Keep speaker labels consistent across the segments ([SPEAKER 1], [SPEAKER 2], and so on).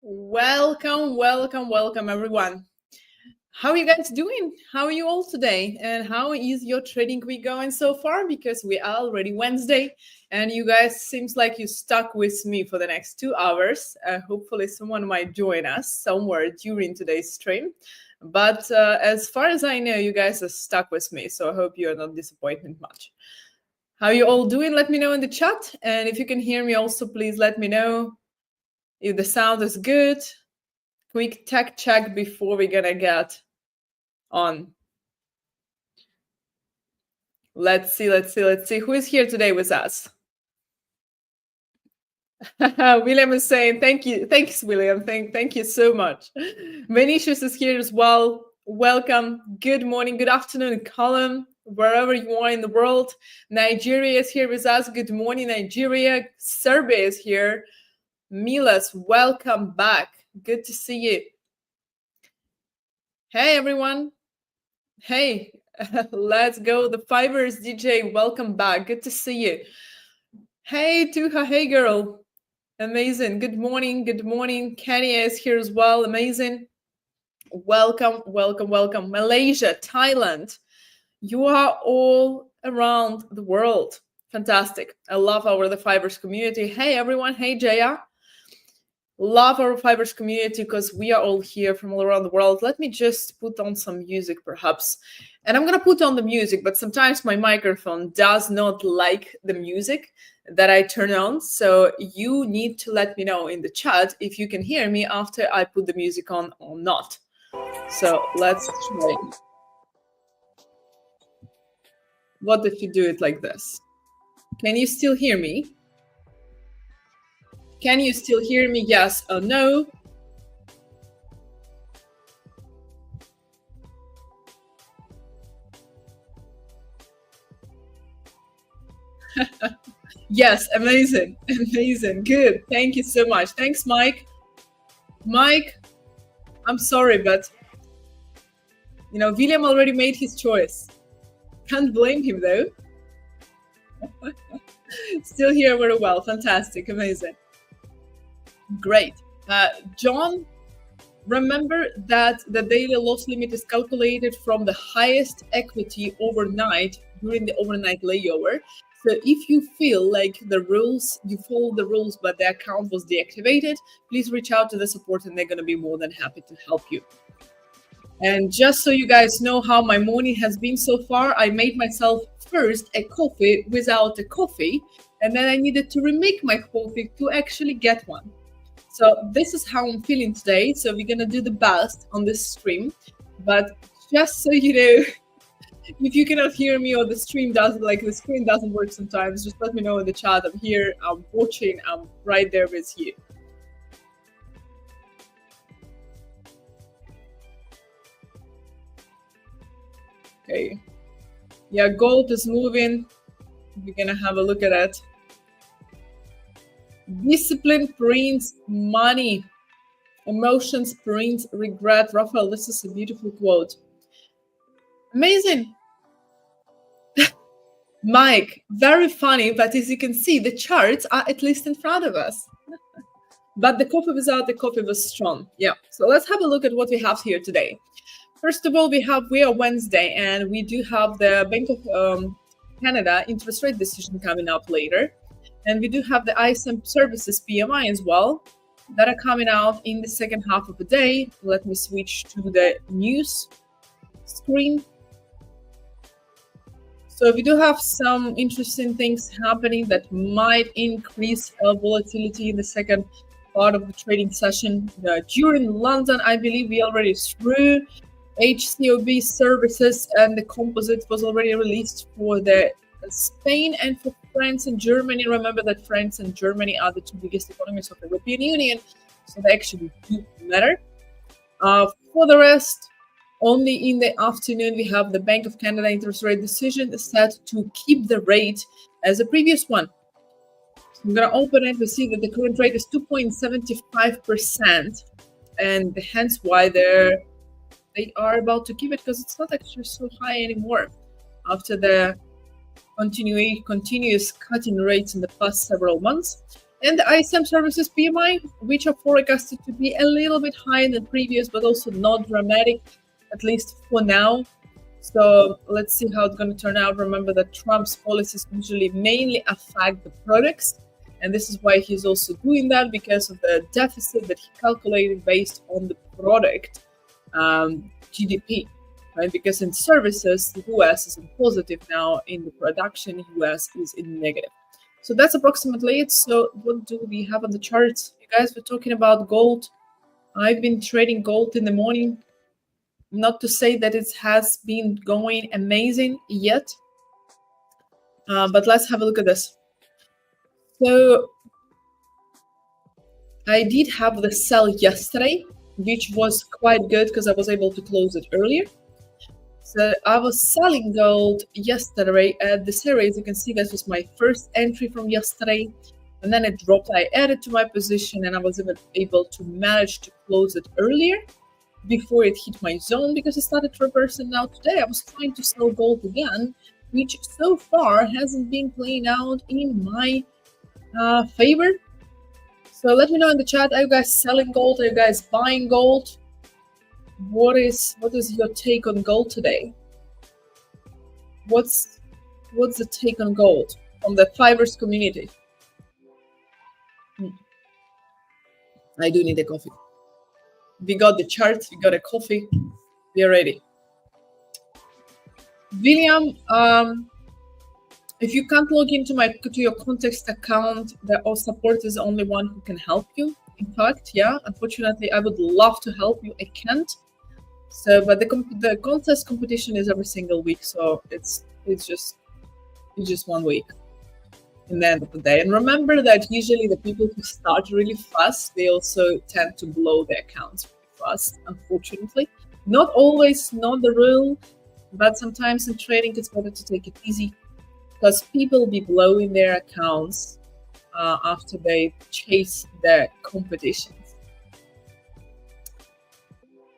[SPEAKER 1] Welcome, everyone. How are you guys doing? How are you all today? And how is your trading week going so far? Because we are already Wednesday, and you guys seems like you stuck with me for the next 2 hours. Hopefully, someone might join us somewhere during today's stream. But as far as I know, you guys are stuck with me, so I hope you are not disappointed much. How are you all doing? Let me know in the chat, and if you can hear me, also please let me know if the sound is good. Quick tech check before we're gonna get on. Let's see who is here today with us. William is saying thanks William, thank you so much. Venetius is here as well. Welcome. Good morning, good afternoon, Colin, wherever you are in the world. Nigeria is here with us. Good morning, Nigeria. Serbia is here. Milas, welcome back. Good to see you. Hey everyone. Hey, let's go. The5ers DJ, welcome back. Good to see you. Hey Tuha, hey girl. Amazing. Good morning. Kenya is here as well. Amazing. Welcome. Malaysia, Thailand. You are all around the world. Fantastic. I love our The5ers community. Hey everyone. Hey Jaya. Love our The5ers community because we are all here from all around the world. Let me just put on some music perhaps. And I'm going to put on the music, but sometimes my microphone does not like the music that I turn on. So you need to let me know in the chat if you can hear me after I put the music on or not. So let's try. What if you do it like this? Can you still hear me? Can you still hear me? Yes or no? Yes, amazing. Good. Thank you so much. Thanks, Mike. Mike, I'm sorry, but William already made his choice. Can't blame him though. Still here very well. Fantastic. Amazing. Great. John, remember that the daily loss limit is calculated from the highest equity overnight during the overnight layover. So if you feel like you follow the rules, but the account was deactivated, please reach out to the support and they're going to be more than happy to help you. And just so you guys know how my morning has been so far, I made myself first a coffee without a coffee, and then I needed to remake my coffee to actually get one. So this is how I'm feeling today. So we're going to do the best on this stream. But just so you know, if you cannot hear me or the screen doesn't work sometimes, just let me know in the chat. I'm here, I'm watching, I'm right there with you. Okay. Yeah, gold is moving. We're going to have a look at it. Discipline prints money. Emotions prints regret. Raphael, this is a beautiful quote. Amazing. Mike, very funny, but as you can see, the charts are at least in front of us. But the coffee without the coffee was strong. Yeah, so let's have a look at what we have here today. First of all, we are Wednesday, and we do have the Bank of Canada interest rate decision coming up later. And we do have the ISM services PMI as well that are coming out in the second half of the day. Let me switch to the news screen. So we do have some interesting things happening that might increase volatility in the second part of the trading session. During London, I believe we already through HCOB services, and the composite was already released for the Spain and for France and Germany. Remember that France and Germany are the two biggest economies of the European Union, so they actually do matter. For the rest, only in the afternoon, we have the Bank of Canada interest rate decision set to keep the rate as the previous one. So I'm going to open it. We see that the current rate is 2.75%, and hence why they are about to keep it, because it's not actually so high anymore after the continuous cutting rates in the past several months. And the ISM services PMI, which are forecasted to be a little bit higher than previous, but also not dramatic, at least for now. So let's see how it's going to turn out. Remember that Trump's policies usually mainly affect the products. And this is why he's also doing that, because of the deficit that he calculated based on the product GDP, right? Because in services, the US is in positive now. In the production, US is in negative. So that's approximately it. So what do we have on the charts? You guys were talking about gold. I've been trading gold in the morning. Not to say that it has been going amazing yet, but let's have a look at this. So I did have the sell yesterday, which was quite good because I was able to close it earlier. So I was selling gold yesterday at this area. As you can see, this was my first entry from yesterday. And then it dropped. I added to my position and I was able to manage to close it earlier before it hit my zone, because it started reversing. Now today I was trying to sell gold again, which so far hasn't been playing out in my favor. So let me know in the chat, are you guys selling gold? Are you guys buying gold? What is your take on gold today? What's the take on gold from the 5ers community? I do need a coffee. We got the charts, we got a coffee, we are ready. William, if you can't log into your context account, our support is the only one who can help you. In fact, yeah, unfortunately, I would love to help you. I can't. So, but the contest competition is every single week, so it's just 1 week in the end of the day. And remember that usually the people who start really fast, they also tend to blow their accounts really fast, unfortunately. Not always, not the rule, but sometimes in trading it's better to take it easy, because people be blowing their accounts after they chase their competitions.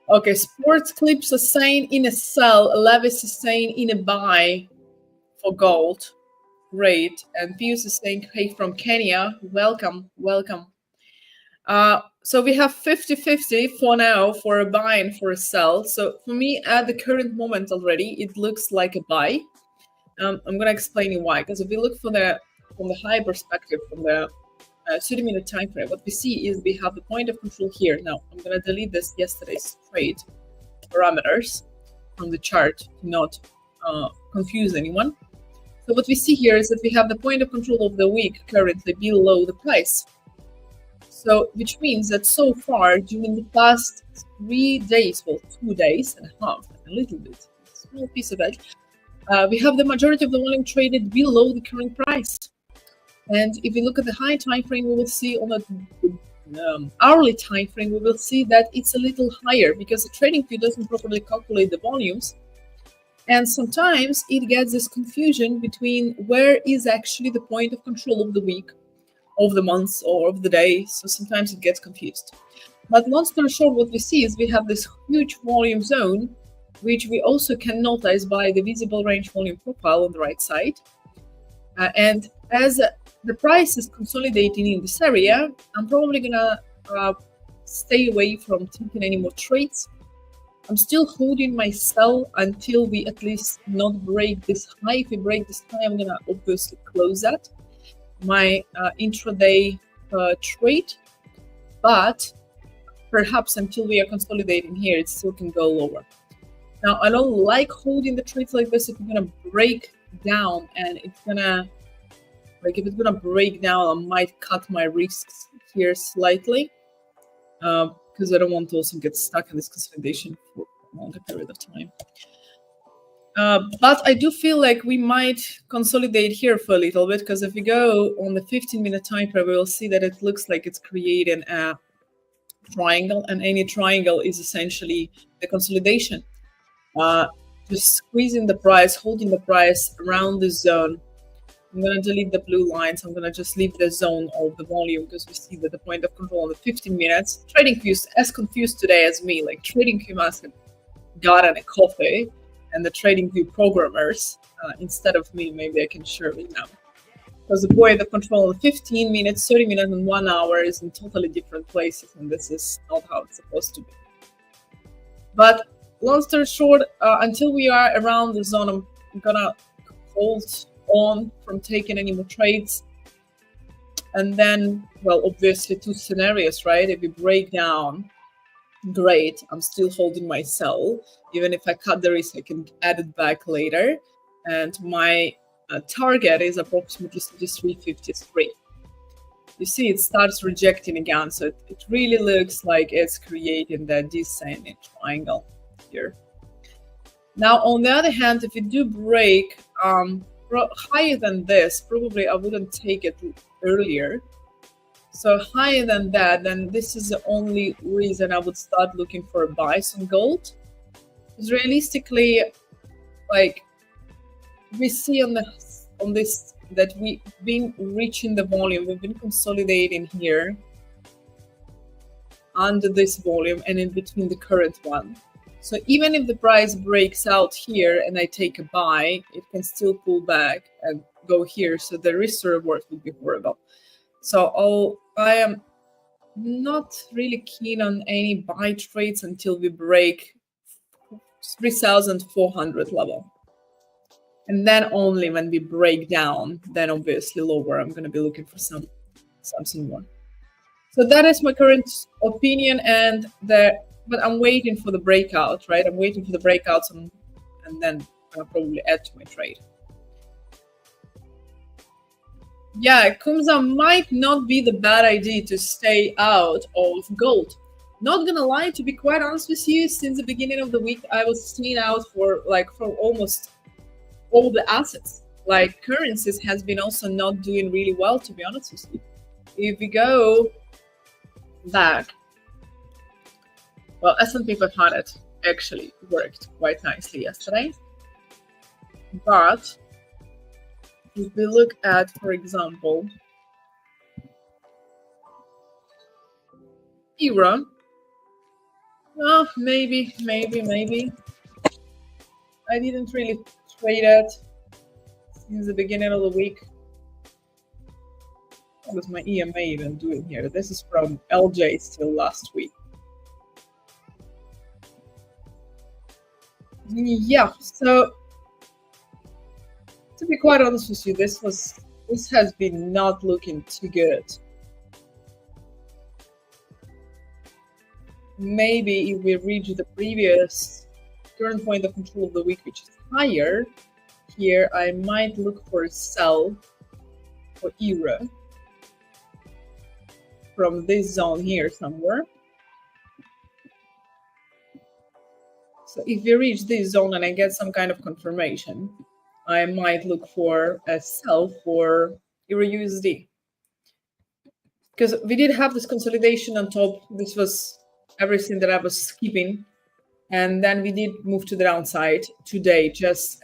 [SPEAKER 1] Okay, Sports Clips are saying in a sell, Levis is saying in a buy for gold. Great. And Pius is saying, hey, from Kenya, welcome. So we have 50-50 for now for a buy and for a sell. So for me, at the current moment already, it looks like a buy. I'm going to explain you why. Because if we look from the high perspective, from the 30-minute time frame, what we see is we have the point of control here. Now, I'm going to delete this yesterday's trade parameters from the chart to not confuse anyone. So what we see here is that we have the point of control of the week currently below the price. So, which means that so far during the past 3 days, well, 2 days and a half, a little bit, a small piece of it, we have the majority of the volume traded below the current price. And if we look at the high time frame, we will see on the hourly time frame, we will see that it's a little higher, because the trading view doesn't properly calculate the volumes. And sometimes it gets this confusion between where is actually the point of control of the week, of the month, or of the day. So sometimes it gets confused. But long story short, what we see is we have this huge volume zone, which we also can notice by the visible range volume profile on the right side. And as the price is consolidating in this area, I'm probably gonna stay away from taking any more trades. I'm still holding my sell until we at least not break this high. If we break this high, I'm gonna obviously close that, my intraday trade. But perhaps until we are consolidating here, it still can go lower. Now, I don't like holding the trades like this. If it's gonna break down and it's gonna, like, if it's gonna break down, I might cut my risks here slightly, because I don't want to also get stuck in this consolidation for a longer period of time. But I do feel like we might consolidate here for a little bit, because if we go on the 15-minute time frame, we will see that it looks like it's creating a triangle, and any triangle is essentially the consolidation. Just squeezing the price, holding the price around the zone. I'm going to delete the blue lines. I'm going to just leave the zone of the volume, because we see that the point of control on the 15 minutes. Trading view is as confused today as me. Like, trading view must have gotten a coffee, and the trading view programmers, instead of me, maybe I can share it now. because the point of control in 15 minutes, 30 minutes, and 1 hour is in totally different places, and this is not how it's supposed to be. But long story short, until we are around the zone, I'm gonna hold on from taking any more trades. And then, well, obviously 2 scenarios, right? If we break down, great, I'm still holding my sell. Even if I cut the risk, I can add it back later. And my target is approximately 353. You see, it starts rejecting again. So it really looks like it's creating that descending triangle here. Now, on the other hand, if you do break higher than this, probably I wouldn't take it earlier. So higher than that, then this is the only reason I would start looking for a buy on gold. Because realistically, like we see on this that we've been reaching the volume, we've been consolidating here under this volume and in between the current one. So even if the price breaks out here and I take a buy, it can still pull back and go here. So the risk to reward would be horrible. So I am not really keen on any buy trades until we break 3,400 level. And then only when we break down, then obviously lower, I'm going to be looking for something more. So that is my current opinion, but I'm waiting for the breakout, right? I'm waiting for the breakouts and then I'll probably add to my trade. Yeah, Kumza, might not be the bad idea to stay out of gold. Not gonna lie, to be quite honest with you, since the beginning of the week, I was staying out for almost all the assets. Like currencies has been also not doing really well, to be honest with you. If we go back, well, S&P 500 actually worked quite nicely yesterday. But if we look at, for example, EUR, well, maybe. I didn't really trade it since the beginning of the week. What was my EMA even doing here? This is from LJ still last week. Yeah, so to be quite honest with you, this has been not looking too good. Maybe if we reach the previous current point of control of the week, which is higher, here I might look for a sell for EUR from this zone here somewhere. So if we reach this zone and I get some kind of confirmation, I might look for a sell for EUR USD. Because we did have this consolidation on top. This was everything that I was skipping. And then we did move to the downside today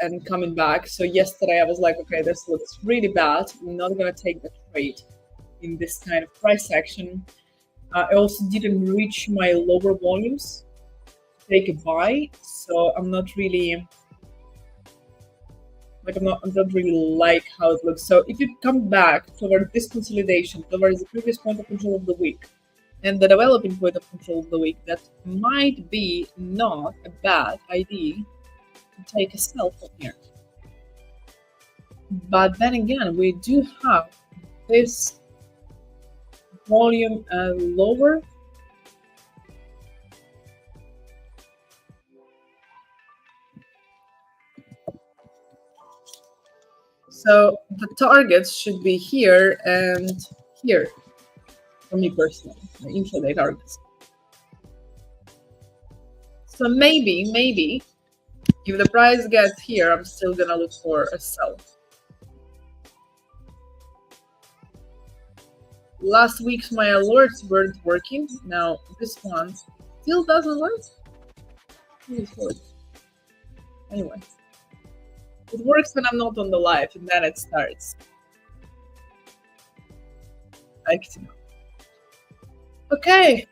[SPEAKER 1] and coming back. So yesterday I was like, okay, this looks really bad. I'm not going to take the trade in this kind of price action. I also didn't reach my lower volumes to take a buy. So I'm not really like how it looks. So if you come back toward this consolidation, towards the previous point of control of the week, and the developing point of control of the week, that might be not a bad idea to take a sell from here. But then again, we do have this volume lower. So the targets should be here and here. For me personally, the intraday targets. So maybe, if the price gets here, I'm still gonna look for a sell. Last week's my alerts weren't working. Now this one still doesn't work. Anyway, it works when I'm not on the live, and then it starts acting. Okay,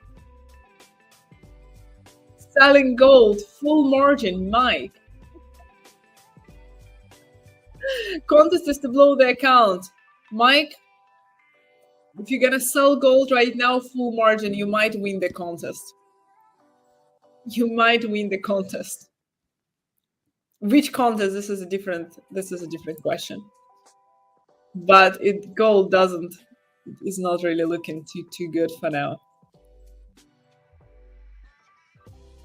[SPEAKER 1] selling gold, full margin, Mike. Contest is to blow the account. Mike, if you're gonna sell gold right now, full margin, you might win the contest. You might win the contest. Which contest? This is a different question. But gold is not really looking too good for now.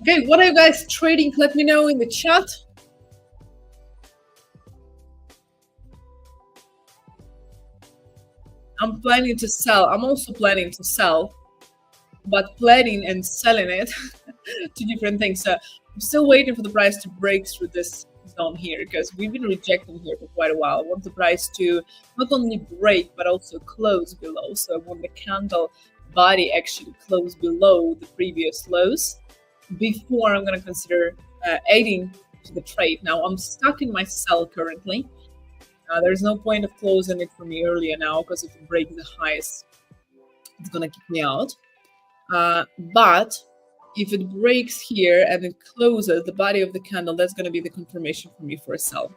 [SPEAKER 1] Okay, what are you guys trading? Let me know in the chat. I'm planning to sell. I'm also planning to sell, but planning and selling it, two different things. So I'm still waiting for the price to break through this zone here because we've been rejecting here for quite a while. I want the price to not only break but also close below. So I want the candle body actually close below the previous lows before I'm going to consider adding to the trade. Now I'm stuck in my sell currently. There's no point of closing it for me earlier now because if it breaks the highs, it's going to kick me out. But if it breaks here and it closes the body of the candle, that's going to be the confirmation for me for a sell.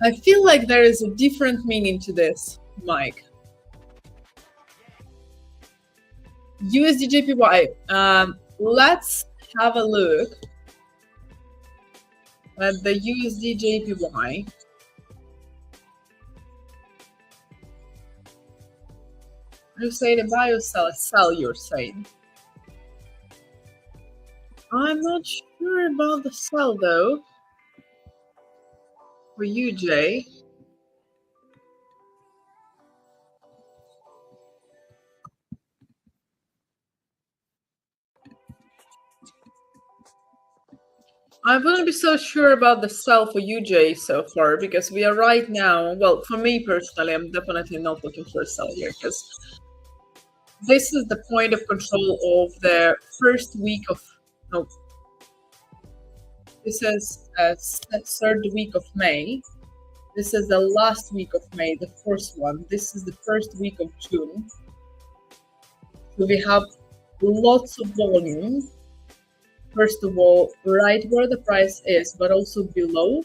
[SPEAKER 1] I feel like there is a different meaning to this, Mike. USD JPY. Let's have a look at the USD JPY. You say the buy or sell? Sell, you're saying. I'm not sure about the sell though. For you, Jay. I wouldn't be so sure about the sell for you, Jay, so far, because we are right now, well, for me personally, I'm definitely not looking for a sell here, because this is the point of control of the first week of, no, this is the third week of May. This is the last week of May, the first one. This is the first week of June. So we have lots of volume. First of all, right where the price is, but also below.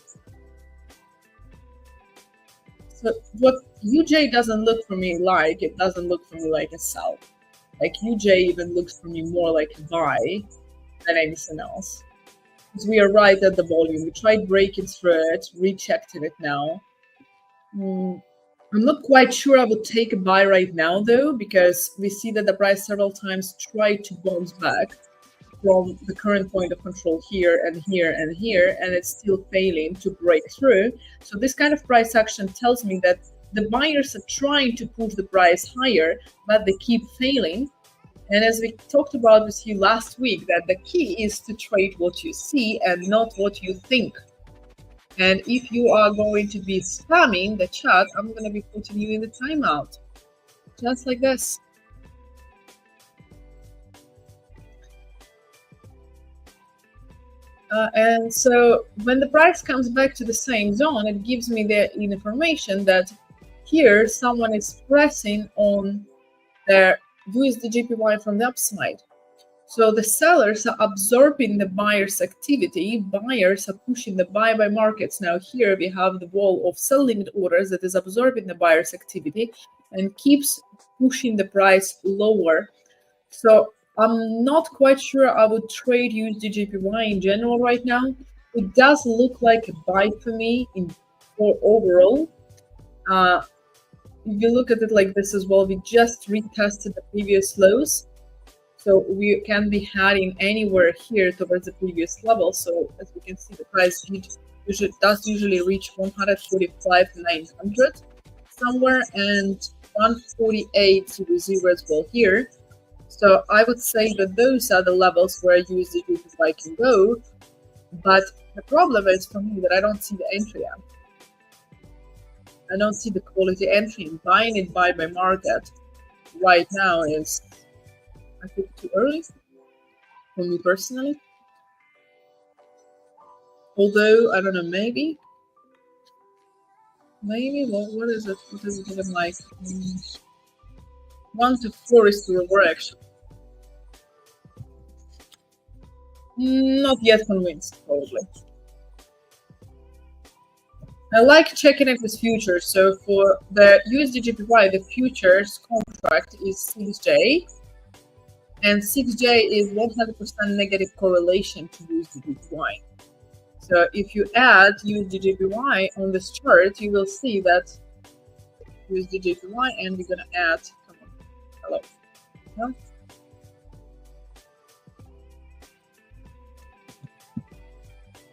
[SPEAKER 1] So what UJ doesn't look for me like, it doesn't look for me like a sell. Like UJ even looks for me more like a buy than anything else. Because we are right at the volume. We tried breaking through it, rejecting it now. I'm not quite sure I would take a buy right now though, because we see that the price several times tried to bounce back from the current point of control here and here and here, and it's still failing to break through. So this kind of price action tells me that the buyers are trying to push the price higher, but they keep failing. And as we talked about with you last week, that the key is to trade what you see and not what you think. And if you are going to be spamming the chat, I'm going to be putting you in the timeout, just like this. And so when the price comes back to the same zone, it gives me the information that here someone is pressing on their USD JPY from the upside. So the sellers are absorbing the buyers' activity. Buyers are pushing the buy markets. Now here we have the wall of selling orders that is absorbing the buyers' activity and keeps pushing the price lower. So I'm not quite sure I would trade USD JPY in general right now. It does look like a buy for me for overall. If you look at it like this as well, we just retested the previous lows. So we can be heading anywhere here towards the previous level. So as we can see, the price usually reach 145,900 somewhere and 148.00 as well here. So I would say that those are the levels where USD JPY can go. But the problem is for me that I don't see the entry yet. I don't see the quality entry. And buying it buy by market right now is, I think, too early for me personally. Although, I don't know, maybe. Maybe, what is it? What is it even like? 1 to 4 is to reward actually. Not yet convinced, probably. I like checking it with futures. So for the USD JPY, the futures contract is 6J, and 6J is 100% negative correlation to USD JPY. So if you add USD JPY on this chart, you will see that USD JPY, and we're gonna add. Come on, hello. No?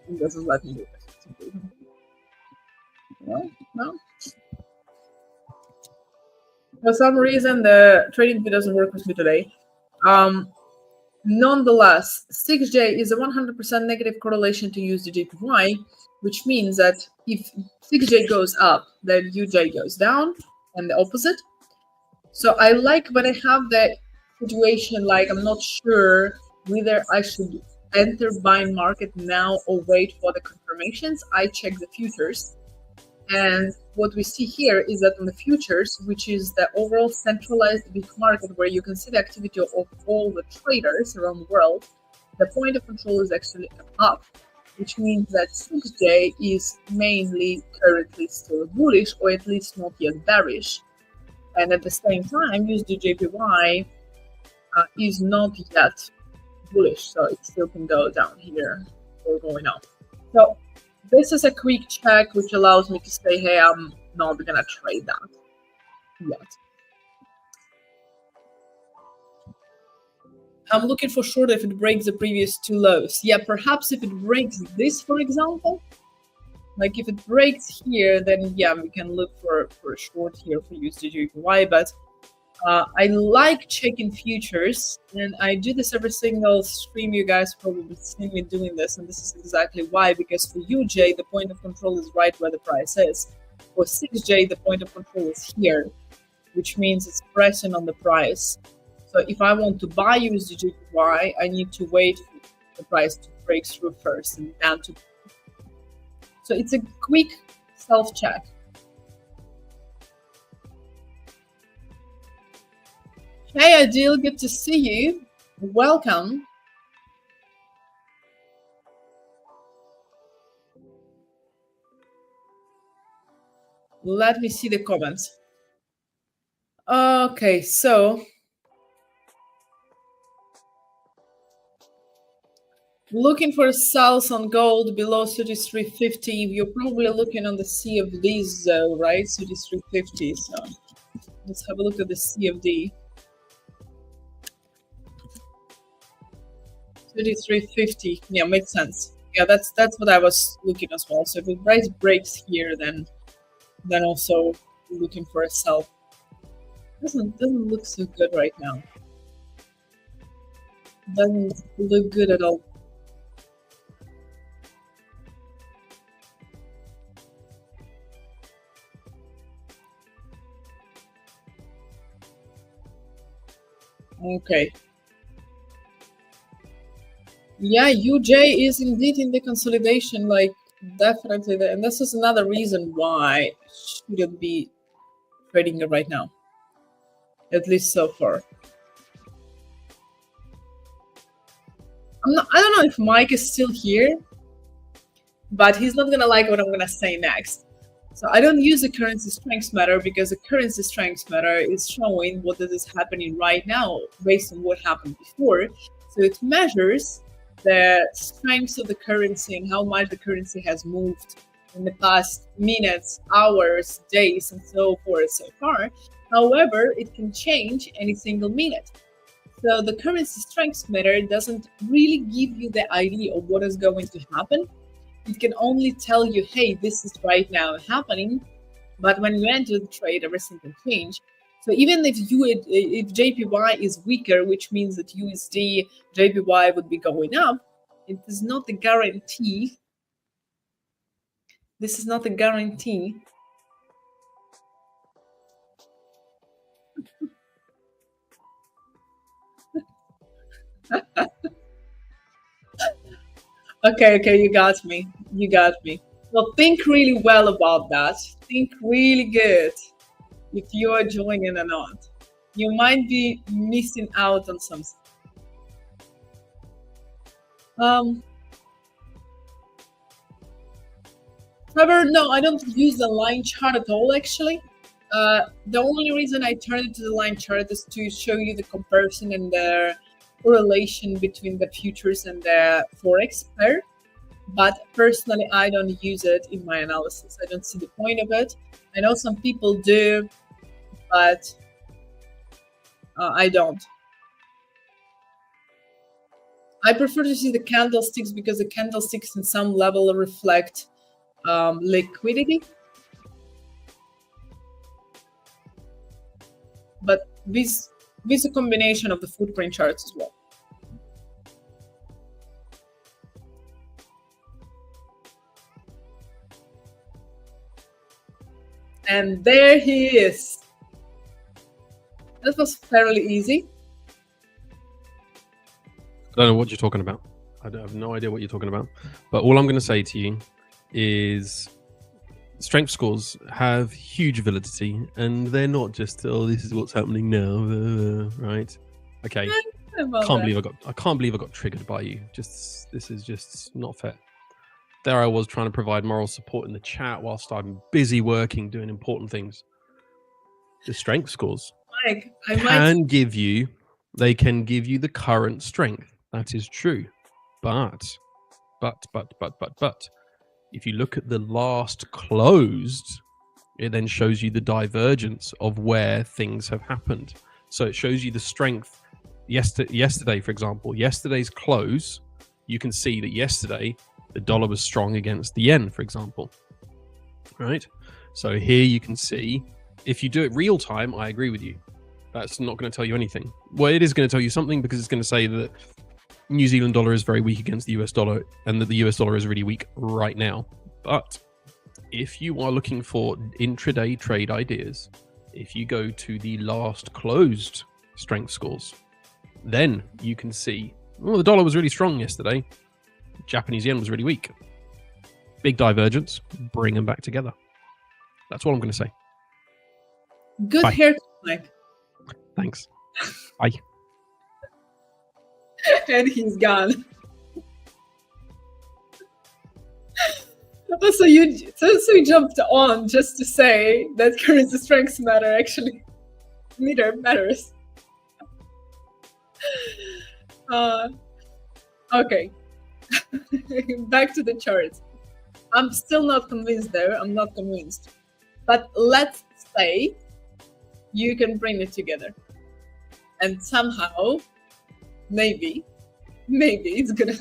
[SPEAKER 1] It doesn't let me do it. No. For some reason, the trading view doesn't work with me today. Nonetheless, 6J is a 100% negative correlation to USD JPY, which means that if 6J goes up, then UJ goes down, and the opposite. So I like when I have that situation, like I'm not sure whether I should enter buying market now or wait for the confirmations. I check the futures. And what we see here is that on the futures, which is the overall centralized big market where you can see the activity of all the traders around the world, the point of control is actually up, which means that 6J is mainly currently still bullish, or at least not yet bearish. And at the same time, USD JPY is not yet bullish, so it still can go down here or going up. So this is a quick check which allows me to say, hey, I'm not gonna trade that yet. I'm looking for short if it breaks the previous two lows. Yeah, perhaps if it breaks this, for example, like if it breaks here, then yeah, we can look for a short here for USD JPY. But I like checking futures, and I do this every single stream. You guys probably seen me doing this, and this is exactly why. Because for UJ, the point of control is right where the price is. For 6J, the point of control is here, which means it's pressing on the price. So if I want to buy USD JPY, I need to wait for the price to break through first, and then to. So it's a quick self-check. Hey Adil, good to see you. Welcome. Let me see the comments. Okay, so looking for sales on gold below 33.50. You're probably looking on the CFDs though, right? 33.50. So let's have a look at the CFD. 33.50. Yeah, makes sense. Yeah, that's what I was looking as well. So if the price breaks here, then also looking for a sell. Doesn't look so good right now. Doesn't look good at all. Okay. Yeah, UJ is indeed in the consolidation, like definitely. And this is another reason why I shouldn't be trading it right now, at least so far. I don't know if Mike is still here, but he's not gonna like what I'm gonna say next. So I don't use the currency strength matter because the currency strength matter is showing what is happening right now based on what happened before. So it measures the strength of the currency and how much the currency has moved in the past minutes, hours, days, and so forth so far. However, it can change any single minute. So the currency strength meter doesn't really give you the idea of what is going to happen. It can only tell you, hey, this is right now happening. But when you enter the trade, everything can change. So even if JPY is weaker, which means that USD JPY would be going up, it is not a guarantee. This is not a guarantee. Okay, you got me. You got me. So think really well about that. Think really good if you are joining or not. You might be missing out on something. Trevor, no, I don't use the line chart at all, actually. The only reason I turned it to the line chart is to show you the comparison and the correlation between the futures and the Forex pair. But personally, I don't use it in my analysis. I don't see the point of it. I know some people do, but I don't. I prefer to see the candlesticks because the candlesticks in some level reflect liquidity. But this is a combination of the footprint charts as well. And there he is. That was fairly easy.
[SPEAKER 2] I don't know what you're talking about. I have no idea what you're talking about. But all I'm going to say to you is strength scores have huge validity, and they're not just, oh, this is what's happening now, right? Okay. I can't believe I got triggered by you. This is just not fair. There I was trying to provide moral support in the chat whilst I'm busy working, doing important things. The strength scores can give you the current strength. That is true. But, if you look at the last closed, it then shows you the divergence of where things have happened. So it shows you the strength. Yesterday, for example, yesterday's close, you can see that yesterday the dollar was strong against the yen, for example, right? So here you can see, if you do it real time, I agree with you. That's not going to tell you anything. Well, it is going to tell you something because it's going to say that New Zealand dollar is very weak against the US dollar and that the US dollar is really weak right now. But if you are looking for intraday trade ideas, if you go to the last closed strength scores, then you can see, oh, the dollar was really strong yesterday. Japanese yen was really weak. Big divergence. Bring them back together. That's what I'm going to say.
[SPEAKER 1] Good haircut, Mike.
[SPEAKER 2] Thanks. Bye.
[SPEAKER 1] And he's gone. So you jumped on just to say that currency strengths matter. Actually, neither matters. Okay. Back to the charts. I'm still not convinced though. I'm not convinced. But let's say you can bring it together. And somehow, maybe it's gonna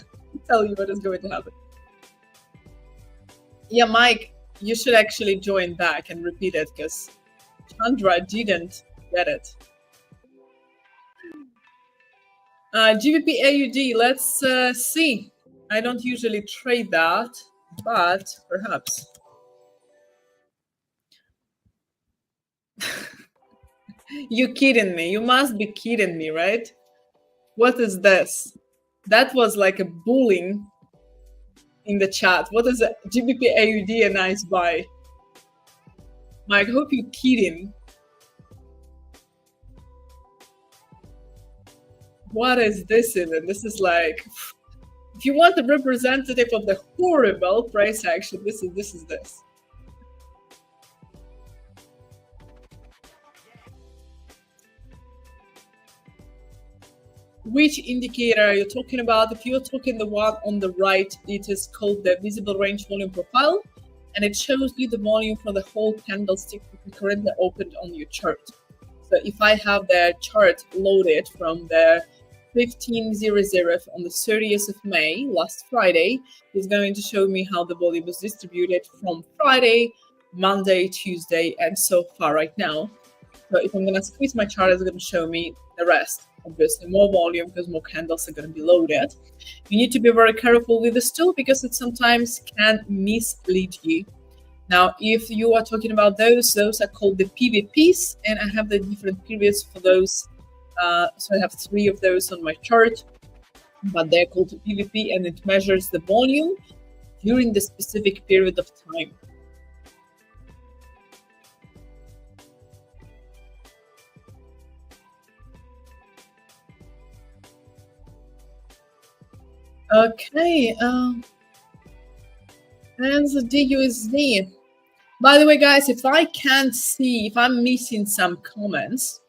[SPEAKER 1] tell you what is going to happen. Yeah, Mike, you should actually join back and repeat it because Chandra didn't get it. GBP AUD, let's see. I don't usually trade that, but perhaps. You kidding me? You must be kidding me, right? What is this? That was like a bullying in the chat. What is it? GBP AUD a nice buy? Mike, hope you're kidding. What is this even? This is like, if you want a representative of the horrible price action, this is this. Which indicator are you talking about? If you're talking the one on the right, it is called the visible range volume profile, and it shows you the volume for the whole candlestick that you currently opened on your chart. So if I have the chart loaded from the 1500 on the 30th of May, last Friday, it's going to show me how the volume is distributed from Friday, Monday, Tuesday, and so far right now. So if I'm going to squeeze my chart, it's going to show me the rest. Obviously more volume because more candles are going to be loaded. You need to be very careful with this tool because it sometimes can mislead you. Now, if you are talking about those are called the PVPs, and I have the different periods for those. So I have 3 of those on my chart, but they're called PVP, and it measures the volume during the specific period of time. Okay, and the DUSD. By the way, guys, if I can't see, if I'm missing some comments,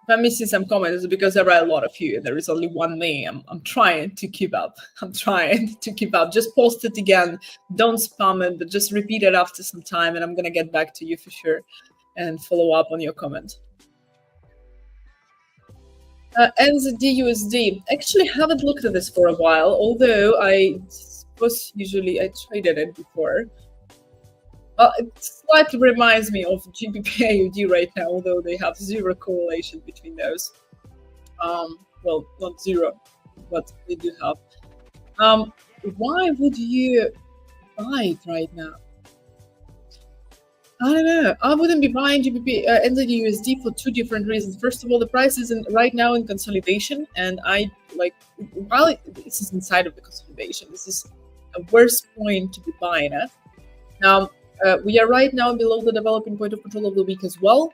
[SPEAKER 1] it's because there are a lot of you. There is only one me. I'm trying to keep up. Just post it again. Don't spam it, but just repeat it after some time, and I'm gonna get back to you for sure and follow up on your comment. NZD-USD. Actually, haven't looked at this for a while, although I traded it before. It slightly reminds me of GBP-AUD right now, although they have zero correlation between those. Well, not zero, but they do have. Why would you buy it right now? I don't know. I wouldn't be buying NZD-USD for two different reasons. First of all, the price is right now in consolidation, and while this is inside of the consolidation, this is a worse point to be buying at. Now, we are right now below the developing point of control of the week as well,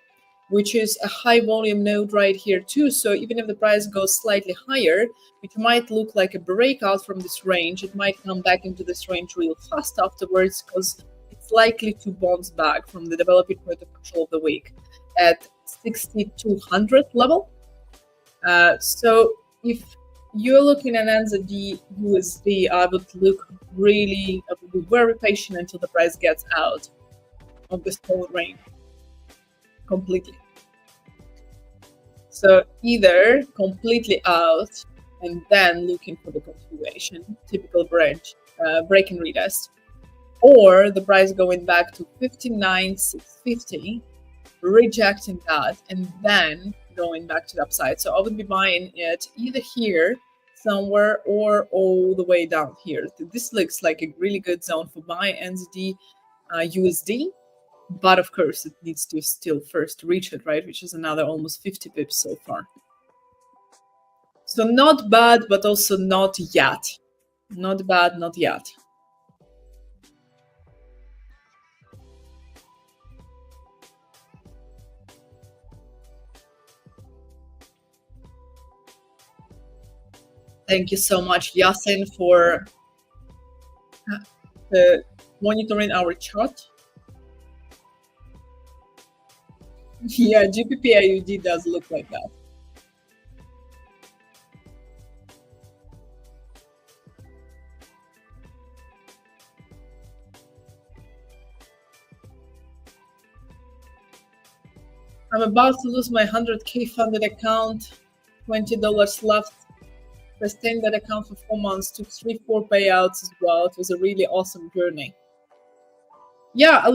[SPEAKER 1] which is a high volume node right here too. So even if the price goes slightly higher, which might look like a breakout from this range, it might come back into this range real fast afterwards, because it's likely to bounce back from the developing point of control of the week at 6,200 level. So if you're looking at NZD-USD, I would be very patient until the price gets out of this whole range completely. So either completely out and then looking for the continuation, typical break and retest, or the price going back to 59,650, rejecting that, and then going back to the upside. So I would be buying it either here somewhere or all the way down here. This looks like a really good zone for buying NZD-USD, but of course it needs to still first reach it, right? Which is another almost 50 pips so far. So not bad, but also not yet. Not bad, not yet. Thank you so much, Yasin, for monitoring our chart. Yeah, GBP-AUD does look like that. I'm about to lose my 100K funded account, $20 left. Sustained that account for 4 months, took 3-4 payouts as well. It was a really awesome journey. Yeah,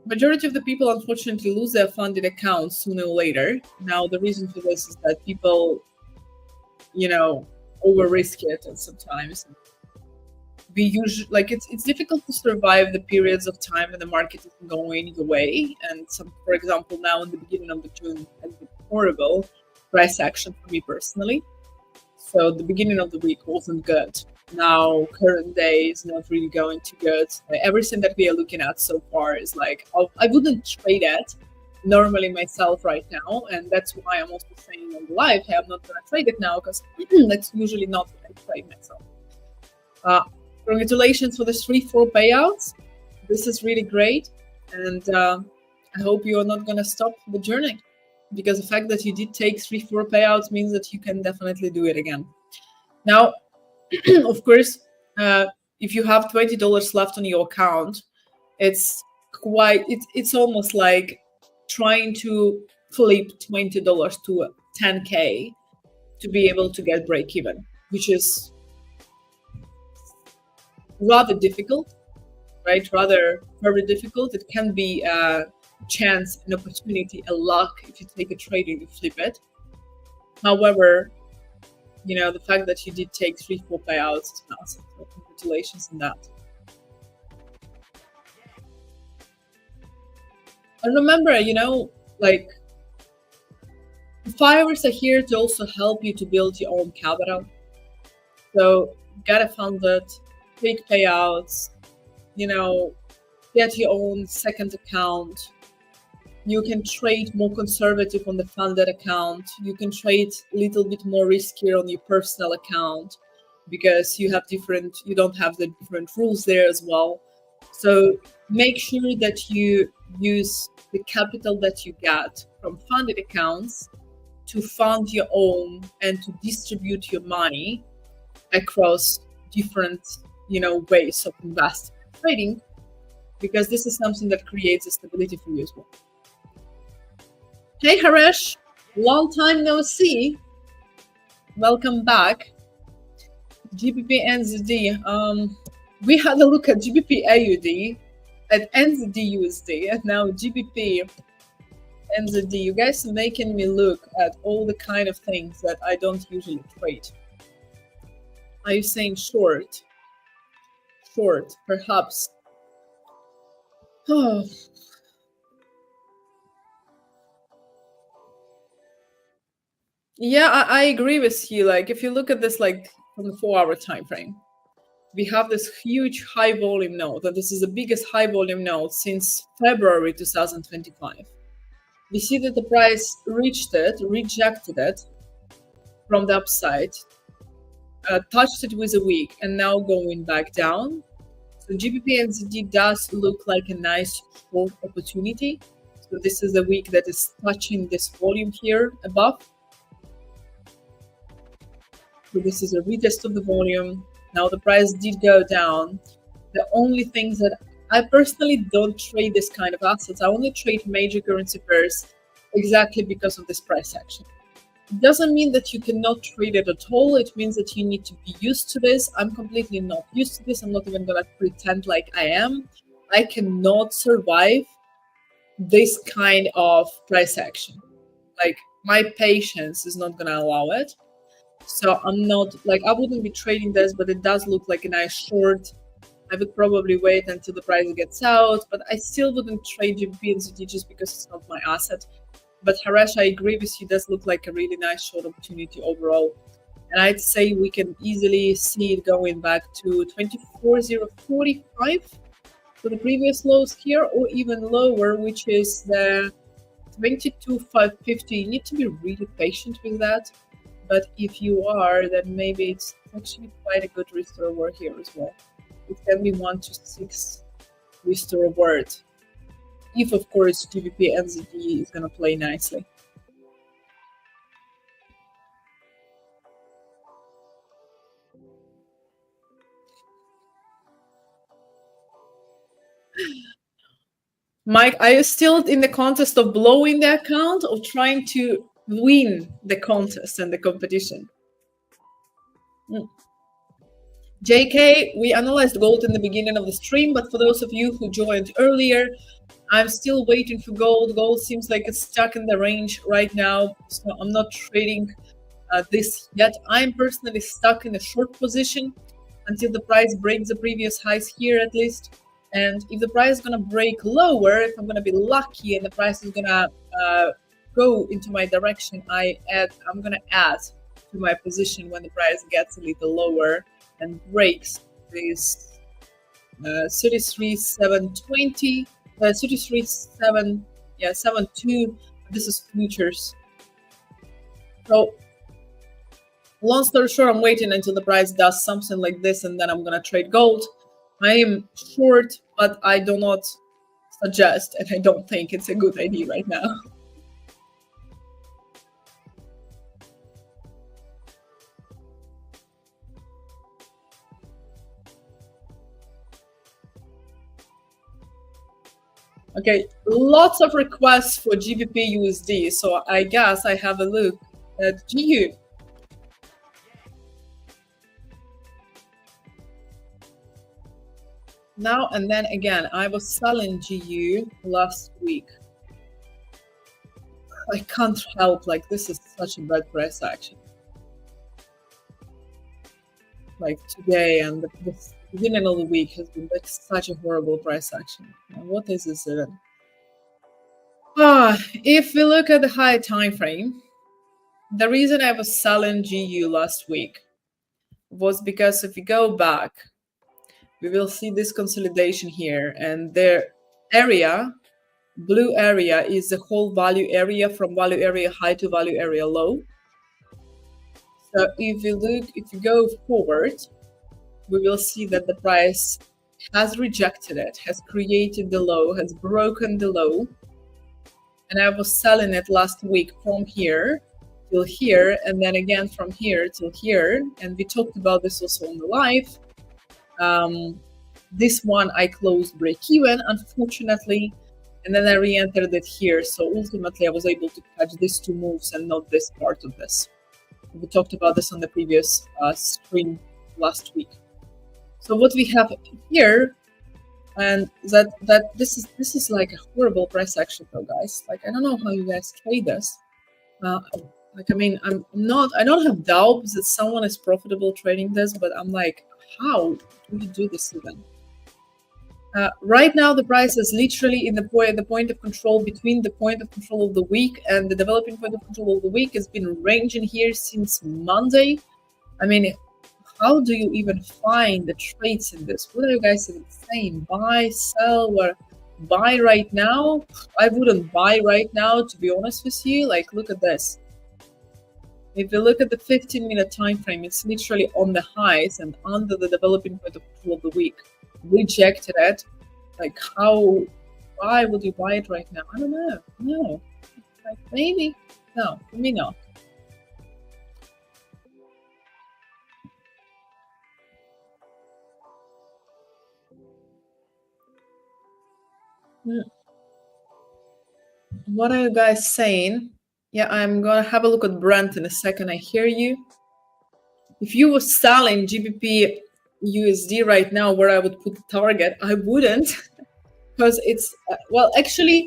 [SPEAKER 1] majority of the people unfortunately lose their funded accounts sooner or later. Now, the reason for this is that people, over-risk it, and sometimes it's difficult to survive the periods of time when the market isn't going your way. And for example, now in the beginning of the June has been horrible price action for me personally. So the beginning of the week wasn't good. Now, current day is not really going too good. Everything that we are looking at so far is like, I wouldn't trade it normally myself right now. And that's why I'm also saying on the live, hey, I'm not going to trade it now, because that's usually not what I trade myself. Congratulations for the 3-4 payouts. This is really great. And I hope you are not going to stop the journey, because the fact that you did take 3-4 payouts means that you can definitely do it again. Now, of course, if you have $20 left on your account, it's almost like trying to flip $20 to 10K to be able to get break even, which is rather difficult, right? Rather very difficult. It can be a chance, an opportunity, a luck if you take a trade and you flip it. However, the fact that you did take 3-4 payouts is massive. So congratulations on that. And remember, the 5ers are here to also help you to build your own capital. So get it funded, take payouts, you know, get your own second account. You can trade more conservative on the funded account. You can trade a little bit more riskier on your personal account because you don't have the different rules there as well. So make sure that you use the capital that you get from funded accounts to fund your own and to distribute your money across different, ways of investing and trading, because this is something that creates a stability for you as well. Hey Haresh, long time no see. Welcome back. GBP NZD. We had a look at GBP AUD, at NZD USD, and now GBP NZD. You guys are making me look at all the kind of things that I don't usually trade. Are you saying short? Short, perhaps. Oh. Yeah, I agree with you. Like, if you look at this, like, from the 4-hour time frame, we have this huge high volume node, and this is the biggest high volume node since February 2025. We see that the price rejected it from the upside, touched it with a week, and now going back down. So GBP NZD does look like a nice short opportunity. So this is a week that is touching this volume here above. So this is a retest of the volume. Now the price did go down. The only things that I personally don't trade this kind of assets. I only trade major currency pairs exactly because of this price action. It doesn't mean that you cannot trade it at all. It means that you need to be used to this. I'm completely not used to this. I'm not even gonna pretend like I am. I cannot survive this kind of price action. Like, my patience is not gonna allow it. So I'm not, like, I wouldn't be trading this, but it does look like a nice short. I would probably wait until the price gets out, but I still wouldn't trade GBP NZD just because it's not my asset. But Haresh, I agree with you, does look like a really nice short opportunity overall. And I'd say we can easily see it going back to 24,045 for the previous lows here, or even lower, which is the 22,550. You need to be really patient with that. But if you are, then maybe it's actually quite a good risk to reward here as well. It can be 1 to 6 risk to reward. If, of course, GBP NZD is going to play nicely. Mike, are you still in the contest of blowing the account or trying to win the contest and the competition? JK, we analyzed gold in the beginning of the stream, but for those of you who joined earlier, I'm still waiting for gold. Gold seems like it's stuck in the range right now, so I'm not trading this yet. I'm personally stuck in a short position until the price breaks the previous highs here at least. And if the price is going to break lower, if I'm going to be lucky and the price is going to go into my direction, I'm going to add to my position when the price gets a little lower and breaks this 33,720, 33,772. This is futures. So long story short, I'm waiting until the price does something like this, and then I'm gonna trade gold. I am short, but I do not suggest, and I don't think it's a good idea right now. Okay, lots of requests for GBP USD, so I guess I have a look at GU. Now and then again, I was selling GU last week. I can't help, like, this is such a bad price action. Like today and the beginning of the week has been like such a horrible price action. What is this even? If we look at the high time frame, the reason I was selling GU last week was because if we go back, we will see this consolidation here, and the area, blue area, is the whole value area from value area high to value area low. So if you go forward, we will see that the price has rejected it, has created the low, has broken the low. And I was selling it last week from here till here, and then again from here till here. And we talked about this also on the live. This one I closed break even, unfortunately, and then I re-entered it here. So ultimately I was able to catch these two moves and not this part of this. We talked about this on the previous stream last week. So what we have here, and that this is like a horrible price action though, guys. Like, I don't know how you guys trade this. Like, I mean, I don't have doubts that someone is profitable trading this, but I'm like, how do you do this even? Right now, the price is literally in the point of control between the point of control of the week and the developing point of control of the week. Has been ranging here since Monday. I mean, how do you even find the trades in this? What are you guys even saying? Buy, sell, or buy right now? I wouldn't buy right now, to be honest with you. Like, look at this. If you look at the 15-minute time frame, it's literally on the highs and under the developing point of control of the week. Rejected it. Like, why would you buy it right now? I don't know. No. Like, maybe. No, for me, no. What are you guys saying? Yeah, I'm gonna have a look at Brent in a second. I hear you. If you were selling GBP USD right now, where I would put the target, I wouldn't, because it's well, actually,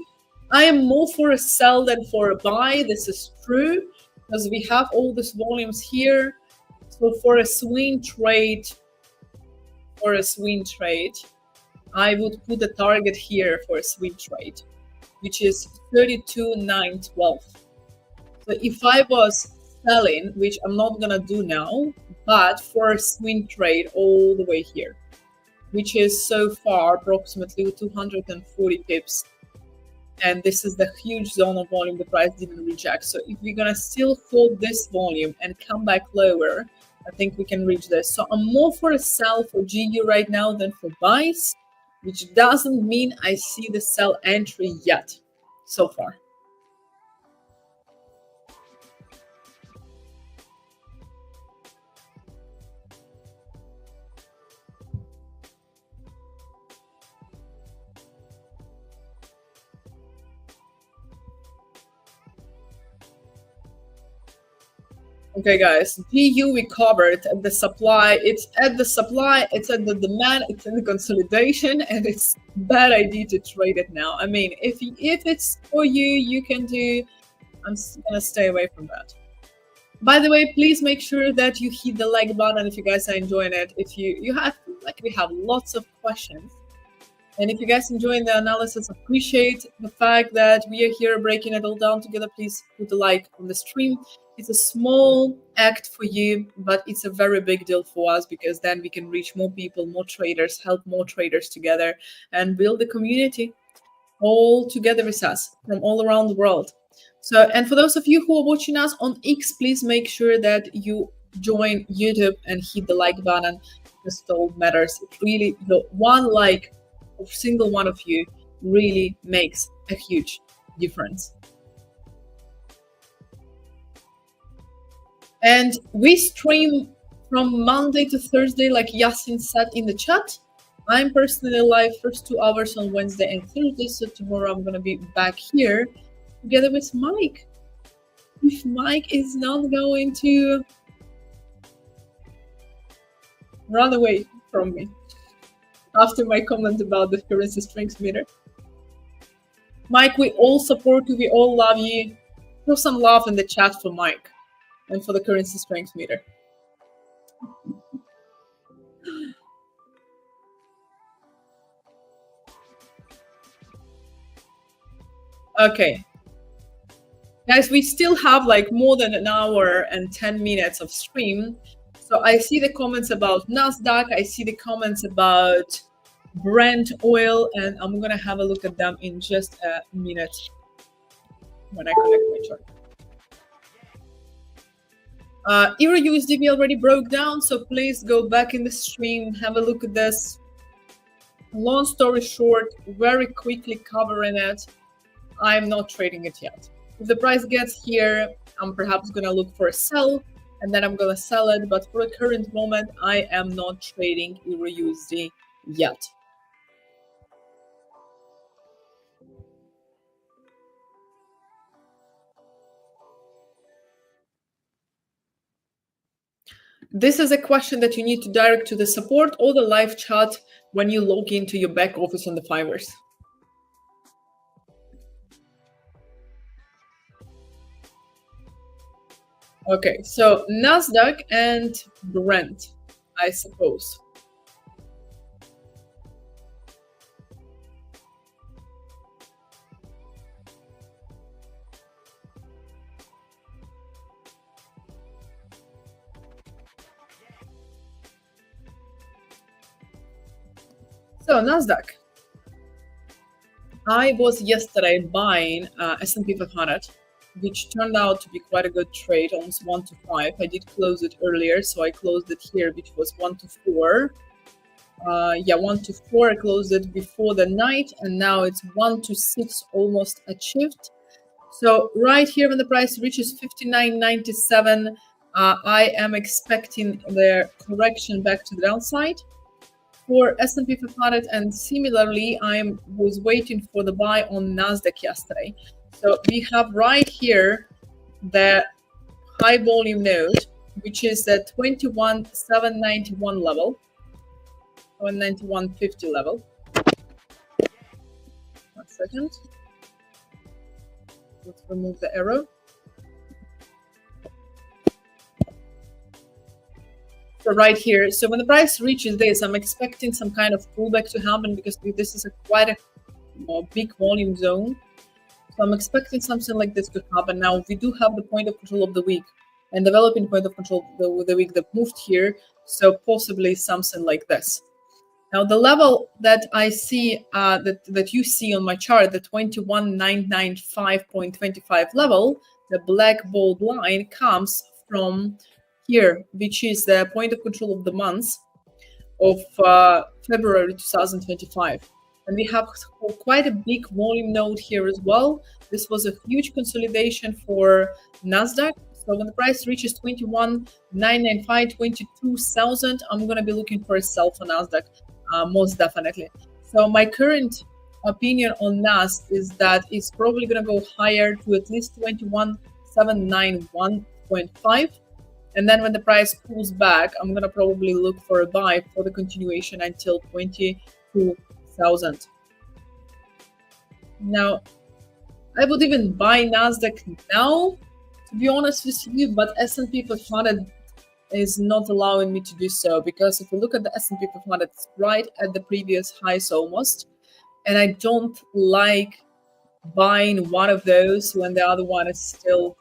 [SPEAKER 1] I am more for a sell than for a buy. This is true, because we have all these volumes here. So for a swing trade, I would put the target here for a swing trade, which is 32,912. So if I was selling, which I'm not gonna do now, but for a swing trade all the way here, which is so far approximately 240 pips, and this is the huge zone of volume the price didn't reject. So if we're gonna still hold this volume and come back lower, I think we can reach this. So I'm more for a sell for GU right now than for buys, which doesn't mean I see the sell entry yet so far. Okay, guys, GU we covered at the supply. It's at the supply, it's at the demand, it's in the consolidation, and it's a bad idea to trade it now. I mean, if it's for you, you can do. I'm gonna stay away from that. By the way, please make sure that you hit the like button if you guys are enjoying it. If you have, like, we have lots of questions. And if you guys enjoying the analysis, appreciate the fact that we are here breaking it all down together. Please put a like on the stream. It's a small act for you, but it's a very big deal for us, because then we can reach more people, more traders, help more traders together, and build a community all together with us from all around the world. So, and for those of you who are watching us on X, please make sure that you join YouTube and hit the like button, because it all matters. It really, the one like of single one of you really makes a huge difference. And we stream from Monday to Thursday, like Yasin said in the chat. I'm personally live first 2 hours on Wednesday and Thursday, so tomorrow I'm gonna be back here together with Mike. If Mike is not going to run away from me after my comment about the currency strength meter. Mike, we all support you, we all love you. Throw some love in the chat for Mike and for the currency strength meter. Okay. Guys, we still have like more than an hour and 10 minutes of stream. So I see the comments about NASDAQ. I see the comments about Brent oil, and I'm going to have a look at them in just a minute when I connect my chart. EUR USD we already broke down, so please go back in the stream, have a look at this. Long story short, very quickly covering it, I'm not trading it yet. If the price gets here, I'm perhaps going to look for a sell, and then I'm going to sell it. But for the current moment, I am not trading EUR USD yet. This is a question that you need to direct to the support or the live chat when you log into your back office on the 5ers. Okay, so NASDAQ and Brent, I suppose. So NASDAQ. I was yesterday buying S&P 500, which turned out to be quite a good trade, almost 1 to 5. I did close it earlier, so I closed it here, which was 1 to 4. 1 to 4. I closed it before the night, and now it's 1 to 6, almost achieved. So right here, when the price reaches 59.97, I am expecting the correction back to the downside for S&P 500, and similarly, I was waiting for the buy on NASDAQ yesterday. So we have right here the high volume node, which is the 21,791 level, or 91.50 level. 1 second. Let's remove the arrow. So right here, so when the price reaches this, I'm expecting some kind of pullback to happen because this is quite a big volume zone. So I'm expecting something like this to happen. Now we do have the point of control of the week and developing point of control of the week that moved here. So possibly something like this. Now the level that I see, that you see on my chart, the 21,995.25 level, the black bold line comes from here, which is the point of control of the month of February 2025. And we have quite a big volume node here as well. This was a huge consolidation for NASDAQ. So when the price reaches 21,995, 22,000, I'm going to be looking for a sell for NASDAQ, most definitely. So my current opinion on NAS is that it's probably going to go higher to at least 21,791.5. And then when the price pulls back, I'm going to probably look for a buy for the continuation until 22,000. Now, I would even buy NASDAQ now, to be honest with you, but S&P 500 is not allowing me to do so, because if you look at the S&P 500, it's right at the previous highs almost. And I don't like buying one of those when the other one is still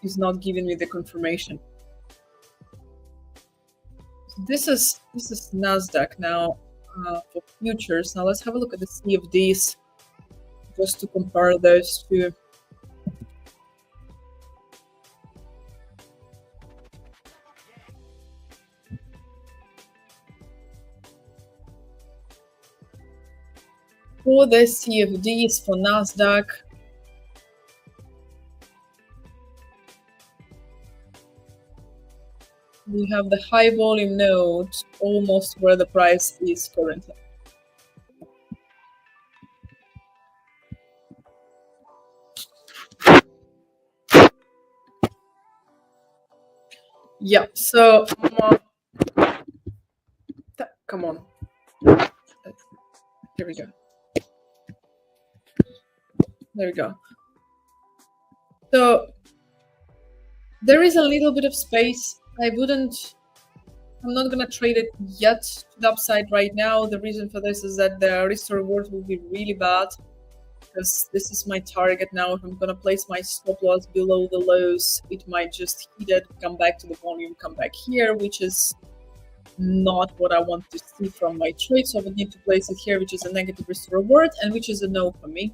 [SPEAKER 1] is not giving me the confirmation. This is NASDAQ now for futures. Now let's have a look at the CFDs just to compare those two. For the CFDs for NASDAQ, we have the high volume node almost where the price is currently. Yeah, so come on. Here we go. There we go. So there is a little bit of space. I'm not gonna trade it yet to the upside right now. The reason for this is that the risk to reward will be really bad. because this is my target now. If I'm going to place my stop loss below the lows, it might just hit it, come back to the volume, come back here, which is not what I want to see from my trade. So I would need to place it here, which is a negative risk to reward, and which is a no for me.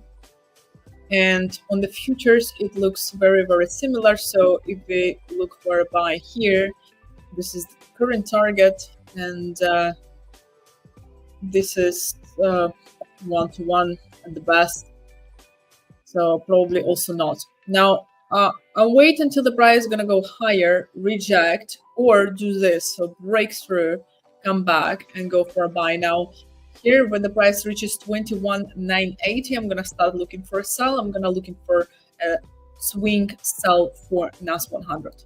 [SPEAKER 1] And on the futures, it looks very, very similar. So if we look for a buy here, this is the current target, and this is one-to-one at the best. So probably also not. Now, I'll wait until the price is going to go higher, reject, or do this. So break through, come back, and go for a buy. Now, here, when the price reaches 21,980, I'm going to start looking for a sell. I'm going to looking for a swing sell for NAS 100.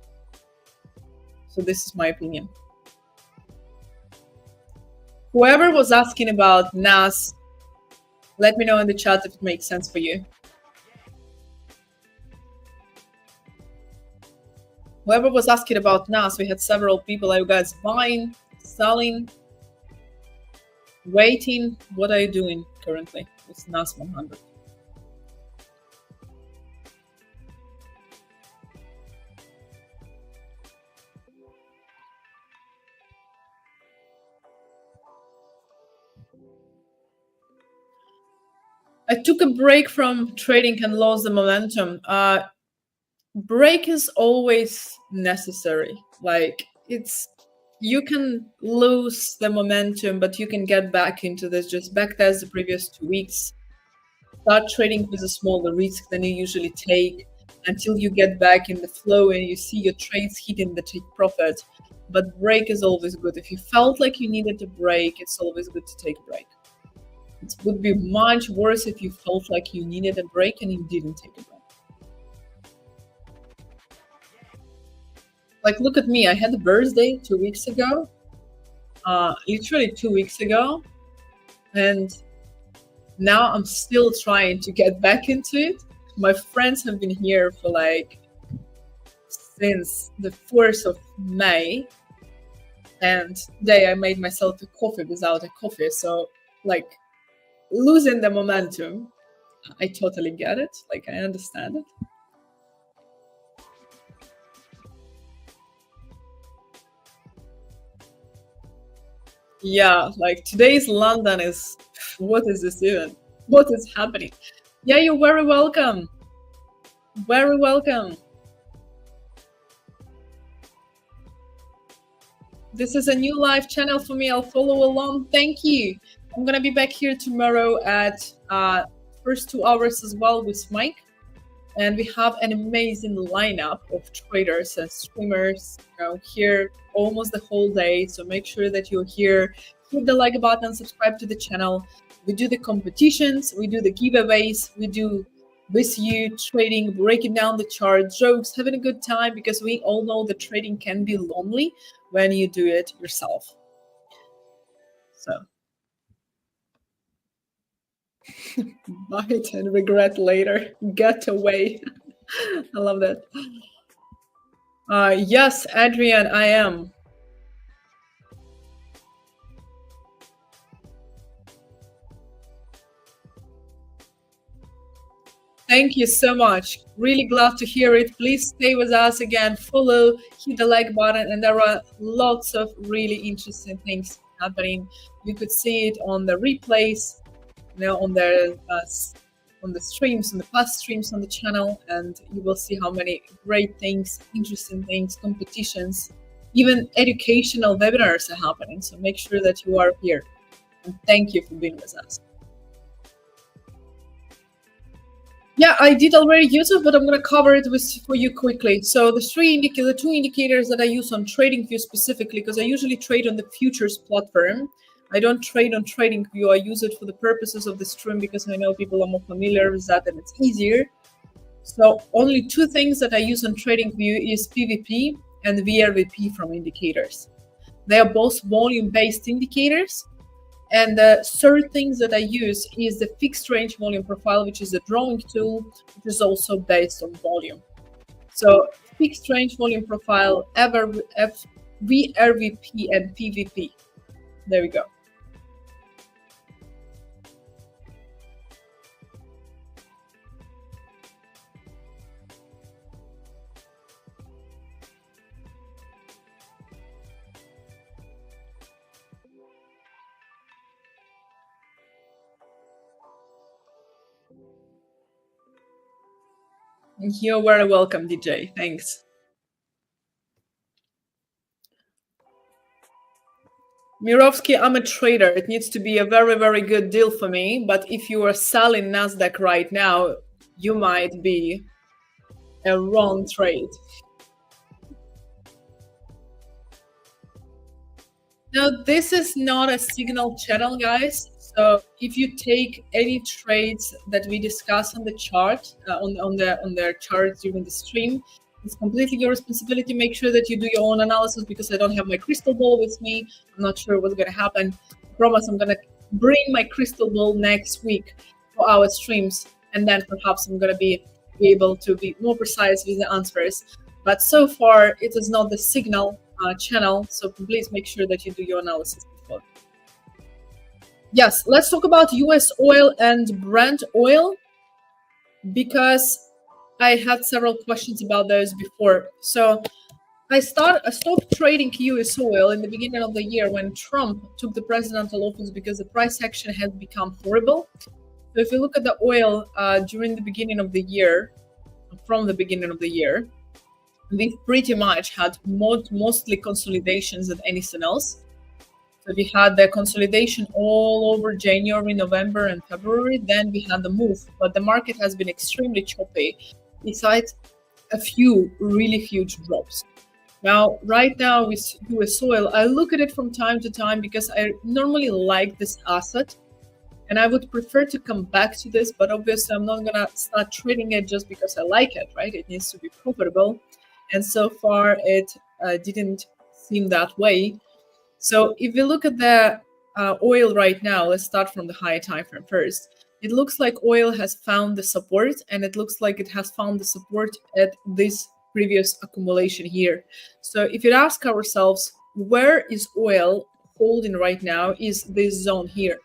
[SPEAKER 1] So this is my opinion. Whoever was asking about NAS, let me know in the chat if it makes sense for you. Whoever was asking about NAS, we had several people. Are you guys buying, selling, waiting? What are you doing currently with NAS 100? I took a break from trading and lost the momentum. Break is always necessary. Like, you can lose the momentum, but you can get back into this. Just backtest the previous 2 weeks. Start trading with a smaller risk than you usually take until you get back in the flow and you see your trades hitting the take profit. But break is always good. If you felt like you needed a break, it's always good to take a break. It would be much worse if you felt like you needed a break and you didn't take a break. Like, look at me. I had a birthday 2 weeks ago, literally 2 weeks ago. And now I'm still trying to get back into it. My friends have been here for like since the 4th of May. And today I made myself a coffee without a coffee. So, like, losing the momentum, I totally get it. Like, I understand it. Yeah, like today's London is, what is this even? What is happening? Yeah, you're very welcome. Very welcome. This is a new live channel for me. I'll follow along. Thank you. I'm going to be back here tomorrow at first 2 hours as well with Mike. And we have an amazing lineup of traders and streamers, here almost the whole day. So make sure that you're here. Hit the like button, subscribe to the channel. We do the competitions, we do the giveaways, we do with you trading, breaking down the chart, jokes, having a good time, because we all know that trading can be lonely when you do it yourself. So buy it and regret later. Get away. I love that. Yes, Adrian, I am. Thank you so much. Really glad to hear it. Please stay with us again. Follow, hit the like button, and there are lots of really interesting things happening. You could see it on the replays, on the streams, on the past streams on the channel, and you will see how many great things, interesting things, competitions, even educational webinars are happening. So make sure that you are here, and thank you for being with us. Yeah, I did already use it, but I'm going to cover it for you quickly. So the two indicators that I use on TradingView specifically, because I usually trade on the futures platform. I don't trade on TradingView. I use it for the purposes of the stream because I know people are more familiar with that and it's easier. So only 2 things that I use on TradingView is PVP and VRVP from indicators. They are both volume-based indicators. And the third thing that I use is the fixed range volume profile, which is a drawing tool, which is also based on volume. So fixed range volume profile, VRVP and PVP. There we go. You're very welcome, DJ. Thanks. Mirovsky, I'm a trader. It needs to be a very, very good deal for me. But if you are selling NASDAQ right now, you might be a wrong trade. Now, this is not a signal channel, guys. So if you take any trades that we discuss on the chart, on the charts during the stream, it's completely your responsibility. Make sure that you do your own analysis, because I don't have my crystal ball with me. I'm not sure what's going to happen. I promise I'm going to bring my crystal ball next week for our streams, and then perhaps I'm going to be able to be more precise with the answers. But so far, it is not the signal channel, so please make sure that you do your analysis before. Yes, let's talk about US oil and Brent oil, because I had several questions about those before. So I stopped trading US oil in the beginning of the year when Trump took the presidential office, because the price action had become horrible. So if you look at the oil during the beginning of the year, from the beginning of the year, we've pretty much had mostly consolidations than anything else. So we had the consolidation all over January, November, and February. Then we had the move, but the market has been extremely choppy, besides a few really huge drops. Now, right now with US oil, I look at it from time to time because I normally like this asset, and I would prefer to come back to this, but obviously I'm not gonna start trading it just because I like it, right? It needs to be profitable. And so far, it didn't seem that way. So if you look at the oil right now, let's start from the higher time frame first. It looks like oil has found the support, and it looks like it has found the support at this previous accumulation here. So if you ask ourselves, where is oil holding right now, is this zone here.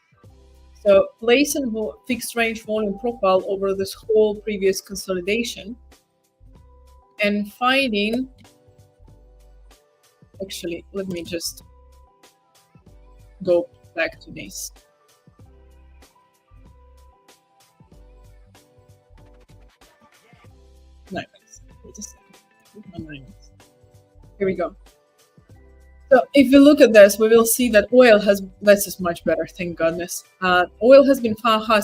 [SPEAKER 1] So placing fixed range volume profile over this whole previous consolidation, and finding, actually, let me just go back to this. No, wait a second. Here we go. So if we look at this, we will see that oil has, this is much better, thank goodness. Oil has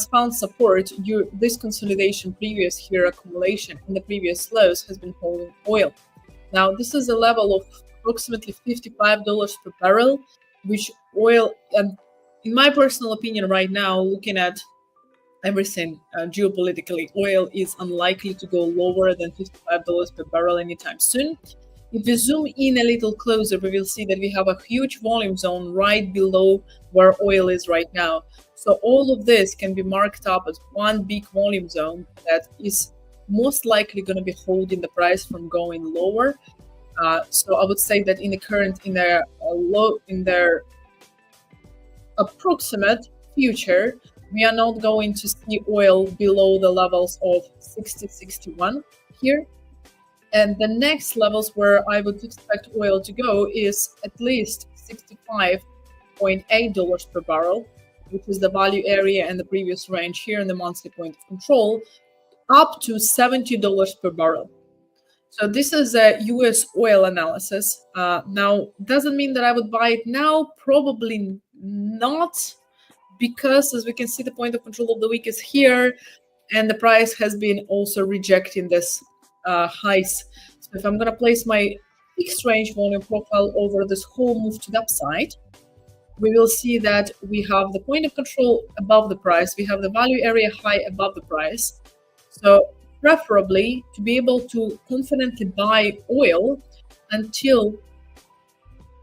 [SPEAKER 1] found support. This consolidation, previous here accumulation, and the previous lows has been holding oil. Now this is a level of approximately $55 per barrel, which oil, and in my personal opinion right now, looking at everything geopolitically, oil is unlikely to go lower than $55 per barrel anytime soon. If we zoom in a little closer, we will see that we have a huge volume zone right below where oil is right now. So all of this can be marked up as one big volume zone that is most likely going to be holding the price from going lower. So I would say that in their approximate future, we are not going to see oil below the levels of 60-61 here. And the next levels where I would expect oil to go is at least $65.8 per barrel, which is the value area and the previous range here in the monthly point of control, up to $70 per barrel. So this is a US oil analysis. Now, doesn't mean that I would buy it now, probably not, because as we can see, the point of control of the week is here, and the price has been also rejecting this highs. So if I'm going to place my fixed range volume profile over this whole move to the upside, we will see that we have the point of control above the price, we have the value area high above the price. So preferably to be able to confidently buy oil until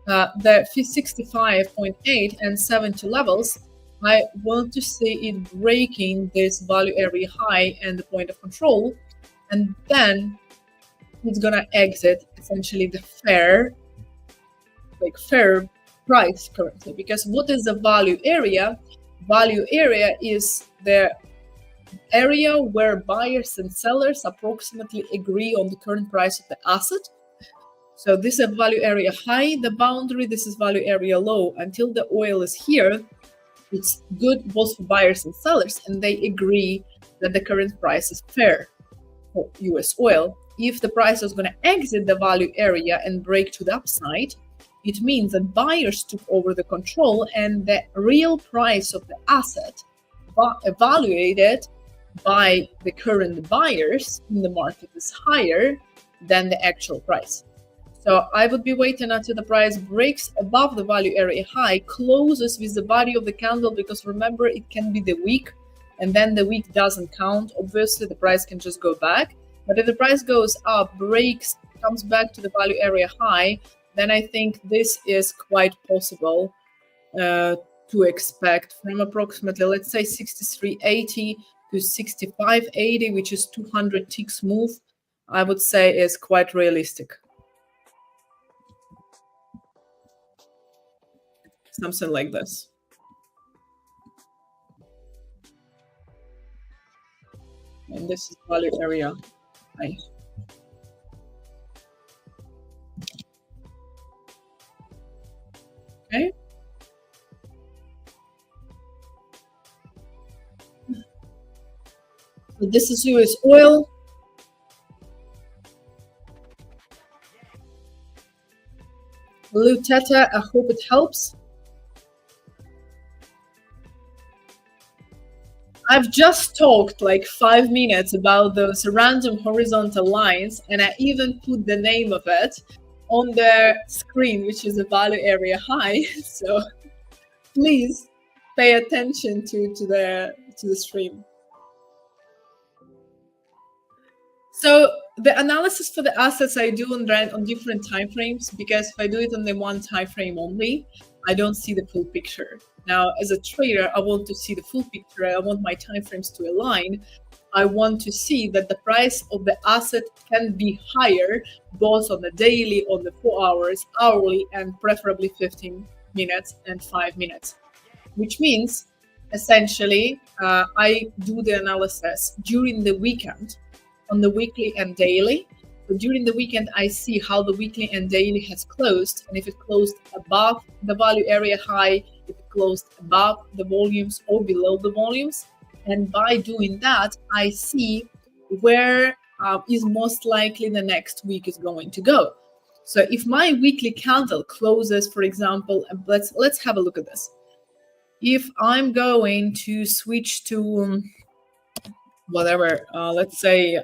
[SPEAKER 1] the 65.8 and 70 levels, I want to see it breaking this value area high and the point of control, and then it's gonna exit essentially the fair price currently. Because what is the value area? Value area is the area where buyers and sellers approximately agree on the current price of the asset. So this is value area high, the boundary, this is value area low. Until the oil is here, it's good both for buyers and sellers, and they agree that the current price is fair. for US oil, if the price is going to exit the value area and break to the upside, it means that buyers took over the control and the real price of the asset evaluated by the current buyers in the market is higher than the actual price. So I would be waiting until the price breaks above the value area high, closes with the body of the candle, because remember, it can be the week, and then the week doesn't count. Obviously, the price can just go back. But if the price goes up, breaks, comes back to the value area high, then I think this is quite possible to expect from approximately, let's say, 63.80 to 65.80, which is 200 ticks move, I would say is quite realistic. Something like this. And this is value area high. Okay. So this is US oil. Blue Teta, I hope it helps. I've just talked like 5 minutes about those random horizontal lines, and I even put the name of it on the screen, which is a value area high. So please pay attention to the stream. So the analysis for the assets I do on different time frames, because if I do it on the one time frame only, I don't see the full picture. Now, as a trader, I want to see the full picture. I want my time frames to align. I want to see that the price of the asset can be higher, both on the daily, on the 4 hours, hourly, and preferably 15 minutes and 5 minutes. Which means, essentially, I do the analysis during the weekend on the weekly and daily. So during the weekend, I see how the weekly and daily has closed, and if it closed above the value area high, if it closed above the volumes or below the volumes. And by doing that, I see where is most likely the next week is going to go. So if my weekly candle closes, for example, let's have a look at this. If I'm going to switch to whatever, let's say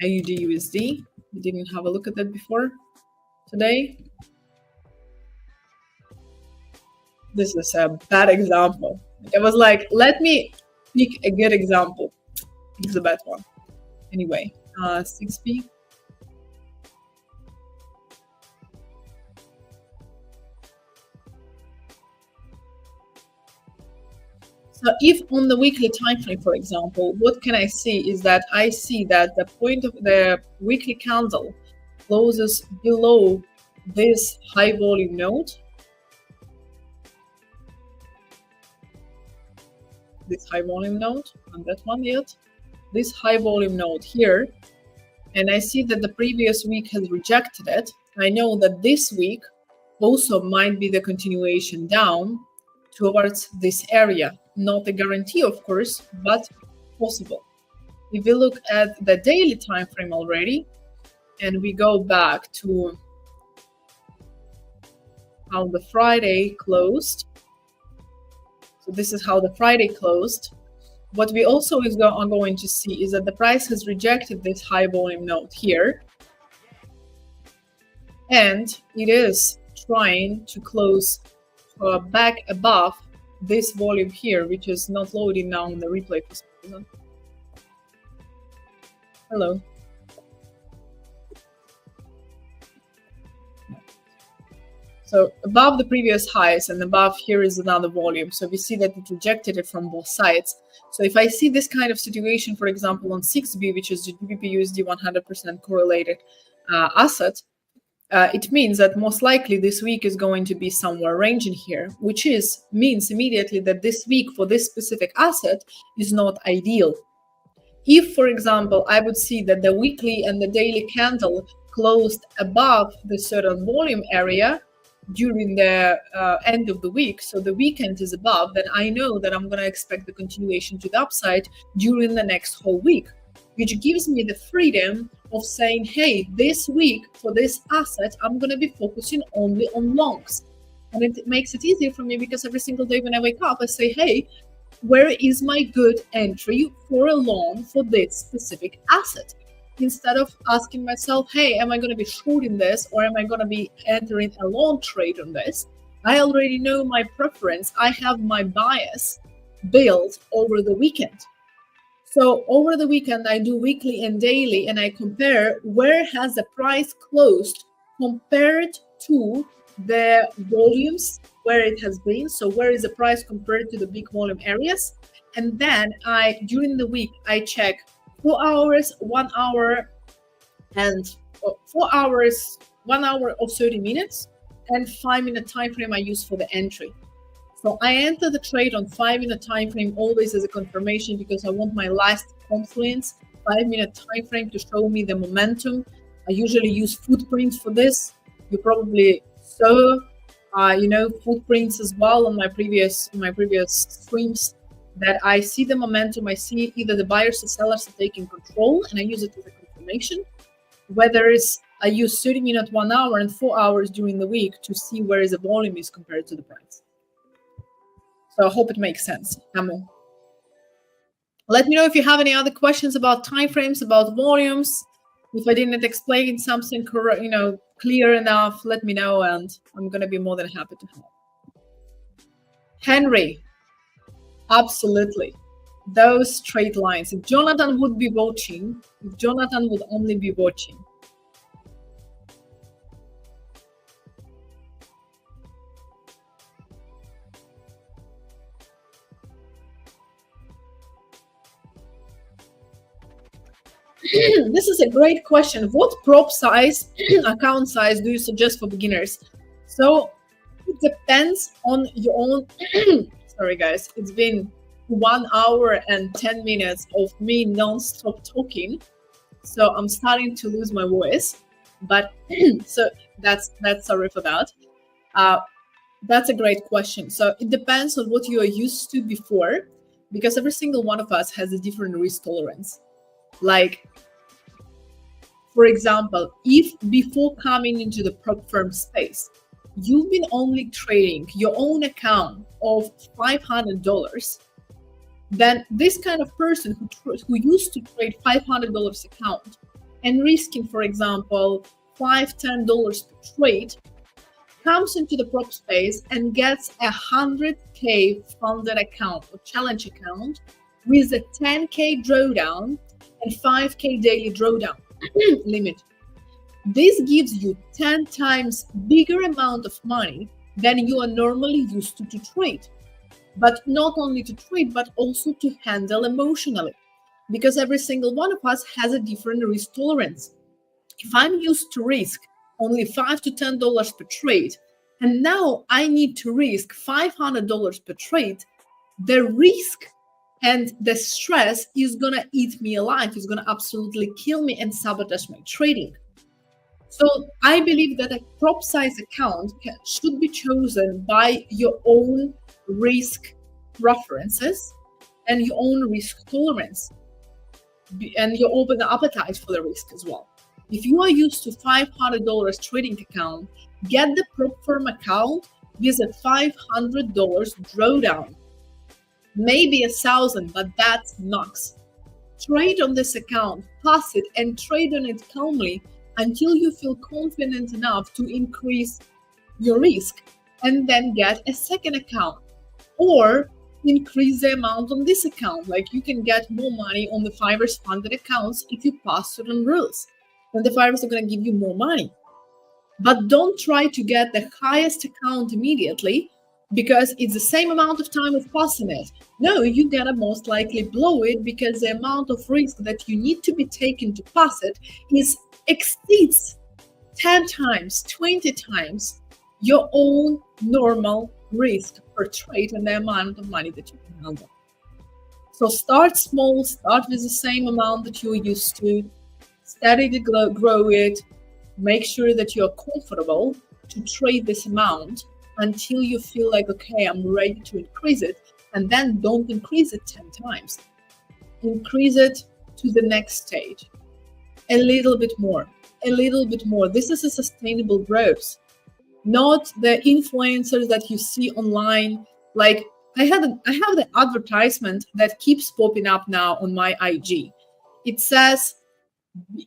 [SPEAKER 1] AUD USD, we didn't have a look at that before today. This is a bad example. It was like, let me pick a good example. It's a bad one. Anyway, 6p. So if on the weekly time frame, for example, what can I see is that I see that the point of the weekly candle closes below this high volume node. This high volume node, not that one yet. This high volume node here. And I see that the previous week has rejected it. I know that this week also might be the continuation down towards this area. Not a guarantee, of course, but possible. If we look at the daily time frame already, and we go back to how the Friday closed. So this is how the Friday closed. What we also are going to see is that the price has rejected this high volume node here. And it is trying to close back above this volume here, which is not loading now on the replay for some reason. Hello. So above the previous highs and above here is another volume. So we see that it rejected it from both sides. So if I see this kind of situation, for example, on 6B, which is the GBP/USD 100% correlated asset, it means that most likely this week is going to be somewhere ranging here, which means immediately that this week for this specific asset is not ideal. If, for example, I would see that the weekly and the daily candle closed above the certain volume area during the end of the week, so the weekend is above, then I know that I'm going to expect the continuation to the upside during the next whole week. which gives me the freedom of saying, hey, this week for this asset, I'm going to be focusing only on longs. And it makes it easier for me because every single day when I wake up, I say, hey, where is my good entry for a long for this specific asset? Instead of asking myself, hey, am I going to be shorting this or am I going to be entering a long trade on this? I already know my preference. I have my bias built over the weekend. So over the weekend, I do weekly and daily, and I compare where has the price closed compared to the volumes where it has been. So where is the price compared to the big volume areas? And then during the week, I check 4 hours, 1 hour, and 4 hours, 1 hour or 30 minutes, and 5-minute time frame I use for the entry. So I enter the trade on 5-minute time frame always as a confirmation because I want my last confluence 5-minute time frame to show me the momentum. I usually use footprints for this. You probably saw, footprints as well on my previous streams, that I see the momentum. I see either the buyers or sellers are taking control, and I use it as a confirmation. Whether it's I use 30-minute, 1 hour, and 4 hours during the week to see where the volume is compared to the price. So I hope it makes sense. Amo. Let me know if you have any other questions about timeframes, about volumes. If I didn't explain something correct, clear enough, let me know, and I'm gonna be more than happy to help. Henry, absolutely. Those straight lines. If Jonatan would be watching, if Jonatan would only be watching. This is a great question. What prop size, account size do you suggest for beginners? So it depends on your own. Sorry, guys. It's been 1 hour and 10 minutes of me non-stop talking. So I'm starting to lose my voice. But so that's sorry for that. That's a great question. So it depends on what you are used to before, because every single one of us has a different risk tolerance. Like, for example, if before coming into the prop firm space, you've been only trading your own account of $500, then this kind of person who used to trade $500 account and risking, for example, $5-10 per trade, comes into the prop space and gets a 100K funded account or challenge account with a 10K drawdown and 5K daily drawdown limit. This gives you 10 times bigger amount of money than you are normally used to trade. But not only to trade, but also to handle emotionally, because every single one of us has a different risk tolerance. If I'm used to risk only $5 to $10 per trade, and now I need to risk $500 per trade, the risk and the stress is gonna eat me alive. It's gonna absolutely kill me and sabotage my trading. So I believe that a prop size account should be chosen by your own risk preferences and your own risk tolerance and your open appetite for the risk as well. If you are used to $500 trading account, get the prop firm account with a $500 drawdown. Maybe 1,000, but that's max. Trade on this account, pass it, and trade on it calmly until you feel confident enough to increase your risk, and then get a second account or increase the amount on this account. Like, you can get more money on the 5ers funded accounts if you pass certain rules. Then the 5ers are going to give you more money. But don't try to get the highest account immediately, because it's the same amount of time of passing it. No, you're gonna most likely blow it, because the amount of risk that you need to be taken to pass it exceeds 10 times, 20 times your own normal risk per trade and the amount of money that you can handle. So start small, start with the same amount that you're used to, steadily grow it, make sure that you're comfortable to trade this amount until you feel like, okay, I'm ready to increase it, and then don't increase it 10 times. Increase it to the next stage. A little bit more, a little bit more. This is a sustainable growth, not the influencers that you see online. Like I have the advertisement that keeps popping up now on my IG. It says,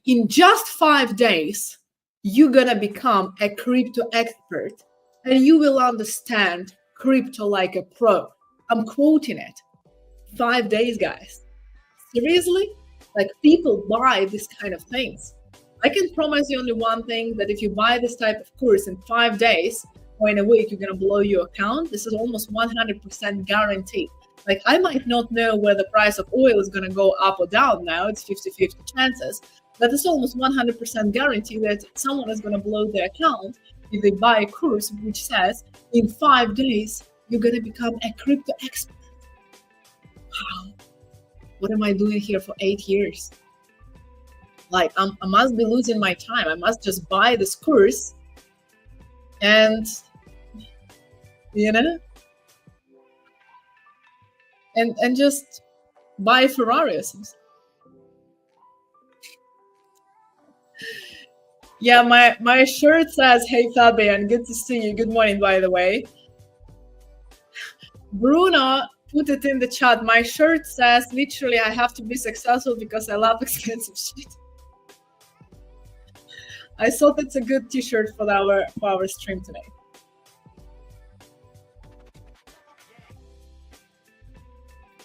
[SPEAKER 1] in just 5 days, you're gonna become a crypto expert and you will understand crypto like a pro. I'm quoting it. 5 days, guys. Seriously? Like, people buy this kind of things. I can promise you only one thing, that if you buy this type of course in 5 days or in a week, you're gonna blow your account. This is almost 100% guaranteed. Like, I might not know where the price of oil is gonna go up or down now. It's 50-50 chances. But it's almost 100% guarantee that someone is gonna blow their account if they buy a course which says, in 5 days, you're gonna become a crypto expert. Wow. What am I doing here for 8 years? Like, I must be losing my time. I must just buy this course and, you know, and just buy a Ferrari or something. Yeah, my shirt says, "Hey Fabian, good to see you. Good morning, by the way." Bruno put it in the chat. My shirt says, literally, I have to be successful because I love expensive shit. I thought it's a good t-shirt for our stream today.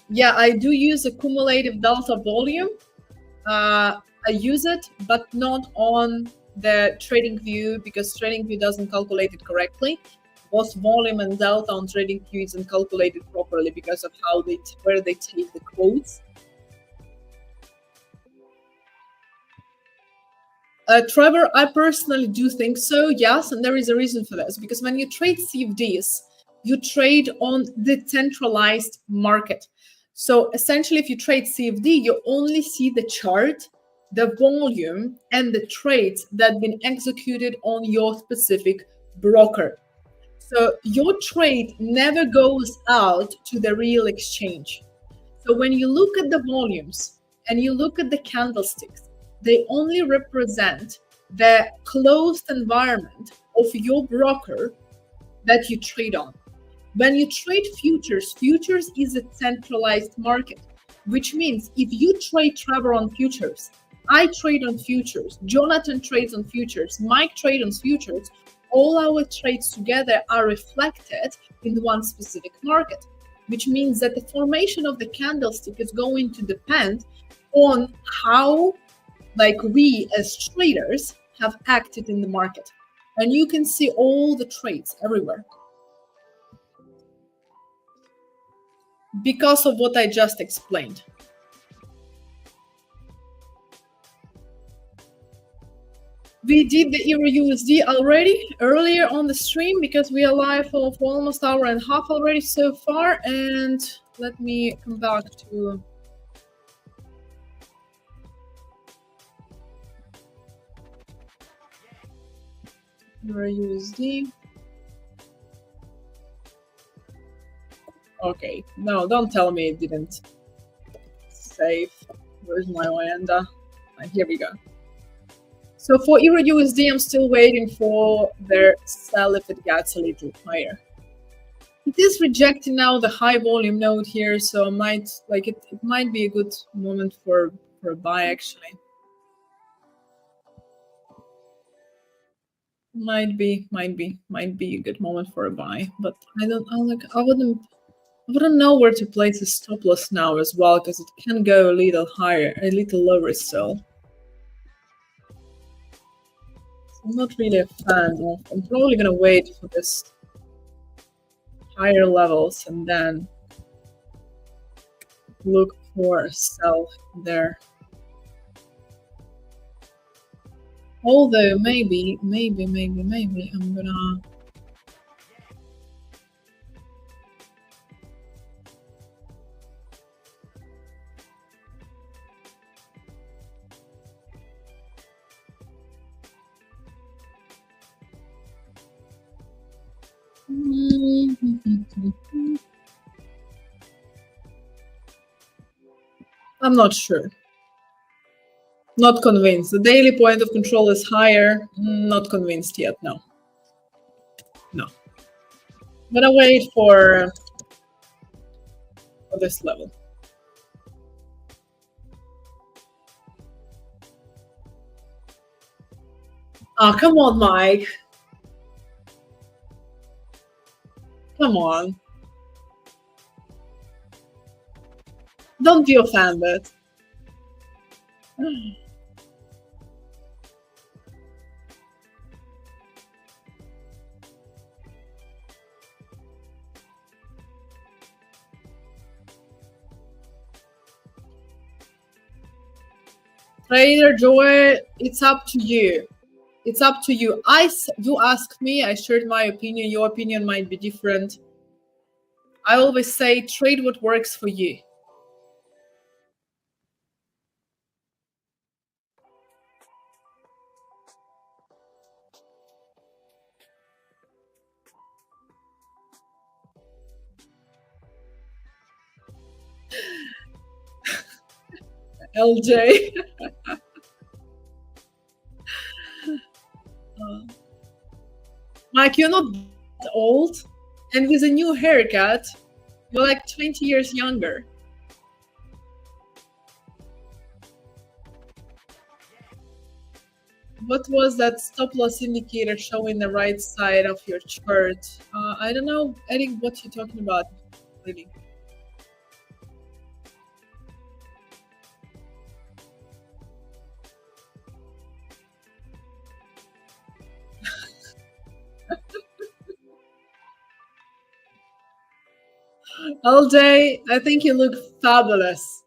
[SPEAKER 1] Yeah, I do use a cumulative delta volume. I use it, but not on the TradingView, because TradingView doesn't calculate it correctly. Both volume and delta on TradingView isn't calculated properly because of how where they take the quotes. Trevor, I personally do think so, yes, and there is a reason for this, because when you trade CFDs, you trade on the centralized market. So essentially, if you trade CFD, you only see the chart, the volume, and the trades that have been executed on your specific broker. So your trade never goes out to the real exchange. So when you look at the volumes and you look at the candlesticks, they only represent the closed environment of your broker that you trade on. When you trade futures, futures is a centralized market, which means if you trade Trevor on futures, I trade on futures, Jonatan trades on futures, Mike trades on futures, all our trades together are reflected in one specific market, which means that the formation of the candlestick is going to depend on how, like, we as traders have acted in the market. And you can see all the trades everywhere because of what I just explained. We did the EUR USD already earlier on the stream because we are live for almost an hour and a half already so far. And let me come back to EUR USD. Okay, no, don't tell me it didn't save. Where's my Oanda? Here we go. So for EUR USD, I'm still waiting for their sell if it gets a little higher. It is rejecting now the high volume node here, so it might be a good moment for a buy actually. Might be a good moment for a buy, but I wouldn't know where to place a stop loss now as well, because it can go a little higher, a little lower still. I'm not really a fan of. I'm probably gonna wait for this higher levels and then look for a sell there. Although maybe I'm gonna I'm not sure. Not convinced. The daily point of control is higher. Not convinced yet. No. No. I'm gonna wait for this level. Oh, come on, Mike. Come on. Don't be offended. Trader Joy, it's up to you. It's up to you. You asked me, I shared my opinion. Your opinion might be different. I always say trade what works for you. LJ. Mike, you're not that old, and with a new haircut, you're like 20 years younger. What was that stop loss indicator showing the right side of your chart? I don't know, Eric, what you're talking about, really. All day, I think you look fabulous.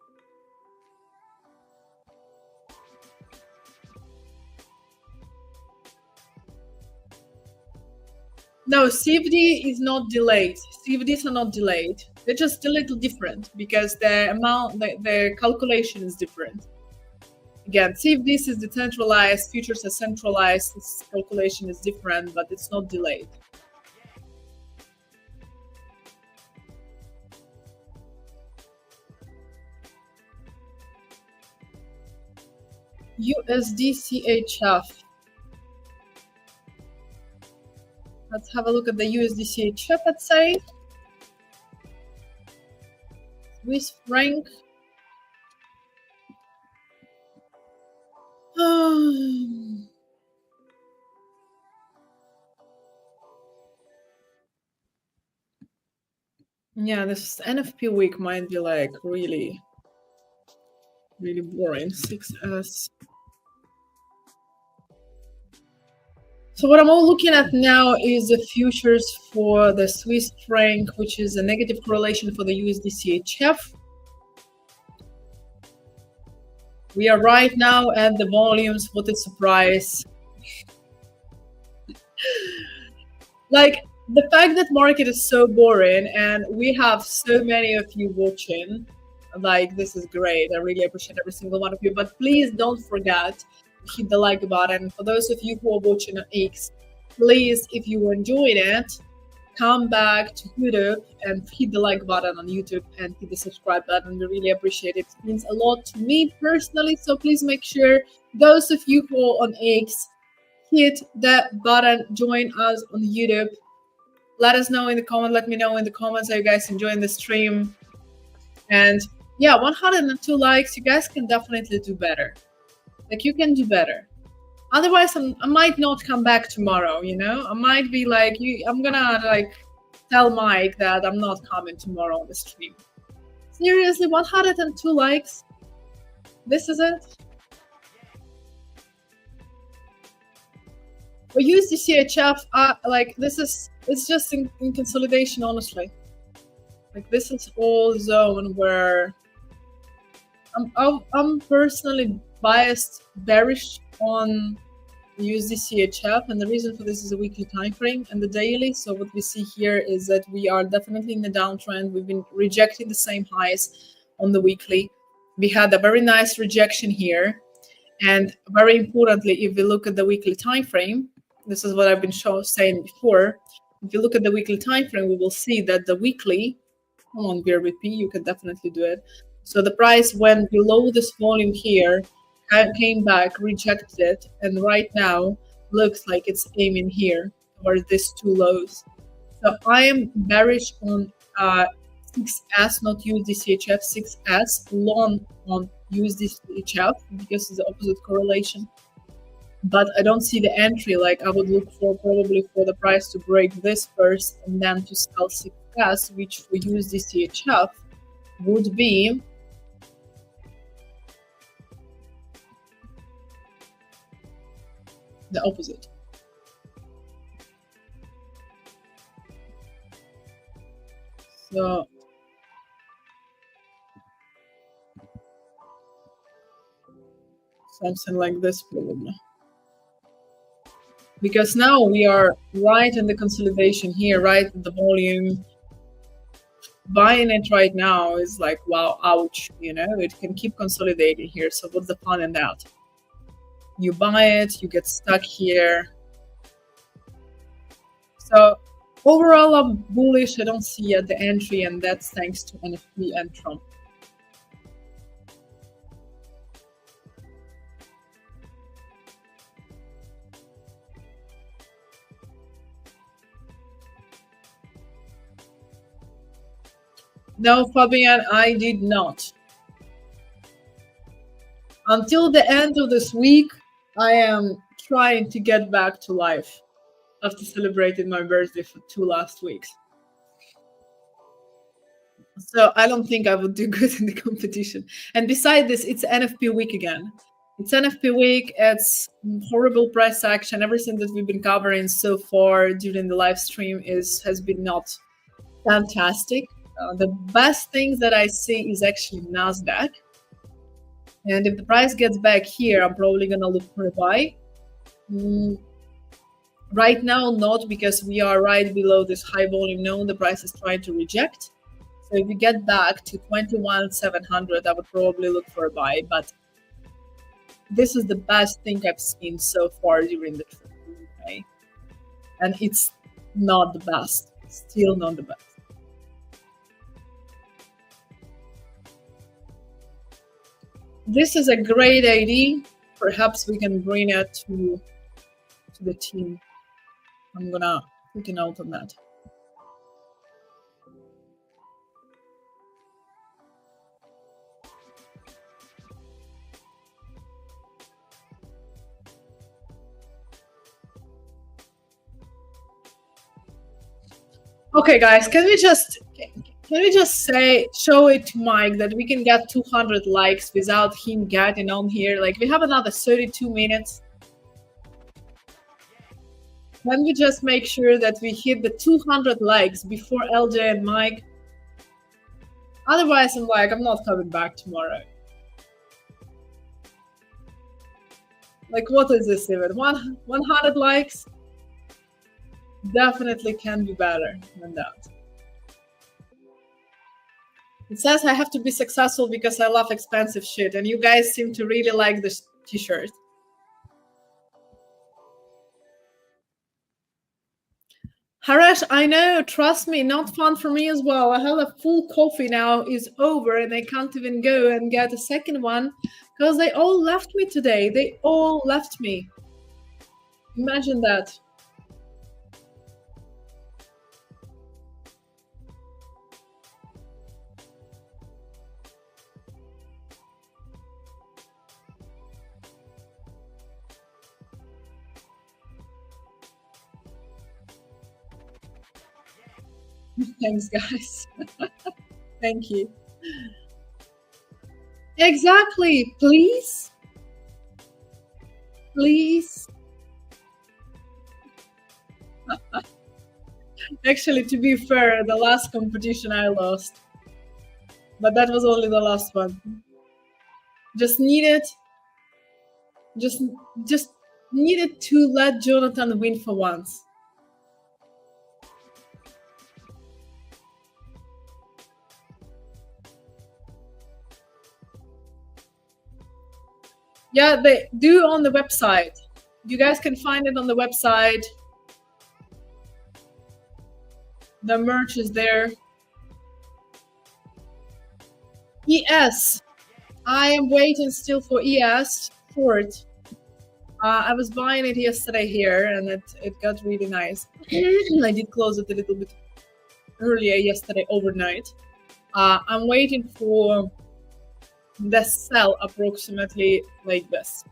[SPEAKER 1] No, CFD is not delayed. CFDs are not delayed. They're just a little different because the amount, the calculation is different. Again, CFDs is decentralized, futures are centralized. This calculation is different, but it's not delayed. USD CHF. Let's have a look at the USD CHF, let's say. Swiss franc. Yeah, this NFP week might be like really boring. 6S. So what I'm all looking at now is the futures for the Swiss franc, which is a negative correlation for the USD CHF. We are right now at the volumes. What a surprise. Like, the fact that market is so boring and we have so many of you watching, like, this is great. I really appreciate every single one of you. But please don't forget to hit the like button. For those of you who are watching on X, please, if you enjoyed it, come back to YouTube and hit the like button on YouTube and hit the subscribe button. We really appreciate it. It means a lot to me personally. So please make sure those of you who are on X, hit that button, join us on YouTube. Let us know in the comment. Let me know in the comments how you guys enjoying the stream. And yeah, 102 likes. You guys can definitely do better. Like, you can do better. Otherwise, I might not come back tomorrow, you know? I might be like, I'm gonna like tell Mike that I'm not coming tomorrow on the stream. Seriously, 102 likes? This is it? We use the CHF, like, it's just in consolidation, honestly. Like, this is all zone where I'm personally biased bearish on USD CHF, and the reason for this is a weekly time frame and the daily. So what we see here is that we are definitely in the downtrend. We've been rejecting the same highs on the weekly. We had a very nice rejection here, and very importantly, if we look at the weekly time frame, this is what I've been saying before. If you look at the weekly time frame, we will see that the weekly, come on, BRBP, you can definitely do it. So the price went below this volume here, came back, rejected it, and right now looks like it's aiming here towards these two lows. So I am bearish on 6S, not USDCHF, 6S, long on USDCHF because it's the opposite correlation. But I don't see the entry. Like I would look for probably for the price to break this first and then to sell 6S, which for USDCHF would be the opposite. So something like this probably. Because now we are right in the consolidation here, right? The volume. Buying it right now is like, wow, ouch, you know, it can keep consolidating here. So what's the fun in that? You buy it, you get stuck here. So overall, I'm bullish. I don't see yet the entry, and that's thanks to NFP and Trump. No, Fabian, I did not. Until the end of this week, I am trying to get back to life after celebrating my birthday for 2 last weeks. So I don't think I would do good in the competition. And beside this, it's NFP week again. It's NFP week. It's horrible price action. Everything that we've been covering so far during the live stream has been not fantastic. The best things that I see is actually NASDAQ. And if the price gets back here, I'm probably going to look for a buy. Right now, not, because we are right below this high volume zone. The price is trying to reject. So if you get back to 21,700, I would probably look for a buy. But this is the best thing I've seen so far during the trade. Okay? And it's not the best. Still not the best. This is a great idea. Perhaps we can bring it to the team. I'm gonna put a note on that. Okay, guys, can we just show it to Mike that we can get 200 likes without him getting on here? Like, we have another 32 minutes. Can we just make sure that we hit the 200 likes before LJ and Mike? Otherwise, I'm not coming back tomorrow. Like, what is this even? 100 likes? Definitely can be better than that. It says I have to be successful because I love expensive shit, and you guys seem to really like this t-shirt. Harash, I know, trust me, not fun for me as well. I have a full coffee now, is over, and I can't even go and get a second one because they all left me today. They all left me. Imagine that. Thanks, guys. Thank you. Exactly. Please. Please. Actually, to be fair, the last competition I lost. But that was only the last one. Just needed to let Jonatan win for once. Yeah, they do on the website. You guys can find it on the website. The merch is there. ES. I am waiting still for ES. short. I was buying it yesterday here, and it got really nice. I did close it a little bit earlier yesterday overnight. I'm waiting for the sell approximately like this.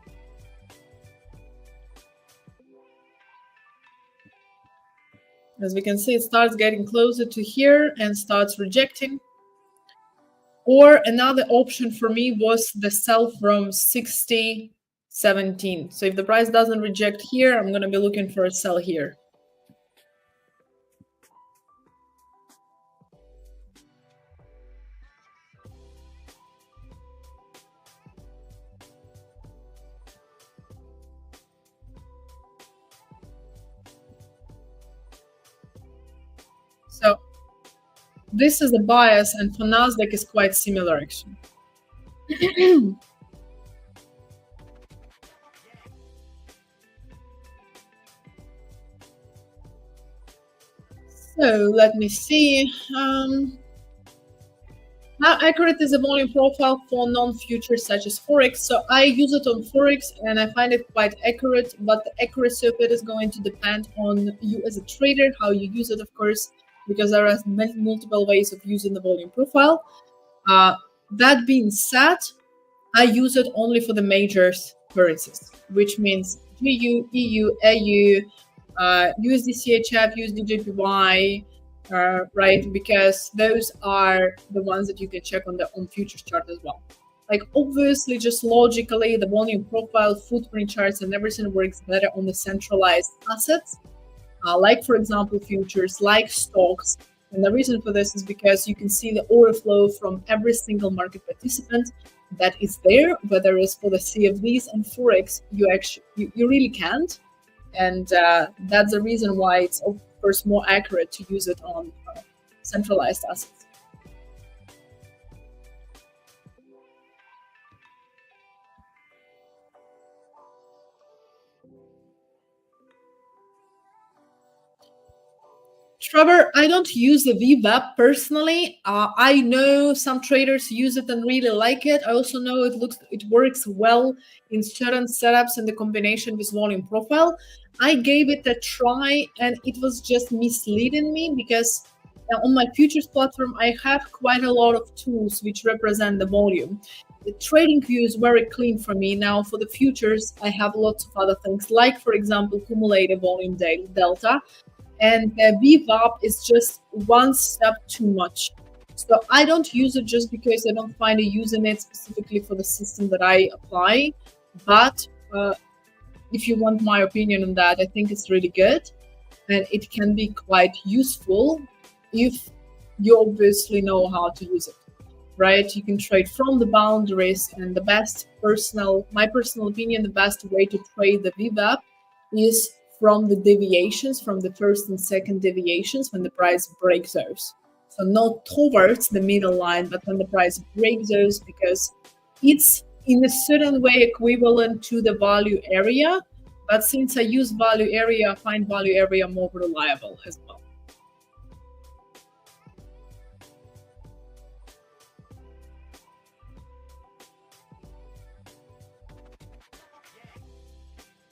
[SPEAKER 1] As we can see, it starts getting closer to here and starts rejecting. Or another option for me was the sell from 60.17. So if the price doesn't reject here, I'm going to be looking for a sell here. So this is the bias, and for NASDAQ is quite similar actually. So let me see. How accurate is the volume profile for non-futures such as Forex? So I use it on Forex and I find it quite accurate, but the accuracy of it is going to depend on you as a trader, how you use it, of course, because there are multiple ways of using the volume profile. That being said, I use it only for the major currencies, which means GU, EU, AU, USD CHF, USD JPY, right? Because those are the ones that you can check on futures chart as well. Like obviously, just logically, the volume profile, footprint charts, and everything works better on the centralized assets, like for example futures, like stocks. And the reason for this is because you can see the order flow from every single market participant that is there, whether it's for the CFDs and Forex, you really can't. And that's the reason why it's of course more accurate to use it on centralized assets. Trevor, I don't use the VWAP personally. I know some traders use it and really like it. I also know it works well in certain setups in the combination with volume profile. I gave it a try and it was just misleading me because on my futures platform, I have quite a lot of tools which represent the volume. The trading view is very clean for me. Now for the futures, I have lots of other things, like for example, cumulative volume delta. And the VWAP is just one step too much. So I don't use it just because I don't find a use in it specifically for the system that I apply. But if you want my opinion on that, I think it's really good. And it can be quite useful if you obviously know how to use it, right? You can trade from the boundaries, and my personal opinion, the best way to trade the VWAP is from the deviations, from the first and second deviations when the price breaks those. So not towards the middle line, but when the price breaks those, because it's in a certain way equivalent to the value area. But since I use value area, I find value area more reliable as well.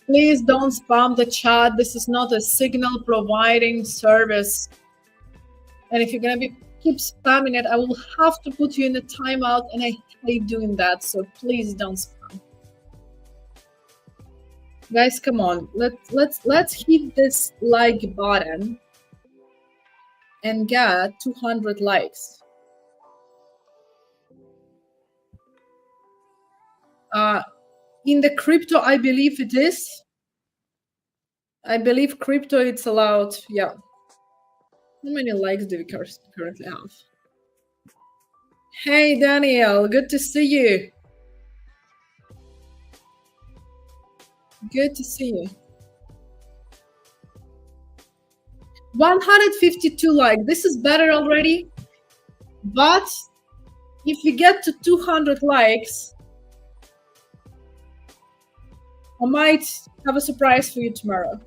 [SPEAKER 1] Please don't spam the chat. This is not a signal providing service. And if you're going to keep spamming it, I will have to put you in a timeout, and I hate doing that. So please don't spam. Guys, come on. Let's hit this like button and get 200 likes. In the crypto, I believe it is. I believe crypto, it's allowed. Yeah. How many likes do we currently have? Hey, Daniel. Good to see you. Good to see you. 152 likes. This is better already. But if we get to 200 likes, I might have a surprise for you tomorrow.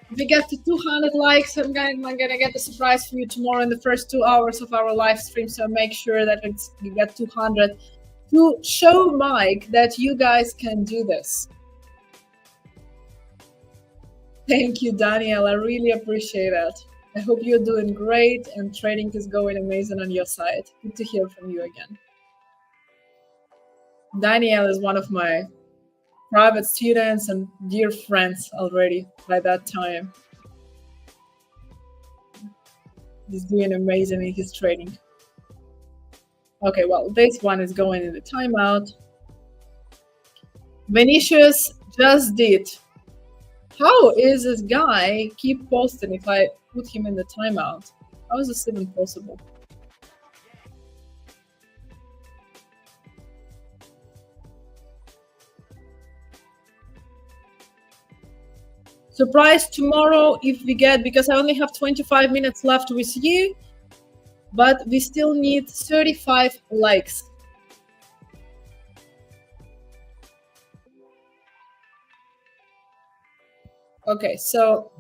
[SPEAKER 1] If we get to 200 likes, I'm gonna get a surprise for you tomorrow in the first 2 hours of our live stream. So make sure that we get 200 to show Mike that you guys can do this. Thank you, Daniel. I really appreciate it. I hope you're doing great and trading is going amazing on your side. Good to hear from you again. Daniel is one of my private students and dear friends already by that time. He's doing amazing in his trading. Okay, well, this one is going in the timeout. Vinicius just did. How is this guy keep posting if I put him in the timeout? How is this even possible? Surprise tomorrow if we get, because I only have 25 minutes left with you, but we still need 35 likes. Okay, so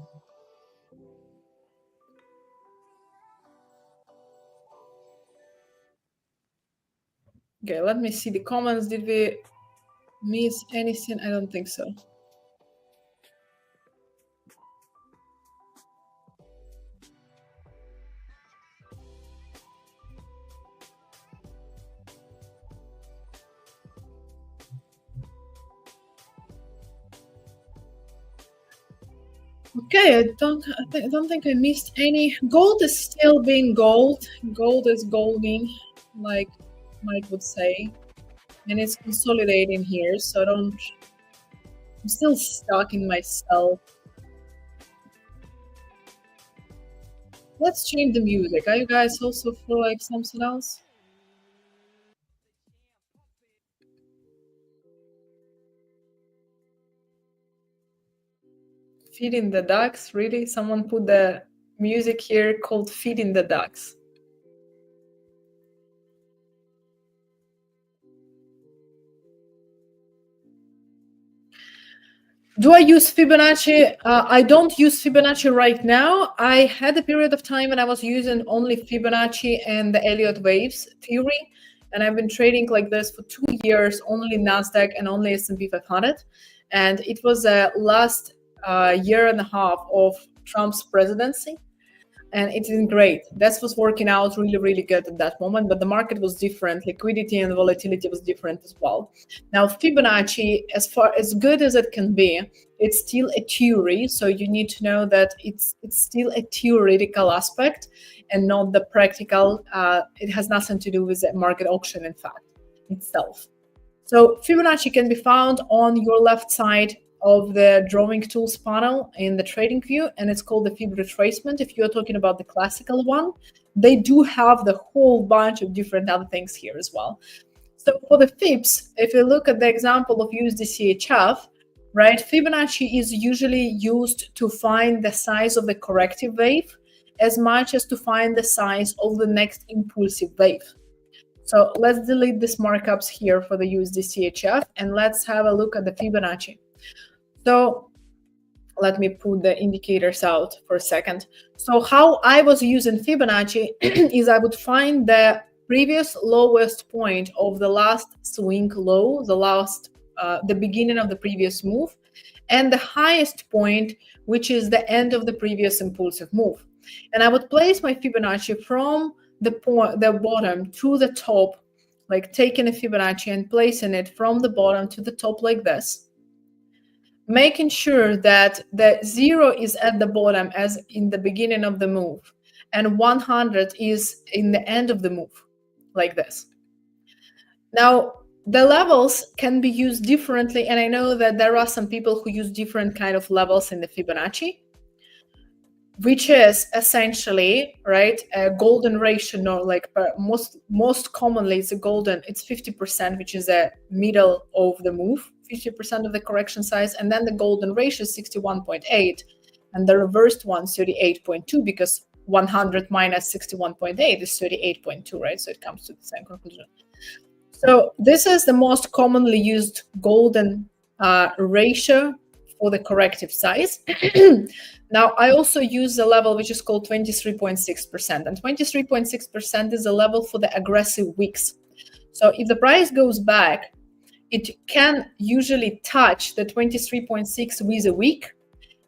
[SPEAKER 1] okay, let me see the comments. Did we miss anything? I don't think so. Okay, I don't think I missed any. Gold is still being gold. Gold is golding, like Mike would say, and it's consolidating here. So I'm still stuck in myself. Let's change the music. Are you guys also for like something else? Feeding the ducks, really? Someone put the music here called Feeding the Ducks. Do I use Fibonacci? I don't use Fibonacci right now. I had a period of time when I was using only Fibonacci and the Elliott waves theory, and I've been trading like this for 2 years, only NASDAQ and only S&P 500. And it was the last year and a half of Trump's presidency, and it's been great. That was working out really, really good at that moment, but the market was different. Liquidity and volatility was different as well. Now, Fibonacci, as far as good as it can be, it's still a theory, so you need to know that it's still a theoretical aspect and not the practical. It has nothing to do with the market auction, in fact, itself. So Fibonacci can be found on your left side of the drawing tools panel in the trading view, and it's called the Fib retracement. If you're talking about the classical one, they do have the whole bunch of different other things here as well. So for the Fibs, if you look at the example of USD/CHF, right, Fibonacci is usually used to find the size of the corrective wave as much as to find the size of the next impulsive wave. So let's delete these markups here for the USD/CHF, and let's have a look at the Fibonacci. So let me put the indicators out for a second. So how I was using Fibonacci is I would find the previous lowest point of the last swing low, the beginning of the previous move, and the highest point, which is the end of the previous impulsive move. And I would place my Fibonacci from the bottom to the top, like taking a Fibonacci and placing it from the bottom to the top like this, making sure that the 0 is at the bottom as in the beginning of the move, and 100 is in the end of the move, like this. Now, the levels can be used differently, and I know that there are some people who use different kind of levels in the Fibonacci, which is essentially, right, a golden ratio, or like most commonly it's a golden, it's 50%, which is a middle of the move, 50% of the correction size, and then the golden ratio is 61.8, and the reversed one 38.2, because 100 minus 61.8 is 38.2, right? So it comes to the same conclusion. So this is the most commonly used golden ratio for the corrective size. Now, I also use a level which is called 23.6%, and 23.6% is a level for the aggressive wicks. So if the price goes back, it can usually touch the 23.6 with a week.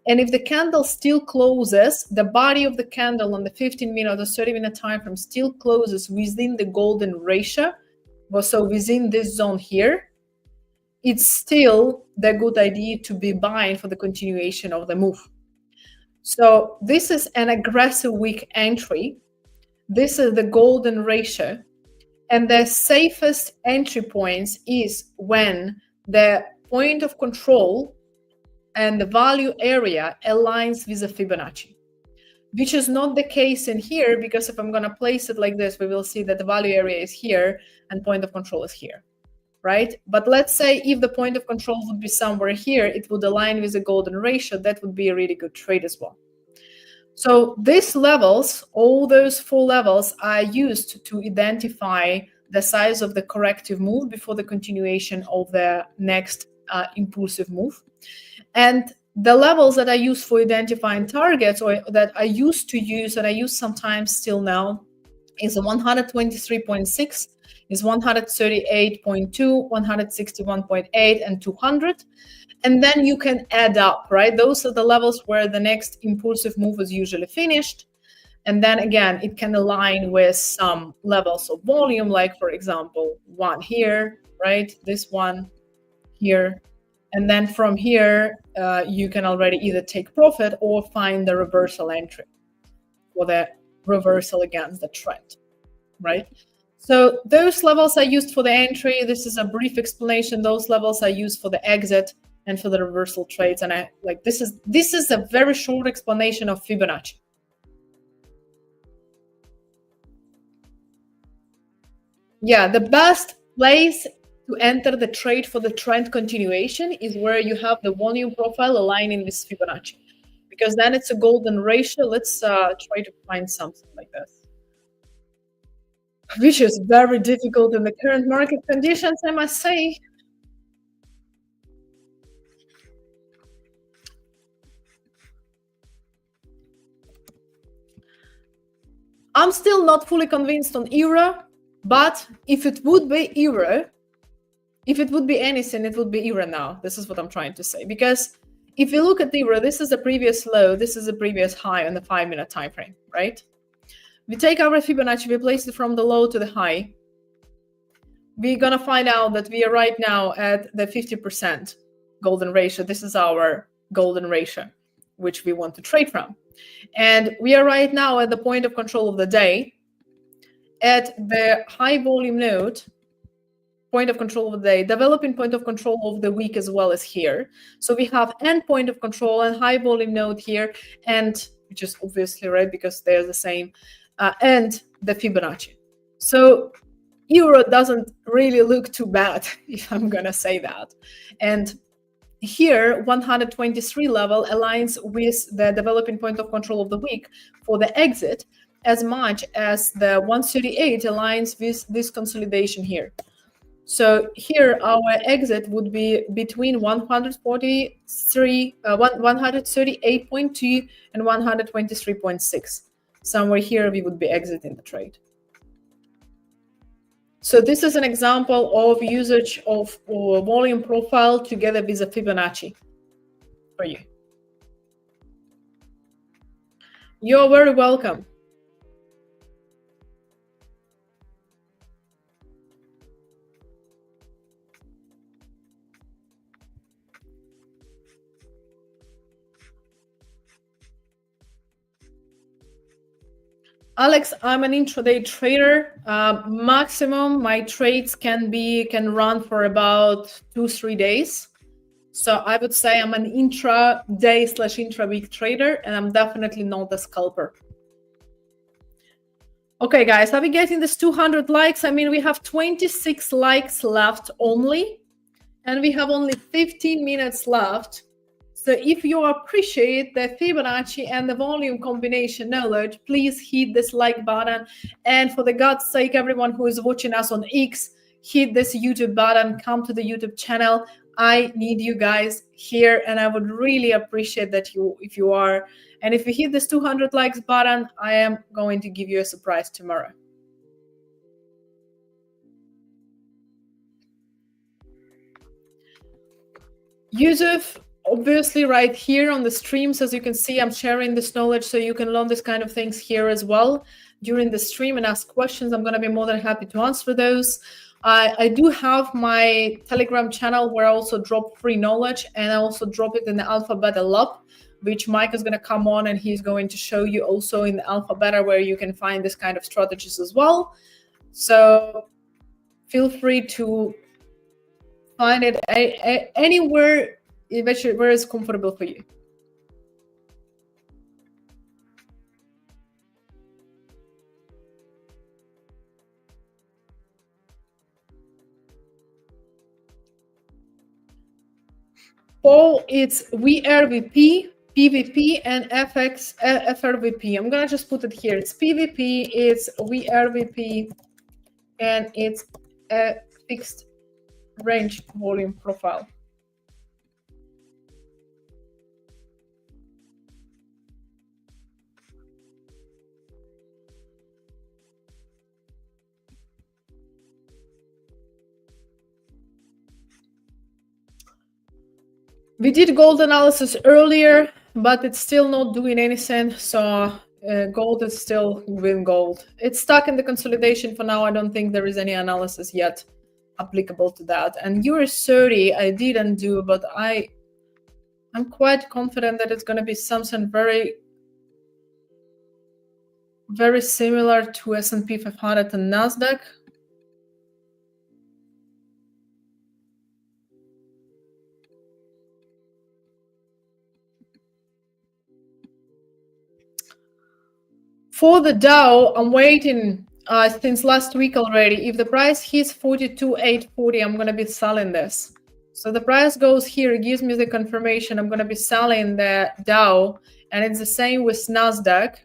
[SPEAKER 1] And if the candle still closes, the body of the candle on the 15-minute or 30-minute time frame still closes within the golden ratio, so within this zone here, it's still the good idea to be buying for the continuation of the move. So this is an aggressive weak entry. This is the golden ratio. And the safest entry points is when the point of control and the value area aligns with the Fibonacci, which is not the case in here, because if I'm going to place it like this, we will see that the value area is here and point of control is here, right? But let's say if the point of control would be somewhere here, it would align with the golden ratio. That would be a really good trade as well. So these levels, all those 4 levels, are used to identify the size of the corrective move before the continuation of the next impulsive move. And the levels that I use for identifying targets, or that I used to use, and I use sometimes still now, is 123.6, is 138.2, 161.8, and 200. And then you can add up, right? Those are the levels where the next impulsive move is usually finished. And then again, it can align with some levels of volume, like for example, one here, right? This one here. And then from here, you can already either take profit or find the reversal entry for the reversal against the trend, right? So those levels are used for the entry. This is a brief explanation. Those levels are used for the exit and for the reversal trades. And I like this is a very short explanation of Fibonacci. Yeah, the best place to enter the trade for the trend continuation is where you have the volume profile aligning with Fibonacci, because then it's a golden ratio. Let's try to find something like this, which is very difficult in the current market conditions, I must say. I'm still not fully convinced on EUR, but if it would be EUR, if it would be anything, it would be EUR now. This is what I'm trying to say. Because if you look at EUR, this is the previous low, this is the previous high on the 5-minute time frame, right? We take our Fibonacci, we place it from the low to the high. We're going to find out that we are right now at the 50% golden ratio. This is our golden ratio, which we want to trade from. And we are right now at the point of control of the day, at the high volume node, point of control of the day, developing point of control of the week as well as here. So we have end point of control and high volume node here, and which is obviously right because they're the same, and the Fibonacci. So euro doesn't really look too bad, if I'm gonna say that. And here 123 level aligns with the developing point of control of the week for the exit, as much as the 138 aligns with this consolidation here. So here our exit would be between 138.2 and 123.6. Somewhere here we would be exiting the trade. So this is an example of usage of volume profile together with a Fibonacci for you. You're very welcome. Alex, I'm an intraday trader. Maximum my trades can run for about 2-3 days. So I would say I'm an intraday / intra-week trader, and I'm definitely not a scalper. Okay, guys, are we getting this 200 likes? I mean, we have 26 likes left only, and we have only 15 minutes left. So if you appreciate the Fibonacci and the volume combination knowledge, please hit this like button. And for the God's sake, everyone who is watching us on X, hit this YouTube button, come to the YouTube channel. I need you guys here, and I would really appreciate that if you are. And if you hit this 200 likes button, I am going to give you a surprise tomorrow. Yusuf, obviously right here on the streams, as you can see, I'm sharing this knowledge so you can learn this kind of things here as well during the stream and ask questions. I'm going to be more than happy to answer those. I do have my Telegram channel where I also drop free knowledge, and I also drop it in the AlphaBeta lab, which Mike is going to come on and he's going to show you also in the AlphaBeta where you can find this kind of strategies as well. So feel free to find it anywhere where it's comfortable for you. Paul, it's VRVP, PVP, and FRVP. I'm gonna just put it here. It's PVP, it's VRVP, and it's a fixed range volume profile. We did gold analysis earlier, but it's still not doing anything. So gold is still win gold. It's stuck in the consolidation for now. I don't think there is any analysis yet applicable to that. And EUR 30 I didn't do, but I'm quite confident that it's going to be something very, very similar to S&P 500 and NASDAQ. For the Dow, I'm waiting since last week already. If the price hits 42,840, I'm going to be selling this. So the price goes here, it gives me the confirmation I'm going to be selling the Dow, and it's the same with NASDAQ.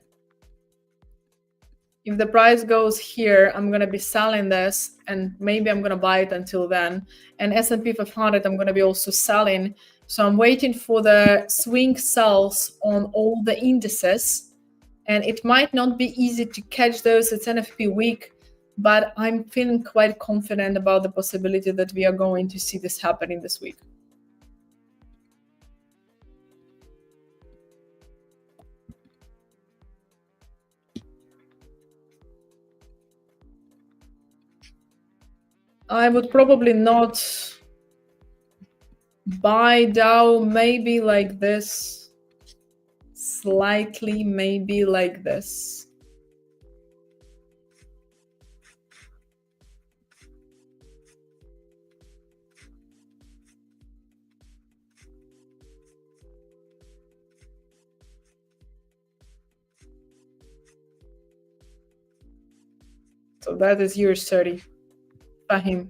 [SPEAKER 1] If the price goes here, I'm going to be selling this, and maybe I'm going to buy it until then. And S&P 500, I'm going to be also selling. So I'm waiting for the swing sells on all the indices. And it might not be easy to catch those. It's NFP week, but I'm feeling quite confident about the possibility that we are going to see this happening this week. I would probably not buy Dow, maybe like this. Slightly, maybe like this. So that is EUR 30, Fahim.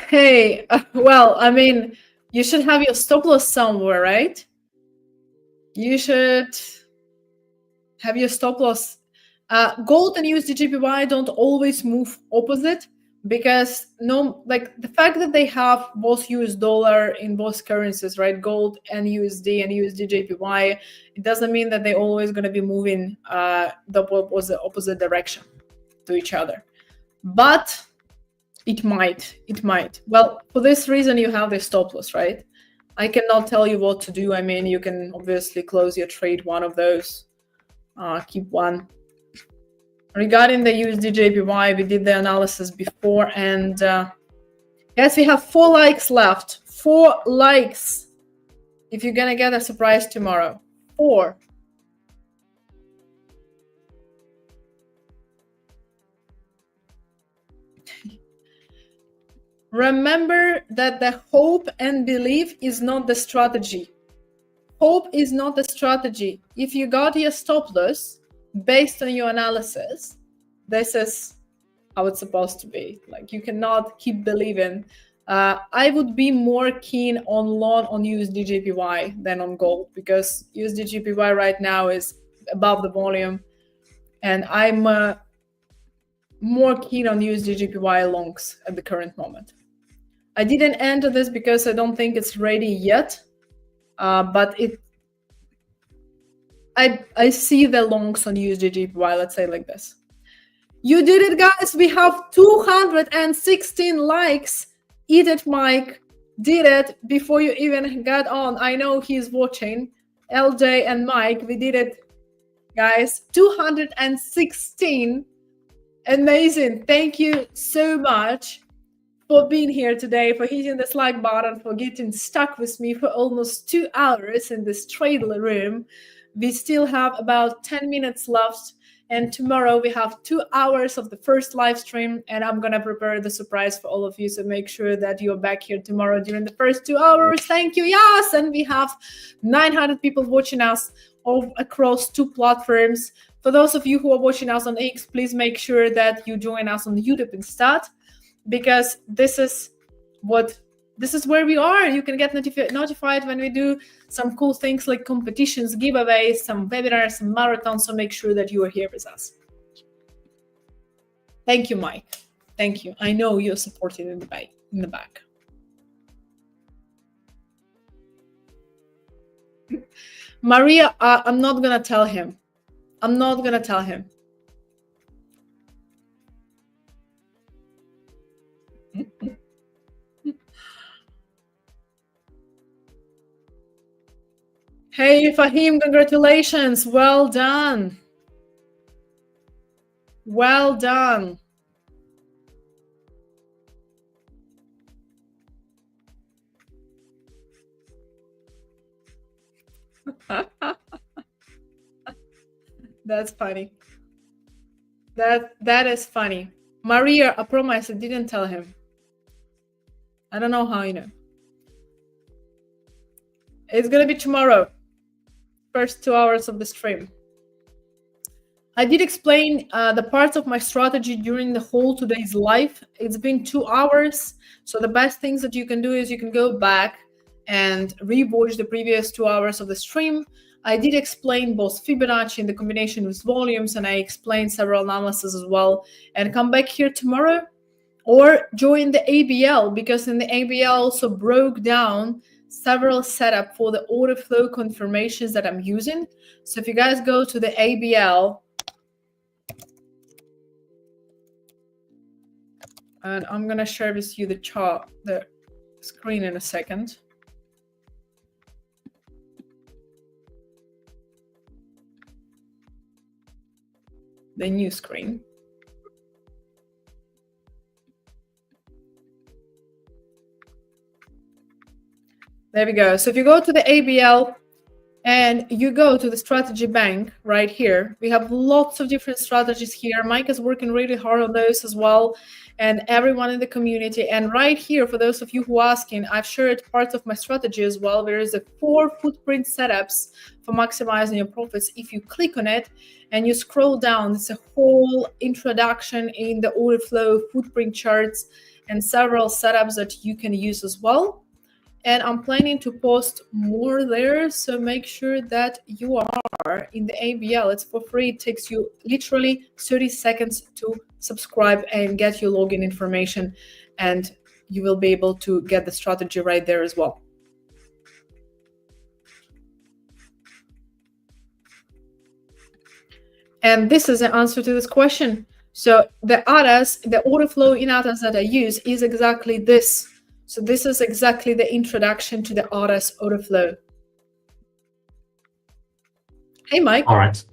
[SPEAKER 1] Hey, well, I mean, you should have your stop loss somewhere, right? You should have your stop loss. Gold and USD/JPY don't always move opposite, because the fact that they have both US dollar in both currencies, right? Gold and USD and USD/JPY, it doesn't mean that they're always going to be moving the opposite direction to each other. But it might. Well, for this reason, you have the stop loss, right? I cannot tell you what to do. I mean, you can obviously close your trade, one of those, keep one. Regarding the USD/JPY, we did the analysis before, and yes, we have 4 likes left. 4 likes. If you're gonna get a surprise tomorrow, 4. Remember that the hope and belief is not the strategy. Hope is not the strategy. If you got your stop loss based on your analysis, this is how it's supposed to be. Like, you cannot keep believing. I would be more keen on long on USD/JPY than on gold, because USD/JPY right now is above the volume, and I'm more keen on USD/JPY longs at the current moment. I didn't enter this because I don't think it's ready yet, but I see the longs on USD/JPY. Let's say like this. You did it, guys. We have 216 likes. Eat it, Mike. Did it before you even got on. I know he's watching. LJ and Mike, we did it, guys. 216. Amazing. Thank you so much for being here today, for hitting the like button, for getting stuck with me for almost 2 hours in this trade room. We still have about 10 minutes left, and tomorrow we have 2 hours of the first live stream, and I'm gonna prepare the surprise for all of you, so make sure that you're back here tomorrow during the first 2 hours. Thank you. Yes, and we have 900 people watching us all across 2 platforms. For those of you who are watching us on X, please make sure that you join us on YouTube instead, because this is where we are. You can get notified when we do some cool things like competitions, giveaways, some webinars, some marathons. So make sure that you are here with us. Thank you, Mike. Thank you. I know you're supporting in the back. Maria, I'm not gonna tell him. I'm not gonna tell him. Hey, Fahim, congratulations. Well done. Well done. That's funny. That is funny. Maria, I promise I didn't tell him. I don't know how you know. It's gonna be tomorrow. First 2 hours of the stream. I did explain the parts of my strategy during the whole today's live. It's been 2 hours. So the best things that you can do is you can go back and re-watch the previous 2 hours of the stream. I did explain both Fibonacci and the combination with volumes, and I explained several analyses as well. And come back here tomorrow or join the ABL, because in the ABL also broke down several setup for the order flow confirmations that I'm using. So if you guys go to the ABL, and I'm going to share with you the chart, the screen in a second. The new screen. There we go. So if you go to the ABL and you go to the strategy bank right here, we have lots of different strategies here. Mike is working really hard on those as well, and everyone in the community. And right here, for those of you who are asking, I've shared parts of my strategy as well. There is a 4 footprint setups for maximizing your profits. If you click on it and you scroll down, it's a whole introduction in the order flow, footprint charts, and several setups that you can use as well. And I'm planning to post more there, so make sure that you are in the ABL. It's for free. It takes you literally 30 seconds to subscribe and get your login information, and you will be able to get the strategy right there as well. And this is the answer to this question. So the ADAS, the order flow in ADAS that I use is exactly this. So this is exactly the introduction to the ADAS order flow. Hey, Mike.
[SPEAKER 3] All right.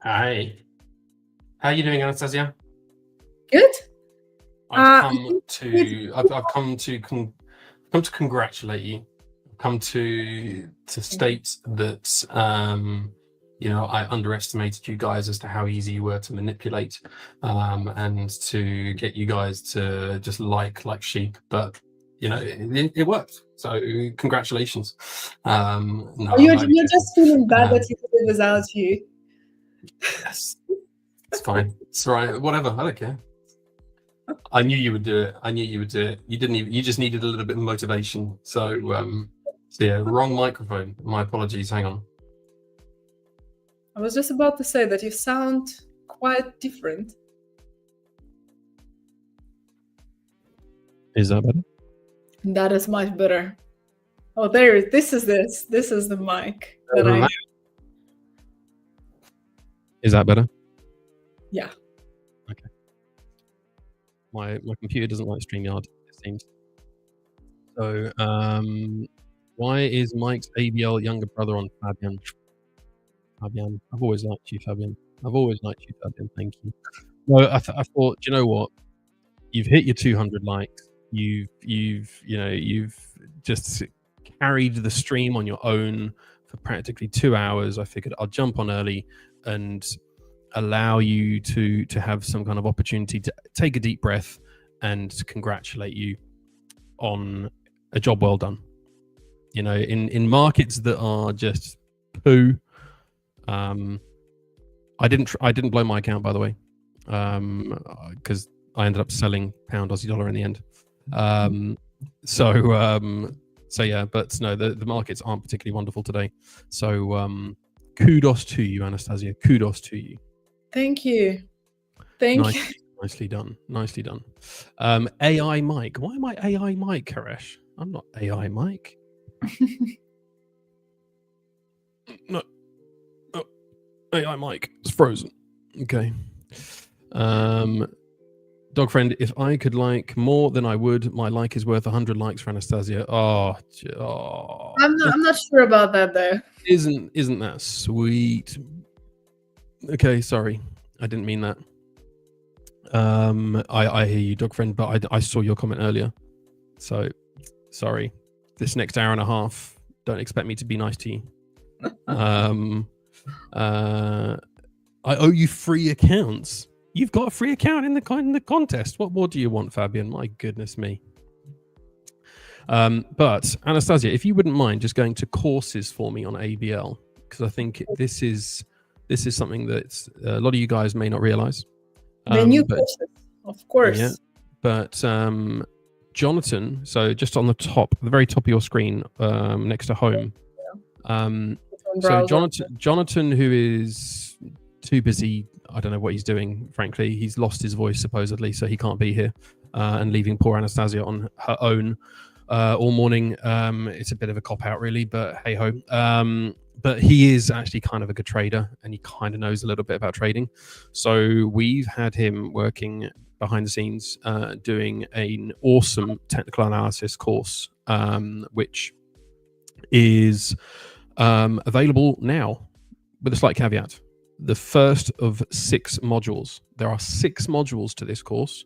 [SPEAKER 3] Hi. How are you doing, Anastasiia?
[SPEAKER 1] Good.
[SPEAKER 3] I've come to congratulate you. I've come to state that you know, I underestimated you guys as to how easy you were to manipulate, and to get you guys to just like sheep. But you know, it worked. So congratulations. No,
[SPEAKER 1] you're just feeling bad that you did it without you.
[SPEAKER 3] Yes, it's fine. It's all right. Whatever. I don't care. I knew you would do it. I knew you would do it. You didn't even. You just needed a little bit of motivation. So yeah, wrong microphone. My apologies. Hang on.
[SPEAKER 1] I was just about to say that you sound quite different.
[SPEAKER 2] Is that better?
[SPEAKER 1] That is much better. Oh, this is the mic that
[SPEAKER 2] Is that better?
[SPEAKER 1] Yeah.
[SPEAKER 2] Okay. My computer doesn't like StreamYard, it seems. So, why is Mike's ABL younger brother on Fabian? Fabian, I've always liked you, Fabian. I've always liked you, Fabian. Thank you. No, I thought, do you know what? You've hit your 200 likes. You've just carried the stream on your own for practically 2 hours. I figured I'll jump on early and allow you to have some kind of opportunity to take a deep breath and to congratulate you on a job well done. You know, in markets that are just poo. I didn't blow my account, by the way, because I ended up selling pound Aussie dollar in the end. So yeah, but no, the markets aren't particularly wonderful today. So kudos to you, Anastasiia. Kudos to you.
[SPEAKER 1] Thank you. Thank you.
[SPEAKER 2] Nicely done. Nicely done. AI Mike. Why am I AI Mike, Haresh? I'm not AI Mike. No. Oh, AI Mike. It's frozen. Okay. Dog friend, if I could like more than I would, my like is worth 100 likes for Anastasiia. Oh,
[SPEAKER 1] I'm not sure about that though.
[SPEAKER 2] Isn't that sweet? Okay, sorry, I didn't mean that. I hear you, dog friend, but I saw your comment earlier, so sorry. This next hour and a half, don't expect me to be nice to you. I owe you free accounts. You've got a free account in the contest. What more do you want, Fabian? My goodness me. But Anastasiia, if you wouldn't mind just going to courses for me on ABL, because I think this is something that a lot of you guys may not realize.
[SPEAKER 1] The new courses, of course. Yeah,
[SPEAKER 2] but Jonatan, so just on the top, the very top of your screen, next to home. So Jonatan, who is too busy, I don't know what he's doing, frankly. He's lost his voice, supposedly, so he can't be here, and leaving poor Anastasiia on her own all morning. It's a bit of a cop-out, really, but hey-ho. But he is actually kind of a good trader, and he kind of knows a little bit about trading. So we've had him working behind the scenes, doing an awesome technical analysis course, which is available now, with a slight caveat. The first of 6 modules. There are 6 modules to this course,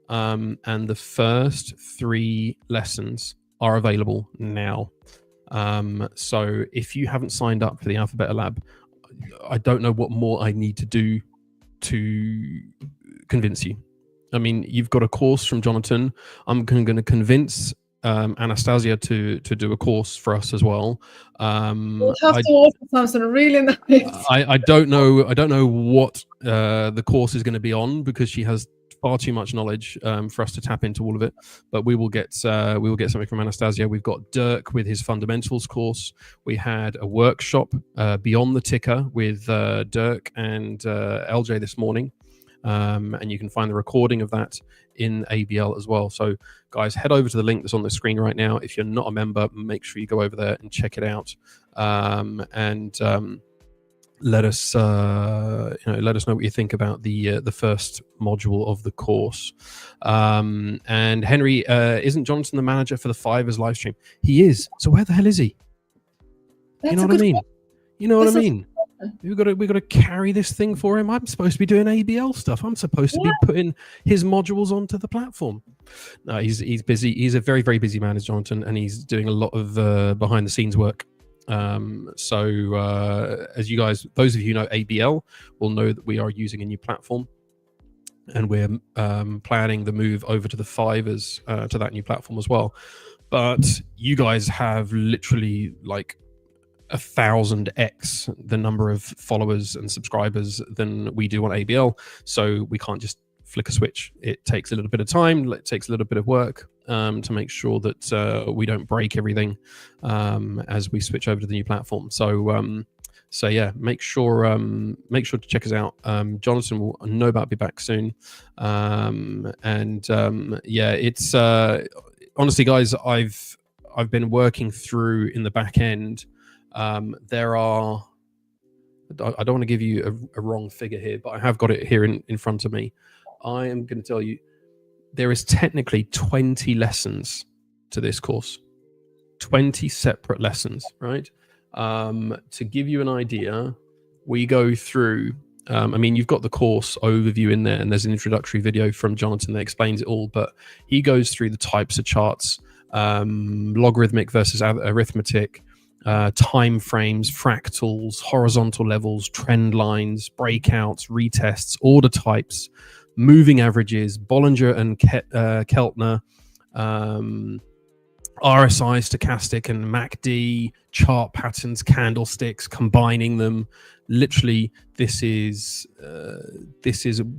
[SPEAKER 2] and the first 3 lessons are available now. So if you haven't signed up for the AlphaBeta Lab, I don't know what more I need to do to convince you. I mean, you've got a course from Jonatan. I'm going to convince Anastasiia to do a course for us as well.
[SPEAKER 1] We'll have to offer something really nice.
[SPEAKER 2] I don't know what the course is going to be on, because she has far too much knowledge for us to tap into all of it. But we will get something from Anastasiia. We've got Dirk with his fundamentals course. We had a workshop beyond the ticker with Dirk and LJ this morning. And you can find the recording of that in ABL as well. So guys, head over to the link that's on the screen right now. If you're not a member, make sure you go over there and check it out. Let us let us know what you think about the first module of the course. And Henry, isn't Jonatan the manager for the 5ers live stream? He is. So where the hell is he? You know what I mean? You know what I mean? We've got to carry this thing for him. I'm supposed to be doing ABL stuff. I'm supposed to be putting his modules onto the platform. No, he's busy. He's a very, very busy man, is Jonatan, and he's doing a lot of behind the scenes work. So as you guys, those of you who know ABL, will know that we are using a new platform, and we're planning the move over to the 5ers to that new platform as well. But you guys have literally like 1,000x the number of followers and subscribers than we do on ABL, so we can't just flick a switch. It takes a little bit of time, it takes a little bit of work to make sure that we don't break everything as we switch over to the new platform. So yeah, make sure to check us out. Jonatan will no doubt be back soon. Yeah, it's honestly, guys, I've been working through in the back end. There are I don't want to give you a wrong figure here, but I have got it here in front of me. I am going to tell you there is technically 20 lessons to this course, 20 separate lessons, right? To give you an idea, we go through, I mean, you've got the course overview in there, and there's an introductory video from Jonatan that explains it all, but he goes through the types of charts, logarithmic versus arithmetic, time frames, fractals, horizontal levels, trend lines, breakouts, retests, order types, moving averages, Bollinger and Keltner, RSI, stochastic and MACD, chart patterns, candlesticks, combining them. Literally, this is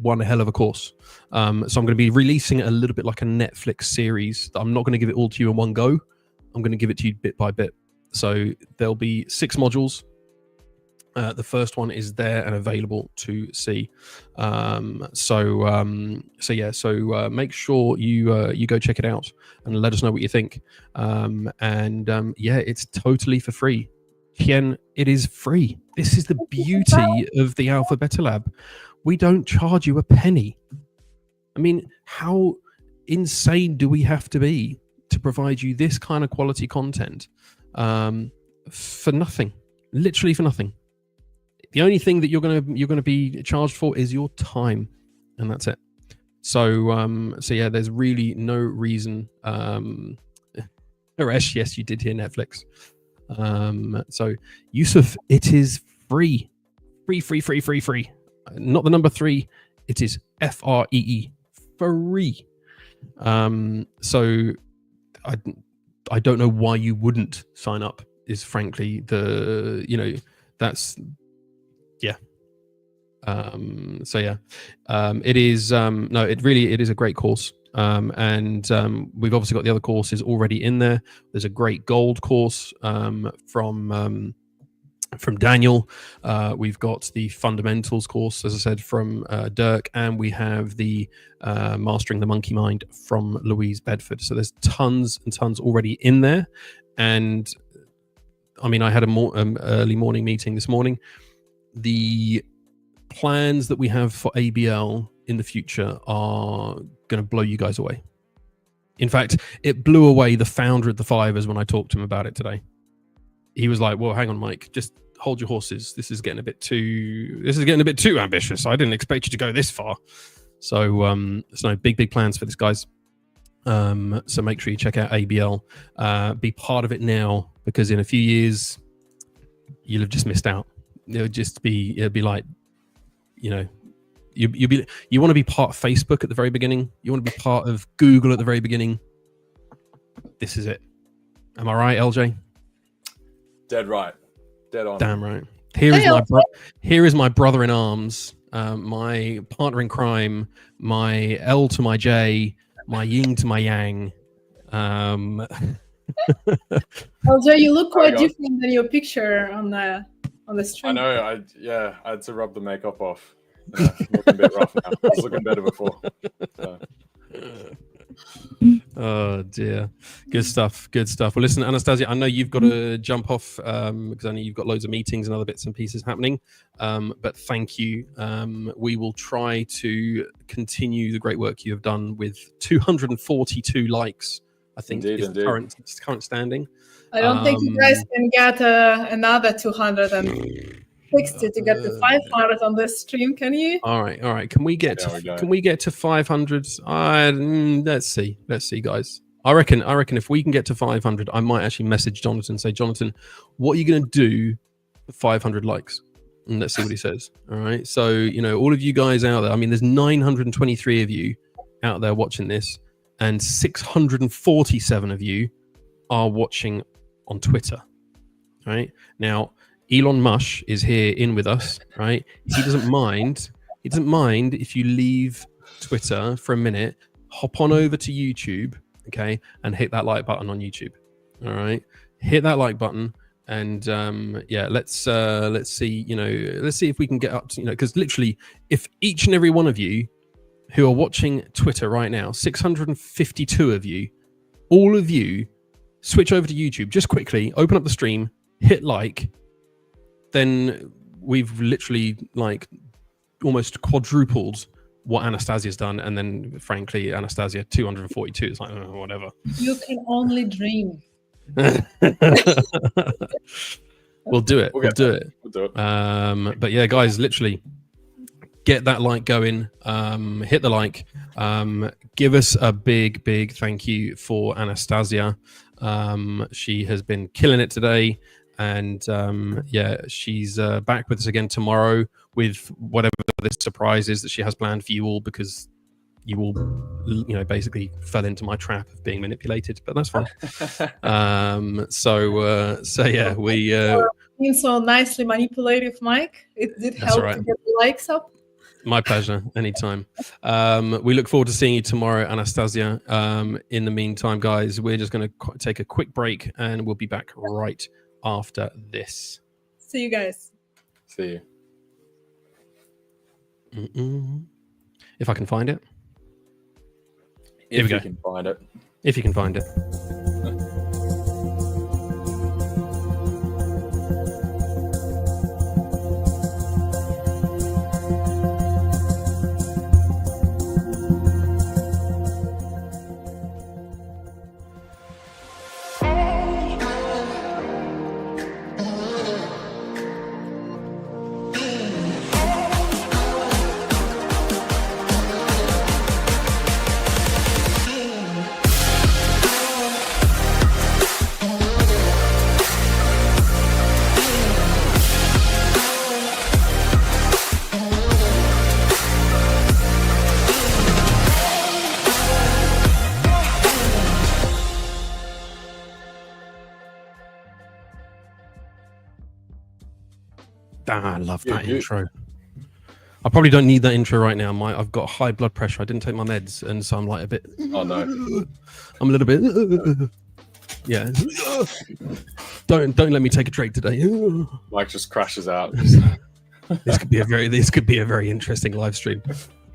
[SPEAKER 2] one hell of a course. So I'm going to be releasing it a little bit like a Netflix series. I'm not going to give it all to you in one go. I'm going to give it to you bit by bit. So there'll be 6 modules. The first one is there and available to see. So make sure you go check it out and let us know what you think. It's totally for free. Tien, it is free. This is the beauty of the AlphaBeta Lab. We don't charge you a penny. I mean, how insane do we have to be to provide you this kind of quality content for nothing? Literally for nothing. The only thing that you're gonna be charged for is your time, and that's it. So there's really no reason. Naresh, yes, you did hear Netflix. So Yusuf, it is free. Not the number 3. It is FREE, free. So I don't know why you wouldn't sign up. Is frankly that's. Yeah. It is it is a great course. We've obviously got the other courses already in there. There's a great gold course from Daniel. We've got the fundamentals course, as I said, from Dirk, and we have the Mastering the Monkey Mind from Louise Bedford. So there's tons and tons already in there. And I mean, I had a early morning meeting this morning. The plans that we have for ABL in the future are going to blow you guys away. In fact, it blew away the founder of The5ers when I talked to him about it today. He was like, well, hang on, Mike, just hold your horses. This is getting a bit too ambitious. I didn't expect you to go this far. So big plans for this, guys. So make sure you check out ABL. Be part of it now, because in a few years, you'll have just missed out. It'll be like, you want to be part of Facebook at the very beginning. You want to be part of Google at the very beginning. This is it. Am I right, LJ?
[SPEAKER 4] Dead right. Dead on.
[SPEAKER 2] Damn right. Here is my brother in arms, my partner in crime, my L to my J, my yin to my yang.
[SPEAKER 1] LJ, you look quite different than your picture on the stream.
[SPEAKER 4] I know. I had to rub the makeup off. Looking a bit rough now. I was looking better before. So.
[SPEAKER 2] Oh dear. Good stuff. Well, listen, Anastasiia, I know you've got to jump off because I know you've got loads of meetings and other bits and pieces happening. But thank you. We will try to continue the great work you have done with 242 likes. I think is the current standing.
[SPEAKER 1] I don't think you guys can get another 260 to get to 500 on this stream, can you?
[SPEAKER 2] All right. Can we get to 500? Let's see, guys. I reckon if we can get to 500, I might actually message Jonatan and say, Jonatan, what are you going to do for 500 likes? And let's see what he says. All right. So, all of you guys out there, I mean, there's 923 of you out there watching this, and 647 of you are watching on Twitter. Right now, Elon Musk is here in with us, right? He doesn't mind if you leave Twitter for a minute, hop on over to YouTube, okay, and hit that like button on YouTube. All right, hit that like button, and let's see, let's see if we can get up to, because literally, if each and every one of you who are watching Twitter right now, 652 of you, all of you, switch over to YouTube, just quickly open up the stream, hit like. Then we've literally like almost quadrupled what Anastasia's done, and then frankly, Anastasiia 242. It's like whatever.
[SPEAKER 1] You can only dream.
[SPEAKER 2] We'll do it. We'll do it.
[SPEAKER 4] We'll do it.
[SPEAKER 2] But yeah, guys, literally get that like going. Hit the like. Give us a big thank you for Anastasiia. She has been killing it today, and yeah, she's back with us again tomorrow with whatever this surprise is that she has planned for you all, because you all, basically fell into my trap of being manipulated, but that's fine. So yeah, we
[SPEAKER 1] Being so nicely manipulative, Mike. It did help
[SPEAKER 2] right.
[SPEAKER 1] to get the likes up.
[SPEAKER 2] My pleasure. Anytime. We look forward to seeing you tomorrow, Anastasiia. In the meantime, guys, we're just going to take a quick break, and we'll be back right after this.
[SPEAKER 1] See you guys.
[SPEAKER 4] See you.
[SPEAKER 2] If I can find it.
[SPEAKER 4] If we go. You can find it.
[SPEAKER 2] If you can find it. I love that intro. I probably don't need that intro right now. I've got high blood pressure. I didn't take my meds, and so I'm like a bit.
[SPEAKER 4] Oh no!
[SPEAKER 2] I'm a little bit. Yeah. Don't let me take a trade today.
[SPEAKER 4] Mike just crashes out.
[SPEAKER 2] This could be a very interesting live stream.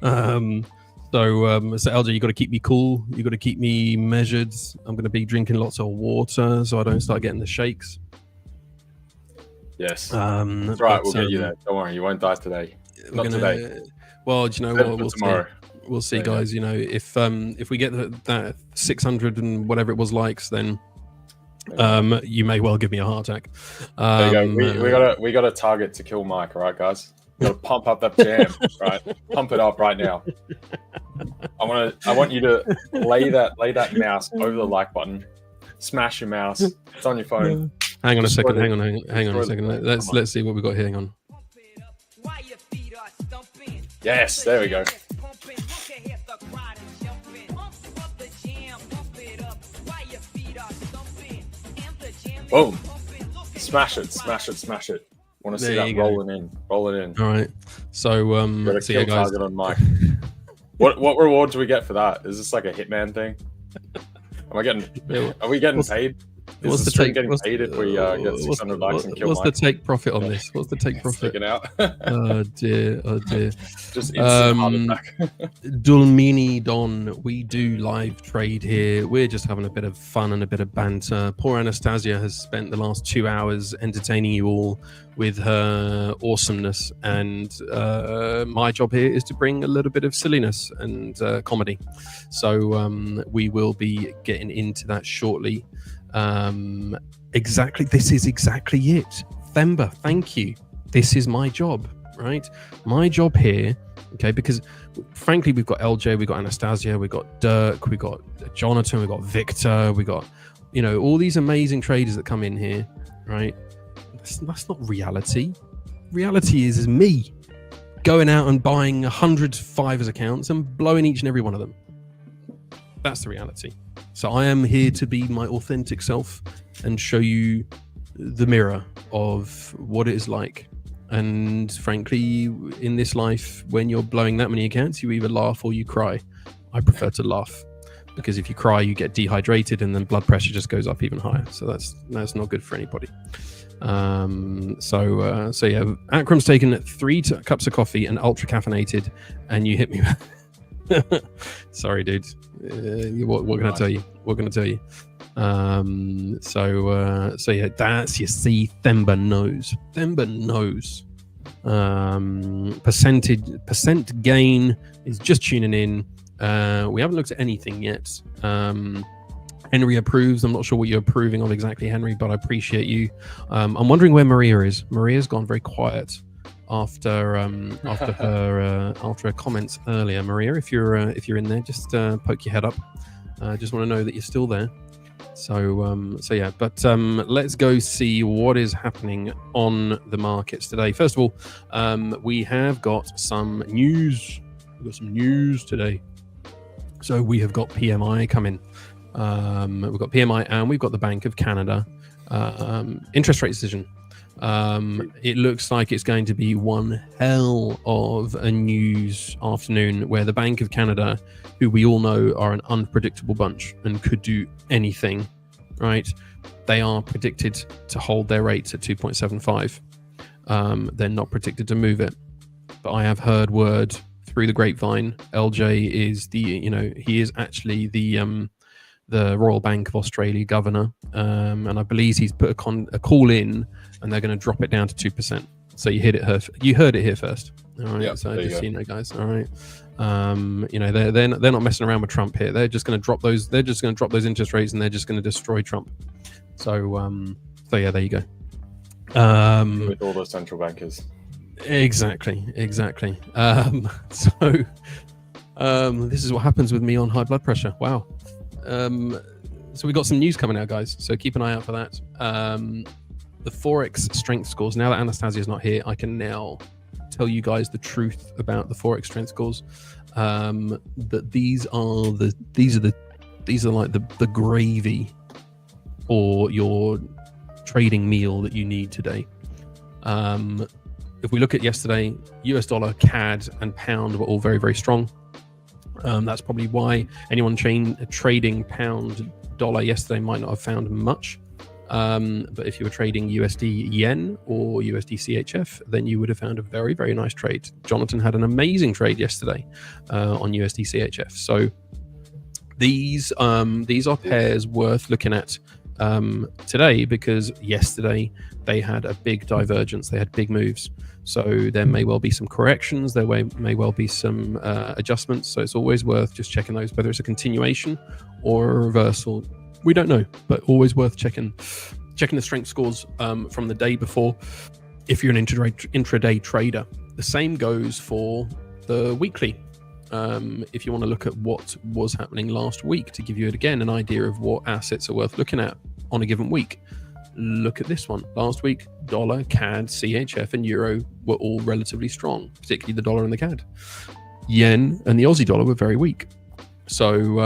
[SPEAKER 2] So LJ, you got to keep me cool. You got to keep me measured. I'm going to be drinking lots of water so I don't start getting the shakes.
[SPEAKER 4] Yes. That's right. We'll get you there. Don't worry. You won't die today. Not today.
[SPEAKER 2] Well, do you know what? We'll
[SPEAKER 4] tomorrow.
[SPEAKER 2] See. We'll see, guys. If we get that 600 and whatever it was likes, then you may well give me a heart attack.
[SPEAKER 4] There you go. We got a target to kill Mike. All right, guys. We got to pump up that jam. Right. Pump it up right now. I want you to lay that mouse over the like button. Smash your mouse. It's on your phone.
[SPEAKER 2] Hang on a second. Hang on a second. Let's see what we got here. Hang on.
[SPEAKER 4] Yes, there we go. Boom. Smash it. Want to see that rolling in. Roll it in.
[SPEAKER 2] All right. So
[SPEAKER 4] see you guys. Target on Mike. What reward do we get for that? Is this like a hitman thing? Are we getting paid?
[SPEAKER 2] What's the take?
[SPEAKER 4] Getting paid if we get 600 likes and kill
[SPEAKER 2] What's
[SPEAKER 4] Mike?
[SPEAKER 2] the take profit on this? What's the take profit?
[SPEAKER 4] Sticking out.
[SPEAKER 2] Oh dear.
[SPEAKER 4] Just instant heart attack.
[SPEAKER 2] Dulmini Don, we do live trade here. We're just having a bit of fun and a bit of banter. Poor Anastasiia has spent the last 2 hours entertaining you all with her awesomeness, and my job here is to bring a little bit of silliness and comedy. So we will be getting into that shortly. This is exactly it. Themba, thank you. This is my job, right? My job here, okay, because frankly, we've got LJ, we've got Anastasiia, we've got Dirk, we've got Jonatan, we've got Victor, we've got, all these amazing traders that come in here, right? That's not reality. Reality is me going out and buying 100 5ers accounts and blowing each and every one of them. That's the reality. So I am here to be my authentic self and show you the mirror of what it is like. And frankly, in this life, when you're blowing that many accounts, you either laugh or you cry. I prefer to laugh, because if you cry, you get dehydrated and then blood pressure just goes up even higher. So that's not good for anybody. So yeah, Akram's taken 3 cups of coffee and ultra caffeinated, and you hit me. Sorry, dude. What can I tell you? So yeah, you see, Themba knows. Percent gain is just tuning in. We haven't looked at anything yet. Henry approves. I'm not sure what you're approving of exactly, Henry, but I appreciate you. I'm wondering where Maria is. Maria's gone very quiet after her comments earlier. Maria, if you're in there, just poke your head up. Just want to know that you're still there. So yeah, but let's go see what is happening on the markets today. First of all, we have got some news. We've got some news today. So we have got PMI coming. We've got PMI and we've got the Bank of Canada interest rate decision. It looks like it's going to be one hell of a news afternoon where the Bank of Canada, who we all know are an unpredictable bunch and could do anything, right? They are predicted to hold their rates at 2.75. They're not predicted to move it. But I have heard word through the grapevine, LJ is he is actually the Royal Bank of Australia governor, and I believe he's put a call in, and they're going to drop it down to 2%. So you heard it here first. All right, yep, so just so you know, guys. All right, they're not messing around with Trump here. They're just going to drop those. They're just going to drop those interest rates, and they're just going to destroy Trump. So yeah, there you go.
[SPEAKER 4] With all the central bankers.
[SPEAKER 2] Exactly. So this is what happens with me on high blood pressure. Wow. So we got some news coming out, guys, so keep an eye out for that. The Forex strength scores. Now that Anastasiia is not here, I can now tell you guys the truth about the Forex strength scores. That these are like the gravy for your trading meal that you need today. If we look at yesterday, US dollar, CAD, and pound were all very, very strong. That's probably why anyone trading pound dollar yesterday might not have found much. But if you were trading USD yen or USD CHF, then you would have found a very, very nice trade. Jonatan had an amazing trade yesterday on USD CHF. So these are pairs worth looking at today, because yesterday they had a big divergence. They had big moves. So there may well be some corrections. There may well be some adjustments. So it's always worth just checking those, whether it's a continuation or a reversal. We don't know, but always worth checking the strength scores from the day before if you're an intraday trader. The same goes for the weekly. If you want to look at what was happening last week to give you, again, an idea of what assets are worth looking at on a given week. Look at this one. Last week, dollar, CAD, CHF, and euro were all relatively strong, particularly the dollar and the CAD. Yen and the Aussie dollar were very weak. So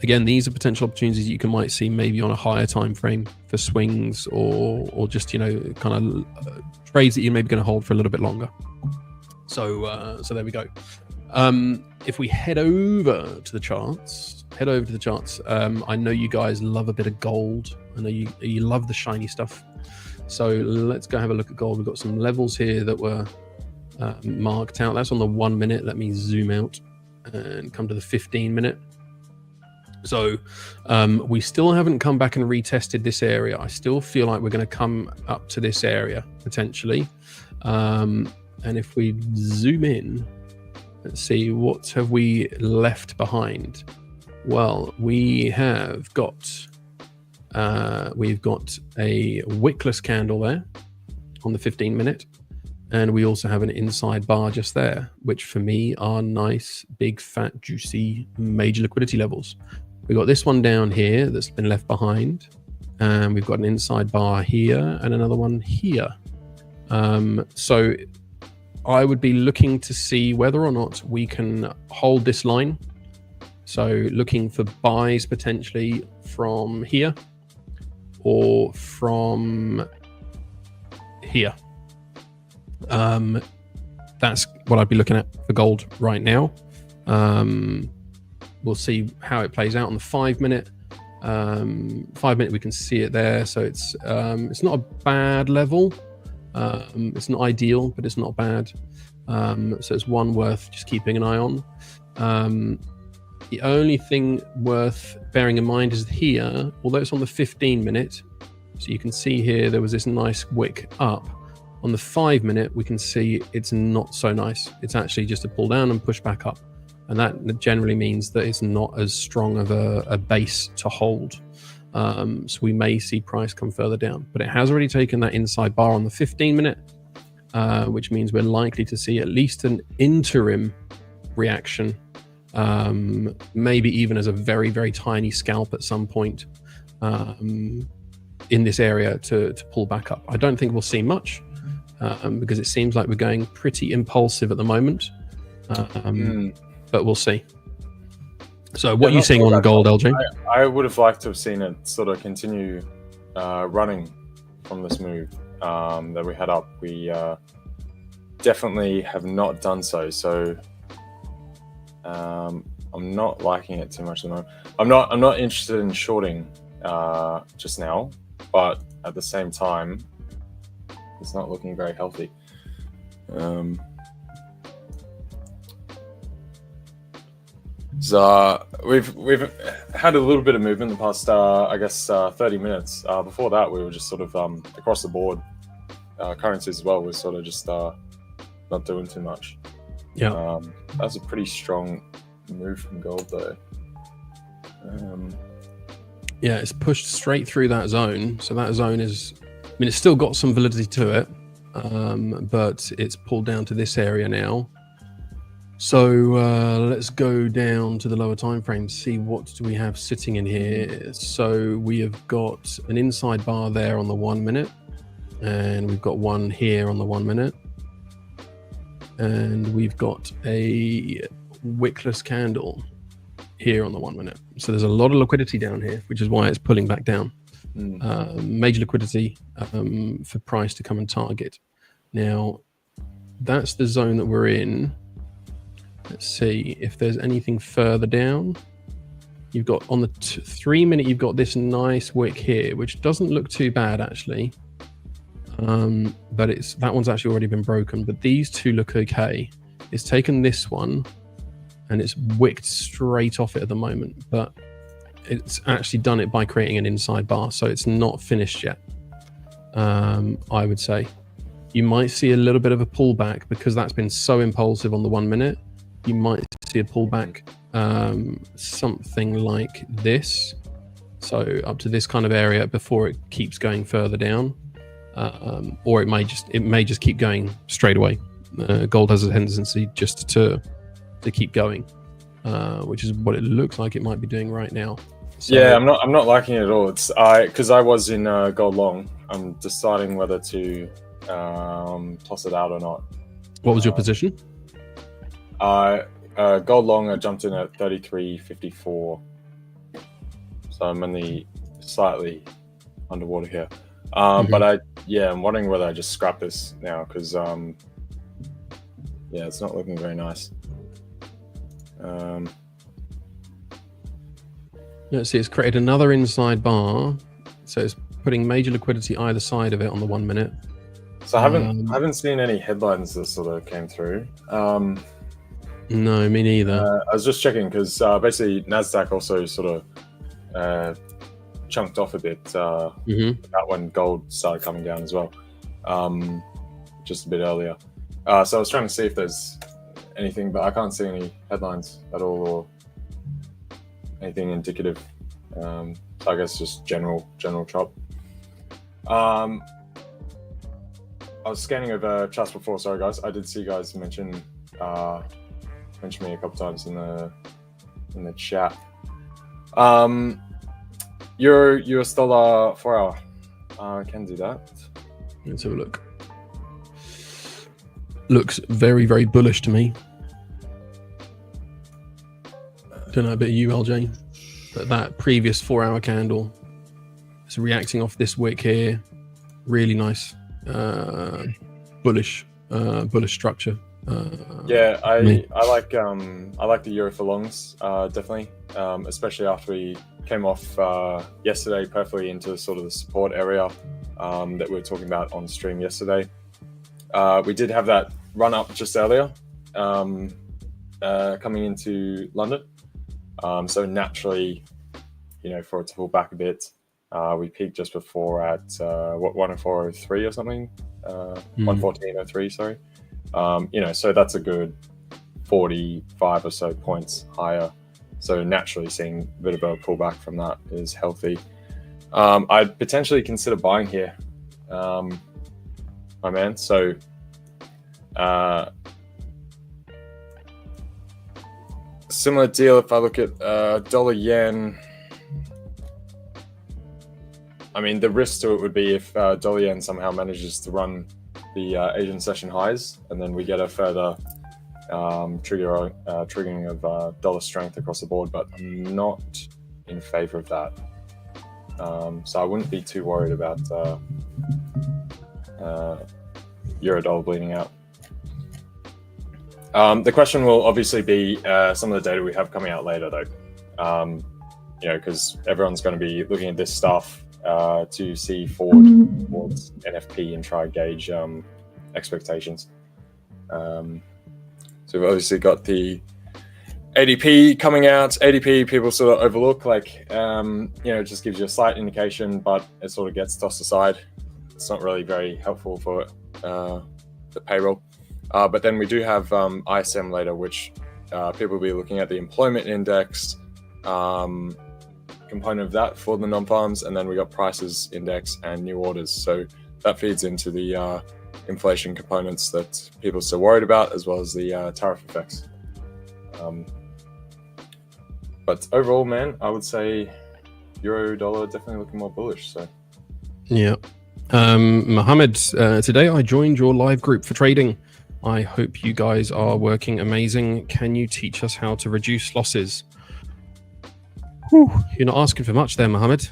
[SPEAKER 2] again, these are potential opportunities you might see maybe on a higher time frame for swings or just kind of trades that you're maybe going to hold for a little bit longer. So there we go. If we head over to the charts, I know you guys love a bit of gold. I know you love the shiny stuff. So let's go have a look at gold. We've got some levels here that were marked out. That's on the 1 minute. Let me zoom out and come to the 15 minute. So we still haven't come back and retested this area. I still feel like we're going to come up to this area potentially. And if we zoom in, let's see, what have we left behind? Well, we have got we've got a wickless candle there on the 15 minute, and we also have an inside bar just there, which for me are nice, big, fat, juicy, major liquidity levels. We've got this one down here that's been left behind, and we've got an inside bar here and another one here. So I would be looking to see whether or not we can hold this line. So looking for buys potentially from here or from here. That's what I'd be looking at for gold right now. We'll see how it plays out on the 5 minute. 5 minute, we can see it there. So it's not a bad level. It's not ideal, but it's not bad. So it's one worth just keeping an eye on. The only thing worth bearing in mind is here, although it's on the 15 minute, so you can see here there was this nice wick up. On the 5 minute, we can see it's not so nice. It's actually just a pull down and push back up. And that generally means that it's not as strong of a base to hold. So we may see price come further down, but it has already taken that inside bar on the 15 minute, which means we're likely to see at least an interim reaction, maybe even as a very, very tiny scalp at some point in this area to pull back up. I don't think we'll see much because it seems like we're going pretty impulsive at the moment, but we'll see. So what are you seeing on gold, LJ?
[SPEAKER 4] I would have liked to have seen it sort of continue running from this move that we had up. We definitely have not done so. So I'm not liking it too much at the moment. I'm not interested in shorting just now, but at the same time, it's not looking very healthy. So we've had a little bit of movement in the past, I guess, 30 minutes. Before that, we were just sort of across the board. Currencies as well was sort of just not doing too much.
[SPEAKER 2] Yeah,
[SPEAKER 4] that's a pretty strong move from gold, though.
[SPEAKER 2] yeah, it's pushed straight through that zone. So that zone is, I mean, it's still got some validity to it, but it's pulled down to this area now. So let's go down to the lower time frame, see what do we have sitting in here. So we have got an inside bar there on the 1 minute, and we've got one here on the 1 minute, and we've got a wickless candle here on the 1 minute. So there's a lot of liquidity down here, which is why it's pulling back down. Major liquidity for price to come and target. Now, that's the zone that we're in. Let's see if there's anything further down. You've got on the 3 minute, you've got this nice wick here, which doesn't look too bad actually. But that one's actually already been broken, but these two look okay. It's taken this one and it's wicked straight off it at the moment, but it's actually done it by creating an inside bar. So it's not finished yet. I would say you might see a little bit of a pullback because that's been so impulsive on the 1 minute. You might see a pullback, something like this, so up to this kind of area before it keeps going further down, or it may just keep going straight away. Gold has a tendency just to keep going, which is what it looks like it might be doing right now. So,
[SPEAKER 4] yeah, I'm not liking it at all. It's because I was in gold long. I'm deciding whether to toss it out or not.
[SPEAKER 2] What was your position?
[SPEAKER 4] Gold long, I jumped in at 33.54, so I'm only slightly underwater here. But I'm wondering whether I just scrap this now because it's not looking very nice.
[SPEAKER 2] Let's see, it's created another inside bar, so it's putting major liquidity either side of it on the 1 minute.
[SPEAKER 4] So I haven't seen any headlines that sort of came through.
[SPEAKER 2] No, me neither.
[SPEAKER 4] I was just checking because basically NASDAQ also sort of chunked off a bit about when gold started coming down as well, just a bit earlier. So I was trying to see if there's anything, but I can't see any headlines at all or anything indicative. So I guess just general chop. I was scanning over charts before. Sorry, guys. I did see you guys mention me a couple times in the chat. You're still 4 hour. I can do that.
[SPEAKER 2] Let's have a look. Looks very, very bullish to me. Don't know about you, LJ, but that previous 4 hour candle is reacting off this wick here. Really nice, bullish structure.
[SPEAKER 4] I like the euro for longs, definitely, especially after we came off yesterday perfectly into sort of the support area that we were talking about on stream yesterday. We did have that run up just earlier coming into London, so naturally, for it to pull back a bit, We peaked just before at 104.03 or something, 114.03. Sorry. So that's a good 45 or so points higher. So naturally, seeing a bit of a pullback from that is healthy. I'd potentially consider buying here, my man. So similar deal if I look at dollar yen. I mean, the risk to it would be if dollar yen somehow manages to run the Asian session highs, and then we get a further triggering of dollar strength across the board. But I'm not in favor of that. So I wouldn't be too worried about euro dollar bleeding out. The question will obviously be some of the data we have coming out later, though. Because everyone's going to be looking at this stuff to see forward towards NFP and try to gauge expectations. So we've obviously got the ADP coming out. ADP people sort of overlook, it just gives you a slight indication, but it sort of gets tossed aside. It's not really very helpful for the payroll. But then we do have ISM later, which people will be looking at the employment index component of that for the non-farms, and then we got prices index and new orders. So that feeds into the inflation components that people are still worried about, as well as the tariff effects. But overall, man, I would say euro dollar definitely looking more bullish. So
[SPEAKER 2] yeah. Mohammed, today I joined your live group for trading. I hope you guys are working amazing. Can you teach us how to reduce losses? Whew, you're not asking for much there, Mohammed.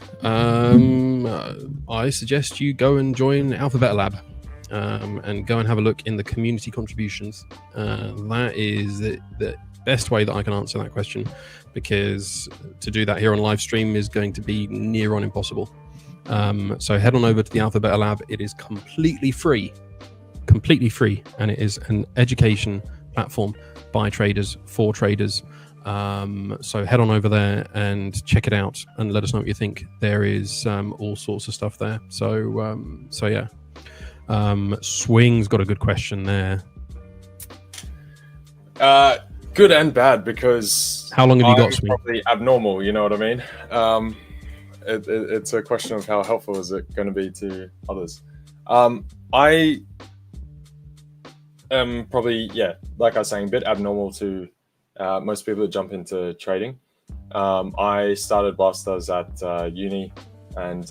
[SPEAKER 2] I suggest you go and join AlphaBeta Lab and go and have a look in the community contributions. That is the best way that I can answer that question, because to do that here on live stream is going to be near on impossible. So head on over to the AlphaBeta Lab. It is completely free, and it is an education platform by traders for traders. So head on over there and check it out and let us know what you think. There is all sorts of stuff there. So yeah. Swing's got a good question there.
[SPEAKER 4] Good and bad, because
[SPEAKER 2] how long have you got, Swing?
[SPEAKER 4] Probably abnormal, you know what I mean? It's a question of how helpful is it going to be to others. I am probably, like I was saying, a bit abnormal to most people that jump into trading. I started whilst I was at uni, and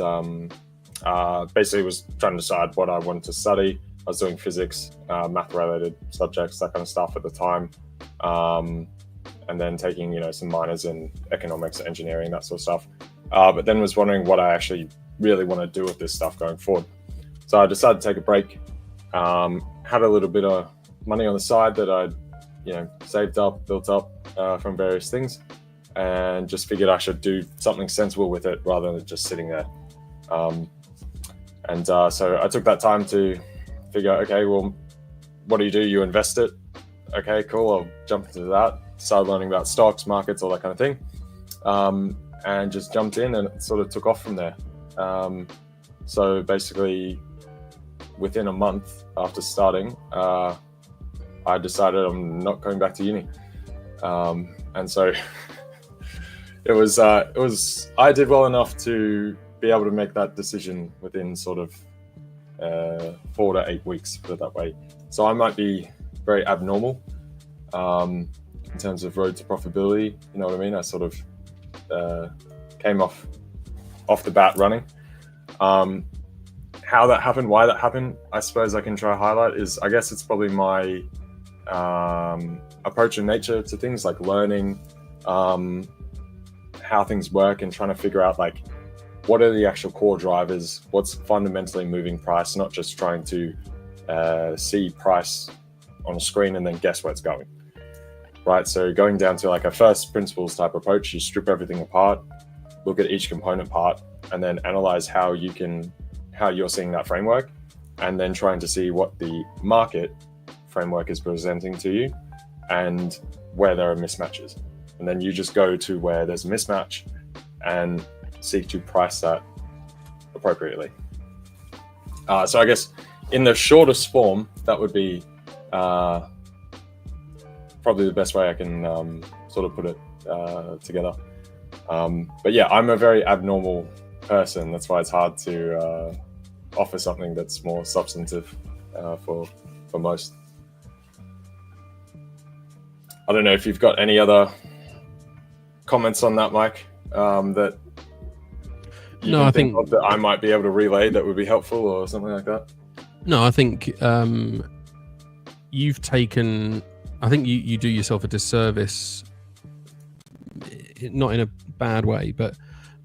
[SPEAKER 4] basically was trying to decide what I wanted to study. I was doing physics, math-related subjects, that kind of stuff at the time, and then taking some minors in economics, engineering, that sort of stuff. But then was wondering what I actually really want to do with this stuff going forward. So I decided to take a break. Had a little bit of money on the side that I'd saved up, built up from various things, and just figured I should do something sensible with it rather than just sitting there. So I took that time to figure out, okay, well, what do? You invest it. Okay, cool. I'll jump into that. Started learning about stocks, markets, all that kind of thing. And just jumped in, and it sort of took off from there. So basically, within a month after starting, I decided I'm not going back to uni. And so it was I did well enough to be able to make that decision within sort of 4 to 8 weeks, put it that way. So I might be very abnormal in terms of road to profitability. You know what I mean? I sort of came off the bat running. How that happened, why that happened, I suppose I can try to highlight is, I guess it's probably my approach and nature to things, like learning how things work and trying to figure out what are the actual core drivers, what's fundamentally moving price, not just trying to see price on a screen and then guess where it's going, right? So going down to a first principles type approach, you strip everything apart, look at each component part, and then analyze how you're seeing that framework, and then trying to see what the market framework is presenting to you and where there are mismatches. And then you just go to where there's a mismatch and seek to price that appropriately. So I guess in the shortest form, that would be probably the best way I can sort of put it together. But yeah, I'm a very abnormal person. That's why it's hard to offer something that's more substantive for most. I don't know if you've got any other comments on that, Mike, that you
[SPEAKER 2] I think
[SPEAKER 4] that I might be able to relay that would be helpful or something like that.
[SPEAKER 2] No, I think you've taken. I think you do yourself a disservice, not in a bad way, but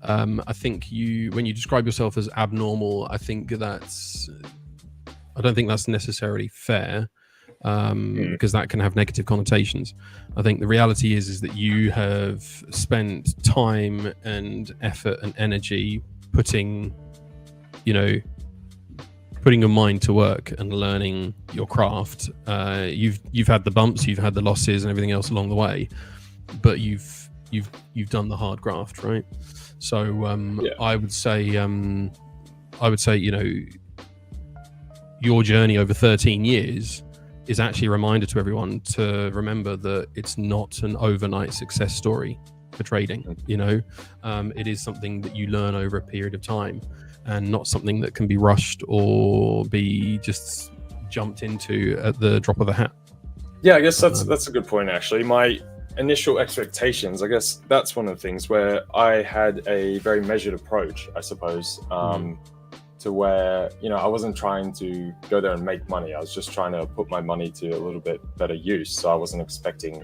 [SPEAKER 2] I think when you describe yourself as abnormal, I don't think that's necessarily fair, because that can have negative connotations. I think the reality is that you have spent time and effort and energy putting your mind to work and learning your craft. You've had the bumps, you've had the losses and everything else along the way, but you've done the hard graft, right? So I would say your journey over 13 years is actually a reminder to everyone to remember that it's not an overnight success story for trading. It is something that you learn over a period of time, and not something that can be rushed or be just jumped into at the drop of a hat.
[SPEAKER 4] Yeah, I guess that's a good point, actually. My initial expectations, I guess that's one of the things where I had a very measured approach, I suppose, to where, I wasn't trying to go there and make money. I was just trying to put my money to a little bit better use. So I wasn't expecting,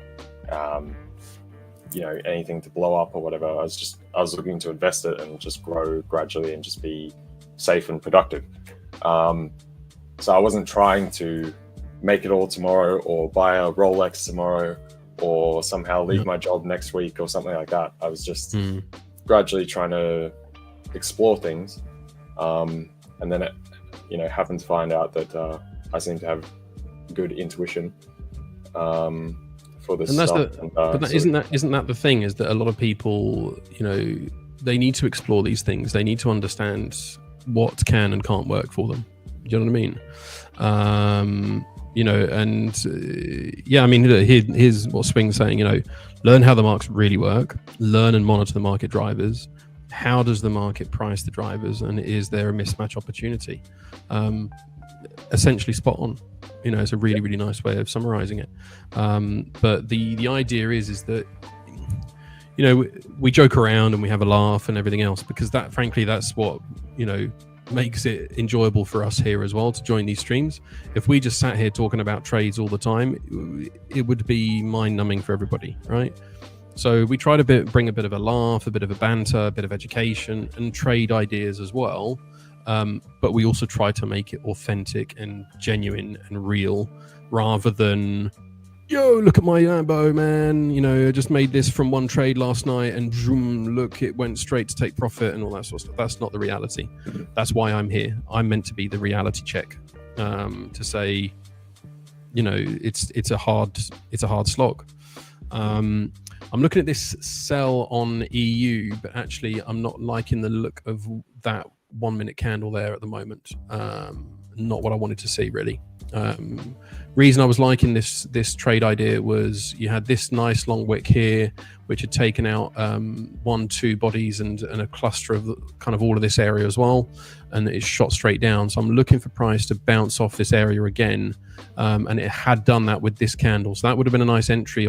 [SPEAKER 4] anything to blow up or whatever. I was looking to invest it and just grow gradually and just be safe and productive. So I wasn't trying to make it all tomorrow or buy a Rolex tomorrow or somehow leave my job next week or something like that. I was just gradually trying to explore things. And then it, happened to find out that I seem to have good intuition for this stuff.
[SPEAKER 2] Isn't that the thing? Is that a lot of people, they need to explore these things. They need to understand what can and can't work for them. Do you know what I mean? Here's what Swing's saying. Learn how the markets really work. Learn and monitor the market drivers. How does the market price the drivers, and is there a mismatch opportunity? Essentially spot on. It's a really, really nice way of summarizing it. But the idea is that, we joke around and we have a laugh and everything else, because that's what, makes it enjoyable for us here as well to join these streams. If we just sat here talking about trades all the time, it would be mind-numbing for everybody, right? So we try to bring a bit of a laugh, a bit of a banter, a bit of education, and trade ideas as well. But we also try to make it authentic and genuine and real, rather than, look at my Lambo, man. I just made this from one trade last night, and look, it went straight to take profit and all that sort of stuff. That's not the reality. That's why I'm here. I'm meant to be the reality check, to say, it's a hard slog. I'm looking at this sell on EU, but actually I'm not liking the look of that 1 minute candle there at the moment. Not what I wanted to see, really. Reason I was liking this trade idea was you had this nice long wick here, which had taken out 1-2 bodies and a cluster of kind of all of this area as well, and it shot straight down. So I'm looking for price to bounce off this area again, and it had done that with this candle, so that would have been a nice entry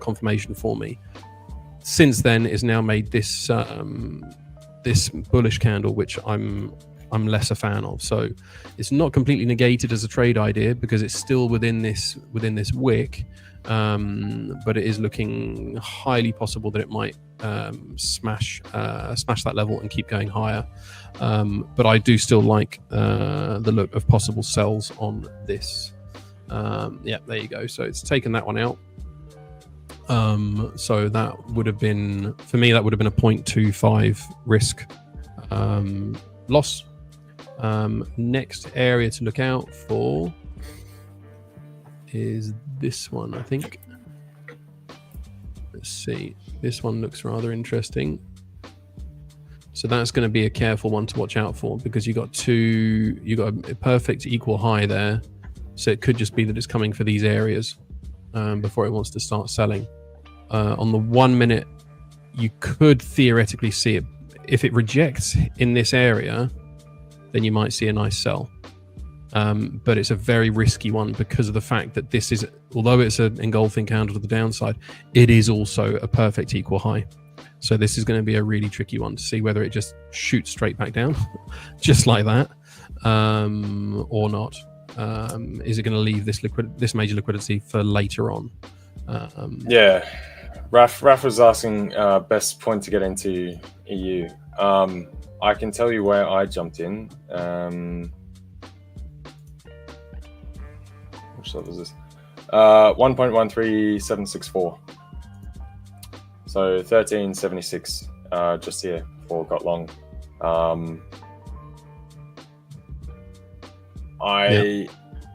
[SPEAKER 2] confirmation for me. Since then, it's now made this this bullish candle, which I'm less a fan of. So it's not completely negated as a trade idea because it's still within this wick, but it is looking highly possible that it might smash that level and keep going higher. But I do still like the look of possible sells on this. Yeah, there you go. So it's taken that one out. So that would have been, for me, that would have been a 0.25 risk loss. Next area to look out for is this one, I think. Let's see. This one looks rather interesting. So that's going to be a careful one to watch out for, because you got a perfect equal high there. So it could just be that it's coming for these areas before it wants to start selling. On the 1 minute, you could theoretically see it. If it rejects in this area, then you might see a nice sell. But it's a very risky one because of the fact that this is, although it's an engulfing candle to the downside, it is also a perfect equal high. So this is going to be a really tricky one to see whether it just shoots straight back down, just like that, or not. Is it going to leave this major liquidity for later on?
[SPEAKER 4] Yeah, Raf was asking best point to get into EU. I can tell you where I jumped in. Which level was this? 1.13764. So 1376 just here before it got long. I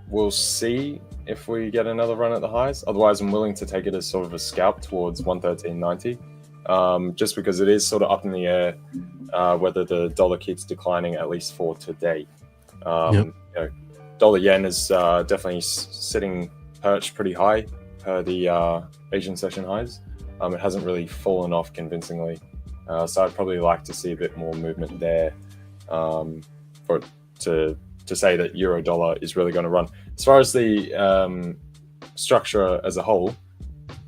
[SPEAKER 4] will see if we get another run at the highs. Otherwise, I'm willing to take it as sort of a scalp towards 113.90, just because it is sort of up in the air whether the dollar keeps declining, at least for today. You know, dollar yen is definitely sitting perched pretty high per the Asian session highs. It hasn't really fallen off convincingly, so I'd probably like to see a bit more movement there for it to say that euro dollar is really going to run. As far as the structure as a whole,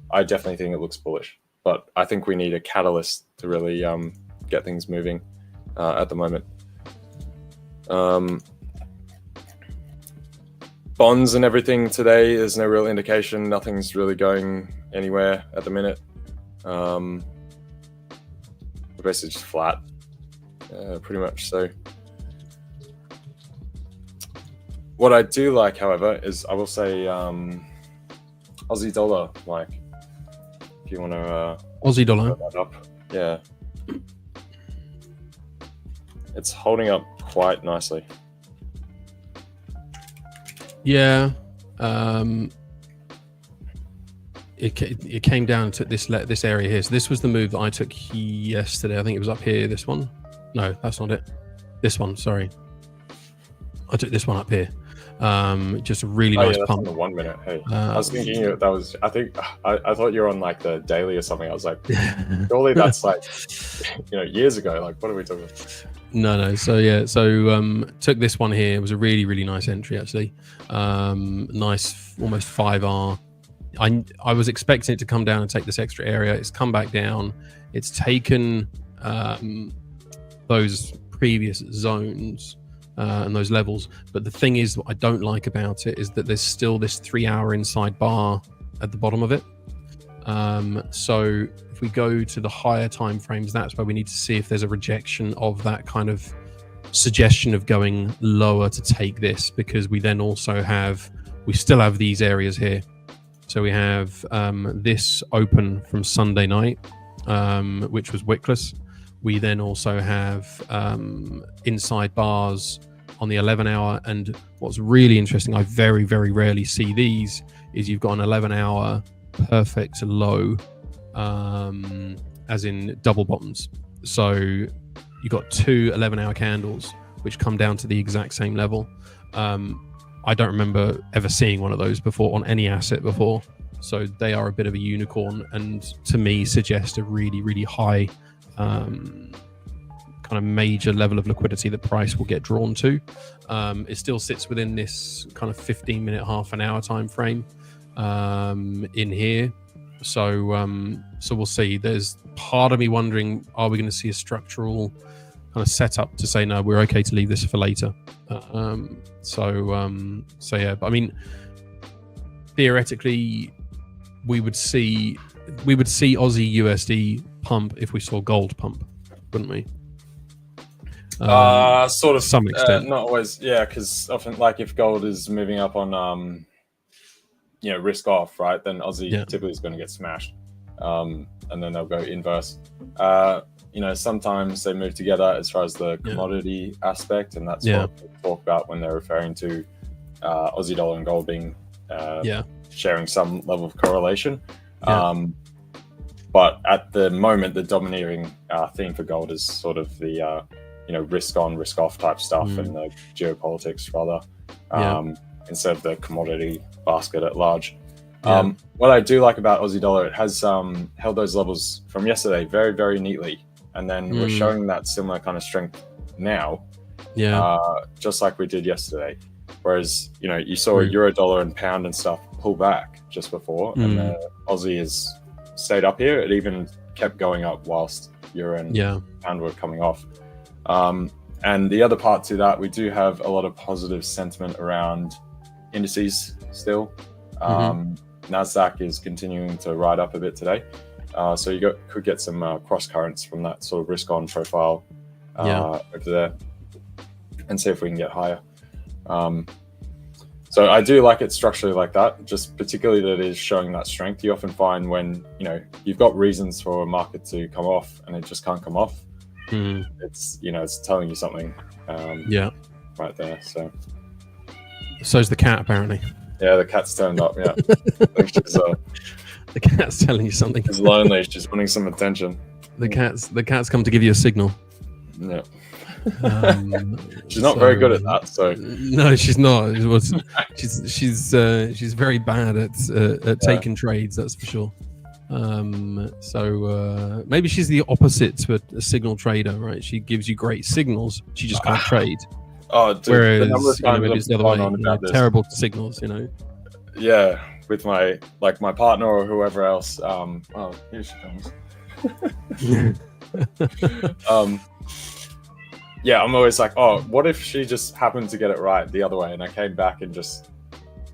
[SPEAKER 4] I definitely think it looks bullish, but I think we need a catalyst to really get things moving at the moment. Bonds and everything today, there's no real indication. Nothing's really going anywhere at the minute. We're basically just flat, pretty much. So what I do like, however, is I will say Aussie dollar, like, if you want to
[SPEAKER 2] Aussie dollar
[SPEAKER 4] that up. Yeah, it's holding up quite nicely.
[SPEAKER 2] Yeah, it came down to this area here. So this was the move that I took yesterday. I think it was up here. This one. No, that's not it. This one. Sorry, I took this one up here. Just a really nice
[SPEAKER 4] that's
[SPEAKER 2] pump.
[SPEAKER 4] on the 1 minute. Hey, I was thinking that was. I think I thought you were on like the daily or something. I was like, surely that's like, years ago. Like, what are we talking about?
[SPEAKER 2] No. So yeah, took this one here. It was a really, really nice entry actually. Nice, almost 5R. I was expecting it to come down and take this extra area. It's come back down. It's taken those previous zones and those levels. But the thing is, what I don't like about it is that there's still this 3-hour inside bar at the bottom of it. So if we go to the higher time frames, that's where we need to see if there's a rejection of that kind of suggestion of going lower to take this, because we then also we still have these areas here. So we have this open from Sunday night, which was wickless. We then also have inside bars on the 11-hour. And what's really interesting, I very, very rarely see these, is you've got an 11-hour perfect low, as in double bottoms. So you've got two 11-hour candles which come down to the exact same level. I don't remember ever seeing one of those before on any asset before. So they are a bit of a unicorn, and to me suggest a really, really high kind of major level of liquidity that price will get drawn to. It still sits within this kind of 15-minute, half an hour time frame in here. So we'll see. There's part of me wondering, are we going to see a structural kind of setup to say, no, we're okay to leave this for later? So yeah, but I mean, theoretically, we would see Aussie USD pump if we saw gold pump, wouldn't we?
[SPEAKER 4] Sort of,
[SPEAKER 2] to some extent.
[SPEAKER 4] not always, yeah, because often, like, if gold is moving up on risk off, right, then Aussie typically is going to get smashed, and then they'll go inverse. Sometimes they move together as far as the commodity aspect, and that's what they talk about when they're referring to Aussie dollar and gold being sharing some level of correlation. But at the moment, the domineering theme for gold is sort of the risk on, risk off type stuff, and the geopolitics rather, instead of the commodity basket at large. What I do like about Aussie dollar, it has held those levels from yesterday very, very neatly, and then we're showing that similar kind of strength now, just like we did yesterday. Whereas you saw euro dollar and pound and stuff pull back just before, and the Aussie has stayed up here. It even kept going up whilst euro and pound were coming off. And the other part to that, we do have a lot of positive sentiment around indices still. NASDAQ is continuing to ride up a bit today. So you could get some cross currents from that sort of risk on profile over there, and see if we can get higher. So I do like it structurally like that, just particularly that it is showing that strength. You often find when you've got reasons for a market to come off and it just can't come off. It's it's telling you something. Right there.
[SPEAKER 2] So's the cat apparently.
[SPEAKER 4] Yeah, the cat's turned up. Yeah, I think she's,
[SPEAKER 2] the cat's telling you something.
[SPEAKER 4] She's lonely. She's wanting some attention.
[SPEAKER 2] The cat's come to give you a signal.
[SPEAKER 4] Yeah. She's not very good at that. So
[SPEAKER 2] no, she's not. She's very bad at taking trades. That's for sure. So maybe she's the opposite to a signal trader, right? She gives you great signals. She just can't trade.
[SPEAKER 4] Oh, dude,
[SPEAKER 2] whereas maybe it's the other way. Terrible signals,
[SPEAKER 4] Yeah, with my partner or whoever else. Here she comes. Yeah, I'm always like, oh, what if she just happened to get it right the other way, and I came back and just,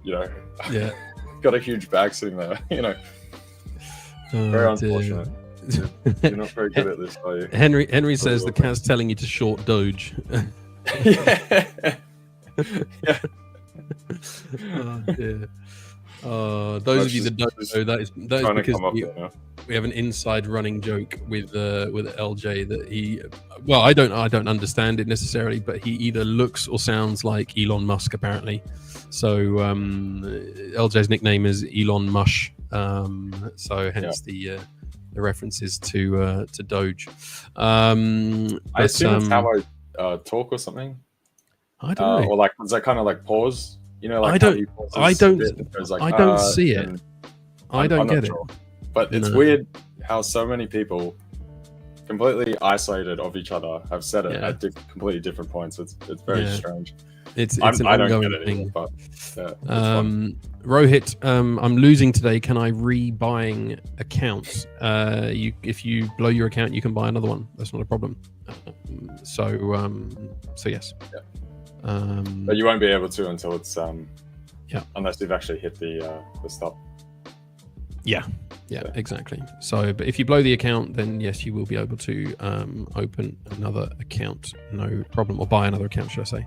[SPEAKER 4] got a huge bag sitting there, Very unfortunate. You're not very good at this, are you?
[SPEAKER 2] Henry says the cat's telling you to short Doge.
[SPEAKER 4] Yeah.
[SPEAKER 2] Oh dear. Those of you that don't know, that is because we have an inside running joke with LJ that he, well, I don't understand it necessarily, but he either looks or sounds like Elon Musk apparently. So LJ's nickname is Elon Mush. So hence the references to Doge.
[SPEAKER 4] I assume it's how I talk or something.
[SPEAKER 2] I don't know.
[SPEAKER 4] Or does that kind of pause?
[SPEAKER 2] I don't see it. I don't get it.
[SPEAKER 4] Sure. But it's weird how so many people completely isolated of each other have said it at completely different points. It's very strange.
[SPEAKER 2] It's an ongoing thing.
[SPEAKER 4] But
[SPEAKER 2] Rohit, I'm losing today. Can I rebuying accounts? If you blow your account, you can buy another one. That's not a problem. So yes.
[SPEAKER 4] Yeah. But you won't be able to until it's unless you've actually hit the stop. Yeah,
[SPEAKER 2] exactly. So, but if you blow the account, then yes, you will be able to open another account, no problem, or buy another account, should I say.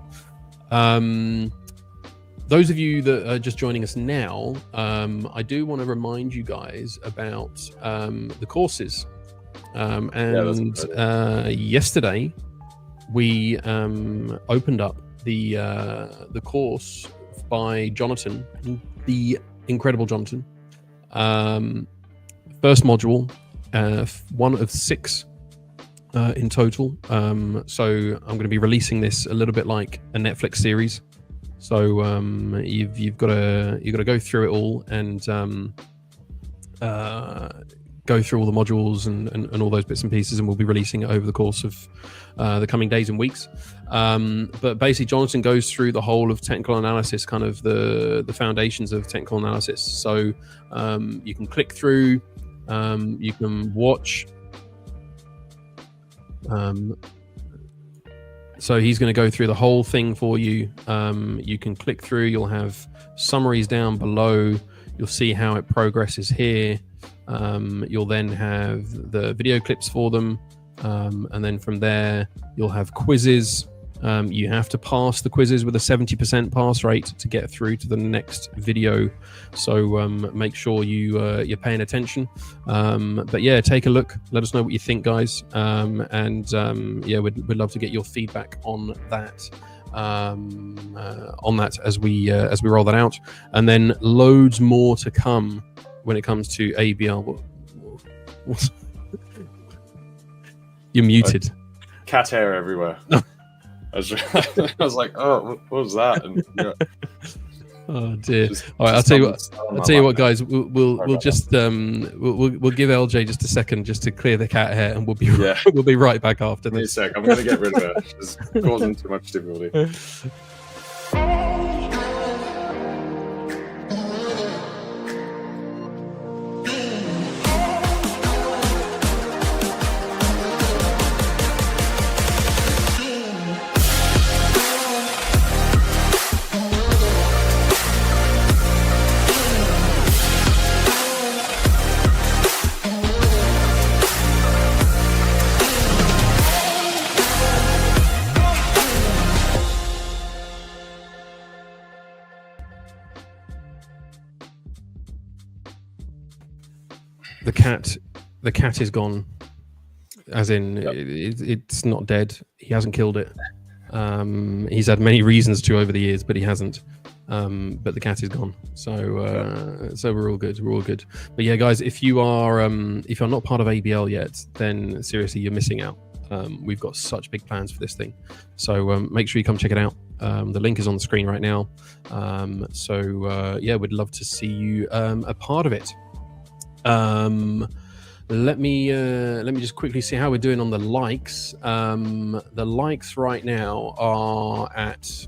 [SPEAKER 2] Those of you that are just joining us now, I do want to remind you guys about the courses. Yesterday we opened up the course by Jonatan, the incredible Jonatan. First module, one of 6 in total. So I'm going to be releasing this a little bit like a Netflix series. So you've got to go through it all and go through all the modules and all those bits and pieces, and we'll be releasing it over the course of the coming days and weeks. But basically, Jonatan goes through the whole of technical analysis, kind of the foundations of technical analysis. So you can click through, you can watch. So he's going to go through the whole thing for you. You can click through. You'll have summaries down below. You'll see how it progresses here. You'll then have the video clips for them. And then from there, you'll have quizzes. You have to pass the quizzes with a 70% pass rate to get through to the next video. So make sure you're paying attention. But yeah, take a look. Let us know what you think, guys. We'd love to get your feedback on that. As we roll that out, and then loads more to come when it comes to ABR. You're muted.
[SPEAKER 4] Cat hair everywhere. I was like, oh, what was that? And,
[SPEAKER 2] oh dear! All right, I'll tell you what, guys. We'll just we'll give LJ just a second just to clear the cat hair, and we'll be right back after
[SPEAKER 4] Give me a
[SPEAKER 2] this.
[SPEAKER 4] sec. I'm gonna get rid of it. It's causing too much difficulty.
[SPEAKER 2] The cat is gone, as in it's not dead. He hasn't killed it. He's had many reasons to over the years, but he hasn't. But the cat is gone, so we're all good. We're all good. But yeah, guys, if you're not part of ABL yet, then seriously, you're missing out. We've got such big plans for this thing, so make sure you come check it out. The link is on the screen right now. Yeah, we'd love to see you a part of it. Let me just quickly see how we're doing on the likes. The likes right now are at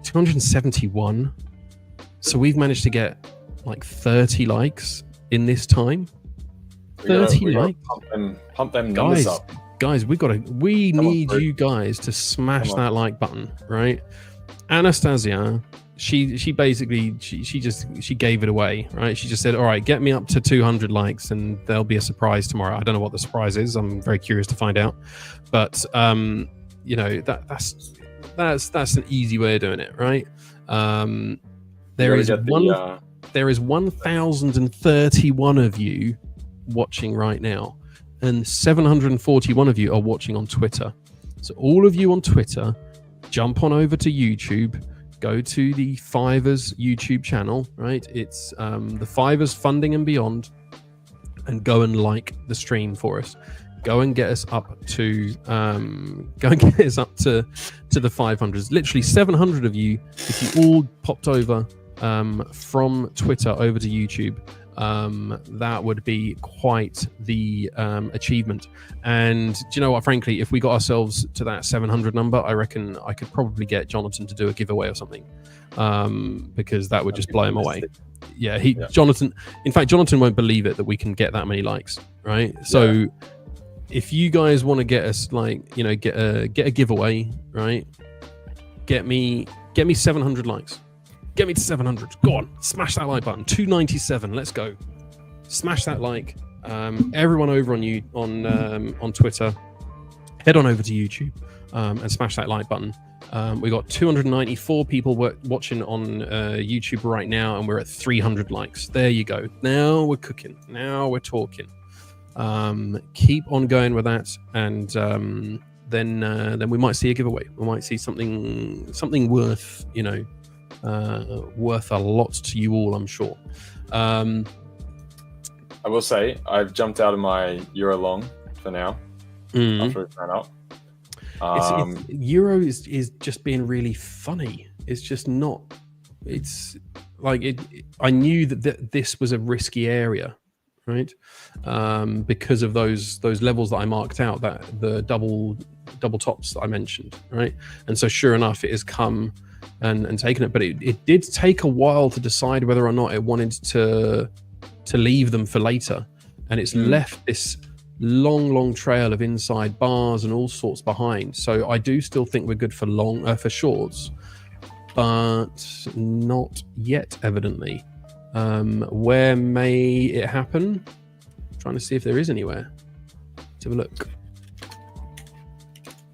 [SPEAKER 2] 271, so we've managed to get like 30 likes in this time. 30 likes.
[SPEAKER 4] Pump them numbers up,
[SPEAKER 2] guys. We need you guys to smash that like button, right? Anastasiia, she basically she gave it away, right? She just said, all right, get me up to 200 likes and there'll be a surprise tomorrow. I don't know what the surprise is. I'm very curious to find out, but you know, that's an easy way of doing it, right? There is 1,031 of you watching right now, and 741 of you are watching on Twitter. So all of you on Twitter, jump on over to YouTube, go to the 5ers YouTube channel, right? It's the 5ers Funding and Beyond, and go and like the stream for us. Go and get us up to the 500s. Literally 700 of you, if you all popped over from Twitter over to YouTube, that would be quite the achievement. And do you know what, frankly, if we got ourselves to that 700 number, I reckon I could probably get Jonatan to do a giveaway or something, because that would just blow him away. Yeah, Jonatan, in fact, Jonatan won't believe it that we can get that many likes, right? So if you guys want to get us, like, you know, get a giveaway, right? Get me 700 likes. Get me to 700. Go on, smash that like button. 297. Let's go. Smash that like. Everyone over on Twitter, head on over to YouTube and smash that like button. We got 294 people watching on YouTube right now, and we're at 300 likes. There you go. Now we're cooking. Now we're talking. Keep on going with that, and then we might see a giveaway. We might see something worth, you know, worth a lot to you all, I'm sure.
[SPEAKER 4] I will say I've jumped out of my EUR long for now. After it ran up.
[SPEAKER 2] Euro is just being really funny. It's just not. It's like I knew that this was a risky area, right? Because of those levels that I marked out, that the double tops that I mentioned, right? And so sure enough, it has come and taken it, but it did take a while to decide whether or not it wanted to leave them for later, and it's left this long trail of inside bars and all sorts behind. So I do still think we're good for for shorts, but not yet, evidently. Where may it happen? I'm trying to see if there is anywhere. Let's have a look.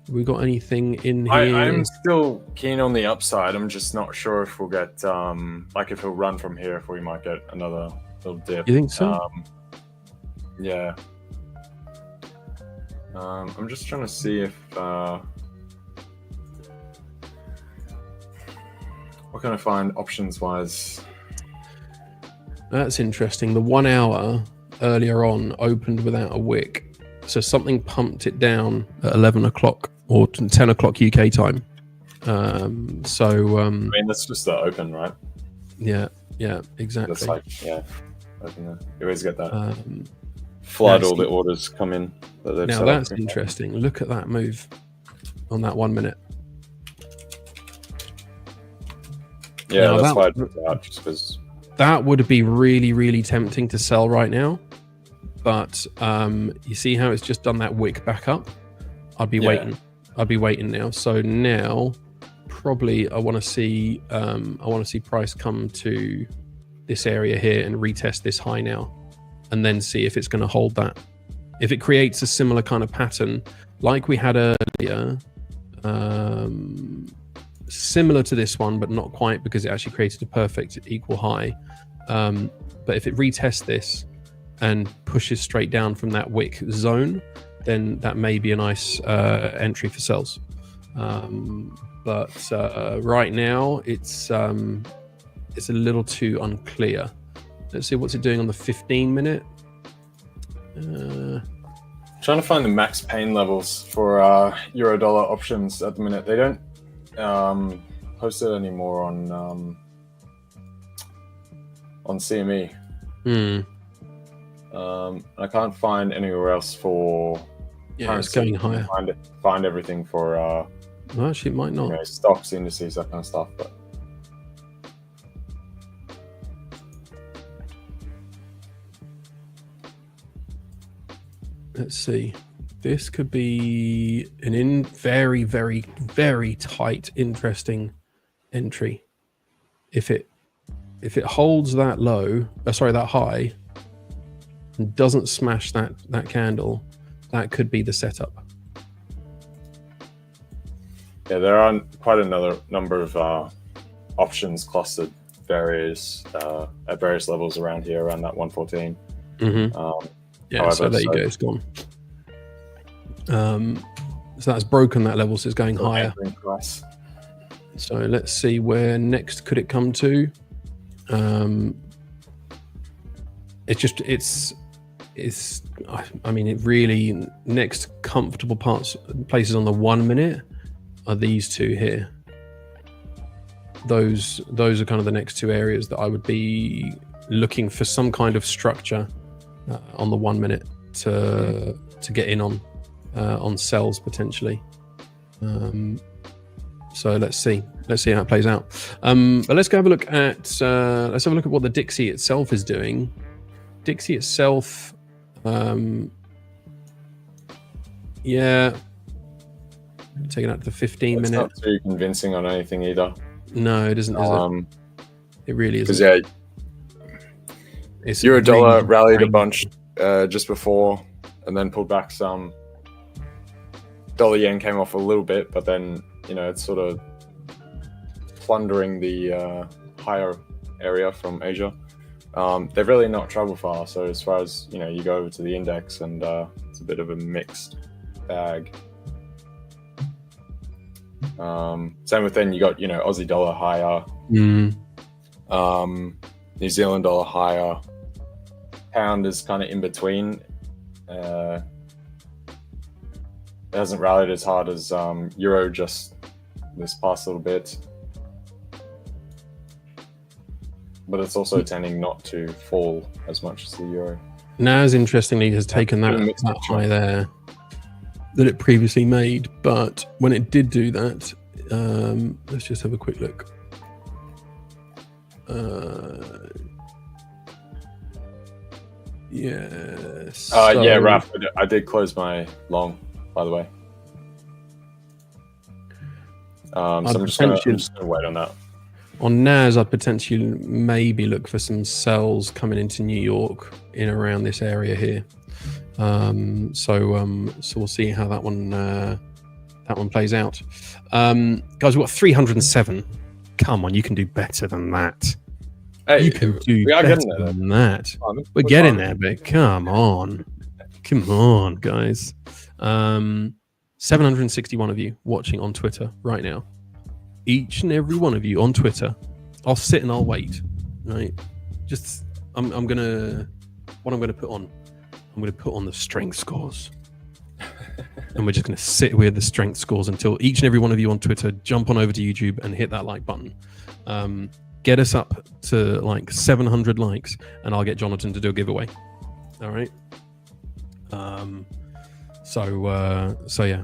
[SPEAKER 2] Have we got anything in here?
[SPEAKER 4] I'm still keen on the upside. I'm just not sure if we'll get like if he'll run from here, if we might get another little dip.
[SPEAKER 2] You think so?
[SPEAKER 4] Yeah. I'm just trying to see if what can I find options wise.
[SPEAKER 2] That's interesting. The 1 hour earlier on opened without a wick, so something pumped it down at 11 o'clock or 10 o'clock UK time.
[SPEAKER 4] I mean, that's just the open, right?
[SPEAKER 2] Yeah, exactly.
[SPEAKER 4] That's like, yeah, open there. You always get that flood. All the orders come in.
[SPEAKER 2] Now that's interesting. Look at that move on that 1 minute.
[SPEAKER 4] Yeah, now that's why I took it out, just because
[SPEAKER 2] that would be really, really tempting to sell right now. But you see how it's just done that wick back up? I'd be waiting. I'd be waiting now. So now, probably I want to see price come to this area here and retest this high now, and then see if it's going to hold that. If it creates a similar kind of pattern like we had earlier, similar to this one, but not quite, because it actually created a perfect equal high. But if it retests this and pushes straight down from that wick zone, then that may be a nice entry for sells. But right now it's a little too unclear. Let's see what's it doing on the 15-minute.
[SPEAKER 4] Trying to find the max pain levels for euro dollar options at the minute. They don't post it anymore on CME. I can't find anywhere else for.
[SPEAKER 2] Yeah, it's going higher.
[SPEAKER 4] Find everything for.
[SPEAKER 2] Well, actually, it might not.
[SPEAKER 4] You know, stocks, indices, that kind of stuff. But
[SPEAKER 2] let's see. This could be an very, very, very tight, interesting entry. If it holds that low, that high, and doesn't smash that candle, that could be the setup.
[SPEAKER 4] Yeah, there are quite another number of options clustered at various levels around here, around that 114.
[SPEAKER 2] Yeah, so there you go, it's gone. So that's broken that level, so it's going higher. So let's see where next could it come to. I mean, it really, next comfortable places on the 1 minute are these two here. Those are kind of the next two areas that I would be looking for some kind of structure on the 1 minute to get in on sells potentially. So let's see how it plays out. But let's go have a look at what the Dixie itself is doing. Dixie itself, taking out to the 15 minute.
[SPEAKER 4] It's not too convincing on anything either.
[SPEAKER 2] No, it isn't. Is it? It really isn't.
[SPEAKER 4] Because it's euro dollar rallied a bunch just before, and then pulled back some. Dollar yen came off a little bit, but then it's sort of plundering the higher area from Asia. They're really not travel far, so as far as you go over to the index, and it's a bit of a mixed bag. Same with then you got Aussie dollar higher, New Zealand dollar higher, pound is kind of in between. It hasn't rallied as hard as euro just this past little bit, but it's also tending not to fall as much as the euro.
[SPEAKER 2] NAS, interestingly, has taken that high there that it previously made, but when it did do that, let's just have a quick look. Yes.
[SPEAKER 4] Yeah, Raph, I did close my long, by the way. So I'm just gonna wait on that.
[SPEAKER 2] On NAS, I'd potentially maybe look for some sells coming into New York in around this area here. So we'll see how that one plays out. Guys, we've got 307. Come on, you can do better than that.
[SPEAKER 4] Hey,
[SPEAKER 2] you can do better than that. We're getting there, but come on, guys. 761 of you watching on Twitter right now. Each and every one of you on Twitter. I'll sit and I'll wait. Right? Just I'm gonna what I'm going to put on. I'm going to put on the strength scores. And we're just going to sit with the strength scores until each and every one of you on Twitter jump on over to YouTube and hit that like button. Get us up to like 700 likes, and I'll get Jonatan to do a giveaway. All right. So yeah.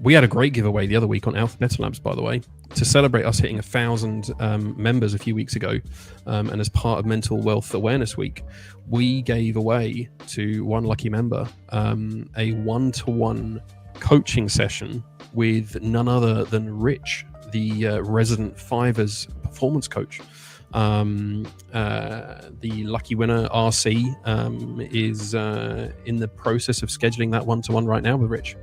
[SPEAKER 2] We had a great giveaway the other week on AlphaBeta Labs, by the way, to celebrate us hitting 1,000 members a few weeks ago. And as part of Mental Wealth Awareness Week, we gave away to one lucky member a one-to-one coaching session with none other than Rich, the resident The5ers performance coach. The lucky winner, RC, is in the process of scheduling that one-to-one right now with Rich.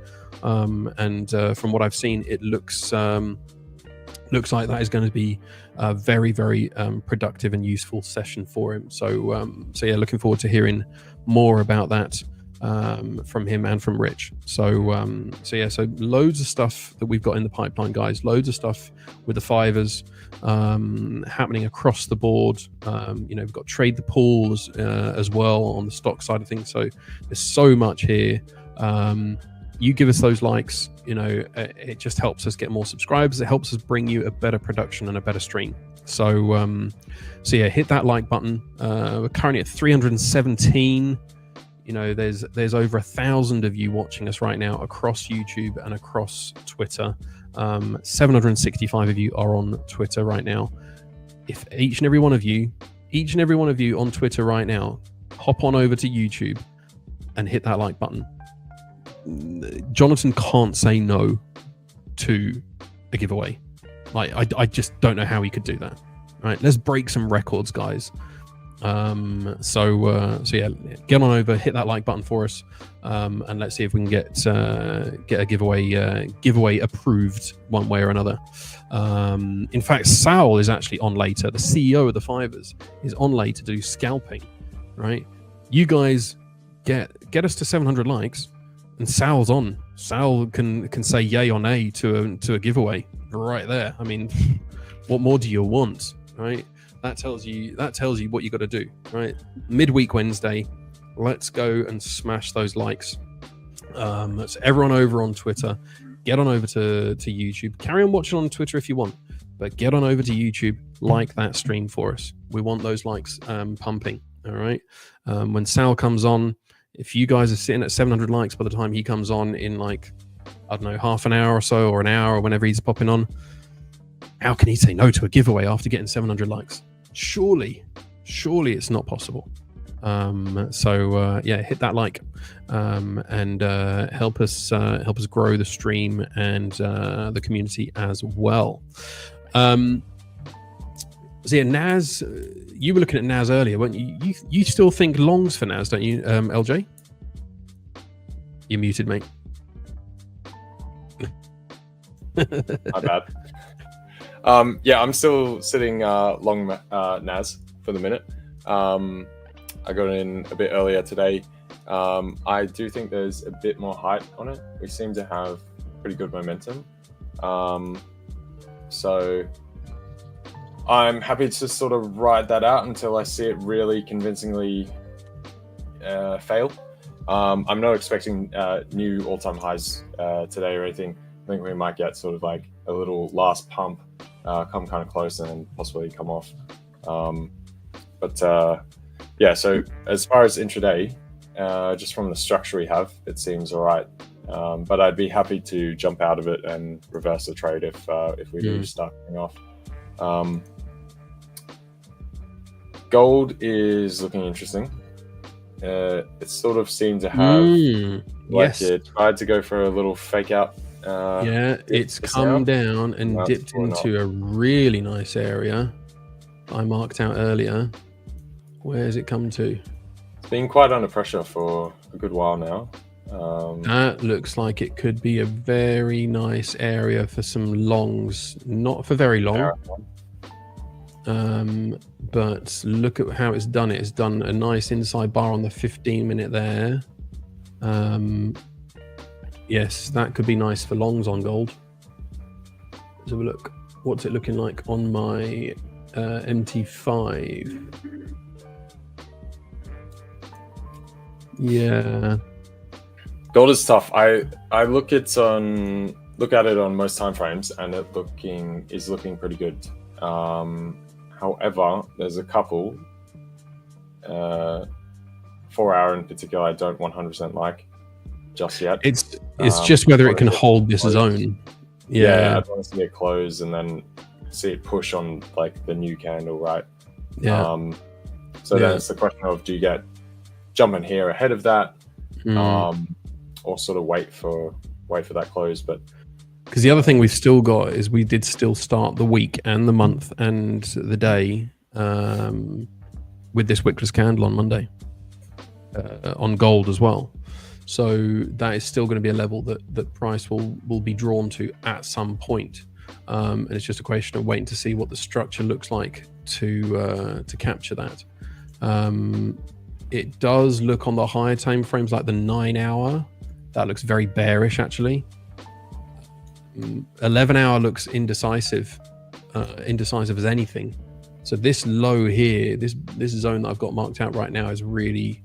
[SPEAKER 2] And from what I've seen, it looks like that is going to be a very, very productive and useful session for him. So yeah, looking forward to hearing more about that from him and from Rich. So yeah, so loads of stuff that we've got in the pipeline, guys. Loads of stuff with the $5ers happening across the board. We've got Trade the Pools as well on the stock side of things. So there's so much here. You give us those likes, it just helps us get more subscribers. It helps us bring you a better production and a better stream. So yeah, hit that like button. We're currently at 317. There's over 1,000 of you watching us right now across YouTube and across Twitter. 765 of you are on Twitter right now. If each and every one of you on Twitter right now, hop on over to YouTube and hit that like button. Jonatan can't say no to a giveaway. I just don't know how he could do that. All right, let's break some records, guys. So yeah, get on over, hit that like button for us, and let's see if we can get a giveaway approved one way or another. In fact, Saul is actually on later. The CEO of the $5ers is on later to do scalping. Right, you guys get us to 700 likes. And Sal's on. Sal can say yay or nay to a giveaway right there. I mean, what more do you want, right? That tells you what you got to do, right? Midweek Wednesday, let's go and smash those likes. So everyone over on Twitter, get on over to YouTube. Carry on watching on Twitter if you want, but get on over to YouTube, like that stream for us. We want those likes pumping. All right. When Sal comes on. If you guys are sitting at 700 likes by the time he comes on in half an hour or so, or an hour, or whenever he's popping on, how can he say no to a giveaway after getting 700 likes? Surely it's not possible. Yeah, hit that like and help us grow the stream and the community as well. So yeah, Naz, you were looking at Naz earlier, weren't you? You still think longs for Naz, don't you, LJ? You're muted, mate.
[SPEAKER 4] My bad. Yeah, I'm still sitting long Naz for the minute. I got in a bit earlier today. I do think there's a bit more hype on it. We seem to have pretty good momentum. So I'm happy to sort of ride that out until I see it really convincingly fail. I'm not expecting new all-time highs today or anything. I think we might get sort of like a little last pump, come kind of close and then possibly come off. Yeah, so as far as intraday, just from the structure we have, it seems all right. But I'd be happy to jump out of it and reverse the trade if we do start coming off. Gold is looking interesting. It sort of seemed to have it tried to go for a little fake out.
[SPEAKER 2] Yeah, it's come down and dipped into a really nice area I marked out earlier. Where has it come to?
[SPEAKER 4] It's been quite under pressure for a good while now.
[SPEAKER 2] That looks like it could be a very nice area for some longs, not for very long. But look at how it's done it. It's done a nice inside bar on the 15-minute there. Yes, that could be nice for longs on gold. Let's have a look. What's it looking like on my MT5? Yeah.
[SPEAKER 4] Gold is tough. I look at it on most time frames, and it is looking pretty good. However, there's a couple, 4 hour in particular, I don't 100% like just yet.
[SPEAKER 2] It's just whether it can hold this
[SPEAKER 4] close.
[SPEAKER 2] zone.
[SPEAKER 4] Yeah, I'd want to see it close and then see it push on like the new candle, right?
[SPEAKER 2] Yeah.
[SPEAKER 4] So then it's the question of, do you jump in here ahead of that, or sort of wait for that close? But
[SPEAKER 2] because the other thing we've still got is we did still start the week and the month and the day with this wickless candle on Monday on gold as well. So that is still going to be a level that price will be drawn to at some point. And it's just a question of waiting to see what the structure looks like to capture that. It does look on the higher time frames, like the 9 hour, that looks very bearish actually. 11 hour looks indecisive as anything. So this low here, this zone that I've got marked out right now is really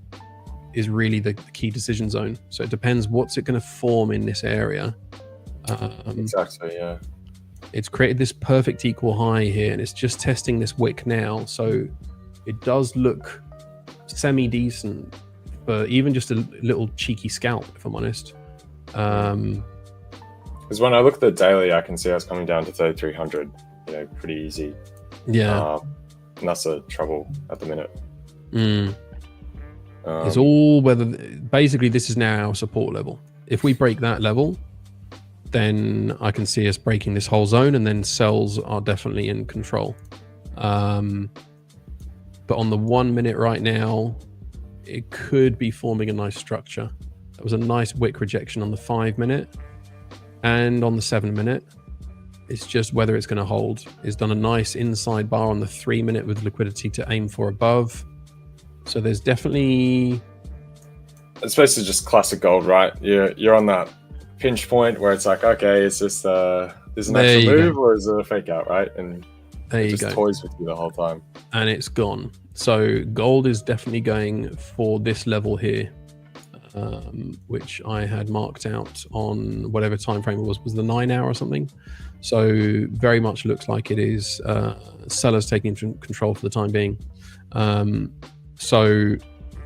[SPEAKER 2] the key decision zone. So it depends what's it going to form in this area.
[SPEAKER 4] Exactly, yeah.
[SPEAKER 2] It's created this perfect equal high here, and it's just testing this wick now. So it does look semi-decent, but even just a little cheeky scalp, if I'm honest.
[SPEAKER 4] Because when I look at the daily, I can see us coming down to 3,300, pretty easy.
[SPEAKER 2] Yeah.
[SPEAKER 4] And that's a trouble at the minute.
[SPEAKER 2] It's all basically this is now our support level. If we break that level, then I can see us breaking this whole zone, and then sells are definitely in control. But on the 1 minute right now, it could be forming a nice structure. That was a nice wick rejection on the 5 minute and on the 7 minute. It's just whether it's going to hold. It's done a nice inside bar on the 3 minute with liquidity to aim for above. So there's definitely...
[SPEAKER 4] It's basically just classic gold, right? You're on that pinch point where it's like, okay, is this an actual move or is it a fake out, right? And
[SPEAKER 2] there
[SPEAKER 4] it just toys with you the whole time.
[SPEAKER 2] And it's gone. So gold is definitely going for this level here, which I had marked out on whatever time frame it was the 9 hour or something. So very much looks like it is sellers taking control for the time being. So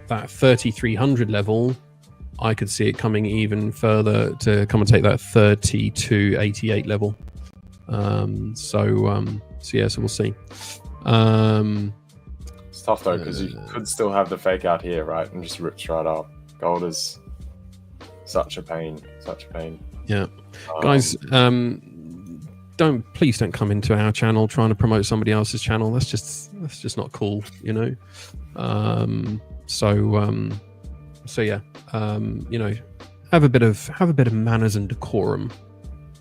[SPEAKER 2] that 3,300 level, I could see it coming even further to come and take that 3,288 level. So we'll see.
[SPEAKER 4] It's tough though, because you could still have the fake out here, right, and just rip straight up. Gold is such a pain.
[SPEAKER 2] Yeah, guys, please don't come into our channel trying to promote somebody else's channel. That's just not cool, So yeah, have a bit of manners and decorum.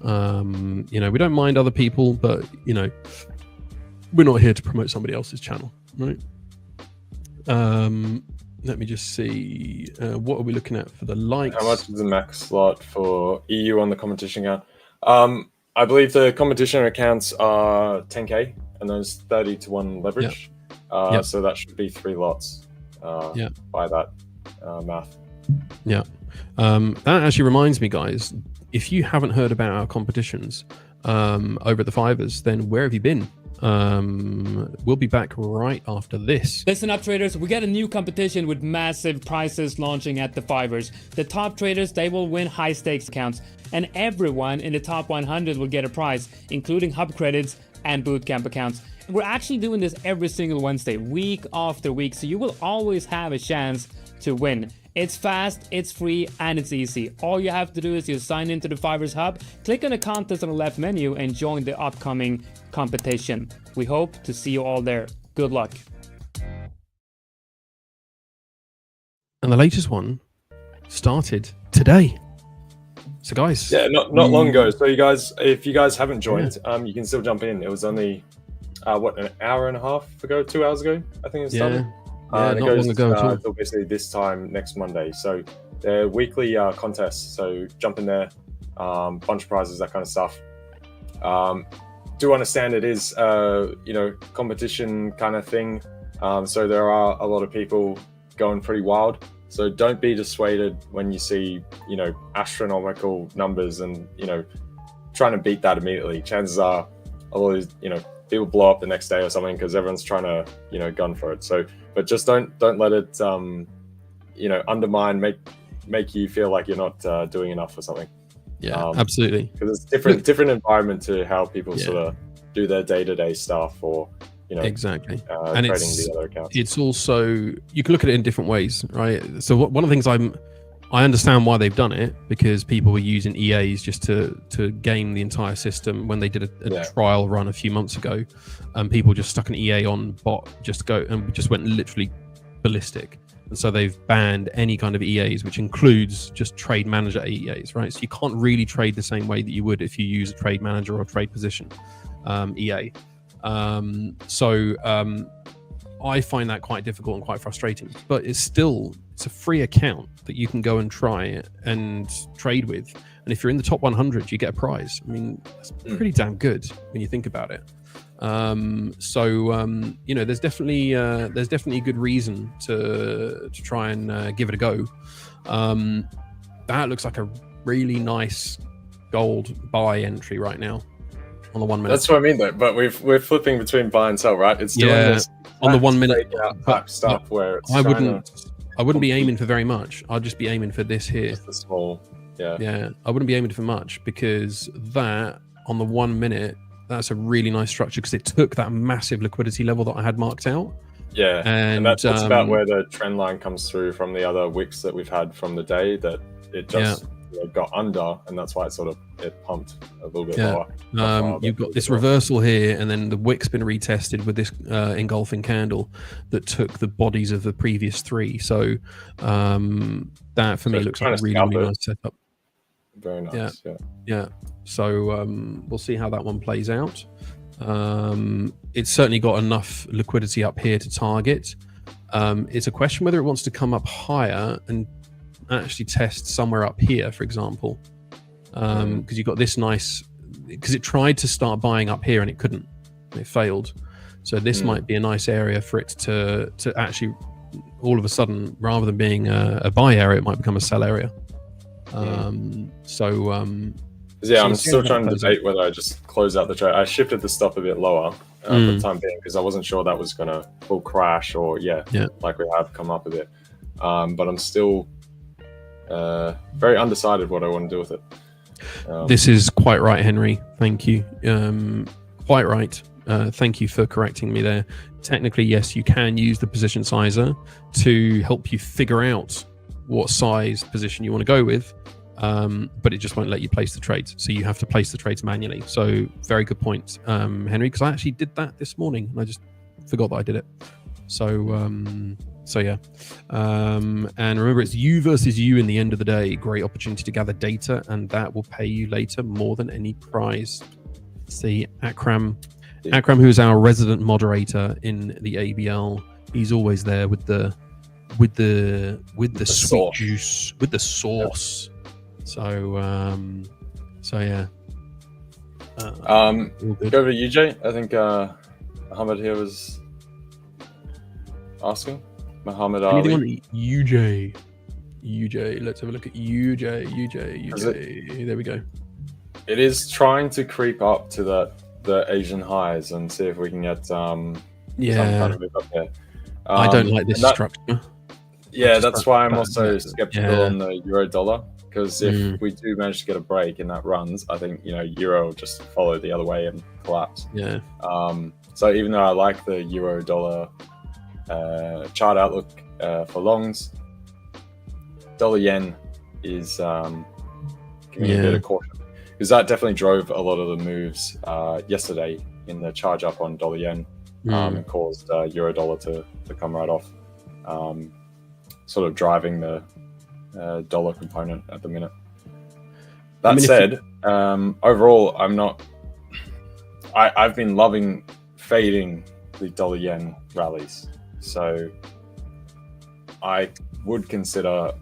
[SPEAKER 2] We don't mind other people, but we're not here to promote somebody else's channel, right? Let me just see. What are we looking at for the likes?
[SPEAKER 4] How much is the max lot for EU on the competition account? I believe the competition accounts are 10k, and there's 30 to 1 leverage. So that should be 3 lots. By that math.
[SPEAKER 2] Yeah. That actually reminds me, guys, if you haven't heard about our competitions over at the 5ers, then where have you been? We'll be back right after this.
[SPEAKER 5] Listen up, traders. We got a new competition with massive prizes launching at the 5ers. The top traders, they will win high stakes accounts, and everyone in the top 100 will get a prize, including hub credits and bootcamp accounts. We're actually doing this every single Wednesday, week after week, so you will always have a chance to win. It's fast, it's free, and it's easy. All you have to do is you sign into the 5ers Hub, click on the contest on the left menu, and join the upcoming competition. We hope to see you all there. Good luck.
[SPEAKER 2] And the latest one started today. So guys,
[SPEAKER 4] not long ago. So you guys, if you guys haven't joined, you can still jump in. It was only an hour and a half ago, 2 hours ago, I think it started.
[SPEAKER 2] Not long ago at all.
[SPEAKER 4] Until basically this time next Monday. So they're weekly contests. So jump in there, bunch of prizes, that kind of stuff. Do understand it is competition kind of thing. So there are a lot of people going pretty wild. So don't be dissuaded when you see, astronomical numbers and, trying to beat that immediately. Chances are all these, people blow up the next day or something because everyone's trying to, gun for it. So, but just don't let it, undermine, make you feel like you're not doing enough or something.
[SPEAKER 2] Yeah, absolutely.
[SPEAKER 4] Because it's different environment to how people sort of do their day-to-day stuff, or
[SPEAKER 2] exactly.
[SPEAKER 4] And trading the other accounts.
[SPEAKER 2] It's also, you can look at it in different ways, right? So one of the things I understand why they've done it, because people were using EAs just to game the entire system when they did a trial run a few months ago, and people just stuck an EA on bot just went literally ballistic. And so they've banned any kind of EAs, which includes just trade manager EAs, right? So you can't really trade the same way that you would if you use a trade manager or trade position EA. I find that quite difficult and quite frustrating, but it's a free account that you can go and try and trade with. And if you're in the top 100, you get a prize. I mean, that's pretty damn good when you think about it. There's definitely a good reason to try and give it a go. That looks like a really nice gold buy entry right now on the 1 minute.
[SPEAKER 4] That's what I mean, though. But we're flipping between buy and sell, right? It's doing this
[SPEAKER 2] on the 1 minute
[SPEAKER 4] type stuff where it's
[SPEAKER 2] I wouldn't be aiming for very much. I'd just be aiming for this here.
[SPEAKER 4] Just the small,
[SPEAKER 2] yeah. I wouldn't be aiming for much, because that on the 1 minute, that's a really nice structure, because it took that massive liquidity level that I had marked out.
[SPEAKER 4] Yeah, and that's about where the trend line comes through from the other wicks that we've had from the day, that it just got under, and that's why it pumped a little bit lower.
[SPEAKER 2] You've got this reversal here, and then the wick's been retested with this engulfing candle that took the bodies of the previous three. So that for me looks like a really nice setup.
[SPEAKER 4] Very nice.
[SPEAKER 2] Yeah. So we'll see how that one plays out. It's certainly got enough liquidity up here to target. It's a question whether it wants to come up higher and actually test somewhere up here, for example, because you've got this nice, because it tried to start buying up here and it couldn't, it failed. So this might be a nice area for it to actually, all of a sudden, rather than being a buy area, it might become a sell area. I'm
[SPEAKER 4] still trying to debate whether I just close out the trade. I shifted the stop a bit lower for the time being, because I wasn't sure that was going to full crash or like we have come up a bit. But I'm still very undecided what I want to do with it.
[SPEAKER 2] This is quite right, Henry. Thank you. Quite right. Thank you for correcting me there. Technically, yes, you can use the position sizer to help you figure out what size position you want to go with. But it just won't let you place the trades. So you have to place the trades manually. So very good point, Henry, because I actually did that this morning and I just forgot that I did it. So yeah. And remember, it's you versus you in the end of the day. Great opportunity to gather data, and that will pay you later more than any prize. See, Akram, who's our resident moderator in the ABL, he's always there with the sweet
[SPEAKER 4] sauce.
[SPEAKER 2] Juice, with the sauce. So yeah.
[SPEAKER 4] Go over to UJ. I think Muhammad here was asking. Muhammad Ali.
[SPEAKER 2] Anything on UJ? Let's have a look at UJ. There we go.
[SPEAKER 4] It is trying to creep up to the Asian highs and see if we can get some kind of move up there.
[SPEAKER 2] I don't like this structure.
[SPEAKER 4] Yeah, that's why I'm also skeptical on the euro dollar, because if we do manage to get a break and that runs, I think euro will just follow the other way and collapse.
[SPEAKER 2] Yeah.
[SPEAKER 4] So even though I like the euro dollar chart outlook for longs, dollar yen is giving me a bit of caution, because that definitely drove a lot of the moves yesterday in the charge up on dollar yen and caused euro dollar to come right off, sort of driving the dollar component at the minute. That said, overall, I've been fading the dollar yen rallies. So I would consider,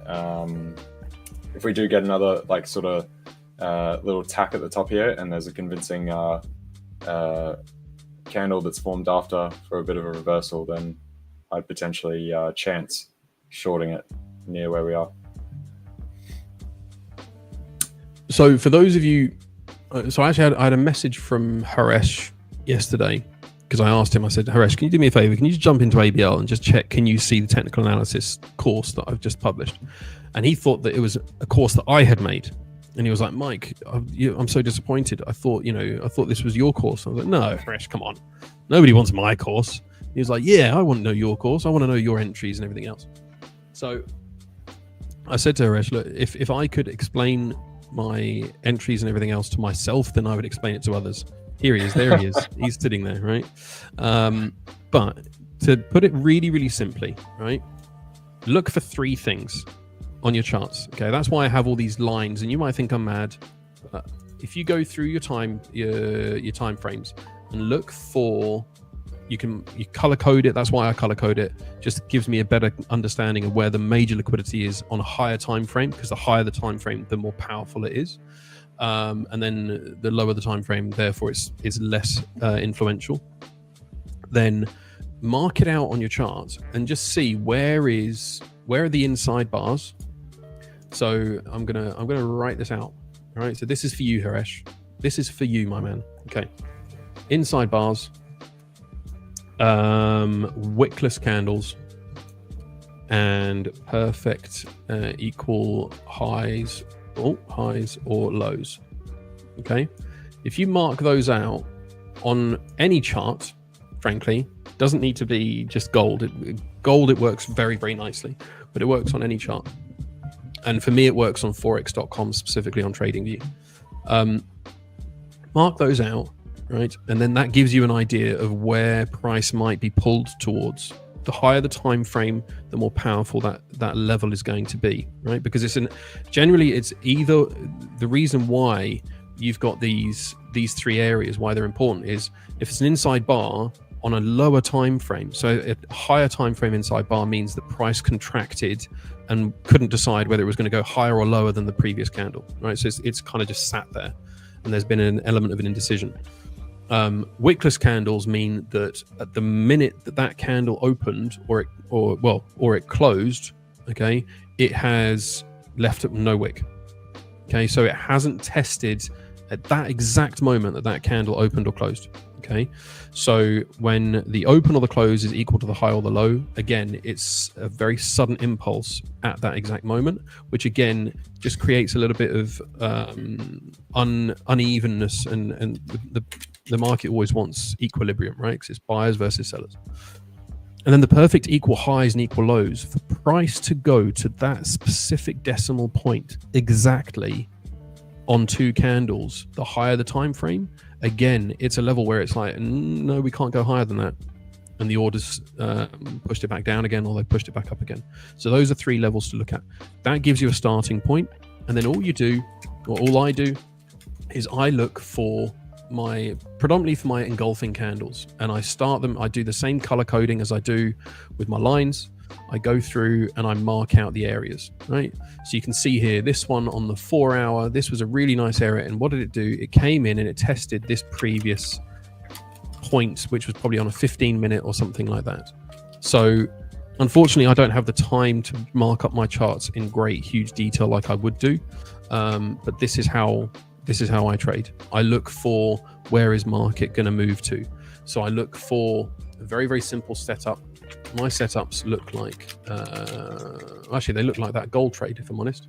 [SPEAKER 4] if we do get another little tack at the top here, and there's a convincing candle that's formed after for a bit of a reversal, then I'd potentially chance shorting it near where we are.
[SPEAKER 2] So for those of you, so I had a message from Haresh yesterday, because I asked him, I said, Haresh, can you do me a favor? Can you just jump into ABL and just check, can you see the technical analysis course that I've just published? And he thought that it was a course that I had made. And he was like, Mike, I'm so disappointed. I thought this was your course. I was like, no, Haresh, come on. Nobody wants my course. He was like, yeah, I want to know your course. I want to know your entries and everything else. So I said to Haresh, look, if I could explain my entries and everything else to myself, then I would explain it to others. Here he is. There he is. He's sitting there, right? But to put it really, really simply, right? Look for 3 things on your charts. Okay, that's why I have all these lines, and you might think I'm mad. If you go through your time frames and look for, you color code it. That's why I color code it. Just gives me a better understanding of where the major liquidity is on a higher time frame, because the higher the time frame, the more powerful it is. And then the lower the time frame, therefore it's less influential. Then mark it out on your charts and just see where are the inside bars. So I'm gonna write this out. All right. So this is for you, Haresh. This is for you, my man. Okay. Inside bars, wickless candles, and perfect equal highs or lows. Okay, if you mark those out on any chart, frankly, doesn't need to be just gold. It works very, very nicely, but it works on any chart. And for me, it works on forex.com, specifically on TradingView. Mark those out, right? And then that gives you an idea of where price might be pulled towards. The higher the time frame, the more powerful that level is going to be, right? Because generally it's either, the reason why you've got these 3 areas, why they're important, is if it's an inside bar on a lower time frame. So a higher time frame inside bar means the price contracted and couldn't decide whether it was going to go higher or lower than the previous candle, right? So it's kind of just sat there, and there's been an element of an indecision. Wickless candles mean that at the minute that candle opened or it closed, okay, it has left up no wick. Okay, so it hasn't tested at that exact moment that candle opened or closed. Okay, so when the open or the close is equal to the high or the low, again, it's a very sudden impulse at that exact moment, which again just creates a little bit of unevenness, and the market always wants equilibrium, right? Because it's buyers versus sellers. And then the perfect equal highs and equal lows, for price to go to that specific decimal point exactly on 2 candles, the higher the time frame, again, it's a level where it's like, no, we can't go higher than that. And the orders pushed it back down again, or they pushed it back up again. So those are 3 levels to look at. That gives you a starting point. And then all I do is I look for predominantly for my engulfing candles, and I start them. I do the same color coding as I do with my lines. I go through and I mark out the areas, right? So you can see here, this one on the 4 hour, this was a really nice area. And what did it do? It came in and it tested this previous point, which was probably on a 15-minute or something like that. So unfortunately, I don't have the time to mark up my charts in great, huge detail like I would do. But this is how I trade. I look for where is market going to move to. So I look for a very, very simple setup. My setups look like, actually they look like that gold trade, if I'm honest.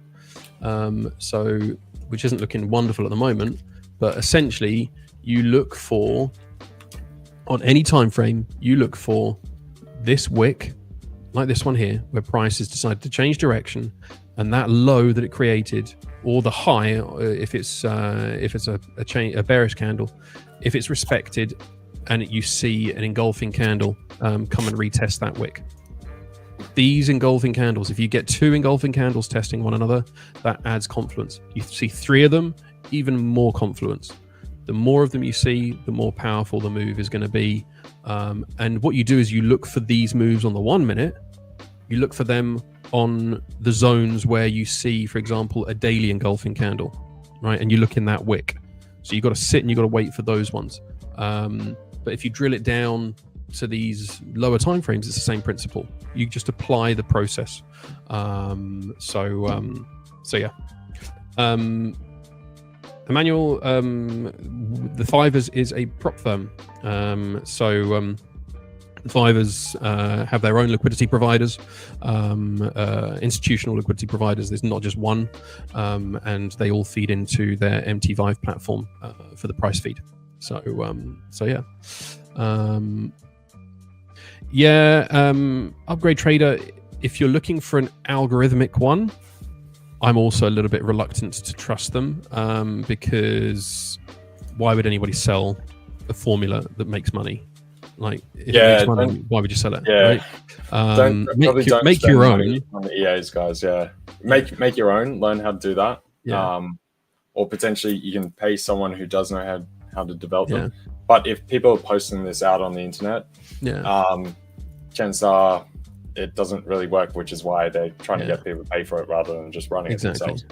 [SPEAKER 2] So, which isn't looking wonderful at the moment, but essentially you look for, on any time frame, you look for this wick, like this one here, where price has decided to change direction, and that low that it created, or the high, if it's a bearish candle, if it's respected, and you see an engulfing candle come and retest that wick. These engulfing candles, if you get 2 engulfing candles testing one another, that adds confluence. You see 3 of them, even more confluence. The more of them you see, the more powerful the move is going to be. And what you do is you look for these moves on the 1 minute. You look for them on the zones where you see, for example, a daily engulfing candle, right? And you look in that wick. So you've got to sit and you've got to wait for those ones. But if you drill it down to these lower time frames, it's the same principle. You just apply the process. So yeah. Emmanuel, the 5ers is a prop firm. The 5ers have their own liquidity providers, institutional liquidity providers. There's not just one, and they all feed into their MT5 platform for the price feed. So yeah. Upgrade Trader, if you're looking for an algorithmic one, I'm also a little bit reluctant to trust them, because why would anybody sell a formula that makes money? Like, if it makes money, why would you sell it?
[SPEAKER 4] Yeah.
[SPEAKER 2] Right?
[SPEAKER 4] Don't
[SPEAKER 2] make your own
[SPEAKER 4] on the EAs, guys. Yeah, make your own. Learn how to do that.
[SPEAKER 2] Yeah.
[SPEAKER 4] Or potentially you can pay someone who does know how to develop them.
[SPEAKER 2] Yeah.
[SPEAKER 4] But if people are posting this out on the internet, chances are it doesn't really work, which is why they're trying to get people to pay for it rather than just running it themselves.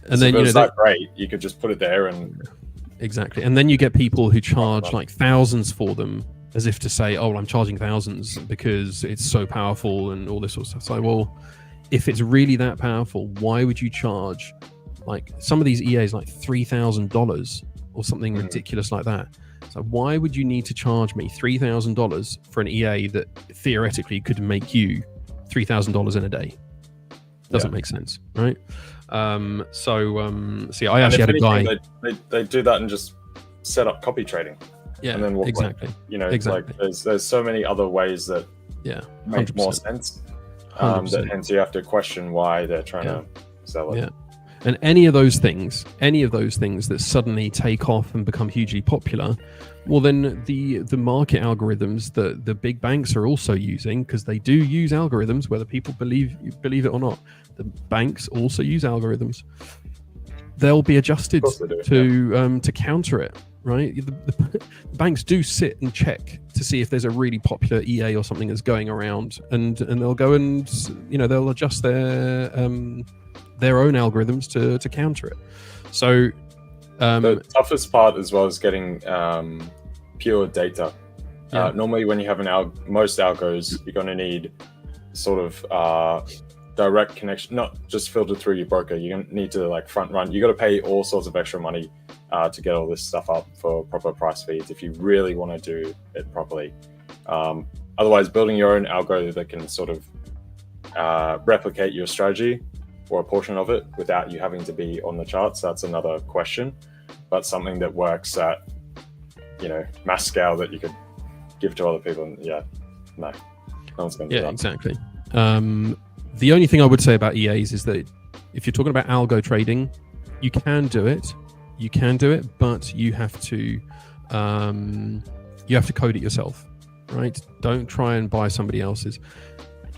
[SPEAKER 2] And
[SPEAKER 4] so
[SPEAKER 2] then
[SPEAKER 4] if it was that great, you could just put it there and
[SPEAKER 2] and then you get people who charge like thousands for them, as if to say, oh, I'm charging thousands because it's so powerful and all this sort of stuff. So, well, if it's really that powerful, why would you charge like some of these EAs like $3,000 or something ridiculous like that? So why would you need to charge me $3,000 for an EA that theoretically could make you $3,000 in a day? Doesn't make sense, right? See, I actually had a guy.
[SPEAKER 4] They do that and just set up copy trading.
[SPEAKER 2] Yeah,
[SPEAKER 4] and then walk
[SPEAKER 2] exactly.
[SPEAKER 4] away. You know, like there's so many other ways that make
[SPEAKER 2] 100%.
[SPEAKER 4] more sense. That hence you have to question why they're trying to sell it.
[SPEAKER 2] Yeah. And any of those things that suddenly take off and become hugely popular, well, then the market algorithms that the big banks are also using, because they do use algorithms, whether people believe it or not, the banks also use algorithms. They'll be adjusted to counter it, right? The banks do sit and check to see if there's a really popular EA or something that's going around, and they'll go and they'll adjust their own algorithms to counter it. So
[SPEAKER 4] the toughest part as well is getting pure data. Normally when you have most algos, you're going to need sort of direct connection, not just filtered through your broker. You're going to need to like front run. You got to pay all sorts of extra money to get all this stuff up for proper price feeds if you really want to do it properly. Otherwise, building your own algo that can sort of replicate your strategy or a portion of it without you having to be on the charts, that's another question. But something that works at mass scale that you could give to other people, and no one's going to do that.
[SPEAKER 2] Exactly. The only thing I would say about EAs is that if you're talking about algo trading, you can do it, but you have to code it yourself, right? Don't try and buy somebody else's.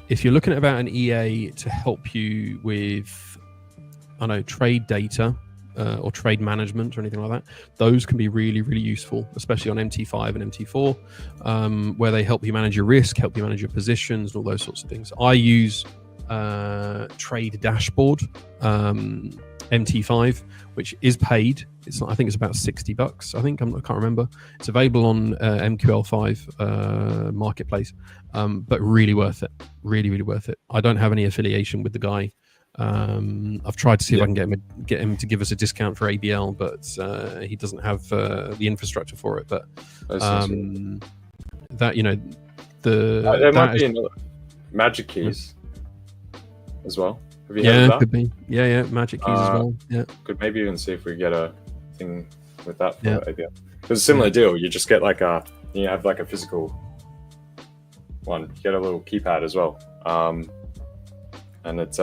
[SPEAKER 2] If you're looking at about an EA to help you with, trade data or trade management or anything like that, those can be really, really useful, especially on MT5 and MT4, where they help you manage your risk, help you manage your positions, and all those sorts of things. I use Trade Dashboard, MT5, which is paid. It's not, I think it's about $60. I can't remember. It's available on MQL5 marketplace, but really worth it. Really, really worth it. I don't have any affiliation with the guy. I've tried to see if I can get him to give us a discount for ABL, but he doesn't have the infrastructure for it. But that
[SPEAKER 4] there might be another Magic Keys as well. Have you heard of that?
[SPEAKER 2] Could be. Yeah, Magic Keys as well. Yeah,
[SPEAKER 4] could maybe even see if we get a thing with that for ABL. It's a similar deal. You just get you have like a physical one. You get a little keypad as well, and it's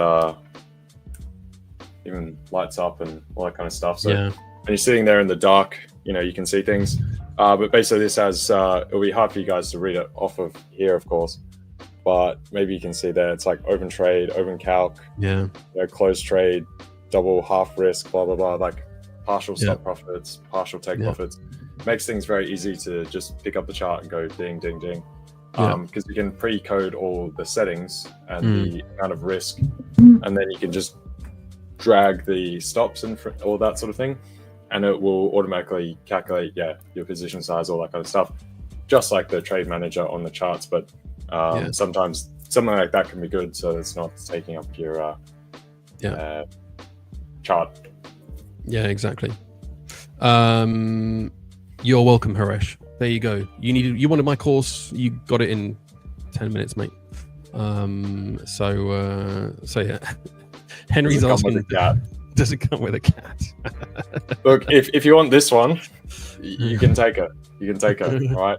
[SPEAKER 4] even lights up and all that kind of stuff. So when you're sitting there in the dark, you can see things. But basically, this has it'll be hard for you guys to read it off of here, of course. But maybe you can see there, it's like open trade, open calc, closed trade, double half risk, blah, blah, blah, like partial stop profits, partial take profits. Makes things very easy to just pick up the chart and go ding, ding, ding. Because you can pre-code all the settings and the amount of risk, and then you can just drag the stops and all that sort of thing. And it will automatically calculate, your position size, all that kind of stuff. just like the trade manager on the charts, but sometimes something like that can be good, so it's not taking up your chart.
[SPEAKER 2] Yeah, exactly. You're welcome, Haresh. There you go. You wanted my course. You got it in 10 minutes, mate. So yeah. Henry's asking, does it come with a cat?
[SPEAKER 4] Look, if you want this one, you can take it. You can take it. All right.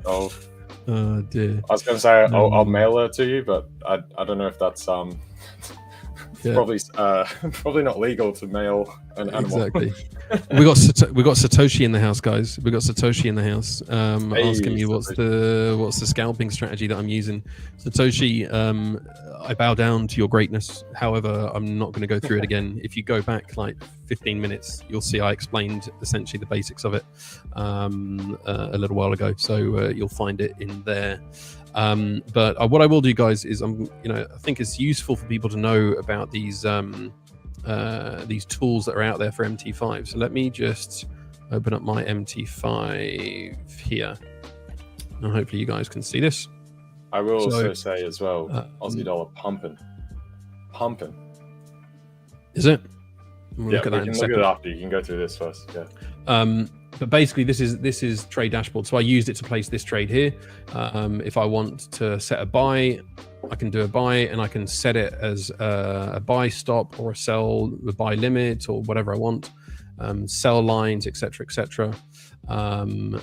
[SPEAKER 2] Oh dear.
[SPEAKER 4] I was going to say I'll mail her to you, but I don't know if that's probably not legal to mail an animal.
[SPEAKER 2] Exactly. we got Satoshi in the house, guys. We got Satoshi in the house, asking me what's the scalping strategy that I'm using. Satoshi, I bow down to your greatness. However, I'm not going to go through it again. If you go back like 15 minutes, you'll see I explained essentially the basics of it a little while ago. So you'll find it in there. But what I will do, guys, is I think it's useful for people to know about these tools that are out there for MT5. So let me just open up my MT5 here, and hopefully you guys can see this.
[SPEAKER 4] I will also say as well, Aussie dollar pumping.
[SPEAKER 2] Is it?
[SPEAKER 4] We'll look at that. We can look at it after. You can go through this first. Yeah.
[SPEAKER 2] But basically, this is trade dashboard. So I used it to place this trade here. If I want to set a buy, I can do a buy, and I can set it as a buy stop or a sell, a buy limit, or whatever I want. Sell lines, etc., etc.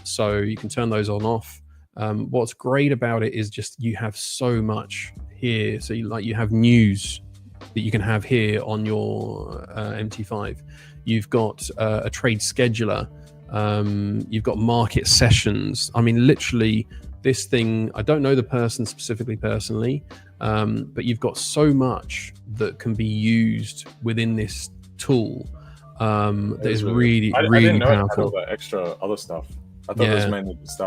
[SPEAKER 2] So you can turn those on off. What's great about it is just you have so much here. So you have news that you can have here on your MT5. You've got a trade scheduler. You've got market sessions. I mean, literally, this thing, I don't know the person specifically personally, but you've got so much that can be used within this tool that is really,
[SPEAKER 4] I
[SPEAKER 2] really
[SPEAKER 4] didn't know
[SPEAKER 2] powerful.
[SPEAKER 4] It had all that extra other stuff. I thought it was mainly just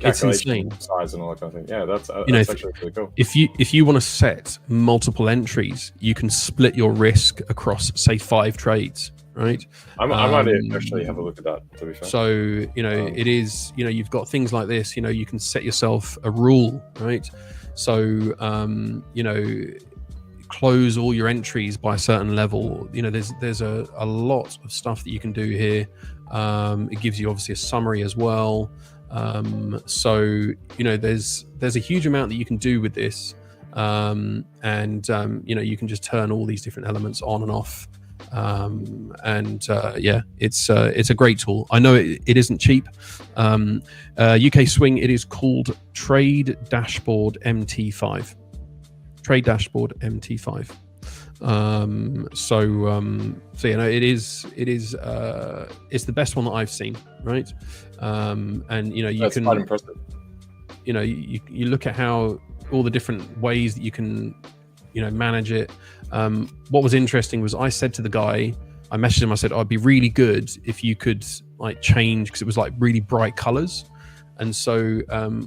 [SPEAKER 2] it's insane.
[SPEAKER 4] Size and all that kind of thing. Yeah, that's actually really cool.
[SPEAKER 2] If you want to set multiple entries, you can split your risk across, say, 5 trades, right?
[SPEAKER 4] I might actually have a look at that, to be fair.
[SPEAKER 2] So it is, you've got things like this. You can set yourself a rule, right? So close all your entries by a certain level. There's a lot of stuff that you can do here. It gives you obviously a summary as well. So there's a huge amount that you can do with this, and you can just turn all these different elements on and off, it's a great tool. I know it isn't cheap. UK swing, it is called Trade Dashboard MT5. Trade Dashboard MT5. It's the best one that I've seen, right? And you
[SPEAKER 4] That's
[SPEAKER 2] can,
[SPEAKER 4] quite impressive.
[SPEAKER 2] You look at how all the different ways that you can, manage it. What was interesting was I said to the guy, I messaged him, I said, I'd be really good if you could change, because it was really bright colors. And so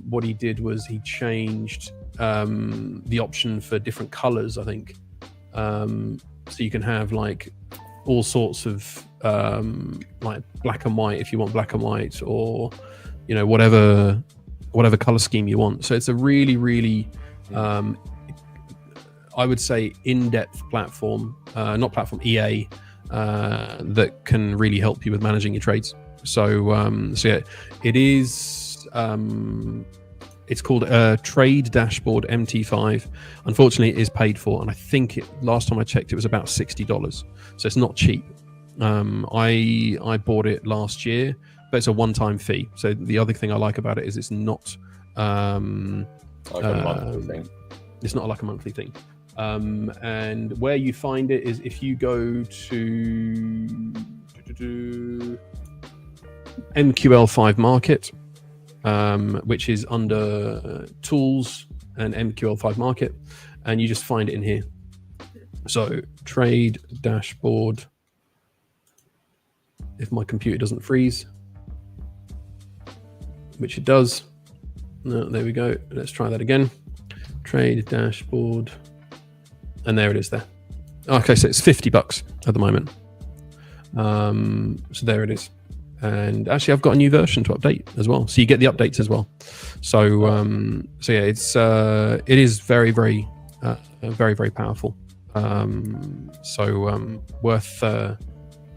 [SPEAKER 2] what he did was he changed the option for different colors, I think. So you can have all sorts of black and white if you want black and white, or whatever color scheme you want. So it's a really, really I would say in-depth platform, EA, that can really help you with managing your trades. So it is. It's called Trade Dashboard MT5. Unfortunately, it is paid for, and I think last time I checked, it was about $60. So it's not cheap. I bought it last year, but it's a one-time fee. So the other thing I like about it is it's not
[SPEAKER 4] a monthly thing.
[SPEAKER 2] It's not like a monthly thing. And where you find it is if you go to MQL5 Market. Which is under tools and MQL5 Market, and you just find it in here. So Trade Dashboard, if my computer doesn't freeze, which it does. No, there we go. Let's try that again. Trade Dashboard, and there it is there. Okay, so it's $50 at the moment. So there it is. And actually, I've got a new version to update as well, so you get the updates as well. So so yeah, it is very very very powerful.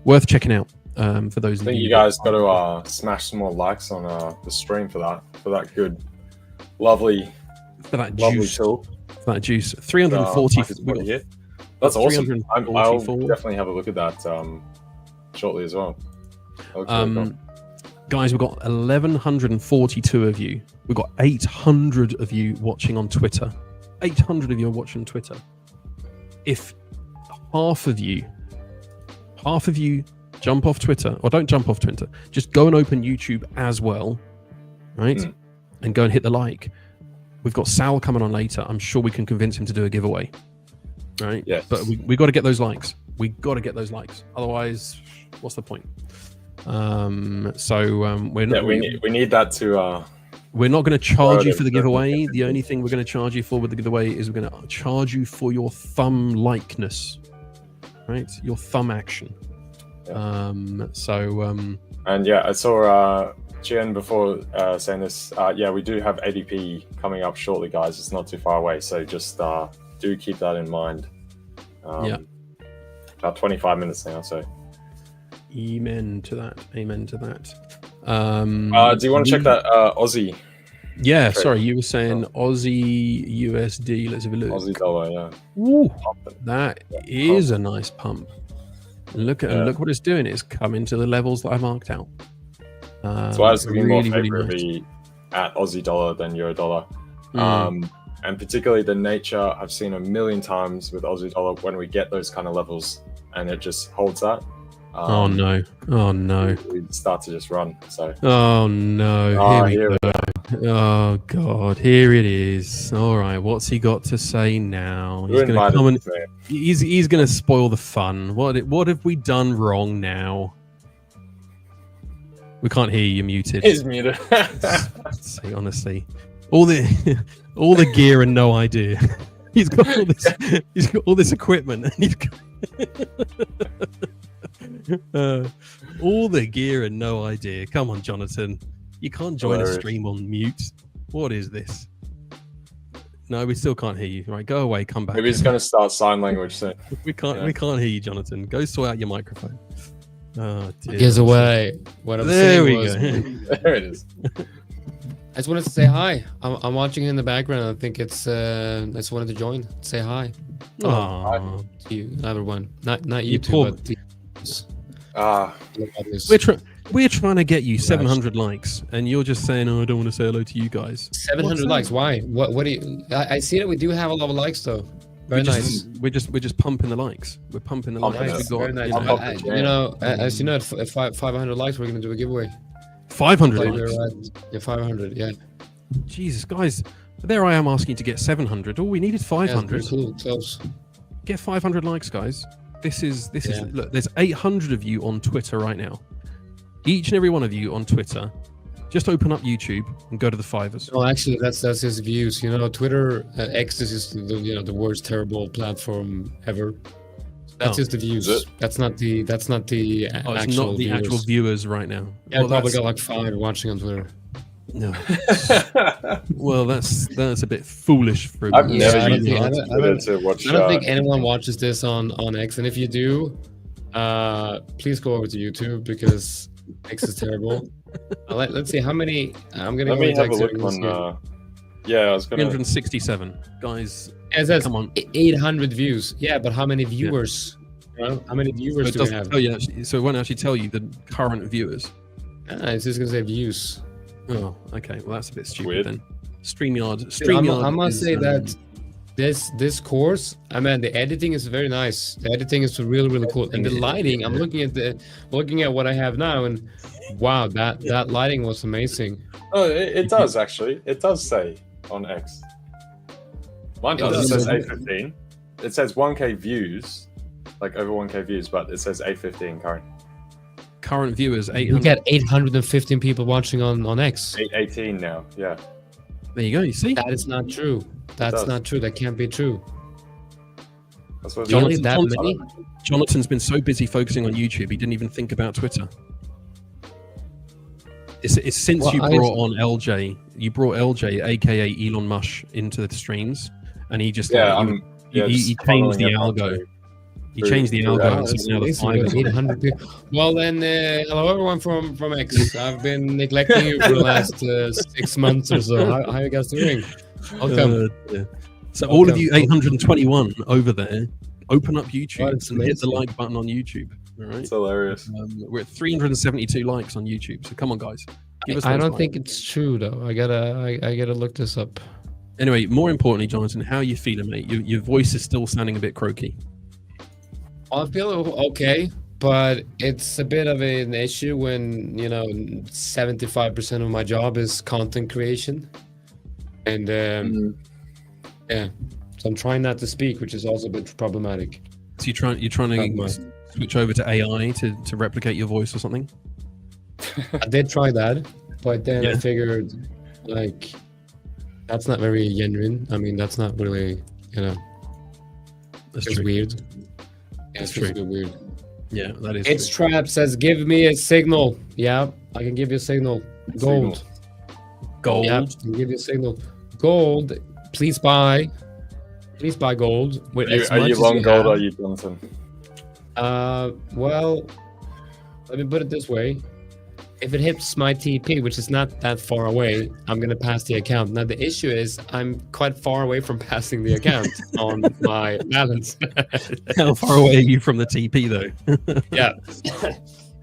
[SPEAKER 2] Worth checking out for those.
[SPEAKER 4] I think you guys got to smash some more likes on the stream for that good, lovely tool.
[SPEAKER 2] For that juice. 340.
[SPEAKER 4] That's awesome. I'll definitely have a look at that shortly as well.
[SPEAKER 2] Guys, we've got 1,142 of you. We've got 800 of you watching on Twitter. 800 of you are watching on Twitter. If half of you jump off Twitter, or don't jump off Twitter, just go and open YouTube as well, right? And go and hit the like. We've got Saul coming on later. I'm sure we can convince him to do a giveaway, right?
[SPEAKER 4] Yes.
[SPEAKER 2] But we got to get those likes. We got to get those likes. Otherwise, what's the point? We
[SPEAKER 4] need that to.
[SPEAKER 2] We're not going to charge you for the giveaway. The only thing we're going to charge you for with the giveaway is we're going to charge you for your thumb likeness, right? Your thumb action.
[SPEAKER 4] Yeah.
[SPEAKER 2] And
[SPEAKER 4] yeah, I saw Jian before saying this. Yeah, we do have ADP coming up shortly, guys. It's not too far away, so just do keep that in mind. About 25 minutes now, so.
[SPEAKER 2] Amen to that.
[SPEAKER 4] Do you want to check that Aussie?
[SPEAKER 2] Yeah,
[SPEAKER 4] trade?
[SPEAKER 2] sorry, you were saying Aussie USD. Let's have a look.
[SPEAKER 4] Aussie dollar, yeah.
[SPEAKER 2] Ooh, that is a nice pump. Look what it's doing. It's coming to the levels that I marked out.
[SPEAKER 4] So I was looking more favorably at Aussie dollar than Euro dollar. And particularly the nature I've seen a million times with Aussie dollar when we get those kind of levels and it just holds that.
[SPEAKER 2] Oh no!
[SPEAKER 4] We start to just run. So.
[SPEAKER 2] Oh no! Here we go. Oh god! Here it is. All right, what's he got to say now? He's going to come and he's going to spoil the fun. What have we done wrong now? We can't hear you. You're muted.
[SPEAKER 4] He's muted.
[SPEAKER 2] Say honestly, all the gear and no idea. He's got all this. He's got all this equipment, and he's got all the gear and no idea. Come on, Jonatan. You can't join a stream on mute. What is this? No, we still can't hear you. Right, go away. Come back.
[SPEAKER 4] Maybe he's going to start sign language soon.
[SPEAKER 2] We can't hear you, Jonatan. Go sort out your microphone. Oh dear.
[SPEAKER 5] Gives away. What I'm
[SPEAKER 2] there
[SPEAKER 5] saying
[SPEAKER 2] we
[SPEAKER 5] was,
[SPEAKER 2] go.
[SPEAKER 4] There it is.
[SPEAKER 5] I just wanted to say hi. I'm watching in the background. I think it's. I just wanted to join. Say hi.
[SPEAKER 2] Oh,
[SPEAKER 5] To you, everyone. Not you two,
[SPEAKER 2] poor-
[SPEAKER 5] but the.
[SPEAKER 2] we're trying to get you 700 likes, and you're just saying, "Oh, I don't want to say hello to you guys."
[SPEAKER 5] 700 likes. Why? What do you? I see that we do have a lot of likes though. Very nice.
[SPEAKER 2] We're just pumping the likes. We're pumping the likes.
[SPEAKER 5] Nice.
[SPEAKER 2] We got,
[SPEAKER 5] Very nice.
[SPEAKER 2] you know,
[SPEAKER 5] As you know, at 500 likes, we're gonna do a giveaway.
[SPEAKER 2] 500
[SPEAKER 5] Like,
[SPEAKER 2] likes.
[SPEAKER 5] right. Yeah, 500. Yeah.
[SPEAKER 2] Jesus, guys, there I am asking to get 700. All we need is 500.
[SPEAKER 5] Yeah, cool. Close.
[SPEAKER 2] Get 500 likes, guys. This is look. There's 800 of you on Twitter right now. Each and every one of you on Twitter, just open up YouTube and go to the 5ers.
[SPEAKER 5] No, actually, that's his views. You know, Twitter X is the worst terrible platform ever. That's just the views. That's not the
[SPEAKER 2] It's
[SPEAKER 5] actual
[SPEAKER 2] not the
[SPEAKER 5] viewers.
[SPEAKER 2] actual viewers right now.
[SPEAKER 5] Yeah, I probably got like 5 watching on Twitter.
[SPEAKER 2] No. Well, that's a bit foolish for.
[SPEAKER 4] I've never
[SPEAKER 5] I don't
[SPEAKER 4] used
[SPEAKER 5] think-
[SPEAKER 4] Twitter to watch.
[SPEAKER 5] I don't think anyone watches this on X, and if you do, please go over to YouTube because X is terrible. Let's see how many. I'm gonna.
[SPEAKER 4] Let me have a look on. Yeah, I was gonna.
[SPEAKER 2] 367 guys.
[SPEAKER 5] It says
[SPEAKER 2] Come on.
[SPEAKER 5] 800 views. Yeah, but how many viewers? How many viewers do we have?
[SPEAKER 2] Oh yeah, so it won't actually tell you the current viewers.
[SPEAKER 5] It's just gonna say views.
[SPEAKER 2] Oh, okay. Well, that's a bit stupid
[SPEAKER 4] Weird.
[SPEAKER 2] then. StreamYard.
[SPEAKER 5] I must say that this course, I mean, the editing is very nice. The editing is really, really cool, and the lighting. I'm looking at what I have now, and wow, that lighting was amazing.
[SPEAKER 4] Oh, it does actually. It does say on X. Mine does. It says 815. It says 1K views, like over 1K views, but it says 815 current.
[SPEAKER 2] Current viewers,
[SPEAKER 5] You
[SPEAKER 2] 800.
[SPEAKER 5] get 815 people watching on X.
[SPEAKER 4] 818 now. Yeah.
[SPEAKER 2] There you go. You see?
[SPEAKER 5] That is not true. That's not true. That can't be true.
[SPEAKER 4] That's what
[SPEAKER 5] Really, that many?
[SPEAKER 2] Jonathan's been so busy focusing on YouTube, he didn't even think about Twitter. It's since you brought on LJ. You brought LJ, aka Elon Musk, into the streams, and he just he changed the algo. He changed the algo. So now the 5ers
[SPEAKER 5] 800 people. Well then, hello everyone from X. I've been neglecting you for the last 6 months or so. How are you guys doing? Welcome.
[SPEAKER 2] So all of you 821 over there, open up YouTube and hit the like button on YouTube. All right,
[SPEAKER 4] it's hilarious.
[SPEAKER 2] We're at 372 likes on YouTube. So come on, guys.
[SPEAKER 5] I don't think it's true though. I gotta look this up.
[SPEAKER 2] Anyway, more importantly, Jonathan, how are you feeling, mate? Your voice is still sounding a bit croaky.
[SPEAKER 5] I feel okay, but it's a bit of an issue when 75% of my job is content creation, and yeah, so I'm trying not to speak, which is also a bit problematic.
[SPEAKER 2] So you're trying to switch over to AI to replicate your voice or something?
[SPEAKER 5] I did try that, but then I figured like that's not very genuine. I mean, that's not really
[SPEAKER 2] That's
[SPEAKER 5] it's
[SPEAKER 2] true.
[SPEAKER 5] weird. Yeah,
[SPEAKER 2] That's
[SPEAKER 5] it's just a bit weird.
[SPEAKER 2] Yeah, that is.
[SPEAKER 5] It's Trap says, give me a signal. Yeah, I can give you a signal. Gold.
[SPEAKER 2] Gold.
[SPEAKER 5] Yeah, I can give you a signal. Gold. Please buy. Please buy gold.
[SPEAKER 4] Are you long gold or are you Jonathan?
[SPEAKER 5] Well, let me put it this way. If it hits my TP, which is not that far away, I'm going to pass the account. Now, the issue is I'm quite far away from passing the account on my balance.
[SPEAKER 2] How far away are you from the TP, though?
[SPEAKER 5] Yeah.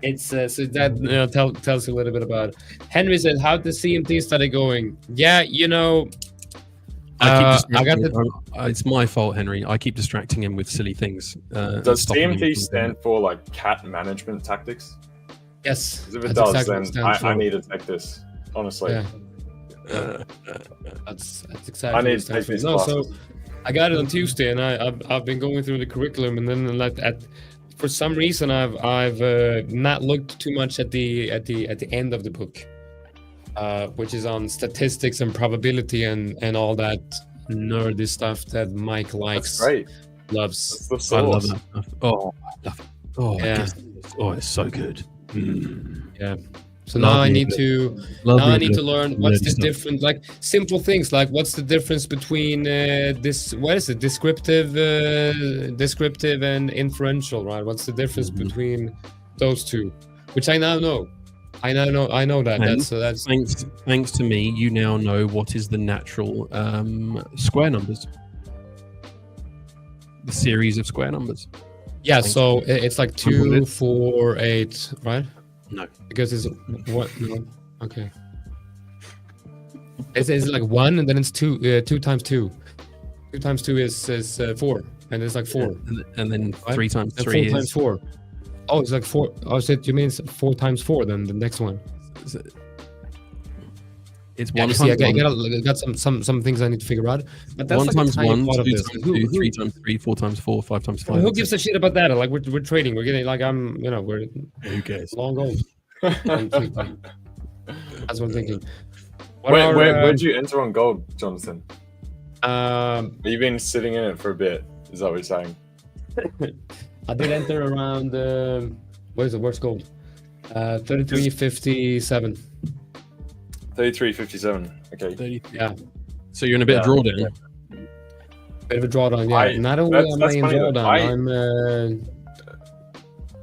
[SPEAKER 5] It's so that tells you a little bit about it. Henry said, how'd the CMT study going? Yeah,
[SPEAKER 2] it's my fault, Henry. I keep distracting him with silly things.
[SPEAKER 4] Does CMT stand for like cat management tactics?
[SPEAKER 5] Yes.
[SPEAKER 4] If it does, then I need to take this. Honestly.
[SPEAKER 5] Yeah. That's exactly.
[SPEAKER 4] I need to take these classes.
[SPEAKER 5] So I got it on Tuesday, and I've been going through the curriculum, and then like for some reason I've not looked too much at the end of the book, which is on statistics and probability and all that nerdy stuff that Mike likes.
[SPEAKER 4] That's great.
[SPEAKER 5] Loves.
[SPEAKER 4] That's the
[SPEAKER 2] I love
[SPEAKER 4] sauce.
[SPEAKER 2] that stuff. Oh, I love it. Oh,
[SPEAKER 5] Yeah.
[SPEAKER 2] It's so good.
[SPEAKER 5] Yeah. So now I need to learn what's the
[SPEAKER 2] stuff.
[SPEAKER 5] difference, like simple things, like what's the difference between descriptive and inferential, right? What's the difference between those two? Which I now know. I know that.
[SPEAKER 2] And
[SPEAKER 5] That's
[SPEAKER 2] thanks to me, you now know what is the natural square numbers. The series of square numbers.
[SPEAKER 5] yeah. So it's like 2, 4, 8, right?
[SPEAKER 2] No.
[SPEAKER 5] Because it's what? No. Okay. It's like 1, and then it's 2. 2 times 2. 2 times 2 is 4, and it's like 4.
[SPEAKER 2] And then
[SPEAKER 5] Right?
[SPEAKER 2] 3 times
[SPEAKER 5] And
[SPEAKER 2] 3
[SPEAKER 5] 4 times 4. Oh, it's like 4. Oh, shit, you mean it's 4 times 4? Then the next one.
[SPEAKER 2] It's
[SPEAKER 5] Yeah,
[SPEAKER 2] 1
[SPEAKER 5] you see,
[SPEAKER 2] times
[SPEAKER 5] I got some things I need to figure out. But that's
[SPEAKER 2] 1
[SPEAKER 5] like
[SPEAKER 2] times
[SPEAKER 5] a tiny
[SPEAKER 2] 1, 2
[SPEAKER 5] part of
[SPEAKER 2] times
[SPEAKER 5] this.
[SPEAKER 2] 2, 3 times 3, 4 times 4, 5 times 5.
[SPEAKER 5] Who gives a shit about that? Like we're trading. We're getting like we're
[SPEAKER 2] Who cares?
[SPEAKER 5] long gold. That's what I'm thinking.
[SPEAKER 4] Where'd you enter on gold, Jonathan?
[SPEAKER 5] Um,
[SPEAKER 4] You've been sitting in it for a bit. Is that what you're saying?
[SPEAKER 5] I did enter around what is it? Where's gold? 33.57.
[SPEAKER 4] 33.57. Okay.
[SPEAKER 5] Yeah,
[SPEAKER 2] So you're in a bit of drawdown.
[SPEAKER 4] Yeah.
[SPEAKER 5] bit of a drawdown. Yeah, not only am I in drawdown, I'm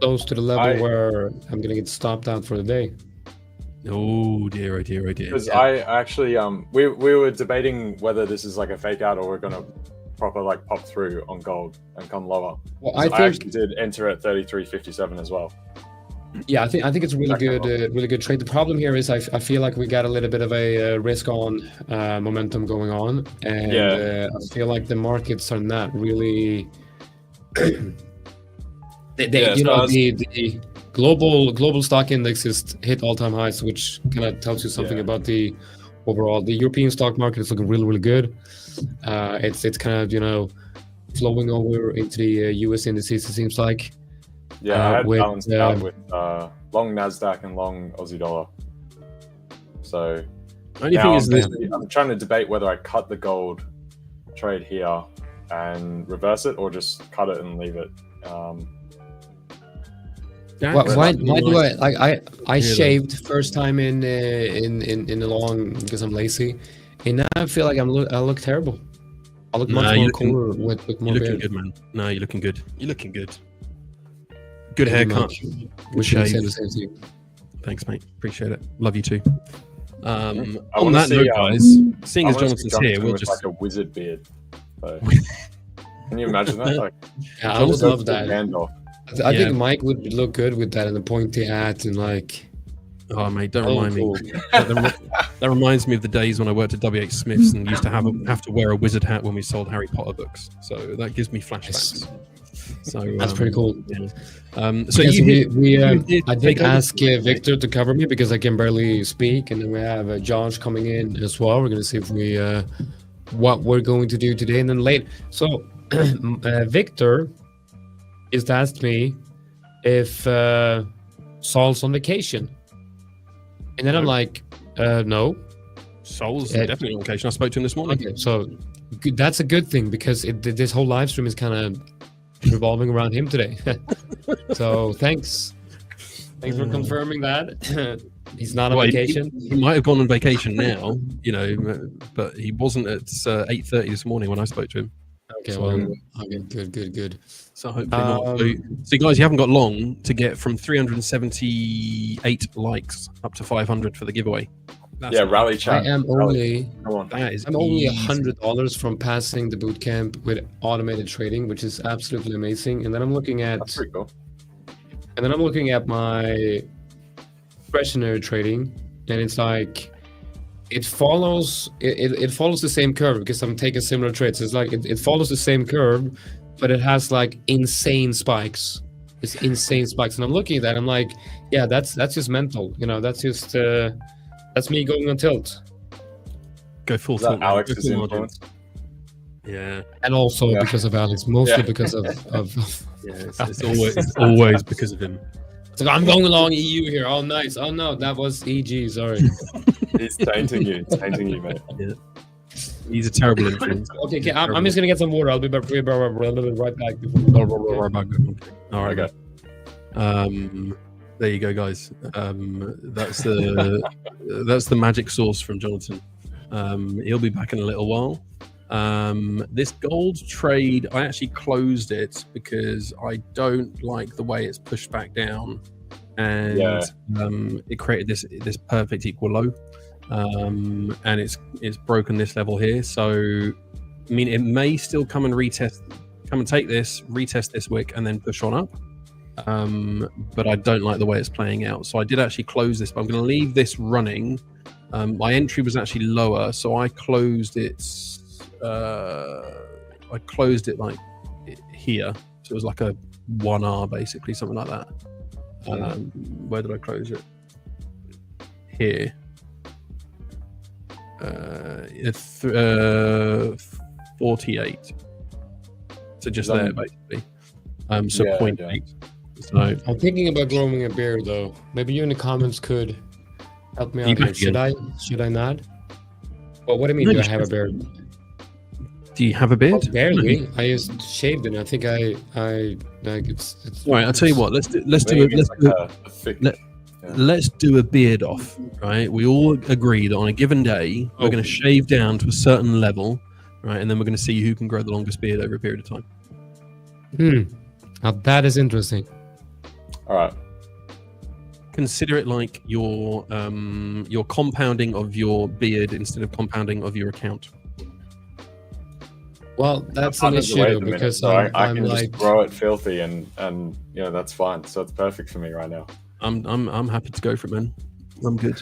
[SPEAKER 5] close to the level where I'm gonna get stopped out for the day.
[SPEAKER 2] Oh dear, oh dear, oh dear.
[SPEAKER 4] Because I actually we were debating whether this is like a fake out or we're gonna proper like pop through on gold and come lower.
[SPEAKER 5] Well,
[SPEAKER 4] I actually did enter at 33.57 as well.
[SPEAKER 5] Yeah, I think it's a really good trade. The problem here is I feel like we got a little bit of a risk on momentum going on, and I feel like the markets are not really. The global stock indexes hit all-time highs, which kind of tells you something about the overall. The European stock market is looking really good. It's kind of flowing over into the US indices. It seems like.
[SPEAKER 4] Yeah, I had balanced out with long NASDAQ and long Aussie dollar. So
[SPEAKER 2] only thing is this.
[SPEAKER 4] I'm trying to debate whether I cut the gold trade here and reverse it, or just cut it and leave it.
[SPEAKER 6] Why do I
[SPEAKER 2] Yeah,
[SPEAKER 6] shaved first time in the long because I'm lazy, and now I feel like I look terrible. I look much
[SPEAKER 2] Nah,
[SPEAKER 6] more
[SPEAKER 2] you're looking-
[SPEAKER 6] cooler with
[SPEAKER 2] You're
[SPEAKER 6] more
[SPEAKER 2] looking
[SPEAKER 6] beard.
[SPEAKER 2] good, man. No, you're looking good. You're looking good. Good
[SPEAKER 6] Thank you,
[SPEAKER 2] haircut.
[SPEAKER 6] Mike.
[SPEAKER 2] Good
[SPEAKER 6] Wish you could say
[SPEAKER 2] shave.
[SPEAKER 6] the same thing.
[SPEAKER 2] Thanks, mate. Appreciate it. Love you too.
[SPEAKER 4] I
[SPEAKER 2] On
[SPEAKER 4] wanna
[SPEAKER 2] that
[SPEAKER 4] see,
[SPEAKER 2] note, guys, seeing
[SPEAKER 4] I
[SPEAKER 2] as
[SPEAKER 4] wanna see
[SPEAKER 2] Jonathan's here, we'll
[SPEAKER 4] with
[SPEAKER 2] just
[SPEAKER 4] like a wizard beard. So, can you imagine that? Like,
[SPEAKER 6] Yeah, I would
[SPEAKER 4] just
[SPEAKER 6] love
[SPEAKER 4] the
[SPEAKER 6] that.
[SPEAKER 4] Gandalf.
[SPEAKER 6] I
[SPEAKER 2] Yeah.
[SPEAKER 6] think Mike would look good with that and the pointy hat and like.
[SPEAKER 2] Oh, mate, don't
[SPEAKER 6] Oh,
[SPEAKER 2] remind
[SPEAKER 6] cool.
[SPEAKER 2] me. That reminds me of the days when I worked at WH Smith's and used to have to wear a wizard hat when we sold Harry Potter books. So that gives me flashbacks. So
[SPEAKER 6] That's pretty cool.
[SPEAKER 2] Yeah.
[SPEAKER 6] So I did
[SPEAKER 2] take over.
[SPEAKER 6] ask Victor to cover me because I can barely speak, and then we have Josh coming in as well. We're gonna see if we what we're going to do today, and then late. So Victor just asked me if Saul's on vacation, and then I'm like, no.
[SPEAKER 2] Saul's definitely on vacation. I spoke to him this morning.
[SPEAKER 6] Okay, so that's a good thing because this whole live stream is kind of revolving around him today. So thanks for confirming that. He's not on vacation.
[SPEAKER 2] He might have gone on vacation now, but he wasn't at 8:30 this morning when I spoke to him.
[SPEAKER 6] Okay,
[SPEAKER 2] So,
[SPEAKER 6] well, okay, good.
[SPEAKER 2] So hopefully not. So guys, you haven't got long to get from 378 likes up to 500 for the giveaway.
[SPEAKER 4] Yeah, rally chat.
[SPEAKER 6] I am only
[SPEAKER 4] Come on.
[SPEAKER 2] That is
[SPEAKER 6] I'm only
[SPEAKER 2] easy.
[SPEAKER 6] $100 from passing the boot camp with automated trading, which is absolutely amazing. And then I'm looking
[SPEAKER 4] That's
[SPEAKER 6] at
[SPEAKER 4] pretty cool.
[SPEAKER 6] my discretionary trading, and it's like it follows the same curve because I'm taking similar trades. It's like it follows the same curve, but it has like insane spikes. It's insane spikes, and I'm looking at that. I'm like, yeah, that's just mental. That's just that's me going on tilt.
[SPEAKER 2] Go full
[SPEAKER 4] Is that
[SPEAKER 2] tilt, man.
[SPEAKER 4] Alex's
[SPEAKER 2] Go full margin.
[SPEAKER 4] influence?
[SPEAKER 2] Yeah,
[SPEAKER 6] And also
[SPEAKER 4] Yeah.
[SPEAKER 6] because of Alex, mostly
[SPEAKER 4] Yeah.
[SPEAKER 6] because of
[SPEAKER 2] yeah. It's always because of him.
[SPEAKER 6] it's like, I'm going along EU here. Oh nice. Oh no, that was EG, sorry.
[SPEAKER 4] He's tainting you, mate.
[SPEAKER 2] He's a terrible influence.
[SPEAKER 6] Okay, I'm just gonna get some water. I'll be right back.
[SPEAKER 2] All right.
[SPEAKER 4] Okay.
[SPEAKER 2] There you go, guys. That's the magic sauce from Jonathan. He'll be back in a little while. This gold trade, I actually closed it because I don't like the way it's pushed back down, and it created this perfect equal low, and it's broken this level here. So, I mean, it may still come and take this, retest this wick, and then push on up. But I don't like the way it's playing out. So I did actually close this, but I'm going to leave this running. My entry was actually lower, so I closed it. I closed it like here, so it was like a 1R basically, something like that. Where did I close it? Here. 48. So just there basically. So 0.8. So
[SPEAKER 6] I'm thinking about growing a beard though. Maybe you in the comments could help me
[SPEAKER 2] You
[SPEAKER 6] out here.
[SPEAKER 2] might
[SPEAKER 6] Should I not? Well, what do you mean?
[SPEAKER 2] No,
[SPEAKER 6] Do I
[SPEAKER 2] you
[SPEAKER 6] have a
[SPEAKER 2] should.
[SPEAKER 6] beard?
[SPEAKER 2] do you have a beard?
[SPEAKER 6] Oh, barely. I just shaved it. I think I like it's.
[SPEAKER 2] Right, I'll tell you what. Let's do a beard off. Right, we all agree that on a given day we're going to shave down to a certain level, right, and then we're going to see who can grow the longest beard over a period of time.
[SPEAKER 6] Now that is interesting.
[SPEAKER 4] All right.
[SPEAKER 2] Consider it like your compounding of your beard instead of compounding of your account.
[SPEAKER 6] Well, that's
[SPEAKER 4] I'm
[SPEAKER 6] an
[SPEAKER 4] under the weight
[SPEAKER 6] issue
[SPEAKER 4] at the minute,
[SPEAKER 6] because
[SPEAKER 4] so I
[SPEAKER 6] I'm
[SPEAKER 4] can
[SPEAKER 6] like,
[SPEAKER 4] just grow it filthy and that's fine. So it's perfect for me right now.
[SPEAKER 2] I'm happy to go for it, man. I'm good.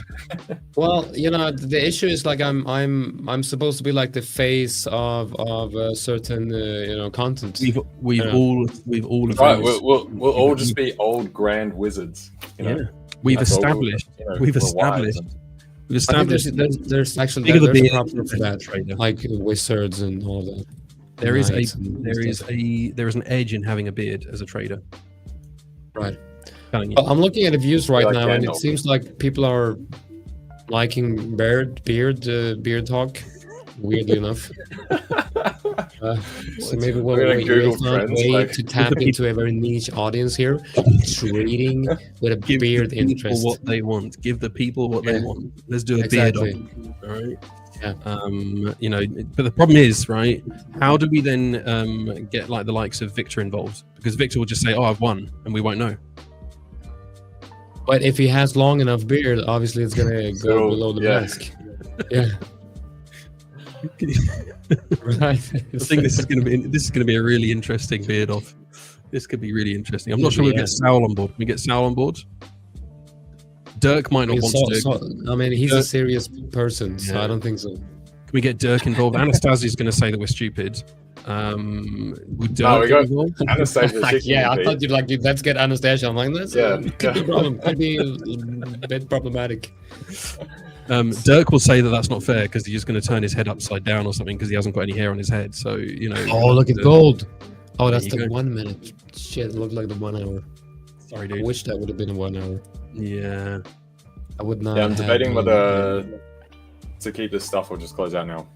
[SPEAKER 6] well, the issue is like I'm supposed to be like the face of a certain content.
[SPEAKER 2] We've all
[SPEAKER 4] Right, we'll all just be old grand wizards.
[SPEAKER 2] We've
[SPEAKER 4] That's all
[SPEAKER 2] established.
[SPEAKER 4] we're
[SPEAKER 2] We've
[SPEAKER 4] wise
[SPEAKER 2] established.
[SPEAKER 6] I think there's actually
[SPEAKER 2] Bigger the
[SPEAKER 6] there's a
[SPEAKER 2] beard,
[SPEAKER 6] problem for that,
[SPEAKER 2] trader.
[SPEAKER 6] like wizards and all that.
[SPEAKER 2] There is
[SPEAKER 6] Knights and stuff.
[SPEAKER 2] an edge in having a beard as a trader.
[SPEAKER 6] Right.
[SPEAKER 2] Telling you.
[SPEAKER 6] Well, I'm looking at the views right
[SPEAKER 4] Like
[SPEAKER 6] now, and it
[SPEAKER 4] Gandalf.
[SPEAKER 6] seems like people are liking beard talk. Weirdly enough. So maybe
[SPEAKER 4] We're gonna
[SPEAKER 6] we
[SPEAKER 4] Google
[SPEAKER 6] found a
[SPEAKER 4] trends,
[SPEAKER 6] way
[SPEAKER 4] like-
[SPEAKER 6] to tap into a very niche audience here, trading with a
[SPEAKER 2] Give
[SPEAKER 6] beard
[SPEAKER 2] the people
[SPEAKER 6] interest.
[SPEAKER 2] what they want. Give the people what they
[SPEAKER 6] Yeah.
[SPEAKER 2] want. Let's do a
[SPEAKER 6] Exactly.
[SPEAKER 2] beard off. All right.
[SPEAKER 6] Yeah.
[SPEAKER 2] You know, but the problem is, right? How do we then get like the likes of Victor involved? Because Victor will just say, "Oh, I've won," and we won't know.
[SPEAKER 6] But if he has long enough beard, obviously it's gonna go
[SPEAKER 4] So,
[SPEAKER 6] below the
[SPEAKER 4] yeah.
[SPEAKER 6] mask. Yeah. Right.
[SPEAKER 2] I think this is going to be a really interesting beard off. This could be really interesting. I'm not sure we'll get Saul on board. Can we get Saul on board? Dirk might not want to do it.
[SPEAKER 6] I mean, he's a serious person, so
[SPEAKER 2] Yeah.
[SPEAKER 6] I don't think so.
[SPEAKER 2] Can we get Dirk involved? Anastasiia is going to say that we're stupid. Would Dirk
[SPEAKER 4] No, we
[SPEAKER 2] get
[SPEAKER 4] got
[SPEAKER 2] involved?
[SPEAKER 4] Anastasia
[SPEAKER 6] Like,
[SPEAKER 4] chicken.
[SPEAKER 6] yeah, I thought you'd like, let's get Anastasiia. I'm like, that's could be a problem. Could be a bit problematic.
[SPEAKER 2] Dirk will say that that's not fair because he's just going to turn his head upside down or something because he hasn't got any hair on his head. So, you know.
[SPEAKER 6] Oh, look at gold. Oh, that's
[SPEAKER 2] There you
[SPEAKER 6] the
[SPEAKER 2] go.
[SPEAKER 6] 1 minute. Shit, it looked like the 1 hour.
[SPEAKER 2] Sorry,
[SPEAKER 6] I
[SPEAKER 2] dude.
[SPEAKER 6] wish that would have been a 1 hour.
[SPEAKER 2] Yeah.
[SPEAKER 6] I would not.
[SPEAKER 4] Yeah, I'm
[SPEAKER 6] have
[SPEAKER 4] debating
[SPEAKER 6] been-
[SPEAKER 4] whether to keep this stuff or just close out now.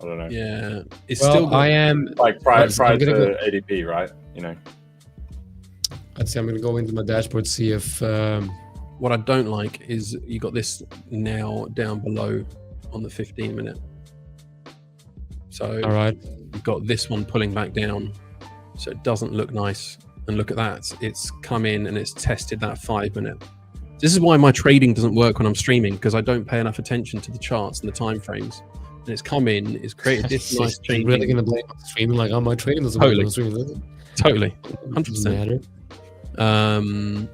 [SPEAKER 4] I don't know.
[SPEAKER 2] Yeah. It's
[SPEAKER 6] Well,
[SPEAKER 2] still.
[SPEAKER 6] I am.
[SPEAKER 4] Like prior
[SPEAKER 6] I'm gonna
[SPEAKER 4] to
[SPEAKER 6] go-
[SPEAKER 4] ADP, right? You know.
[SPEAKER 6] Let's see. I'm gonna go into my dashboard, see if.
[SPEAKER 2] What I don't like is you got this now down below on the 15 minute. So
[SPEAKER 6] All right.
[SPEAKER 2] you've got this one pulling back down. So it doesn't look nice. And look at that. It's come in and it's tested that 5 minute. This is why my trading doesn't work when I'm streaming because I don't pay enough attention to the charts and the time frames. And it's come in, it's created this nice
[SPEAKER 6] You're
[SPEAKER 2] change.
[SPEAKER 6] really gonna blame on streaming? Like, oh, my trading doesn't
[SPEAKER 2] Totally.
[SPEAKER 6] work on streaming.
[SPEAKER 2] Totally.
[SPEAKER 6] Doesn't
[SPEAKER 2] 100%.
[SPEAKER 6] matter.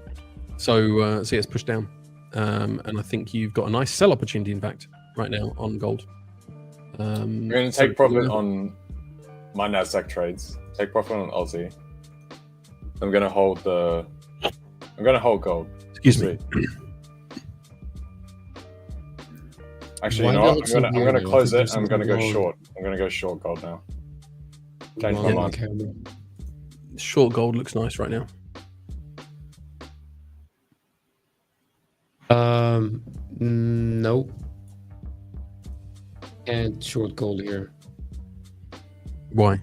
[SPEAKER 2] So it's pushed down. And I think you've got a nice sell opportunity, in fact, right now on gold.
[SPEAKER 4] I'm going to take profit on my NASDAQ trades. Take profit on Aussie. I'm going to hold the. I'm going to hold gold.
[SPEAKER 2] Excuse me.
[SPEAKER 4] Actually,
[SPEAKER 6] Why
[SPEAKER 4] you know what?
[SPEAKER 6] does it
[SPEAKER 4] I'm
[SPEAKER 6] seem
[SPEAKER 4] going to
[SPEAKER 6] weird?
[SPEAKER 4] close
[SPEAKER 6] I
[SPEAKER 4] it.
[SPEAKER 6] think
[SPEAKER 4] I'm going to go
[SPEAKER 6] there's
[SPEAKER 4] short. I'm going to go short gold now. Change my
[SPEAKER 6] Well,
[SPEAKER 4] mind.
[SPEAKER 6] okay.
[SPEAKER 2] Short gold looks nice right now.
[SPEAKER 6] Nope. And short gold here.
[SPEAKER 2] Why?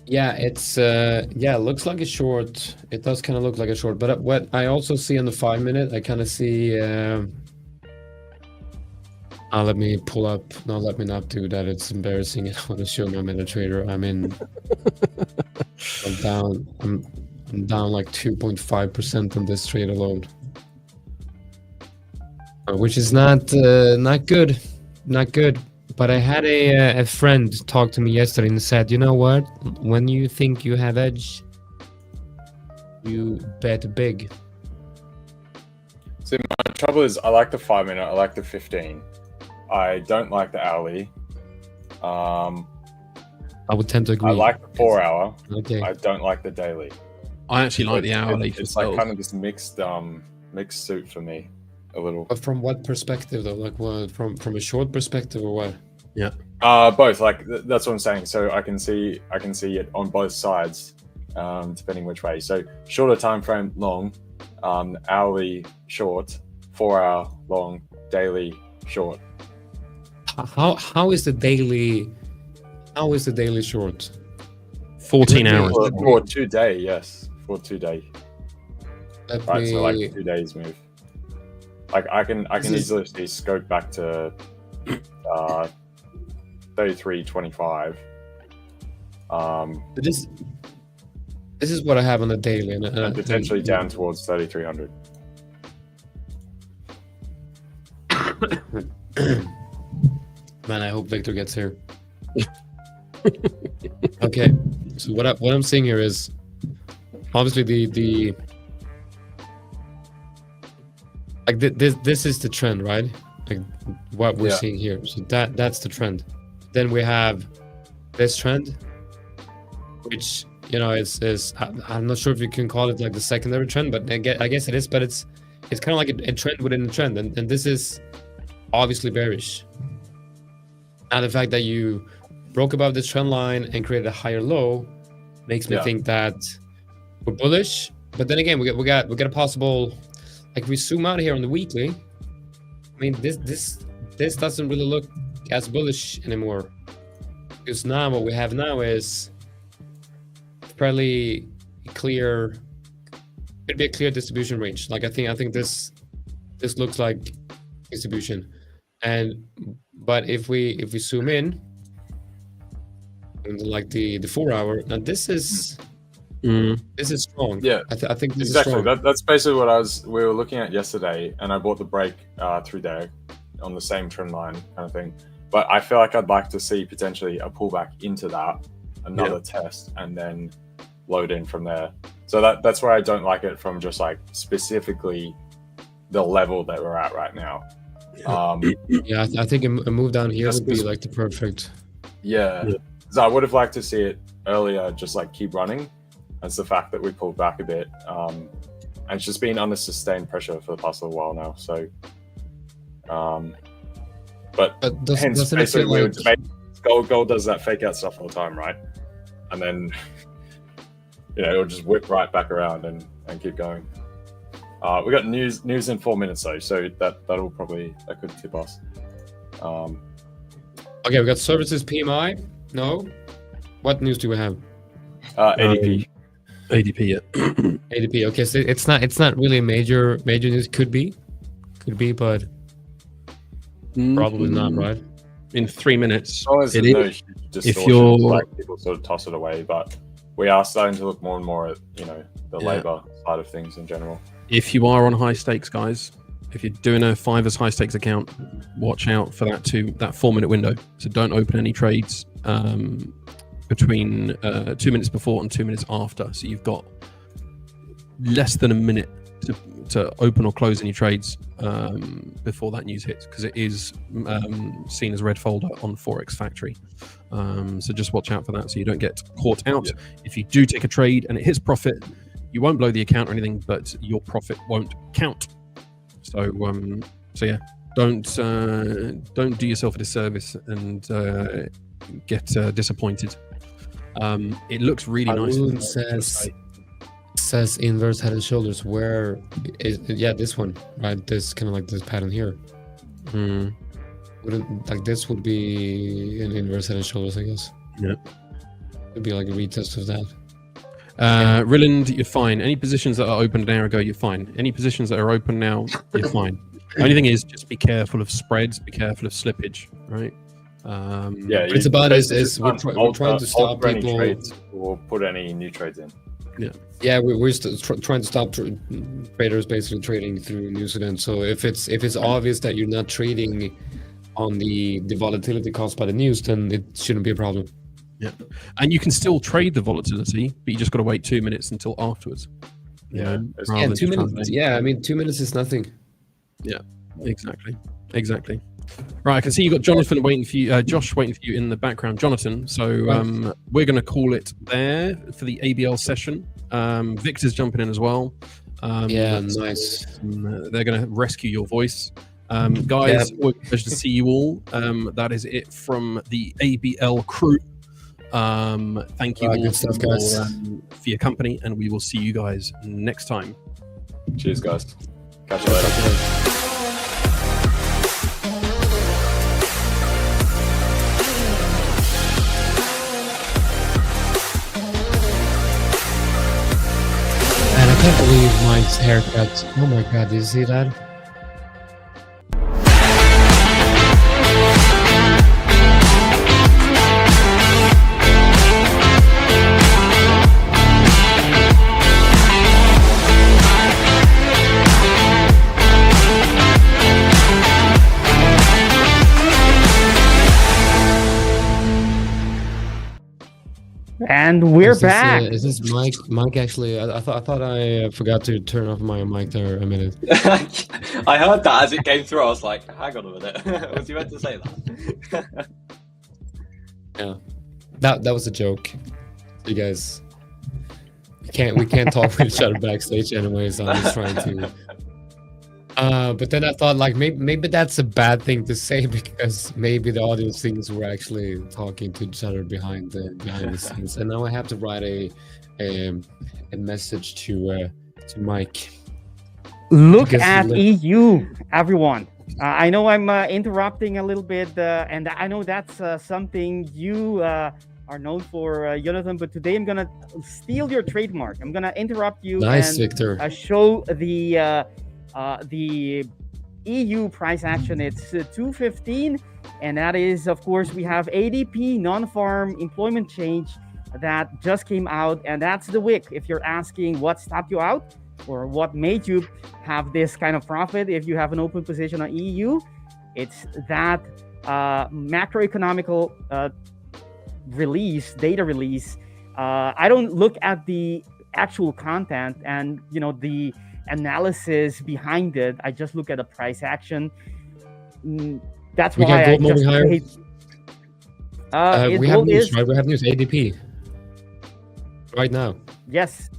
[SPEAKER 6] Yeah, it's yeah, it looks like a short. It does kind of look like a short, but what I also see on the 5 minute, I kind of see. Let me pull up. No, let me not do that. It's embarrassing. I want to show my MetaTrader. I'm in. I'm down. I'm down like 2.5% on this trade alone, which is not good. Not good. But I had a friend talk to me yesterday and said, you know what? When you think you have edge, you bet big.
[SPEAKER 4] See, my trouble is I like the 5 minute. I like the 15. I don't like the hourly.
[SPEAKER 6] I would tend to agree.
[SPEAKER 4] I like the 4 hour.
[SPEAKER 6] Okay.
[SPEAKER 4] I don't like the daily.
[SPEAKER 2] I actually like the hourly.
[SPEAKER 4] It's like kind of this mixed suit for me, a little.
[SPEAKER 6] But from what perspective though? Like what, from a short perspective or what?
[SPEAKER 4] Both. Like that's what I'm saying. So I can see it on both sides, depending which way. So shorter time frame, long, hourly short, 4 hour long, daily short.
[SPEAKER 6] How is the daily? How is the daily short?
[SPEAKER 2] 14 hours.
[SPEAKER 4] For 2 day, yes, for 2 day.
[SPEAKER 6] Let
[SPEAKER 4] Right, so like
[SPEAKER 6] me-
[SPEAKER 4] 2 days move. Like I can
[SPEAKER 6] This is-
[SPEAKER 4] easily see scope back to 33.25.
[SPEAKER 6] But this is what I have on the daily,
[SPEAKER 4] And potentially down towards 3,300.
[SPEAKER 6] Man, I hope Victor gets here. Okay, so what I'm seeing here is obviously the like this is the trend, right? Like what we're
[SPEAKER 4] Yeah.
[SPEAKER 6] seeing here. So that's the trend. Then we have this trend, which is I'm not sure if you can call it like the secondary trend, but I guess it is. But it's kind of like a trend within a trend, and this is obviously bearish. Now the fact that you broke above this trend line and created a higher low makes me
[SPEAKER 4] Yeah.
[SPEAKER 6] think that we're bullish. But then again, we got a possible, like we zoom out here on the weekly, I mean, this doesn't really look as bullish anymore, because now what we have now is fairly clear. It'd be a clear distribution range. Like I think this looks like distribution, but if we zoom in, and like the 4 hour, now this is strong.
[SPEAKER 4] Yeah,
[SPEAKER 6] I think this
[SPEAKER 4] exactly.
[SPEAKER 6] is strong.
[SPEAKER 4] That's basically what we were looking at yesterday, and I bought the break through there on the same trend line kind of thing. But I feel like I'd like to see potentially a pullback into that, another test, and then load in from there. So that's where I don't like it from just like specifically the level that we're at right now.
[SPEAKER 6] Yeah, I think a move down here would be like the perfect.
[SPEAKER 4] Yeah. So I would have liked to see it earlier, just like keep running. That's the fact that we pulled back a bit. And it's just been under sustained pressure for the past little while now. So, but doesn't it feel like gold does that fake out stuff all the time, right? And then, it'll just whip right back around and keep going. We got news in 4 minutes though, so that could tip us.
[SPEAKER 6] Okay, we got services PMI. No, what news do we have?
[SPEAKER 4] ADP.
[SPEAKER 2] ADP, yeah.
[SPEAKER 6] ADP. Okay, so it's not really a major news. Could be, but probably not, right?
[SPEAKER 2] In 3 minutes,
[SPEAKER 4] it is. If you're like people sort of toss it away, but we are starting to look more and more at the labor side of things in general.
[SPEAKER 2] If you are on high stakes, guys, if you're doing a 5ers high stakes account, watch out for that 4 minute window. So don't open any trades between 2 minutes before and 2 minutes after. So you've got less than a minute to open or close any trades before that news hits, because it is seen as red folder on Forex Factory. So just watch out for that so you don't get caught out. Yeah. If you do take a trade and it hits profit, you won't blow the account or anything, but your profit won't count. So yeah, don't do yourself a disservice and get disappointed. It looks really nice.
[SPEAKER 6] Says inverse head and shoulders. Where is this one, right? This kind of like this pattern here. Wouldn't like this would be an inverse head and shoulders, I guess.
[SPEAKER 2] Yeah,
[SPEAKER 6] it'd be like a retest of that.
[SPEAKER 2] Rilland, you're fine. Any positions that are open an hour ago, you're fine. Any positions that are open now, you're fine. The only thing is just be careful of spreads, be careful of slippage, right?
[SPEAKER 6] What it's about is we're trying to stop people
[SPEAKER 4] trades or put any new trades in.
[SPEAKER 6] We're trying to stop traders basically trading through news events. So if it's obvious that you're not trading on the volatility caused by the news, then it shouldn't be a problem.
[SPEAKER 2] Yeah, and you can still trade the volatility, but you just got to wait 2 minutes until afterwards.
[SPEAKER 6] 2 minutes. Yeah, I mean 2 minutes is nothing.
[SPEAKER 2] Yeah, exactly. Right, I can see you got Jonathan waiting for you, Josh waiting for you in the background, Jonathan. So we're going to call it there for the ABL session. Victor's jumping in as well.
[SPEAKER 6] Nice.
[SPEAKER 2] They're going to rescue your voice. Guys, we're pleasure to see you all. That is it from the ABL crew. Thank you all for your company, and we will see you guys next time.
[SPEAKER 4] Cheers, guys. Catch you later.
[SPEAKER 6] I can't believe Mike's haircut. Oh my god, did you see that?
[SPEAKER 7] And we're back.
[SPEAKER 6] Is this Mike? Mike, actually, I thought I forgot to turn off my mic there a minute.
[SPEAKER 8] I heard that as it came through. I was like, hang on a minute. Was you meant to say that?
[SPEAKER 6] Yeah, that was a joke. You guys, we can't talk with each other backstage anyway, so I'm just trying to. But then I thought, like, maybe that's a bad thing to say, because maybe the audience thinks we're actually talking to each other behind the scenes. And now I have to write a message to Mike.
[SPEAKER 7] Look at EU, everyone. I know I'm interrupting a little bit, and I know that's something you are known for, Jonathan, but today I'm gonna steal your trademark. I'm gonna interrupt you
[SPEAKER 6] Nice,
[SPEAKER 7] and
[SPEAKER 6] Victor.
[SPEAKER 7] show the EU price action. It's 215, and that is, of course, we have ADP non-farm employment change that just came out, and that's the wick. If you're asking what stopped you out or what made you have this kind of profit, if you have an open position on EU, it's that macroeconomical data release. I don't look at the actual content and the analysis behind it. I just look at the price action. That's
[SPEAKER 6] We
[SPEAKER 7] why
[SPEAKER 6] got
[SPEAKER 7] I
[SPEAKER 6] gold moving
[SPEAKER 7] just
[SPEAKER 6] higher. We have news, right? We have news. ADP right now.
[SPEAKER 7] Yes,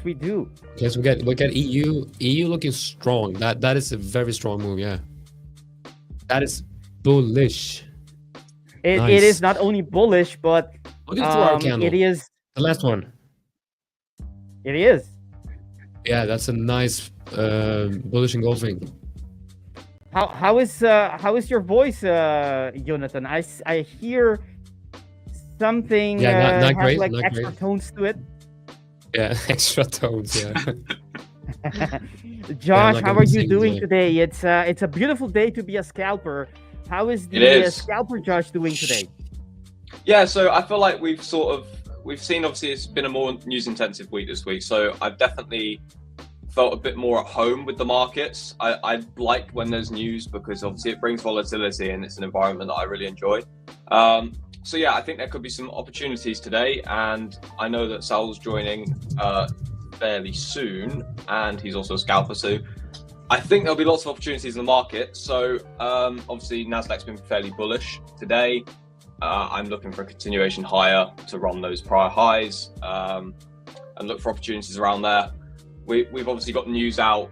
[SPEAKER 7] we do.
[SPEAKER 6] Okay, so we get EU looking strong. That is a very strong move. Yeah, that is bullish.
[SPEAKER 7] It is not only bullish, but
[SPEAKER 6] look at the 4-hour candle.
[SPEAKER 7] it is
[SPEAKER 6] the last one.
[SPEAKER 7] It is.
[SPEAKER 6] Yeah, that's a nice bullish engulfing.
[SPEAKER 7] How is your voice, Jonatan? I hear something
[SPEAKER 6] not
[SPEAKER 7] has
[SPEAKER 6] great,
[SPEAKER 7] like
[SPEAKER 6] not
[SPEAKER 7] extra
[SPEAKER 6] great.
[SPEAKER 7] tones to it.
[SPEAKER 6] Yeah, extra tones. Yeah.
[SPEAKER 7] Josh,
[SPEAKER 6] like
[SPEAKER 7] how
[SPEAKER 6] I'm
[SPEAKER 7] are you
[SPEAKER 6] singing
[SPEAKER 7] doing
[SPEAKER 6] today.
[SPEAKER 7] today? It's a beautiful day to be a scalper. How is the scalper Josh doing today?
[SPEAKER 8] Yeah, so I feel like we've seen, obviously it's been a more news intensive week this week, so I've definitely felt a bit more at home with the markets. I like when there's news because obviously it brings volatility and it's an environment that I really enjoy. So yeah, I think there could be some opportunities today, and I know that Saul's joining fairly soon, and he's also a scalper, so I think there'll be lots of opportunities in the market. So obviously NASDAQ's been fairly bullish today. I'm looking for a continuation higher to run those prior highs and look for opportunities around there. We've obviously got news out.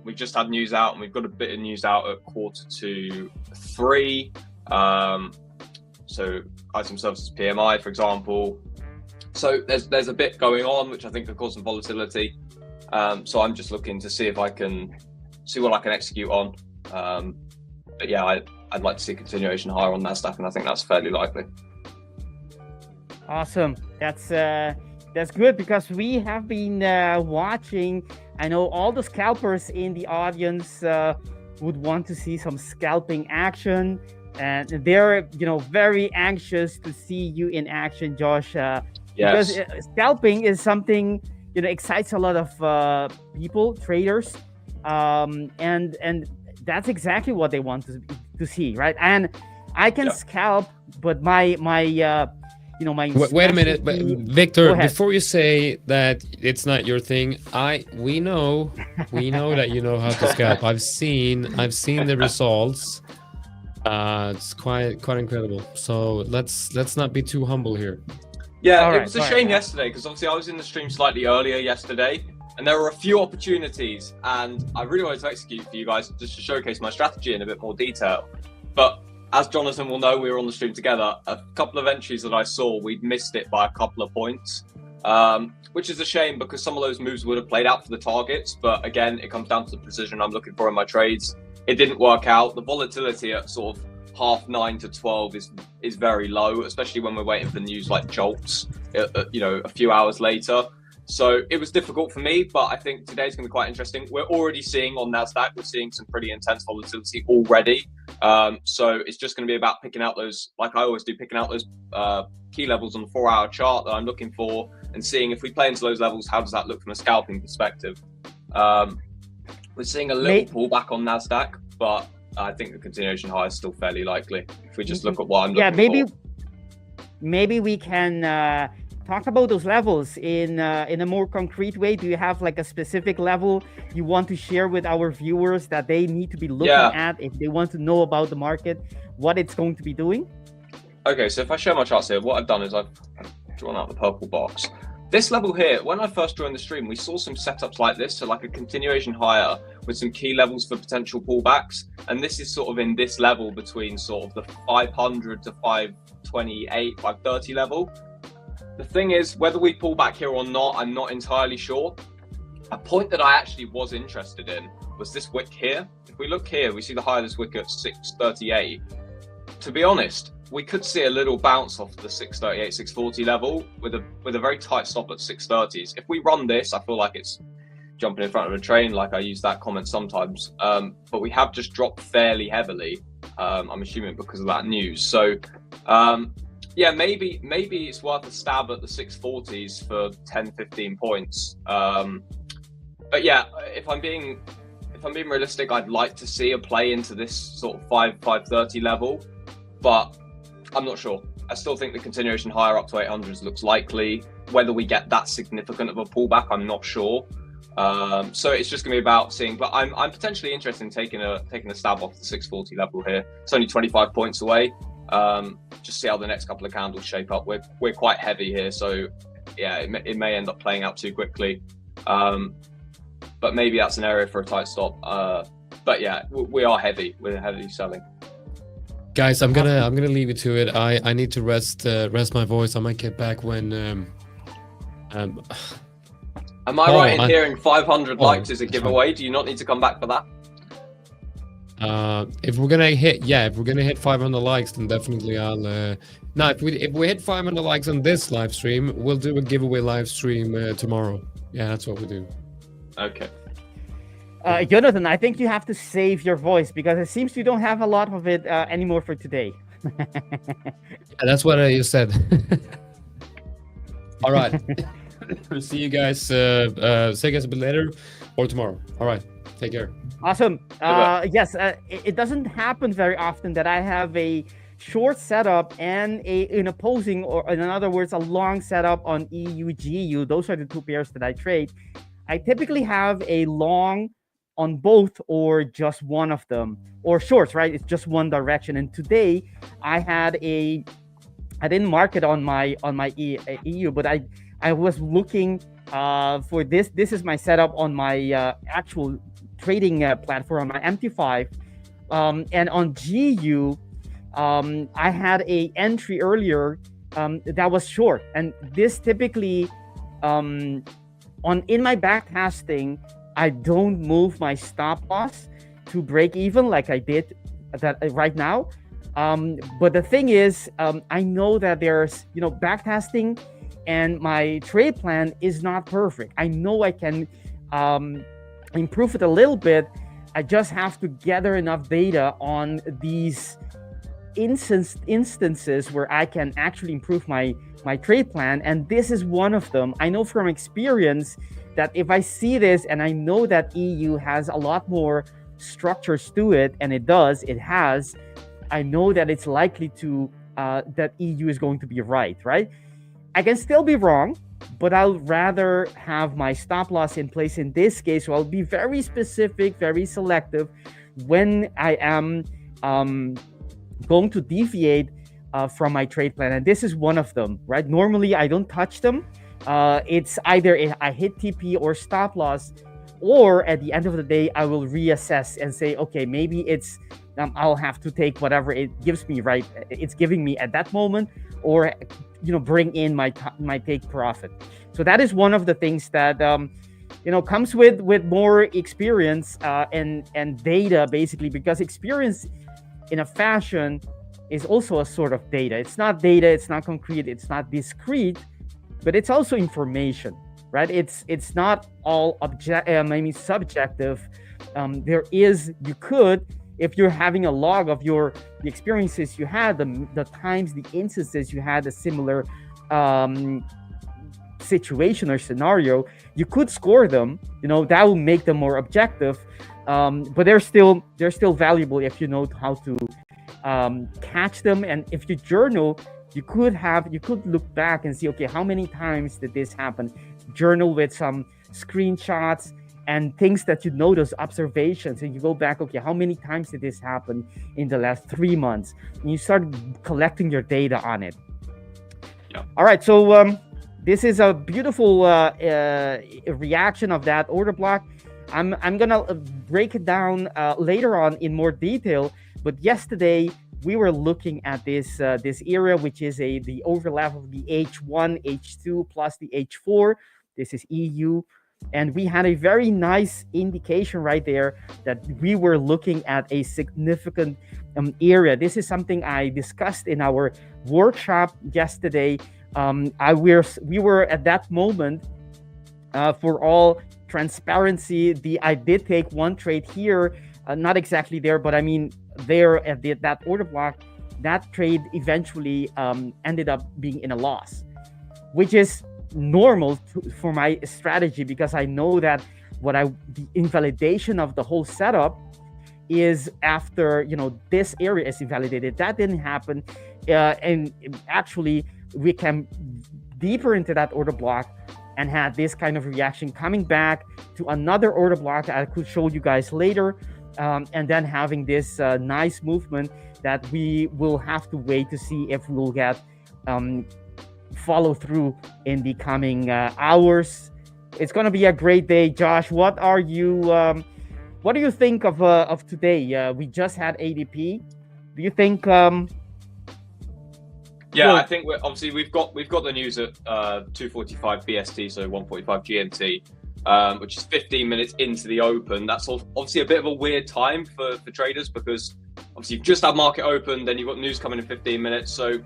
[SPEAKER 8] We've just had news out, and we've got a bit of news out at 3:15. So item services PMI, for example. So there's a bit going on, which I think could cause some volatility. So I'm just looking to see if I can see what I can execute on. But yeah, I'd like to see a continuation higher on NASDAQ, and I think that's fairly likely.
[SPEAKER 7] Awesome. That's good, because we have been watching. I know all the scalpers in the audience would want to see some scalping action, and they're very anxious to see you in action, Josh.
[SPEAKER 8] Yes.
[SPEAKER 7] Because scalping is something excites a lot of people, traders, and that's exactly what they want to see, right? And I can scalp, but my
[SPEAKER 6] Wait a minute, but Victor, before you say that it's not your thing, we know that you know how to scalp. I've seen the results. It's quite incredible. So let's not be too humble here.
[SPEAKER 8] Yeah, it was a shame yesterday, because obviously I was in the stream slightly earlier yesterday, and there were a few opportunities, and I really wanted to execute for you guys just to showcase my strategy in a bit more detail. But as Jonathan will know, we were on the stream together. A couple of entries that I saw, we'd missed it by a couple of points, which is a shame, because some of those moves would have played out for the targets. But again, it comes down to the precision I'm looking for in my trades. It didn't work out. The volatility at sort of 9:30 to 12 is very low, especially when we're waiting for news like jolts, a few hours later. So it was difficult for me, but I think today's going to be quite interesting. We're already seeing on NASDAQ, we're seeing some pretty intense volatility already. So it's just going to be about picking out those, like I always do, picking out those key levels on the 4-hour chart that I'm looking for, and seeing if we play into those levels, how does that look from a scalping perspective? We're seeing a little pullback on NASDAQ, but I think the continuation high is still fairly likely if we just look at what I'm looking for.
[SPEAKER 7] Maybe we can talk about those levels in a more concrete way. Do you have like a specific level you want to share with our viewers that they need to be looking at if they want to know about the market, what it's going to be doing?
[SPEAKER 8] Okay, so if I share my charts here, what I've done is I've drawn out the purple box. This level here, when I first joined the stream, we saw some setups like this, so like a continuation higher with some key levels for potential pullbacks. And this is sort of in this level between sort of the 500 to 528, 530 level. The thing is, whether we pull back here or not, I'm not entirely sure. A point that I actually was interested in was this wick here. If we look here, we see the high of this wick at 638. To be honest, we could see a little bounce off the 638, 640 level with a very tight stop at 630s. If we run this, I feel like it's jumping in front of a train, like I use that comment sometimes. But we have just dropped fairly heavily. I'm assuming because of that news. So yeah, maybe it's worth a stab at the 640s for 10, 15 points. But yeah, if I'm being realistic, I'd like to see a play into this sort of 530 level, but I'm not sure. I still think the continuation higher up to 800s looks likely. Whether we get that significant of a pullback, I'm not sure. So it's just gonna be about seeing, but I'm potentially interested in taking a stab off the 640 level here. It's only 25 points away. Just see how the next couple of candles shape up. We're quite heavy here, so yeah, it may end up playing out too quickly. But maybe that's an area for a tight stop. But yeah, we are heavy. We're heavy selling.
[SPEAKER 6] Guys, I'm gonna leave it to it. I need to rest my voice. I might get back when.
[SPEAKER 8] Am I right in hearing 500 likes is a giveaway? Do you not need to come back for that?
[SPEAKER 6] If we're gonna hit 500 likes, then definitely I'll. No, if we hit 500 likes on this live stream, we'll do a giveaway live stream tomorrow. Yeah, that's what we do.
[SPEAKER 8] Okay.
[SPEAKER 7] Jonatan, I think you have to save your voice because it seems you don't have a lot of it anymore for today.
[SPEAKER 6] Yeah, that's what you said. All right. See you guys. See you guys a bit later or tomorrow. All right. Take care.
[SPEAKER 7] Awesome. Yes, it doesn't happen very often that I have a short setup and an opposing, or in other words, a long setup on EU/GU. Those are the two pairs that I trade. I typically have a long on both or just one of them, or shorts, right? It's just one direction. And today I didn't mark it on my EU, but I was looking for this. This is my setup on my actual trading platform, on my MT5. And on GU, I had a entry earlier that was short. And this typically, in my backtesting, I don't move my stop loss to break even like I did that right now. But the thing is, I know that there's, backtesting and my trade plan is not perfect. I know I can improve it a little bit. I just have to gather enough data on these instances where I can actually improve my trade plan, and this is one of them. I know from experience that if I see this and I know that EU has a lot more structures to it, and it has, I know that it's likely to that EU is going to be right? I can still be wrong, but I'll rather have my stop loss in place in this case. So I'll be very specific, very selective when I am going to deviate from my trade plan. And this is one of them, right? Normally, I don't touch them. It's either I hit TP or stop loss, or at the end of the day, I will reassess and say, okay, maybe it's I'll have to take whatever it gives me, right? It's giving me at that moment, or bring in my take profit. So that is one of the things that comes with more experience and data, basically, because experience in a fashion is also a sort of data. It's not data, it's not concrete, it's not discrete, but it's also information, right? It's not all subjective. You could, if you're having a log of the experiences you had, the times, the instances you had a similar situation or scenario, you could score them. That will make them more objective. But they're still valuable if you know how to catch them. And if you journal, you could look back and see, okay, how many times did this happen? Journal with some screenshots and things that you notice, observations, and you go back, okay, how many times did this happen in the last 3 months? And you start collecting your data on it.
[SPEAKER 8] Yeah.
[SPEAKER 7] All right, so this is a beautiful reaction of that order block. I'm gonna break it down later on in more detail, but yesterday we were looking at this area, which is the overlap of the H1, H2 plus the H4. This is EU. And we had a very nice indication right there that we were looking at a significant area. This is something I discussed in our workshop yesterday. We were at that moment, for all transparency, I did take one trade here, not exactly there, but I mean there at that order block. That trade eventually ended up being in a loss, which is normal for my strategy, because I know that the invalidation of the whole setup is after this area is invalidated. That didn't happen, and actually we came deeper into that order block and had this kind of reaction, coming back to another order block I could show you guys later, and then having this nice movement that we will have to wait to see if we'll get follow through in the coming hours. It's going to be a great day. Josh, what do you think of today? We just had ADP. Do you think
[SPEAKER 8] yeah, I think we've got the news at 2:45 BST, so 1:45 GMT, which is 15 minutes into the open. That's obviously a bit of a weird time for traders, because obviously you've just had market open, then you've got news coming in 15 minutes. So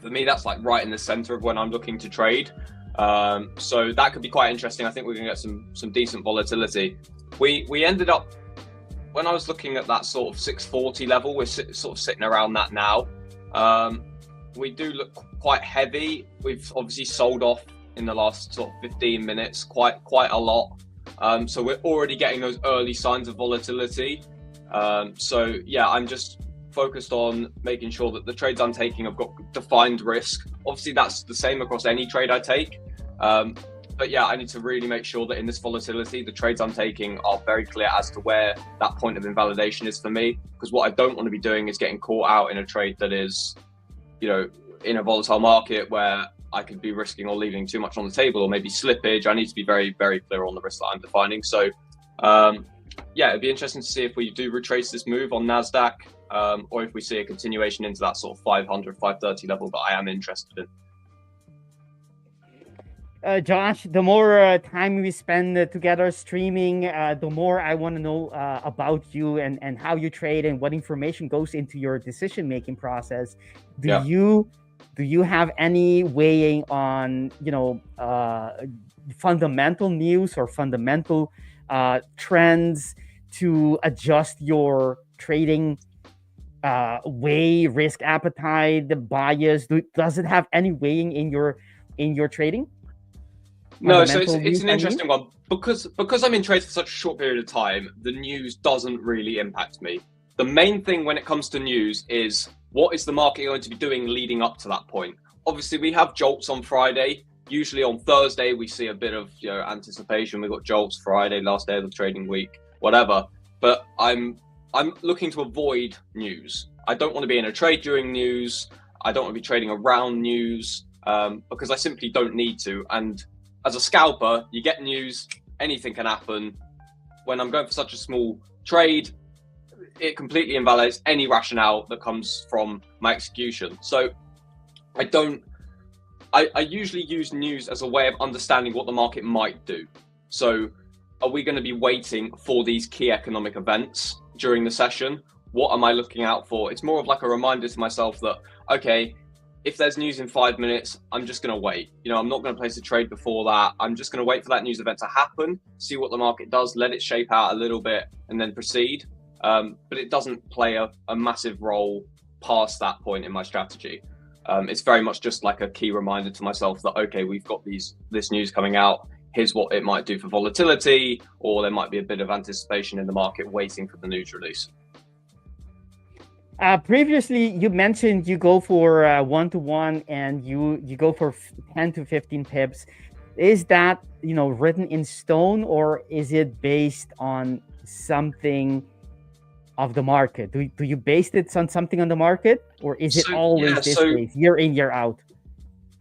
[SPEAKER 8] for me, that's like right in the center of when I'm looking to trade. So that could be quite interesting. I think we're going to get some decent volatility. We ended up, when I was looking at that sort of 640 level, we're sort of sitting around that now. We do look quite heavy. We've obviously sold off in the last sort of 15 minutes quite a lot. So we're already getting those early signs of volatility. So yeah, I'm just focused on making sure that the trades I'm taking have got defined risk. Obviously that's the same across any trade I take. But yeah, I need to really make sure that in this volatility, the trades I'm taking are very clear as to where that point of invalidation is for me. Because what I don't want to be doing is getting caught out in a trade that is, in a volatile market where I could be risking or leaving too much on the table, or maybe slippage. I need to be very, very clear on the risk that I'm defining. So yeah, it'd be interesting to see if we do retrace this move on NASDAQ, or if we see a continuation into that sort of 500, 530 level that I am interested in.
[SPEAKER 7] Josh, the more time we spend together streaming, the more I want to know about you and how you trade and what information goes into your decision-making process. Do you have any weighing on, fundamental news or fundamental trends to adjust your trading risk appetite, the bias? Does it have any weighing in your trading?
[SPEAKER 8] No, so it's an interesting one, because I'm in trades for such a short period of time. The news doesn't really impact me. The main thing when it comes to news is, what is the market going to be doing leading up to that point? Obviously, we have jolts on Friday. Usually on Thursday, we see a bit of anticipation. We've got jolts Friday, last day of the trading week, whatever. But I'm looking to avoid news. I don't want to be in a trade during news. I don't want to be trading around news, because I simply don't need to. And as a scalper, you get news, anything can happen. When I'm going for such a small trade, it completely invalidates any rationale that comes from my execution. So I usually use news as a way of understanding what the market might do. So are we going to be waiting for these key economic events during the session? What am I looking out for? It's more of like a reminder to myself that, okay, if there's news in 5 minutes, I'm just going to wait. I'm not going to place a trade before that. I'm just going to wait for that news event to happen, see what the market does, let it shape out a little bit, and then proceed. But it doesn't play a massive role past that point in my strategy. It's very much just like a key reminder to myself that, okay, we've got this news coming out. Here's what it might do for volatility, or there might be a bit of anticipation in the market waiting for the news release.
[SPEAKER 7] Previously, you mentioned you go for 1-to-1 and you go for 10 to 15 pips. Is that written in stone, or is it based on something of the market? Do you base it on something on the market, or is it always this way, year in, year out?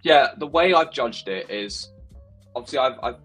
[SPEAKER 8] Yeah, the way I've judged it is, obviously I've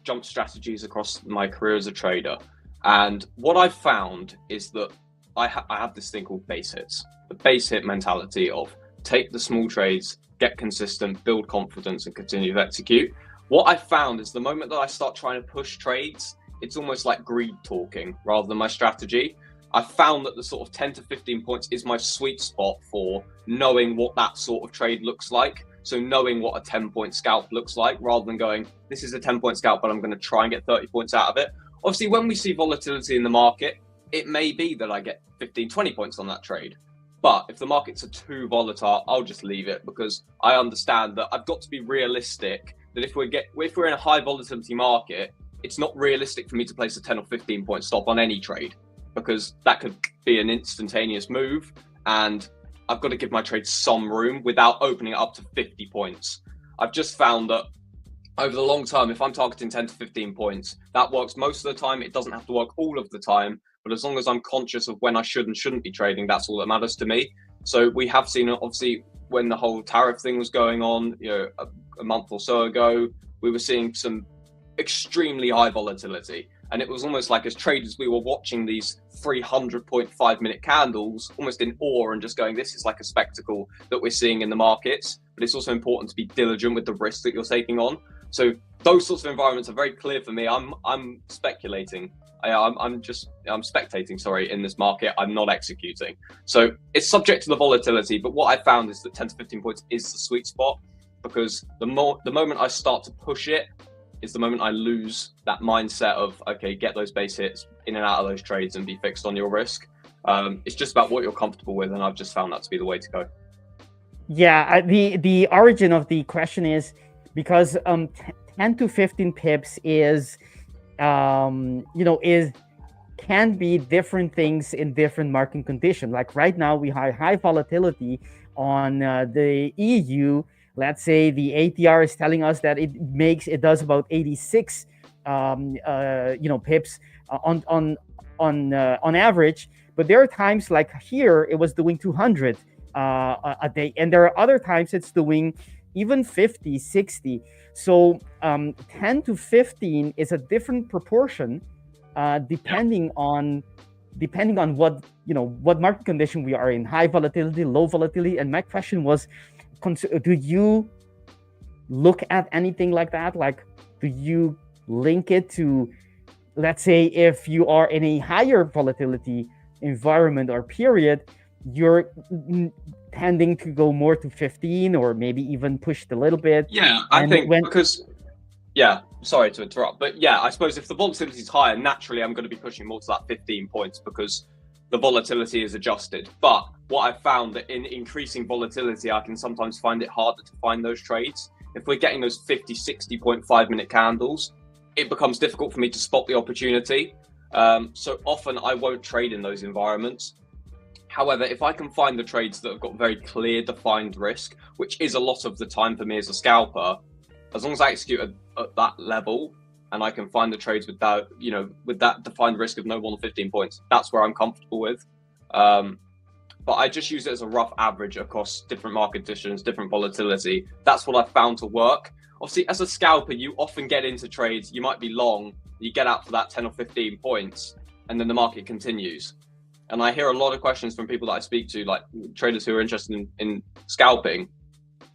[SPEAKER 8] jumped strategies across my career as a trader, and what I've found is that I have this thing called base hits. The base hit mentality of take the small trades, get consistent, build confidence, and continue to execute. What I found is the moment that I start trying to push trades, it's almost like greed talking rather than my strategy. I found that the sort of 10 to 15 points is my sweet spot for knowing what that sort of trade looks like. So knowing what a 10-point scalp looks like, rather than going, this is a 10-point scalp, but I'm going to try and get 30 points out of it. Obviously, when we see volatility in the market, it may be that I get 15, 20 points on that trade. But if the markets are too volatile, I'll just leave it, because I understand that I've got to be realistic that if we're in a high volatility market, it's not realistic for me to place a 10 or 15 point stop on any trade, because that could be an instantaneous move, and I've got to give my trade some room without opening it up to 50 points. I've just found that over the long term, if I'm targeting 10 to 15 points, that works most of the time. It doesn't have to work all of the time, but as long as I'm conscious of when I should and shouldn't be trading, that's all that matters to me. So we have seen, obviously, when the whole tariff thing was going on, a month or so ago, we were seeing some extremely high volatility. And it was almost like, as traders, we were watching these 300.5-minute candles almost in awe and just going, this is like a spectacle that we're seeing in the markets. But it's also important to be diligent with the risk that you're taking on. So those sorts of environments are very clear for me. I'm speculating. I'm spectating, sorry, in this market. I'm not executing. So it's subject to the volatility. But what I found is that 10 to 15 points is the sweet spot, because the moment I start to push it is the moment I lose that mindset of, okay, get those base hits in and out of those trades and be fixed on your risk. It's just about what you're comfortable with, and I've just found that to be the way to go.
[SPEAKER 7] Yeah, the origin of the question is because 10 to 15 pips is can be different things in different market conditions. Like right now, we have high volatility on the EU. Let's say the ATR is telling us that it does about 86 pips on average. But there are times like here it was doing 200 a day, and there are other times it's doing even 50, 60. So 10 to 15 is a different proportion depending on what market condition we are in, high volatility, low volatility. And my question was, do you look at anything like that? Like, do you link it to, let's say, if you are in a higher volatility environment or period, you're tending to go more to 15 or maybe even pushed a little bit?
[SPEAKER 8] Yeah, I think sorry to interrupt, but yeah, I suppose if the volatility is higher, naturally I'm going to be pushing more to that 15 points because the volatility is adjusted. But what I've found that in increasing volatility, I can sometimes find it harder to find those trades. If we're getting those 50, 60.5 minute candles, it becomes difficult for me to spot the opportunity. So often I won't trade in those environments. However, if I can find the trades that have got very clear defined risk, which is a lot of the time for me as a scalper, as long as I execute at that level and I can find the trades with that, with that defined risk of no more than 15 points, that's where I'm comfortable with. But I just use it as a rough average across different market conditions, different volatility. That's what I've found to work. Obviously, as a scalper, you often get into trades, you might be long, you get out for that 10 or 15 points, and then the market continues. And I hear a lot of questions from people that I speak to, like traders who are interested in scalping,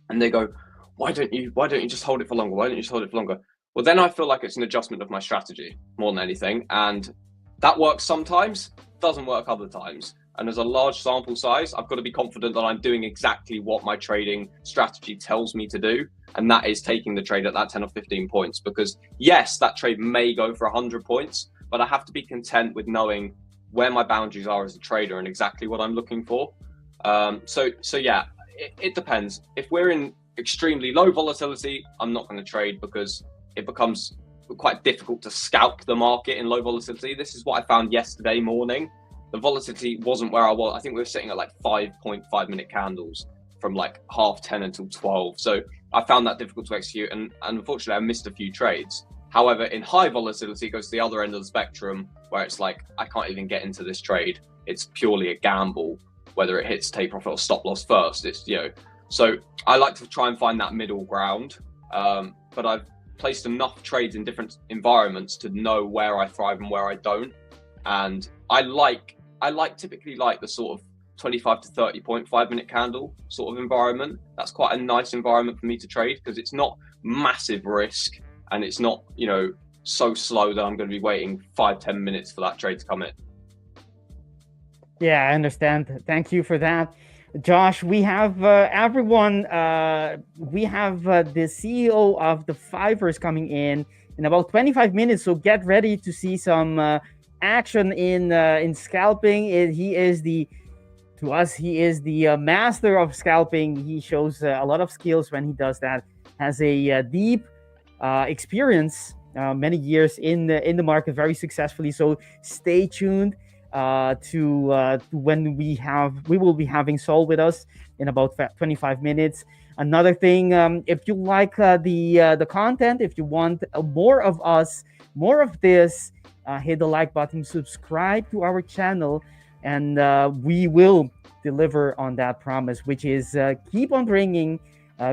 [SPEAKER 8] and they go, why don't you just hold it for longer? Why don't you just hold it for longer? Well, then I feel like it's an adjustment of my strategy more than anything. And that works sometimes, doesn't work other times. And as a large sample size, I've got to be confident that I'm doing exactly what my trading strategy tells me to do. And that is taking the trade at that 10 or 15 points. Because yes, that trade may go for 100 points, but I have to be content with knowing where my boundaries are as a trader and exactly what I'm looking for. So yeah, it depends. If we're in extremely low volatility, I'm not going to trade because it becomes quite difficult to scalp the market in low volatility. This is what I found yesterday morning. The volatility wasn't where I was. I think we were sitting at like 5.5 minute candles from like 10:30 until 12. So I found that difficult to execute, and unfortunately I missed a few trades. However, in high volatility, it goes to the other end of the spectrum where it's like, I can't even get into this trade. It's purely a gamble, whether it hits take profit or stop loss first. It's, so I like to try and find that middle ground. But I've placed enough trades in different environments to know where I thrive and where I don't. And I typically like the sort of 25 to 30.5 minute candle sort of environment. That's quite a nice environment for me to trade because it's not massive risk, and it's not, you know, so slow that I'm going to be waiting 5-10 minutes for that trade to come in.
[SPEAKER 7] Yeah, I understand. Thank you for that. Josh, we have everyone, we have the CEO of the 5ers coming in about 25 minutes, so get ready to see some action in scalping. He is the master of scalping. He shows a lot of skills when he does that. Has a deep experience, many years in the market, very successfully. So stay tuned to when we will be having Saul with us in about 25 minutes. Another thing, if you like the content, if you want more of us, more of this, hit the like button, subscribe to our channel, and we will deliver on that promise, which is keep on bringing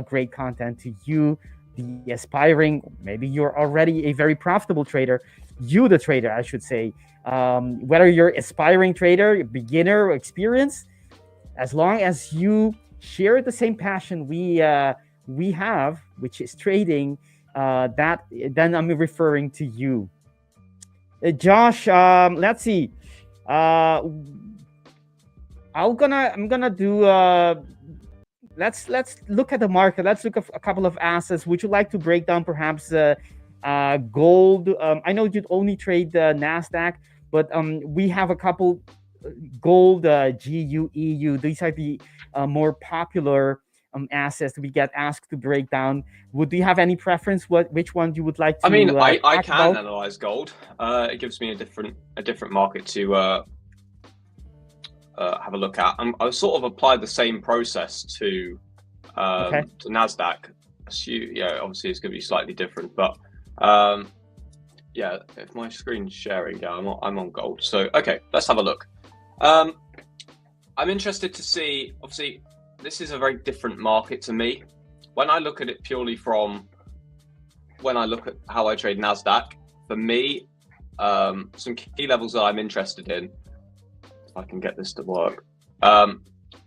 [SPEAKER 7] great content to you, the aspiring, maybe you're already a very profitable trader, you the trader, I should say, whether you're aspiring trader, beginner, or experienced, as long as you share the same passion we have, which is trading, then I'm referring to you. Josh, let's see. I'm gonna do. Let's look at the market. Let's look at a couple of assets. Would you like to break down perhaps gold? I know you'd only trade the NASDAQ, but we have a couple gold, GU, EU. These are the more popular assets we get asked to break down. Would you have any preference? Which one you would like to?
[SPEAKER 8] I mean, I can analyze gold. It gives me a different market to have a look at. I sort of applied the same process to NASDAQ. Yeah, obviously it's going to be slightly different, but yeah, if my screen's sharing, yeah, I'm on gold. So okay, let's have a look. I'm interested to see, obviously, this is a very different market to me. When I look at it purely from when I look at how I trade NASDAQ, for me, some key levels that I'm interested in, if I can get this to work, are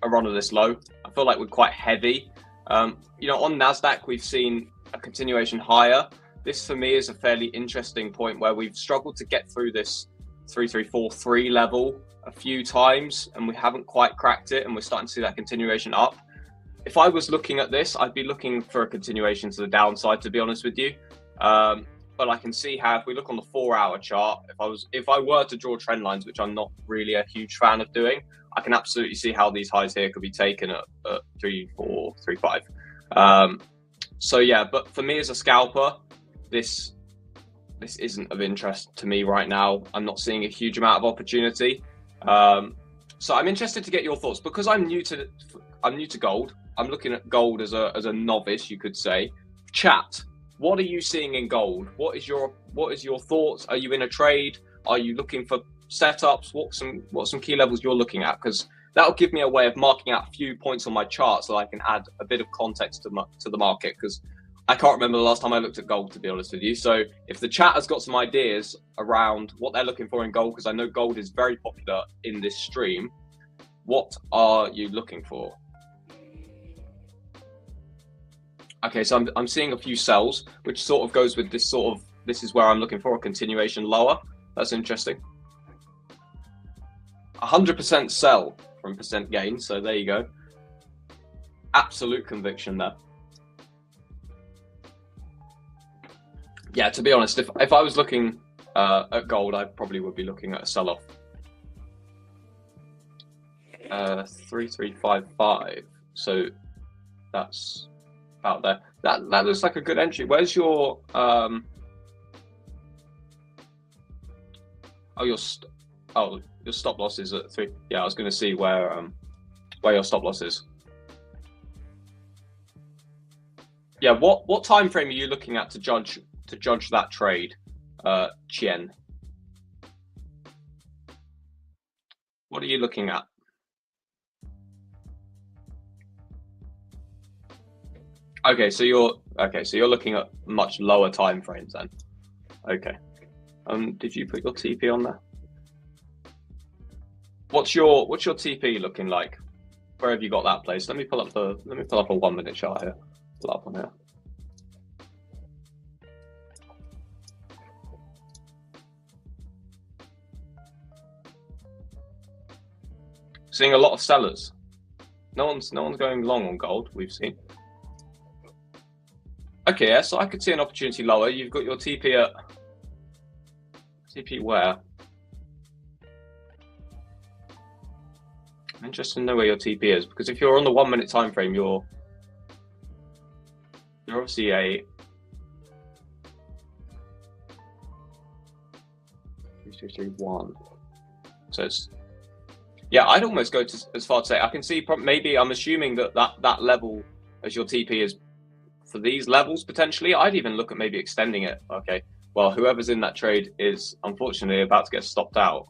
[SPEAKER 8] under this low. I feel like we're quite heavy. You know, on NASDAQ, we've seen a continuation higher. This for me is a fairly interesting point where we've struggled to get through this 3343 level a few times, and we haven't quite cracked it, and we're starting to see that continuation up. If I was looking at this, I'd be looking for a continuation to the downside, to be honest with you. But I can see how, if we look on the 4-hour chart, if I were to draw trend lines, which I'm not really a huge fan of doing, I can absolutely see how these highs here could be taken at 3435. So yeah, but for me as a scalper, this isn't of interest to me right now. I'm not seeing a huge amount of opportunity. So I'm interested to get your thoughts, because I'm new to gold. I'm looking at gold as a novice, you could say. Chat, what are you seeing in gold? What is your thoughts? Are you in a trade? Are you looking for setups? What some key levels you're looking at? Because that'll give me a way of marking out a few points on my chart so I can add a bit of context to the market, because I can't remember the last time I looked at gold, to be honest with you. So if the chat has got some ideas around what they're looking for in gold, because I know gold is very popular in this stream, what are you looking for? Okay, so I'm seeing a few sells, which sort of goes with this this is where I'm looking for a continuation lower. That's interesting. 100% sell from percent gain, so there you go. Absolute conviction there. Yeah, to be honest, if I was looking at gold, I probably would be looking at a sell-off. 3355. So that's about there. That looks like a good entry. Where's your your stop loss is at 3. Yeah, I was going to see where your stop loss is. Yeah, what time frame are you looking at to judge that trade, Chien? What are you looking at? Okay, so you're looking at much lower time frames then. Okay. Did you put your TP on there? What's your TP looking like? Where have you got that placed? Let me pull up a 1 minute chart here. Pull up on here. Seeing a lot of sellers. No one's going long on gold. We've seen. Okay, yeah, so I could see an opportunity lower. You've got your TP at TP where? I'm interested to know where your TP is, because if you're on the 1 minute time frame, you're obviously a 3-3-1. So it's, yeah, I'd almost go to as far to say I can see maybe I'm assuming that level as your TP is for these levels potentially. I'd even look at maybe extending it. Okay, well, whoever's in that trade is unfortunately about to get stopped out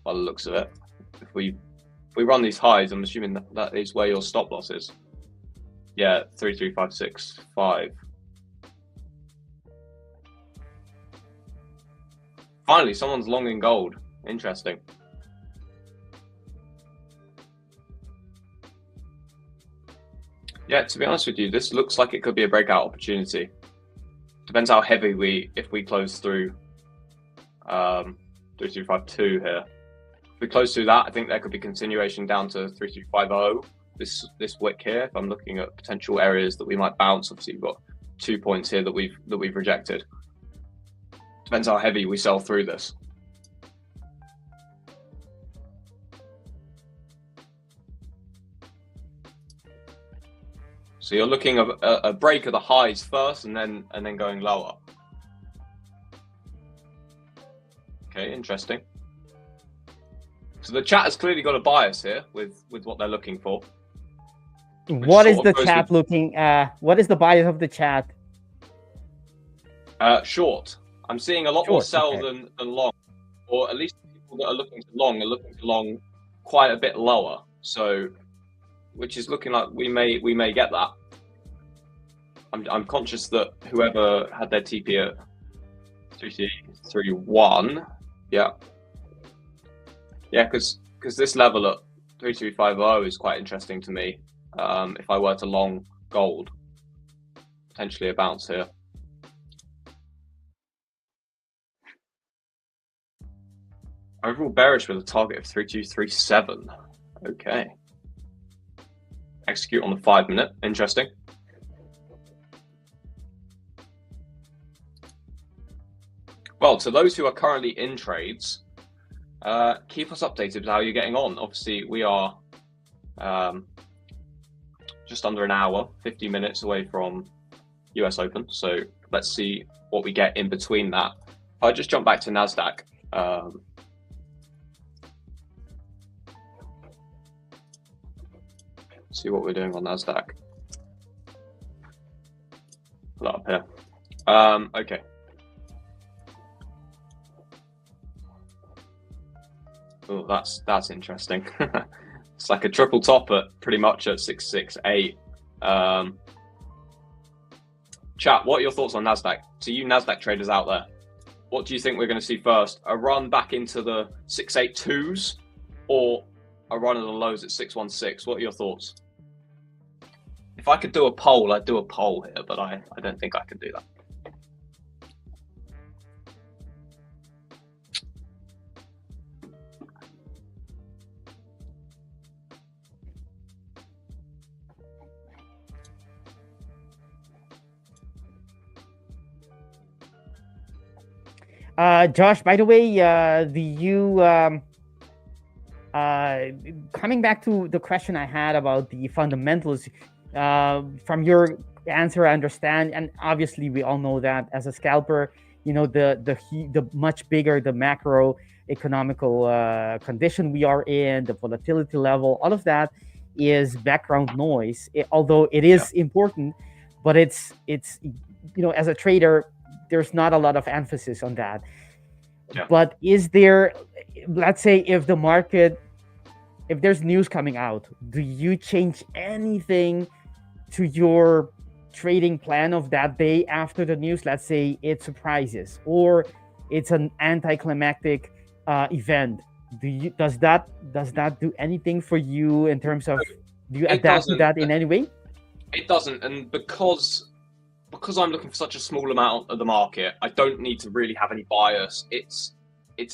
[SPEAKER 8] by the looks of it. If we run these highs, I'm assuming that is where your stop loss is. Yeah, 33565. Finally, someone's long in gold. Interesting. Yeah, to be honest with you, this looks like it could be a breakout opportunity. Depends how heavy if we close through 3352 here. If we close through that, I think there could be continuation down to 3350. This wick here. If I'm looking at potential areas that we might bounce, obviously we've got 2 points here that we've rejected. Depends how heavy we sell through this. So you're looking at a break of the highs first, and then going lower. Okay, interesting. So the chat has clearly got a bias here with what they're looking for.
[SPEAKER 7] What is the chat looking? What is the bias of the chat?
[SPEAKER 8] Short. I'm seeing a lot more sell than long, or at least people that are looking to long are looking to long quite a bit lower. So, which is looking like we may get that. I'm conscious that whoever had their TP at 331, yeah, because this level at 3350 is quite interesting to me. If I were to long gold, potentially a bounce here. Overall bearish with a target of 3237. Okay. Execute on the 5 minute. Interesting. Well, to those who are currently in trades, keep us updated with how you're getting on. Obviously, we are just under an hour, 50 minutes away from US Open. So let's see what we get in between that. I'll just jump back to NASDAQ. See what we're doing on NASDAQ. Pull that up here. Okay. Oh, that's interesting. It's like a triple top at pretty much at 668. Chat, what are your thoughts on NASDAQ? To you NASDAQ traders out there, what do you think we're going to see first? A run back into the 682s or a run of the lows at 616? What are your thoughts? If I could do a poll, I'd do a poll here, but I don't think I can do that.
[SPEAKER 7] Josh, by the way, coming back to the question I had about the fundamentals, from your answer, I understand, and obviously we all know that as a scalper, you know, the much bigger the macro economical condition we are in, the volatility level, all of that is background noise. Although it is important, but it's you know, as a trader, there's not a lot of emphasis on that. But is there, let's say, if there's news coming out, do you change anything to your trading plan of that day after the news? Let's say it surprises or it's an anticlimactic event. Does that do anything for you in terms of, do you adapt to that in any way?
[SPEAKER 8] It doesn't, and because I'm looking for such a small amount of the market, I don't need to really have any bias. It's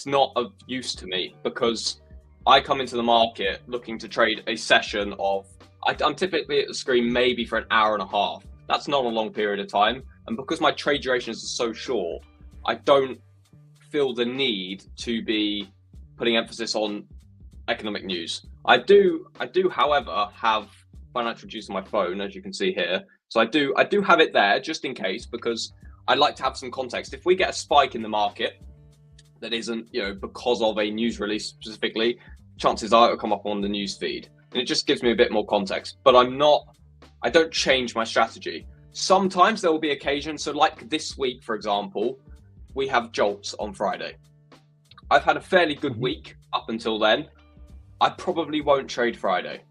[SPEAKER 8] not of use to me because I come into the market looking to trade a session of, I'm typically at the screen maybe for an hour and a half. That's not a long period of time. And because my trade durations are so short, I don't feel the need to be putting emphasis on economic news. I do, however, have financial news on my phone, as you can see here. So I do have it there just in case, because I like to have some context. If we get a spike in the market that isn't, because of a news release specifically, chances are it'll come up on the news feed, and it just gives me a bit more context. But I don't change my strategy. Sometimes there will be occasions. So like this week, for example, we have jolts on Friday. I've had a fairly good week up until then. I probably won't trade Friday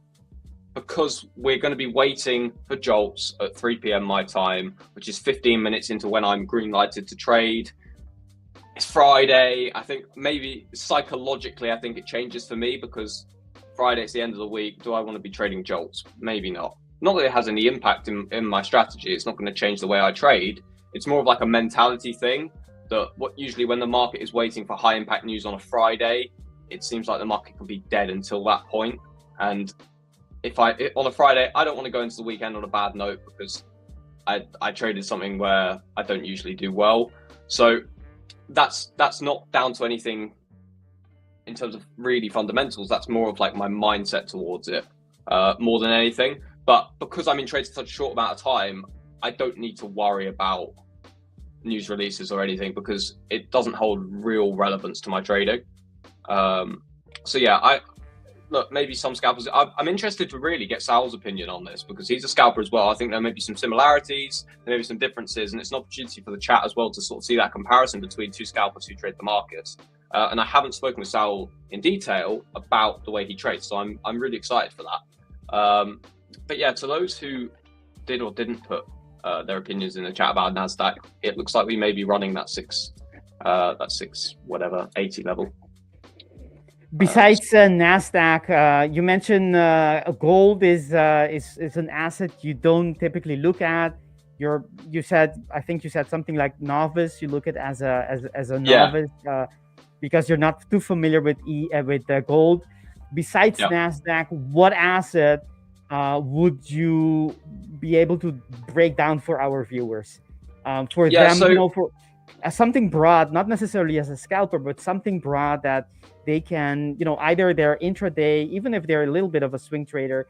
[SPEAKER 8] because we're going to be waiting for jolts at 3 p.m. my time, which is 15 minutes into when I'm green lighted to trade. It's Friday. I think maybe psychologically, I think it changes for me because Friday's the end of the week. Do I want to be trading jolts? Maybe not. Not that it has any impact in my strategy. It's not going to change the way I trade. It's more of like a mentality thing that usually when the market is waiting for high impact news on a Friday, it seems like the market can be dead until that point. And on a Friday, I don't want to go into the weekend on a bad note because I traded something where I don't usually do well. So that's not down to anything in terms of really fundamentals. That's more of like my mindset towards it, more than anything. But because I'm in trades for such a short amount of time, I don't need to worry about news releases or anything because it doesn't hold real relevance to my trading. So yeah, look, maybe some scalpers, I'm interested to really get Saul's opinion on this because he's a scalper as well. I think there may be some similarities, there may be some differences, and it's an opportunity for the chat as well to sort of see that comparison between two scalpers who trade the markets. And I haven't spoken with Saul in detail about the way he trades, so I'm really excited for that. But yeah, to those who did or didn't put their opinions in the chat about NASDAQ, it looks like we may be running that 80 level.
[SPEAKER 7] Besides NASDAQ, you mentioned gold is an asset you don't typically look at. I think you said something like novice. You look at as a novice because you're not too familiar with gold. Besides NASDAQ, what asset would you be able to break down for our viewers? For something broad, not necessarily as a scalper, but something broad that they can, either they're intraday, even if they're a little bit of a swing trader,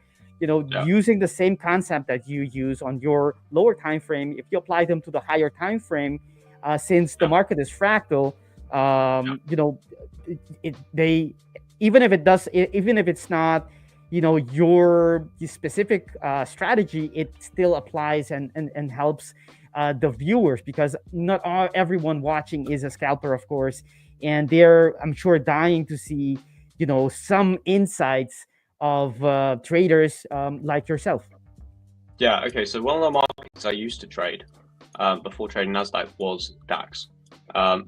[SPEAKER 7] using the same concept that you use on your lower time frame. If you apply them to the higher time frame, since the market is fractal, even if it's not, your specific strategy, it still applies and helps the viewers, because not everyone watching is a scalper, of course, and they're, I'm sure, dying to see, some insights of traders like yourself.
[SPEAKER 8] Yeah. Okay. So one of the markets I used to trade before trading NASDAQ was DAX.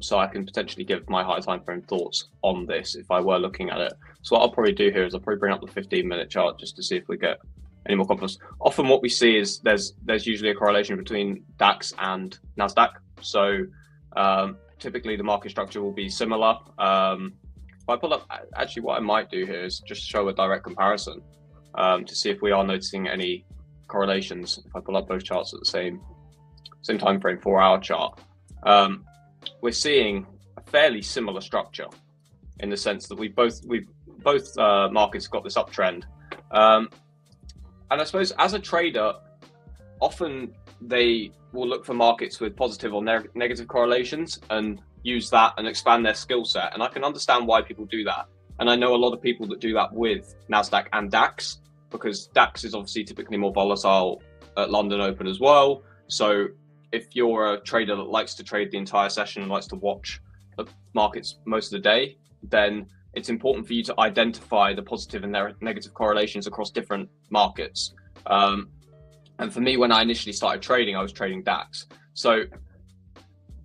[SPEAKER 8] So I can potentially give my high time frame thoughts on this if I were looking at it. So what I'll probably do here is I'll probably bring up the 15-minute chart just to see if we get any more confidence. Often what we see is there's usually a correlation between DAX and NASDAQ. So typically the market structure will be similar. If I pull up, actually what I might do here is just show a direct comparison to see if we are noticing any correlations. If I pull up both charts at the same time frame, 4-hour chart, we're seeing a fairly similar structure in the sense that both markets got this uptrend. And I suppose as a trader, often they will look for markets with positive or negative correlations and use that and expand their skill set. And I can understand why people do that. And I know a lot of people that do that with NASDAQ and DAX, because DAX is obviously typically more volatile at London Open as well. So if you're a trader that likes to trade the entire session and likes to watch the markets most of the day, then it's important for you to identify the positive and negative correlations across different markets. And for me, when I initially started trading, I was trading DAX. So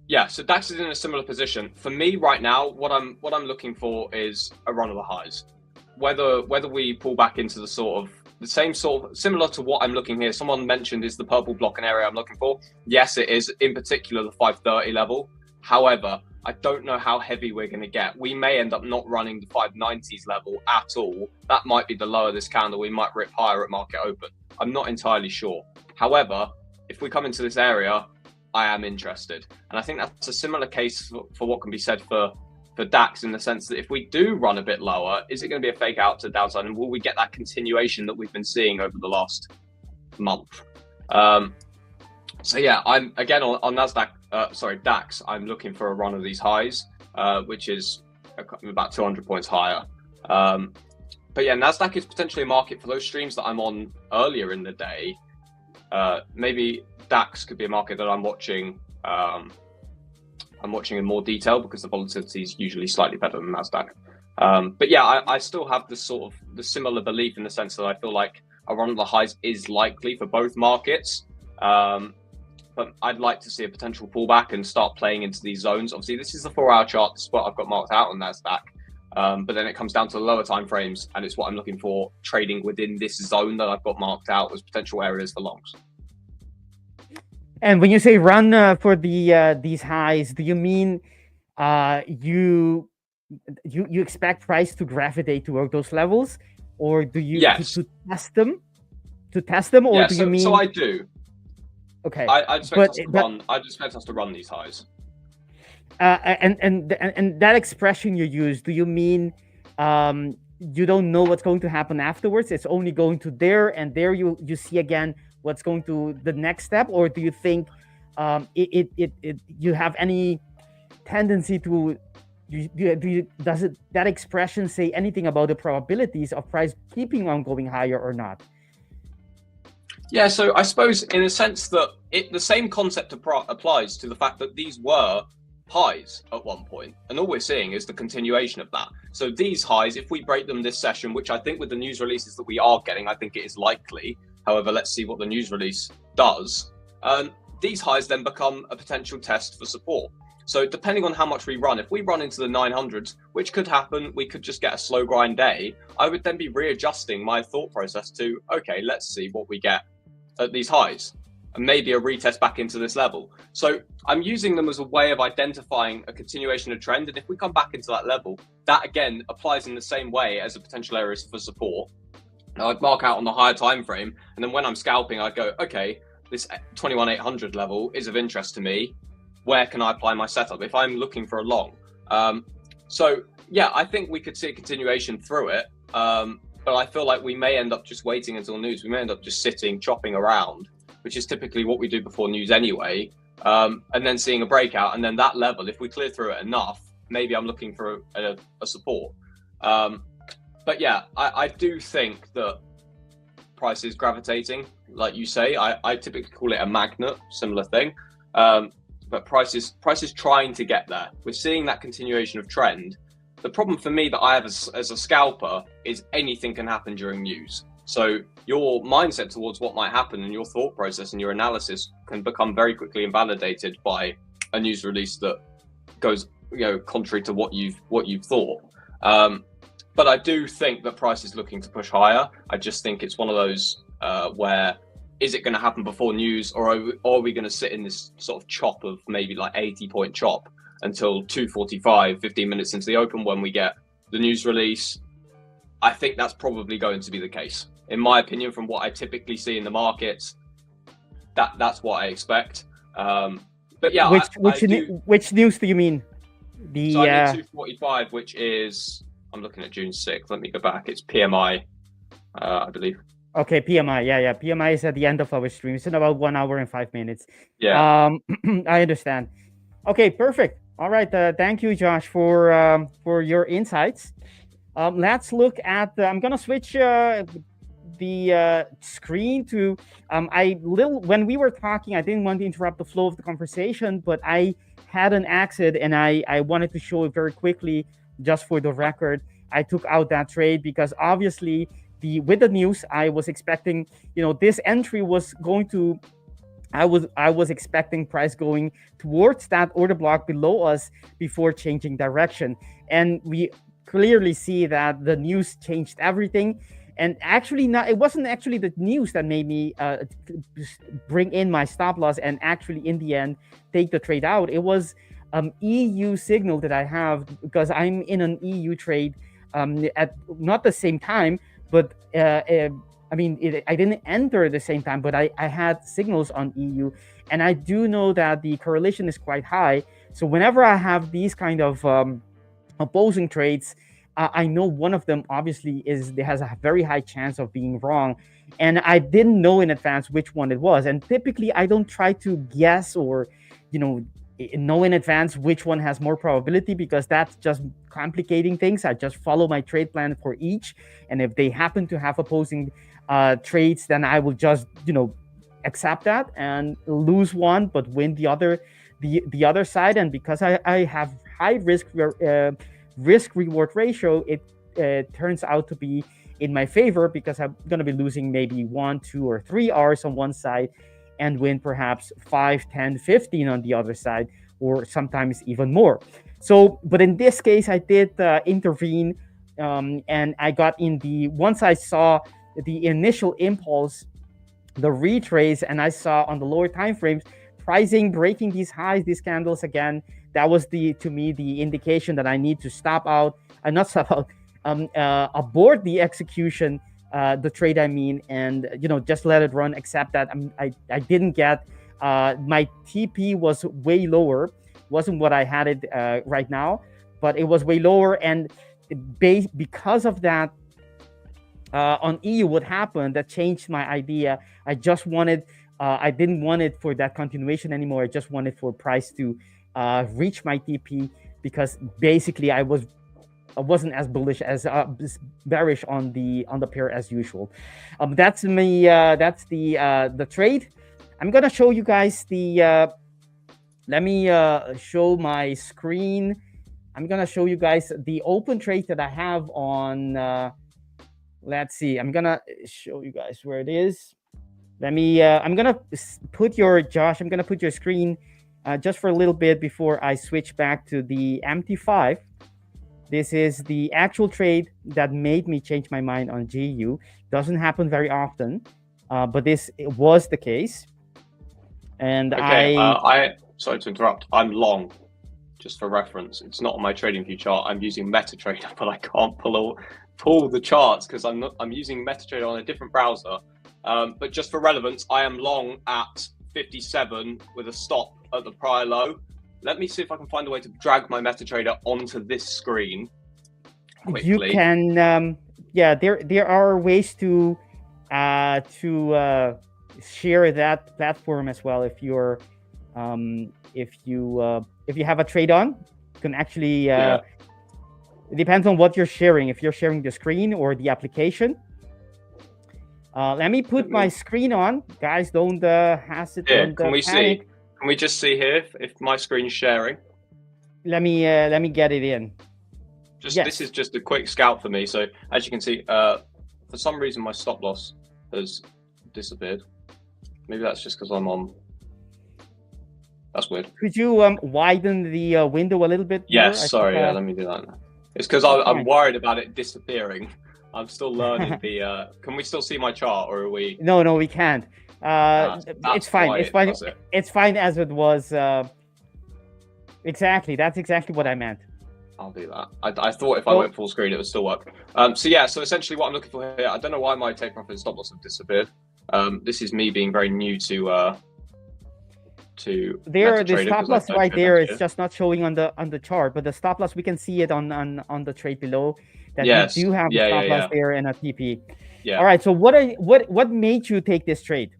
[SPEAKER 8] yeah, so DAX is in a similar position. For me right now, what I'm looking for is a run of the highs. Whether we pull back into the similar to what I'm looking here. Someone mentioned is the purple block an area I'm looking for. Yes, it is, in particular the 530 level. However, I don't know how heavy we're going to get. We may end up not running the 590s level at all. That might be the low of this candle. We might rip higher at market open. I'm not entirely sure. However, if we come into this area, I am interested. And I think that's a similar case for what can be said for DAX, in the sense that if we do run a bit lower, is it going to be a fake out to the downside? And will we get that continuation that we've been seeing over the last month? So yeah, I'm again on NASDAQ, DAX, I'm looking for a run of these highs, which is about 200 points higher. But yeah, NASDAQ is potentially a market for those streams that I'm on earlier in the day. Maybe DAX could be a market that I'm watching in more detail, because the volatility is usually slightly better than NASDAQ. But yeah, I still have this sort of the similar belief, in the sense that I feel like a run of the highs is likely for both markets. But I'd like to see a potential pullback and start playing into these zones. Obviously, this is the 4-hour chart, this is what I've got marked out on NASDAQ. But then it comes down to the lower time frames, and it's what I'm looking for, trading within this zone that I've got marked out as potential areas for longs.
[SPEAKER 7] And when you say run for these highs, do you mean you expect price to gravitate toward those levels, or do you to test them? To test them, or
[SPEAKER 8] yeah,
[SPEAKER 7] do you mean?
[SPEAKER 8] So I do.
[SPEAKER 7] Okay.
[SPEAKER 8] I expect us to run these highs.
[SPEAKER 7] And that expression you use, do you mean you don't know what's going to happen afterwards? It's only going to there, and there you see again what's going to the next step, or do you think you have any tendency to does that expression say anything about the probabilities of price keeping on going higher or not?
[SPEAKER 8] Yeah, so I suppose in a sense that the same concept applies to the fact that these were highs at one point, and all we're seeing is the continuation of that. So these highs, if we break them this session, which I think with the news releases that we are getting, I think it is likely. However, let's see what the news release does. These highs then become a potential test for support. So depending on how much we run, if we run into the 900s, which could happen, we could just get a slow grind day, I would then be readjusting my thought process to, okay, let's see what we get at these highs, and maybe a retest back into this level. So I'm using them as a way of identifying a continuation of trend, and if we come back into that level, that again applies in the same way as a potential areas for support. Now, I'd mark out on the higher time frame, and then when I'm scalping, I'd go, okay, this 21,800 level is of interest to me. Where can I apply my setup if I'm looking for a long? So yeah, I think we could see a continuation through it. But I feel like we may end up just waiting until news. We may end up just sitting, chopping around, which is typically what we do before news anyway, and then seeing a breakout. And then that level, if we clear through it enough, maybe I'm looking for a support. But yeah, I do think that price is gravitating, like you say. I typically call it a magnet, similar thing. But price is trying to get there. We're seeing that continuation of trend. The problem for me that I have as a scalper is anything can happen during news. So your mindset towards what might happen and your thought process and your analysis can become very quickly invalidated by a news release that goes, contrary to what you've thought. But I do think that price is looking to push higher. I just think it's one of those where is it going to happen before news, or are we going to sit in this sort of chop of maybe like 80-point chop until 2:45, 15 minutes into the open when we get the news release? I think that's probably going to be the case. In my opinion, from what I typically see in the markets, that's what I expect. But yeah,
[SPEAKER 7] which news do you mean?
[SPEAKER 8] So I need 2:45, which is, I'm looking at June 6th. Let me go back. It's PMI, I believe.
[SPEAKER 7] Okay, PMI. Yeah. PMI is at the end of our stream. It's in about 1 hour and 5 minutes.
[SPEAKER 8] Yeah.
[SPEAKER 7] I understand. Okay, perfect. All right. Thank you, Josh, for your insights. Let's look at. I'm gonna switch the screen to. When we were talking, I didn't want to interrupt the flow of the conversation, but I had an exit, and I wanted to show it very quickly, just for the record. I took out that trade because obviously with the news, I was expecting, this entry was going to. I was expecting price going towards that order block below us before changing direction, and we clearly see that the news changed everything. And actually, it wasn't actually the news that made me bring in my stop loss and actually in the end take the trade out. It was EU signal that I have, because I'm in an EU trade at not the same time, but I mean, I didn't enter at the same time, but I had signals on EU, and I do know that the correlation is quite high. So whenever I have these kind of opposing trades, I know one of them obviously has a very high chance of being wrong, and I didn't know in advance which one it was. And typically, I don't try to guess or, know in advance which one has more probability, because that's just complicating things. I just follow my trade plan for each, and if they happen to have opposing trades, then I will just accept that and lose one but win the other side. And because I have high risk reward ratio, it turns out to be in my favor, because I'm going to be losing maybe 1, 2, or 3 hours on one side and win perhaps 5, 10, 15 on the other side, or sometimes even more. So, but in this case, I did intervene, and I got in once I saw the initial impulse, the retrace, and I saw on the lower time frames pricing breaking these highs, these candles again. That was to me the indication that I need to stop out, not stop out, abort the execution, the trade I mean, and just let it run. Except that I didn't get my TP was way lower, wasn't what I had it right now, but it was way lower, and because of that. On EU, what happened that changed my idea? I just wanted, I didn't want it for that continuation anymore. I just wanted for price to reach my TP, because basically I wasn't as bullish as bearish on the pair as usual. That's me. That's the trade. I'm gonna show you guys the. Let me show my screen. I'm gonna show you guys the open trade that I have on. Let's see. I'm gonna show you guys where it is. Let me. I'm gonna put your I'm gonna put your screen just for a little bit before I switch back to the MT5. This is the actual trade that made me change my mind on GU. Doesn't happen very often, but this was the case. And
[SPEAKER 8] okay, sorry to interrupt. I'm long, just for reference. It's not on my TradingView chart. I'm using MetaTrader, but I can't pull the charts because I'm using MetaTrader on a different browser. But just for relevance, I am long at 57 with a stop at the prior low. Let me see if I can find a way to drag my MetaTrader onto this screen quickly.
[SPEAKER 7] You can, yeah, there are ways to share that platform as well. If you're, if you have a trade on, you can actually. It depends on what you're sharing. If you're sharing the screen or the application. Let me put my screen on, guys. Don't hesitate.
[SPEAKER 8] Yeah, can we see? Can we just see here if my screen's sharing?
[SPEAKER 7] Let me get it in.
[SPEAKER 8] Yes. This is just a quick scout for me. So as you can see, for some reason my stop loss has disappeared. Maybe that's just because I'm on. That's weird.
[SPEAKER 7] Could you widen the window a little bit?
[SPEAKER 8] Yes, sorry. Yeah, let me do that. It's because I'm worried about it disappearing. I'm still learning the. Can we still see my chart, or are we?
[SPEAKER 7] No, we can't. It's fine. It's fine. It's fine as it was. Exactly. That's exactly what I meant.
[SPEAKER 8] I'll do that. I thought if I went full screen, it would still work. So yeah. So essentially, what I'm looking for here, I don't know why my take profit and stop loss have disappeared. This is me being very new to.
[SPEAKER 7] There, the stop loss right there. It's just not showing on the chart, but the stop loss we can see it on the trade below. That yes. We do have a stop loss there and a TP. Yeah. All right. So what made you take this trade?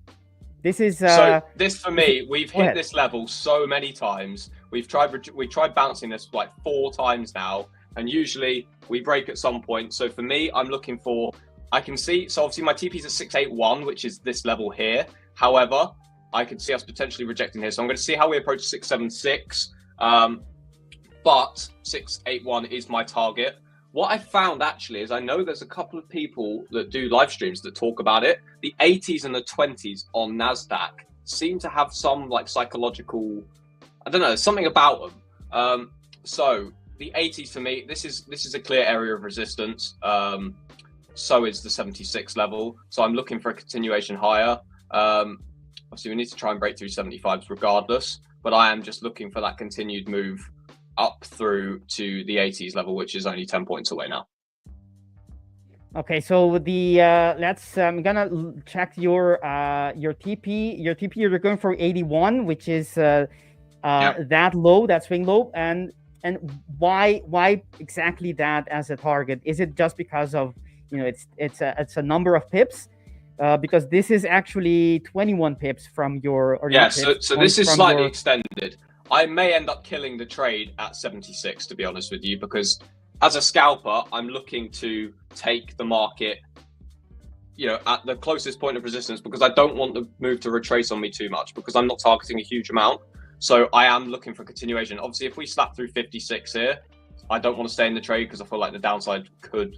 [SPEAKER 7] This is
[SPEAKER 8] so this for me. We've hit this level so many times. We've tried bouncing this like 4 times now, and usually we break at some point. So for me, I'm looking for. I can see. So obviously my TP is at 681, which is this level here. However, I could see us potentially rejecting here. So I'm going to see how we approach 676. But 681 is my target. What I found actually is I know there's a couple of people that do live streams that talk about it. The 80s and the 20s on NASDAQ seem to have some like psychological, I don't know, something about them. So the 80s for me, this is a clear area of resistance. So is the 76 level. So I'm looking for a continuation higher. Obviously, we need to try and break through 75s regardless. but I am just looking for that continued move up through to the 80s level, which is only 10 points away now.
[SPEAKER 7] Okay, so the let's I'm gonna check your TP. Your TP, you're going for 81, which is that low, that swing low, and why exactly that as a target? Is it just because of, you know, it's a number of pips? Because this is actually 21 pips from your
[SPEAKER 8] so this is slightly extended. I may end up killing the trade at 76, to be honest with you, because as a scalper, I'm looking to take the market, you know, at the closest point of resistance, because I don't want the move to retrace on me too much, because I'm not targeting a huge amount. So I am looking for continuation. Obviously, if we slap through 56 here, I don't want to stay in the trade because I feel like the downside could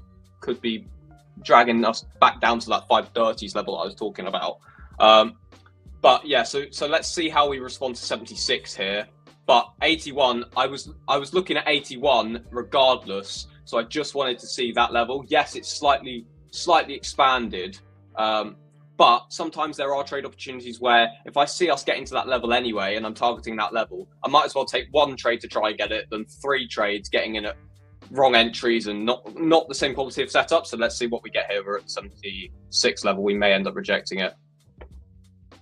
[SPEAKER 8] be dragging us back down to that 530s level I was talking about. But yeah, so let's see how we respond to 76 here. But 81, I was looking at 81 regardless, so I just wanted to see that level. Yes, it's slightly expanded, but sometimes there are trade opportunities where if I see us getting to that level anyway, and I'm targeting that level, I might as well take one trade to try and get it than 3 trades getting in at wrong entries and not the same quality of setup. So let's see what we get here. We're at 76 level. We may end up rejecting it.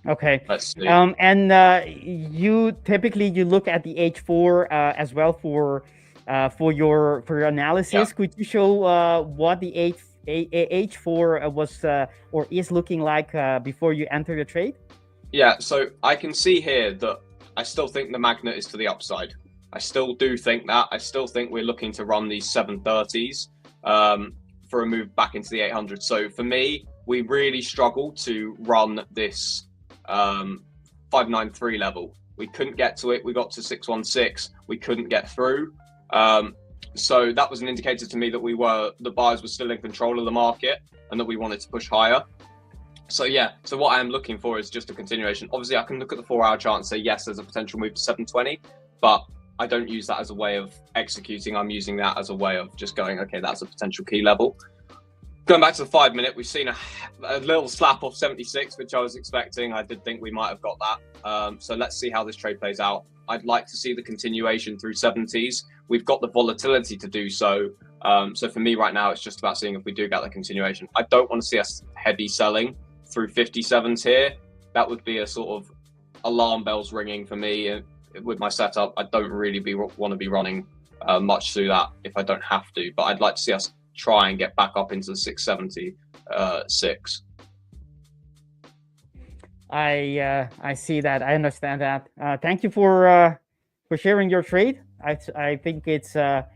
[SPEAKER 7] Okay.
[SPEAKER 8] Let's see.
[SPEAKER 7] You typically look at the H4 as well for your analysis.
[SPEAKER 8] Yeah.
[SPEAKER 7] Could you show what the H4 was or is looking like before you enter the trade?
[SPEAKER 8] Yeah. So I can see here that I still think the magnet is to the upside. I still do think that. I still think we're looking to run these 730s for a move back into the 800. So for me, we really struggled to run this 593 level. We couldn't get to it. We got to 616. We couldn't get through. So that was an indicator to me that the buyers were still in control of the market and that we wanted to push higher. So yeah, so what I am looking for is just a continuation. Obviously, I can look at the 4-hour chart and say, yes, there's a potential move to 720, but I don't use that as a way of executing. I'm using that as a way of just going, okay, that's a potential key level. Going back to the 5-minute, we've seen a little slap off 76, which I was expecting. I did think we might have got that. So let's see how this trade plays out. I'd like to see the continuation through 70s. We've got the volatility to do so. So for me right now, it's just about seeing if we do get the continuation. I don't want to see us heavy selling through 57s here. That would be a sort of alarm bells ringing for me. With my setup, I don't really want to be running much through that if I don't have to. But I'd like to see us try and get back up into the 676.
[SPEAKER 7] I see that. I understand that. Thank you for sharing your trade. I think it's a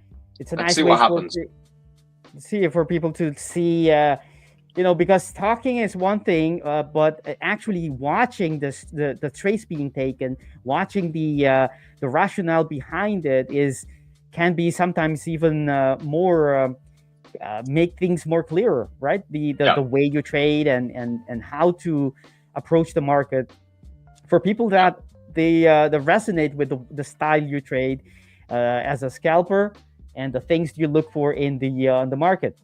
[SPEAKER 7] nice way for people to see. You know, because talking is one thing, but actually watching the trades being taken, watching the rationale behind it can be sometimes even more make things more clearer, right? The way you trade and how to approach the market for people that they resonate with the style you trade as a scalper and the things you look for in the market.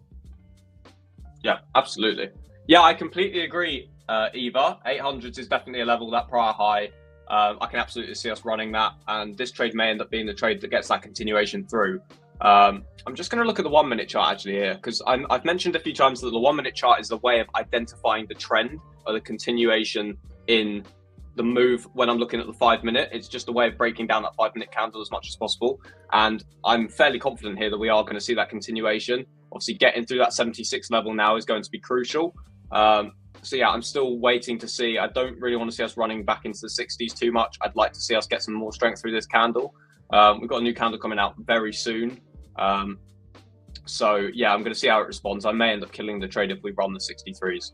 [SPEAKER 8] Yeah, absolutely. Yeah, I completely agree, Eva. 800s is definitely a level, that prior high. I can absolutely see us running that, and this trade may end up being the trade that gets that continuation through. I'm just going to look at the 1-minute chart actually here, because I've mentioned a few times that the 1-minute chart is a way of identifying the trend or the continuation in the move. When I'm looking at the 5-minute, it's just a way of breaking down that 5-minute candle as much as possible. And I'm fairly confident here that we are going to see that continuation. Obviously, getting through that 76 level now is going to be crucial. So yeah, I'm still waiting to see. I don't really want to see us running back into the 60s too much. I'd like to see us get some more strength through this candle. We've got a new candle coming out very soon. So yeah, I'm going to see how it responds. I may end up killing the trade if we run the 63s.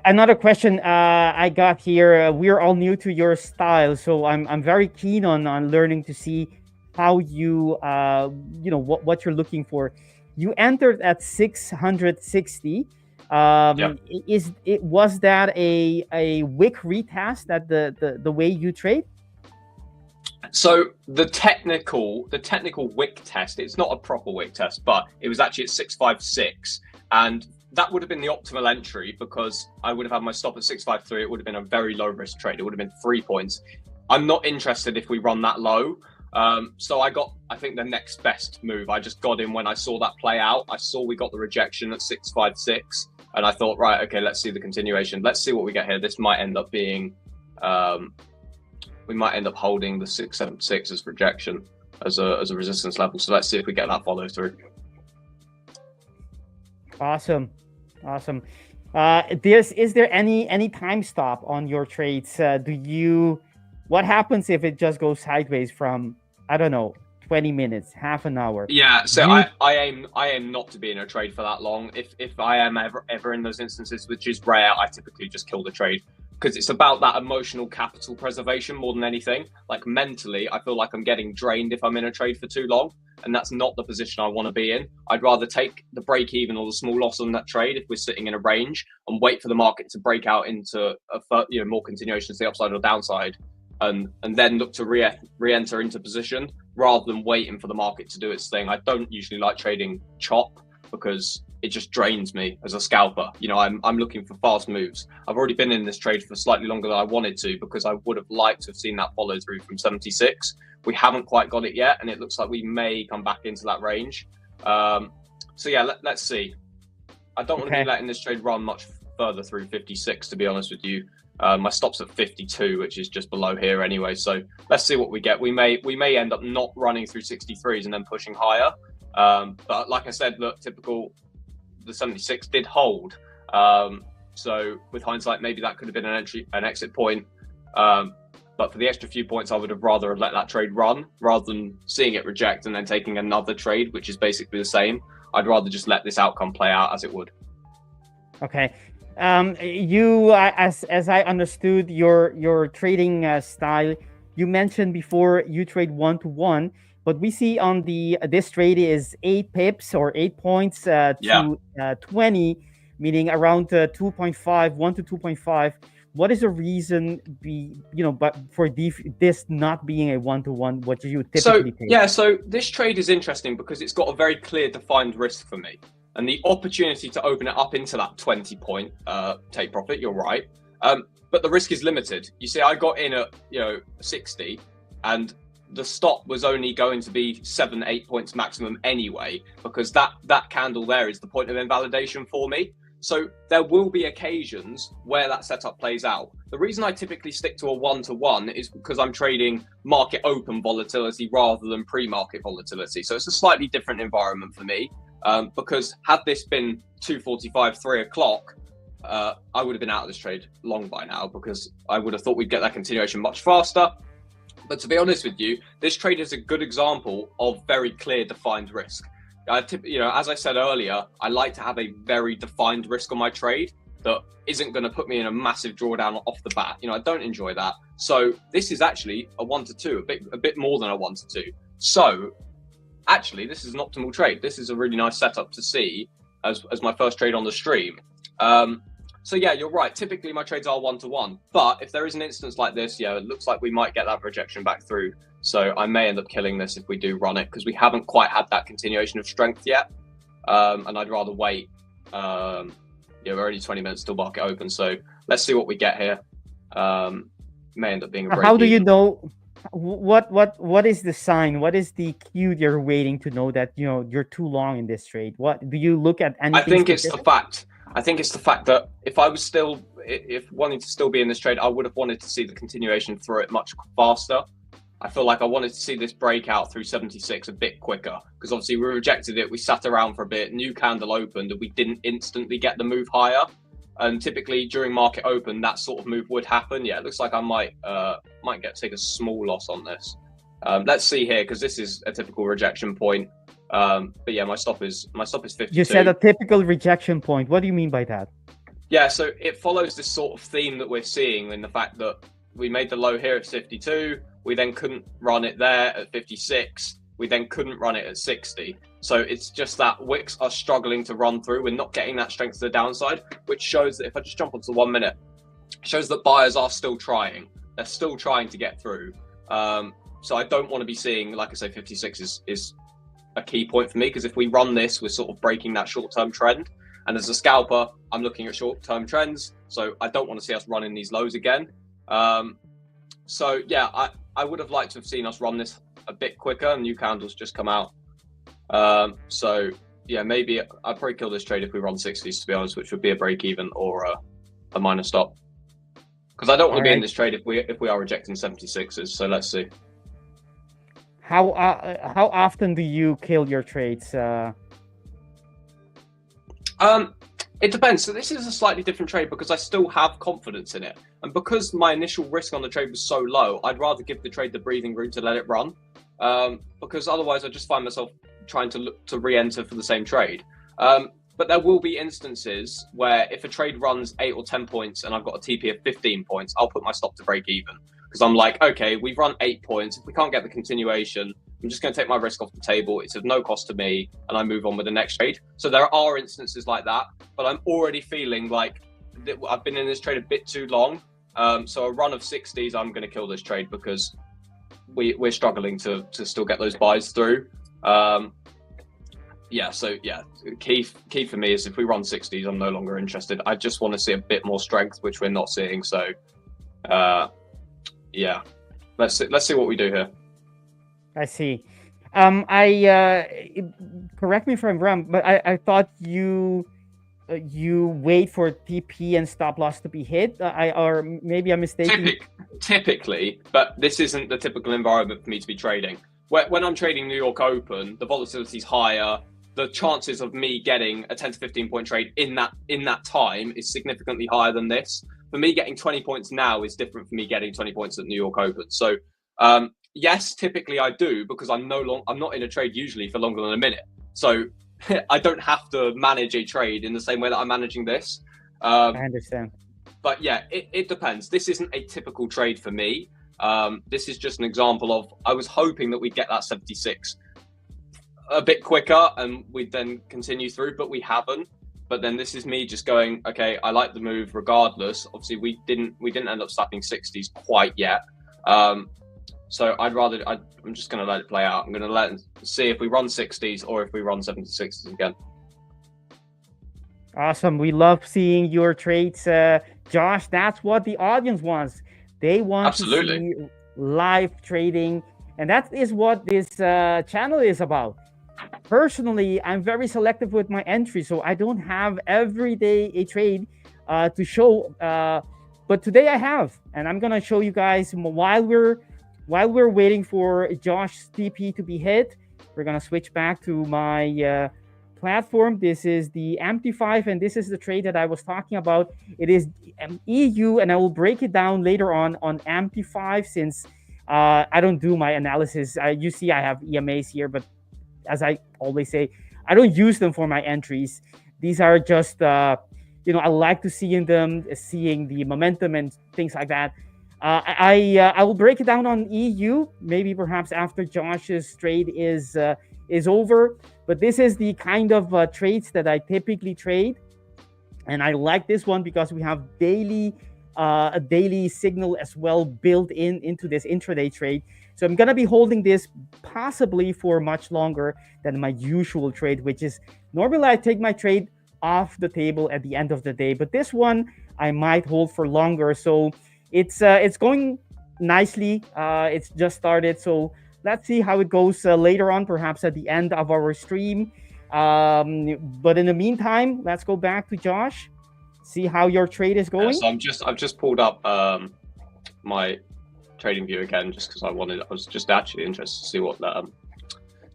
[SPEAKER 7] Another question I got here. We're all new to your style, so I'm very keen on learning to see how you what you're looking for. You entered at 660. Was that a wick retest at the way you trade?
[SPEAKER 8] So the technical wick test, it's not a proper wick test, but it was actually at 656, and that would have been the optimal entry because I would have had my stop at 653. It would have been a very low risk trade. It would have been 3 points. I'm not interested if we run that low. So I think the next best move. I just got in when I saw that play out. I saw we got the rejection at 656, and I thought, right, okay, let's see the continuation. Let's see what we get here. This might end up being, we might end up holding the 676 as rejection as a resistance level. So let's see if we get that follow through.
[SPEAKER 7] Awesome. Is there any time stop on your trades? What happens if it just goes sideways from, I don't know, 20 minutes, half an hour?
[SPEAKER 8] Yeah, so I aim not to be in a trade for that long. If I am ever in those instances, which is rare, I typically just kill the trade, because it's about that emotional capital preservation more than anything. Like mentally, I feel like I'm getting drained if I'm in a trade for too long, and that's not the position I want to be in. I'd rather take the break even or the small loss on that trade if we're sitting in a range and wait for the market to break out into more continuations to the upside or downside, and then look to re-enter into position rather than waiting for the market to do its thing. I don't usually like trading chop because it just drains me as a scalper. I'm looking for fast moves. I've already been in this trade for slightly longer than I wanted to, because I would have liked to have seen that follow through from 76. We haven't quite got it yet, and it looks like we may come back into that range. So yeah, let's see. I don't want to be letting this trade run much further through 56, to be honest with you. My stop's at 52, which is just below here anyway. So let's see what we get. We may end up not running through 63s and then pushing higher. But like I said, look, typical, the 76 did hold. So with hindsight, maybe that could have been an exit point. But for the extra few points, I would have rather let that trade run rather than seeing it reject and then taking another trade, which is basically the same. I'd rather just let this outcome play out as it would.
[SPEAKER 7] Okay. You, as I understood your trading style, you mentioned before you trade 1-to-1, but we see on this trade is 8 pips or 8 points to 20, meaning around 2.5, 1 to 2.5. What is the reason but for this not being a 1-to-1, what you typically take?
[SPEAKER 8] So this trade is interesting because it's got a very clear defined risk for me. And the opportunity to open it up into that 20-point take profit, you're right. But the risk is limited. You see, I got in at 60, and the stop was only going to be 7-8 points maximum anyway, because that candle there is the point of invalidation for me. So there will be occasions where that setup plays out. The reason I typically stick to a 1-to-1 is because I'm trading market open volatility rather than pre-market volatility. So it's a slightly different environment for me. Because had this been 2:45, 3 o'clock, I would have been out of this trade long by now, because I would have thought we'd get that continuation much faster. But to be honest with you, this trade is a good example of very clear defined risk. As I said earlier, I like to have a very defined risk on my trade that isn't going to put me in a massive drawdown off the bat. I don't enjoy that. So this is actually a 1-to-2, a bit more than a 1-to-2. So actually, this is an optimal trade. This is a really nice setup to see as my first trade on the stream. So yeah, you're right. Typically, my trades are 1-to-1. But if there is an instance like this, it looks like we might get that rejection back through. So I may end up killing this if we do run it, because we haven't quite had that continuation of strength yet. And I'd rather wait. We're only 20 minutes till market open. So let's see what we get here. May end up being a break.
[SPEAKER 7] How do you know? What is the sign? What is the cue you're waiting to know that you're too long in this trade? What do you look at? Anything
[SPEAKER 8] I think
[SPEAKER 7] specific?
[SPEAKER 8] it's the fact. I think it's the fact that if wanting to still be in this trade, I would have wanted to see the continuation through it much faster. I feel like I wanted to see this breakout through 76 a bit quicker, because obviously we rejected it. We sat around for a bit, new candle opened, and we didn't instantly get the move higher. And typically during market open, that sort of move would happen. Yeah, it looks like I might take a small loss on this. Let's see here, because this is a typical rejection point. But yeah, my stop is 52.
[SPEAKER 7] You said a typical rejection point. What do you mean by that?
[SPEAKER 8] Yeah, so it follows this sort of theme that we're seeing in the fact that we made the low here at 52. We then couldn't run it there at 56. We then couldn't run it at 60. So it's just that wicks are struggling to run through. We're not getting that strength to the downside, which shows that if I just jump onto the 1 minute, it shows that buyers are still trying. They're still trying to get through. So I don't want to be seeing, like I say, 56 is a key point for me, because if we run this, we're sort of breaking that short-term trend. And as a scalper, I'm looking at short-term trends. So I don't want to see us running these lows again. So yeah, I would have liked to have seen us run this a bit quicker, and new candles just come out. So yeah, maybe I'd probably kill this trade if we run 60s, to be honest, which would be a break even or a minor stop. Because I don't want to be in this trade if we are rejecting 76s. So let's see.
[SPEAKER 7] How often do you kill your trades?
[SPEAKER 8] It depends. So this is a slightly different trade because I still have confidence in it, and because my initial risk on the trade was so low, I'd rather give the trade the breathing room to let it run. Because otherwise, I just find myself trying to look to re-enter for the same trade. But there will be instances where if a trade runs 8 or 10 points and I've got a TP of 15 points, I'll put my stop to break even. Because I'm like, okay, we've run 8 points. If we can't get the continuation, I'm just going to take my risk off the table. It's of no cost to me, and I move on with the next trade. So there are instances like that, but I'm already feeling like I've been in this trade a bit too long. So a run of 60s, I'm going to kill this trade because we're struggling to still get those buys through. Yeah, so yeah, key for me is if we run 60s, I'm no longer interested. I just want to see a bit more strength, which we're not seeing. So yeah, let's see what we do here.
[SPEAKER 7] I see. Correct me if I'm wrong, but I thought you wait for TP and stop loss to be hit. Or maybe I'm mistaken.
[SPEAKER 8] Typically, but this isn't the typical environment for me to be trading. When I'm trading New York Open, the volatility is higher. The chances of me getting a 10 to 15 point trade in that time is significantly higher than this. For me, getting 20 points now is different from me getting 20 points at New York Open. So yes, typically I do, because I'm not in a trade usually for longer than a minute. So I don't have to manage a trade in the same way that I'm managing this.
[SPEAKER 7] I understand.
[SPEAKER 8] But yeah, it depends. This isn't a typical trade for me. This is just an example of, I was hoping that we'd get that 76 a bit quicker and we'd then continue through, but we haven't. But then this is me just going, okay, I like the move regardless. Obviously we didn't end up slapping 60s quite yet. So I'm just going to let it play out. I'm going to see if we run 60s or if we run 76s again.
[SPEAKER 7] Awesome. We love seeing your trades, Josh. That's what the audience wants. They want to see live trading, and that is what this channel is about. Personally, I'm very selective with my entry, so I don't have every day a trade to show. But today I have, and I'm gonna show you guys while we're waiting for Josh's TP to be hit. We're gonna switch back to my platform. This is the MT5, and this is the trade that I was talking about. It is EU, and I will break it down later on MT5 since I don't do my analysis. You see I have EMAs here, but as I always say, I don't use them for my entries. These are just, I like to see in them, seeing the momentum and things like that. I will break it down on EU, maybe perhaps after Josh's trade is over. But this is the kind of trades that I typically trade. And I like this one because we have a daily signal as well built into this intraday trade. So I'm going to be holding this possibly for much longer than my usual trade, which is normally I take my trade off the table at the end of the day. But this one I might hold for longer. So it's going nicely. It's just started. So let's see how it goes later on, perhaps at the end of our stream. But in the meantime, let's go back to Josh. See how your trade is going.
[SPEAKER 8] So I've just pulled up my trading view again, just because I was just actually interested to see what that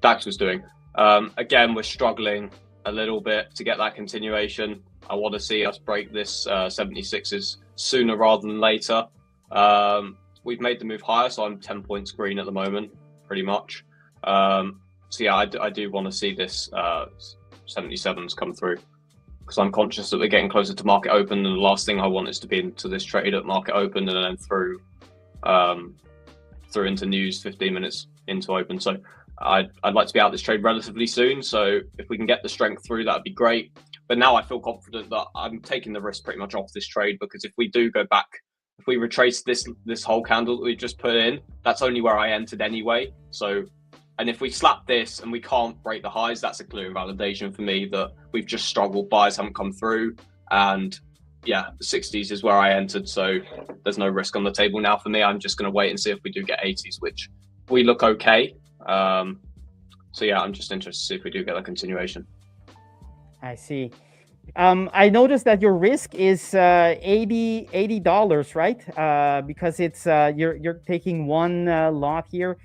[SPEAKER 8] DAX was doing. Again, we're struggling a little bit to get that continuation. I want to see us break this 76s sooner rather than later. We've made the move higher, so I'm 10 points green at the moment, pretty much. So yeah, I do want to see this 77s come through, because I'm conscious that we're getting closer to market open, and the last thing I want is to be into this trade at market open and then through into news 15 minutes into open. So I'd like to be out this trade relatively soon. So if we can get the strength through, that'd be great. But now I feel confident that I'm taking the risk pretty much off this trade, because if we do go back, if we retrace this whole candle that we just put in, that's only where I entered anyway. So, and if we slap this and we can't break the highs, that's a clear validation for me that we've just struggled. Buys haven't come through, and yeah, the 60s is where I entered, so there's no risk on the table now for me. I'm just going to wait and see if we do get 80s, which we look okay. So yeah, I'm just interested to see if we do get a continuation.
[SPEAKER 7] I see. I noticed that your risk is $80, right? Because it's you're taking one lot here.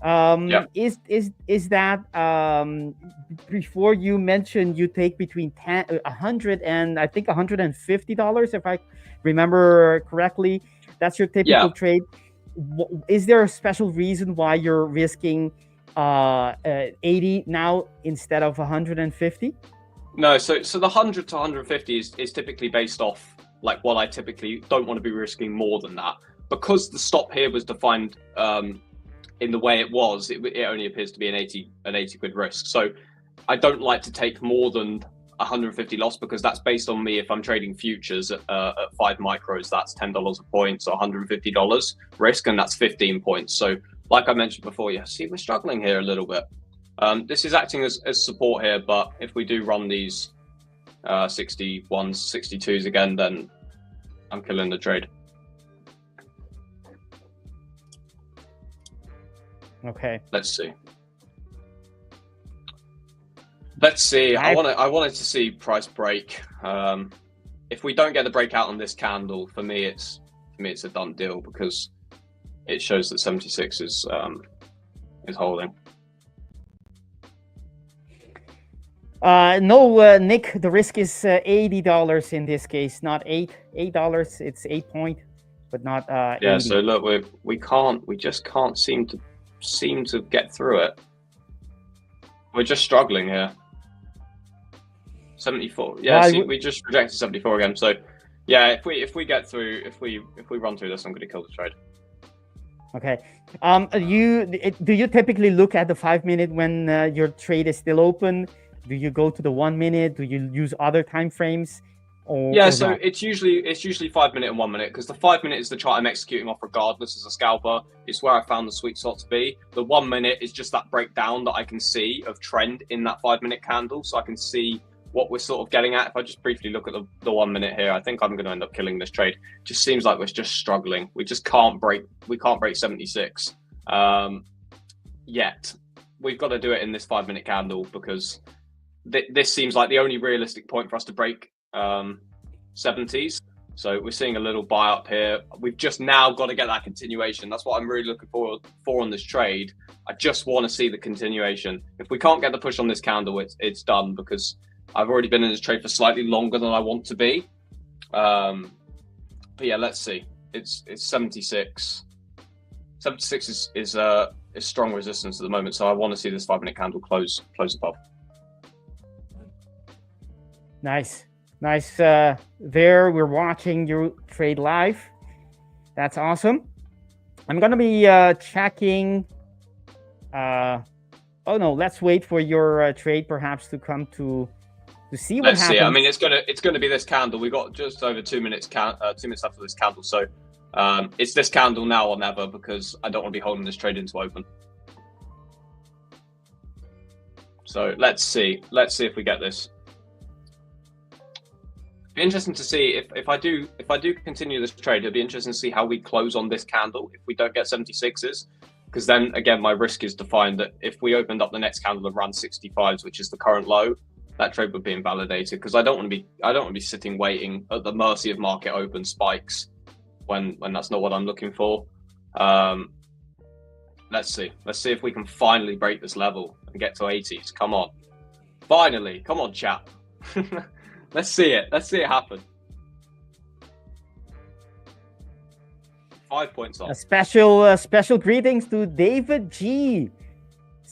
[SPEAKER 8] Yeah.
[SPEAKER 7] Is that before you mentioned you take between 100 and I think $150 if I remember correctly? That's your typical trade. Is there a special reason why you're risking 80 now instead of 150?
[SPEAKER 8] No, so the 100 to 150 is typically based off like what I typically don't want to be risking more than that, because the stop here was defined in the way it was. It only appears to be an 80 quid risk. So I don't like to take more than 150 loss, because that's based on me. If I'm trading futures at 5 micros, that's $10 a point, so $150 risk, and that's 15 points. So like I mentioned before, yeah, see, we're struggling here a little bit. This is acting as support here, but if we do run these 61s, 62s again, then I'm killing the trade.
[SPEAKER 7] Okay.
[SPEAKER 8] Let's see. I wanted to see price break. If we don't get the breakout on this candle, for me it's a done deal, because it shows that 76 is holding.
[SPEAKER 7] No, Nick, the risk is $80 in this case, not $8. It's 8 point, but not 80.
[SPEAKER 8] Yeah. So look, we just can't seem to get through it. We're just struggling here. 74. Yeah.
[SPEAKER 7] Well,
[SPEAKER 8] see, we just rejected 74 again. So yeah, if we get through, if we run through this, I'm going to kill the trade.
[SPEAKER 7] Okay. Do you typically look at the 5 minute when your trade is still open? Do you go to the 1 minute? Do you use other time frames?
[SPEAKER 8] Yeah, so not? it's usually 5 minute and 1 minute, because the 5 minute is the chart I'm executing off regardless as a scalper. It's where I found the sweet spot to be. The 1 minute is just that breakdown that I can see of trend in that 5 minute candle, so I can see what we're sort of getting at. If I just briefly look at the 1 minute here, I think I'm going to end up killing this trade. Just seems like we're just struggling. We just can't break 76 yet. We've got to do it in this 5 minute candle, because this seems like the only realistic point for us to break 70s. So we're seeing a little buy up here. We've just now got to get that continuation. That's what I'm really looking for on this trade. I just want to see the continuation. If we can't get the push on this candle, it's done, because I've already been in this trade for slightly longer than I want to be. But yeah, let's see. It's 76. 76 is strong resistance at the moment, so I want to see this 5 minute candle close above.
[SPEAKER 7] Nice. There, we're watching you trade live. That's awesome. I'm gonna be checking. Oh no, let's wait for your trade perhaps to come to see what happens.
[SPEAKER 8] Let's see. I mean, it's gonna be this candle. We got just over 2 minutes. 2 minutes after this candle, so it's this candle now or never, because I don't want to be holding this trade into open. So let's see if we get this. Be interesting to see if I do continue this trade. It'll be interesting to see how we close on this candle if we don't get 76s, because then again my risk is to find that if we opened up the next candle and ran 65s, which is the current low, that trade would be invalidated, because I don't want to be sitting waiting at the mercy of market open spikes when that's not what I'm looking for. Let's see if we can finally break this level and get to 80s. Come on, finally, come on, chat. Let's see it happen. 5 points off.
[SPEAKER 7] A special greetings to David G.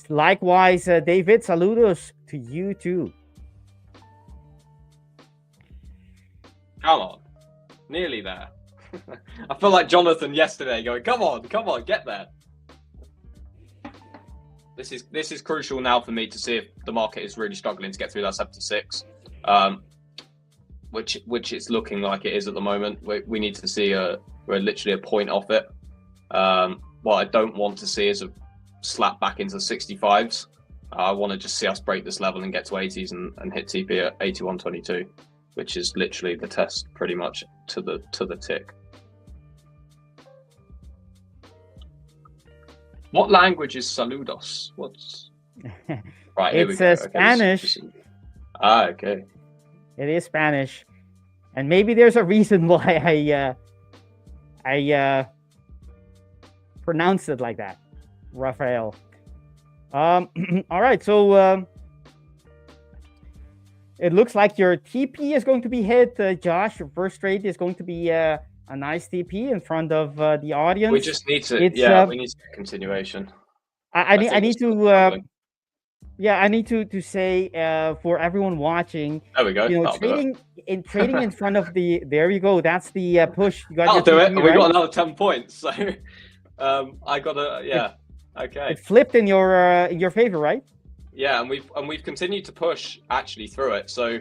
[SPEAKER 7] Likewise, David, saludos to you too.
[SPEAKER 8] Come on, nearly there. I feel like Jonathan yesterday going, come on, get there. This is crucial now for me to see if the market is really struggling to get through that 76. Which it's looking like it is at the moment. We need to see we're literally a point off it. What I don't want to see is a slap back into the 65s. I want to just see us break this level and get to 80s and hit TP at 81.22. which is literally the test pretty much to the tick. What language is saludos? What's right? Here we go.
[SPEAKER 7] It's Spanish.
[SPEAKER 8] Okay.
[SPEAKER 7] It is Spanish, and maybe there's a reason why I pronounced it like that, Raphael. All right, so it looks like your TP is going to be hit, Josh. Your first trade is going to be a nice TP in front of the audience.
[SPEAKER 8] We just need to, we need to get continuation.
[SPEAKER 7] I need to say for everyone watching.
[SPEAKER 8] There we go.
[SPEAKER 7] Trading in front of the. There you go. That's the push. You got
[SPEAKER 8] I'll do
[SPEAKER 7] TP,
[SPEAKER 8] it. And we got another 10 points. So I got to okay.
[SPEAKER 7] It flipped in your favor, right?
[SPEAKER 8] Yeah, and we've continued to push actually through it. So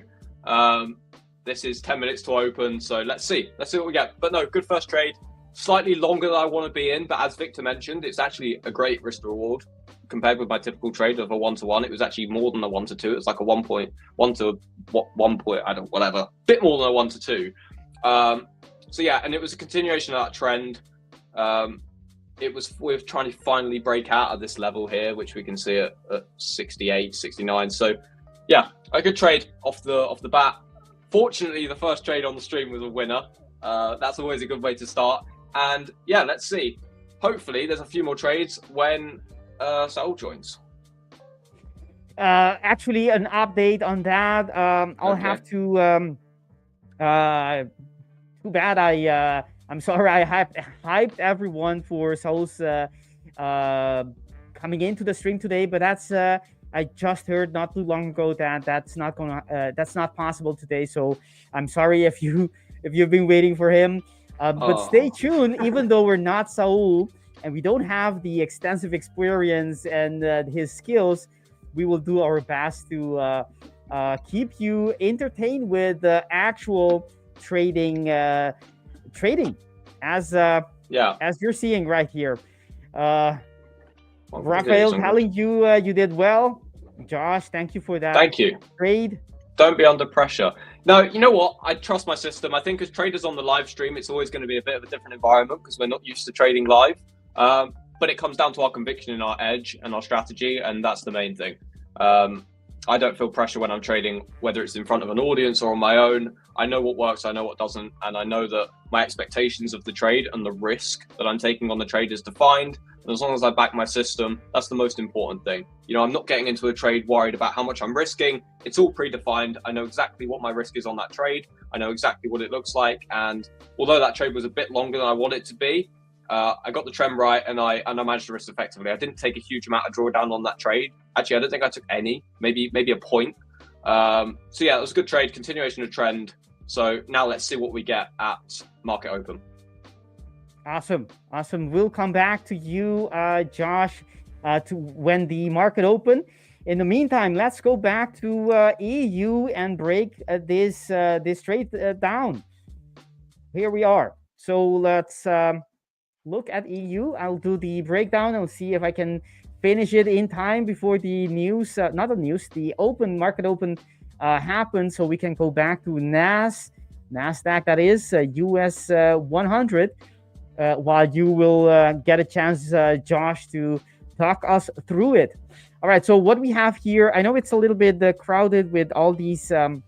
[SPEAKER 8] this is 10 minutes to open. So let's see what we get. But no, good first trade. Slightly longer than I want to be in, but as Victor mentioned, it's actually a great risk to reward compared with my typical trade of a 1-to-1. It was actually more than a 1-to-2. It's like a 1.1 to 1 point, I don't, whatever, bit more than a 1-to-2. So yeah, and it was a continuation of that trend. We're trying to finally break out of this level here, which we can see at 68, 69. So yeah, a good trade off the bat. Fortunately, the first trade on the stream was a winner. That's always a good way to start. And yeah, let's see. Hopefully, there's a few more trades when Saul joins.
[SPEAKER 7] Actually, an update on that. I'll have to. Too bad. I'm sorry. I hyped everyone for Saul's coming into the stream today, but that's. I just heard not too long ago that that's not possible today. So I'm sorry if you've been waiting for him. But stay tuned. Even though we're not Saul and we don't have the extensive experience and his skills, we will do our best to keep you entertained with the actual trading as you're seeing right here. Raphael telling you you did well. Josh, thank you for that.
[SPEAKER 8] Thank you.
[SPEAKER 7] Trade.
[SPEAKER 8] Don't be under pressure. No, you know what? I trust my system. I think as traders on the live stream, it's always going to be a bit of a different environment because we're not used to trading live. But it comes down to our conviction in our edge and our strategy, and that's the main thing. I don't feel pressure when I'm trading, whether it's in front of an audience or on my own. I know what works, I know what doesn't, and I know that my expectations of the trade and the risk that I'm taking on the trade is defined. And as long as I back my system, that's the most important thing. You know, I'm not getting into a trade worried about how much I'm risking. It's all predefined. I know exactly what my risk is on that trade. I know exactly what it looks like. And although that trade was a bit longer than I want it to be, I got the trend right and I managed the risk effectively. I didn't take a huge amount of drawdown on that trade. Actually, I don't think I took any, maybe a point. So yeah, it was a good trade, continuation of trend. So now let's see what we get at market open.
[SPEAKER 7] Awesome. We'll come back to you, Josh, to when the market open. In the meantime, let's go back to EU and break this trade down. Here we are. So let's look at EU. I'll do the breakdown. I'll see if I can finish it in time before the news, the open market open happens, so we can go back to NASDAQ, that is US 100. While you will get a chance, Josh, to talk us through it. All right, so what we have here, I know it's a little bit crowded with all these fib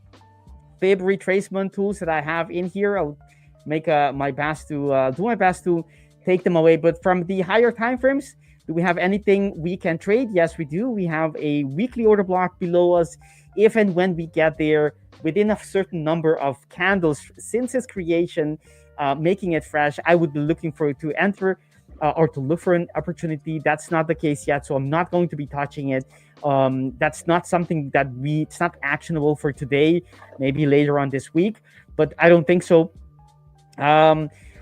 [SPEAKER 7] retracement tools that I have in here. I'll make my best to do my best to take them away. But from the higher time frames, do we have anything we can trade? Yes, we do. We have a weekly order block below us. If and when we get there within a certain number of candles since its creation, making it fresh, I would be looking for it to enter or to look for an opportunity. That's not the case yet, so I'm not going to be touching it. That's not something that it's not actionable for today, maybe later on this week, but I don't think so.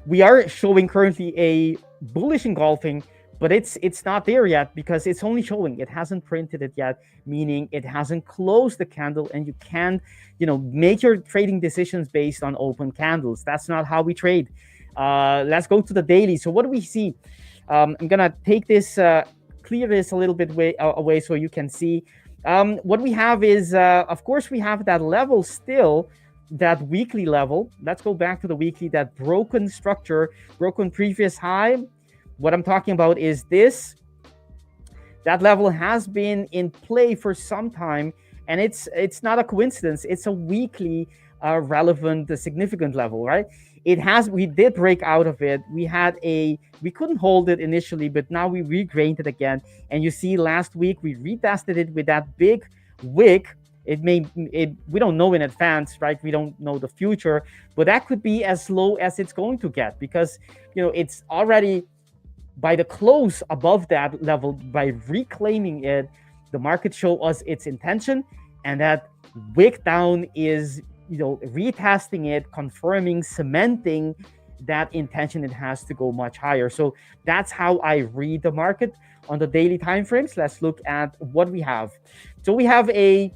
[SPEAKER 7] We are showing currently a bullish engulfing, but it's not there yet because it's only showing. It hasn't printed it yet, meaning it hasn't closed the candle, and you can't, make your trading decisions based on open candles. That's not how we trade. Let's go to the daily. So what do we see? I'm gonna take this, clear this a little bit away so you can see. What we have is, of course, we have that level still that weekly level. Let's go back to the weekly, that broken structure, broken previous high. What I'm talking about is this. That level has been in play for some time, and it's not a coincidence. It's a weekly relevant, significant level, right? We did break out of it. We couldn't hold it initially, but now we regained it again. And you see, last week we retested it with that big wick. We don't know in advance, right? We don't know the future, but that could be as low as it's going to get, because it's already by the close above that level. By reclaiming it, the market show us its intention, and that wick down is retesting it, confirming, cementing that intention. It has to go much higher. So that's how I read the market on the daily time frames. Let's look at what we have. So we have a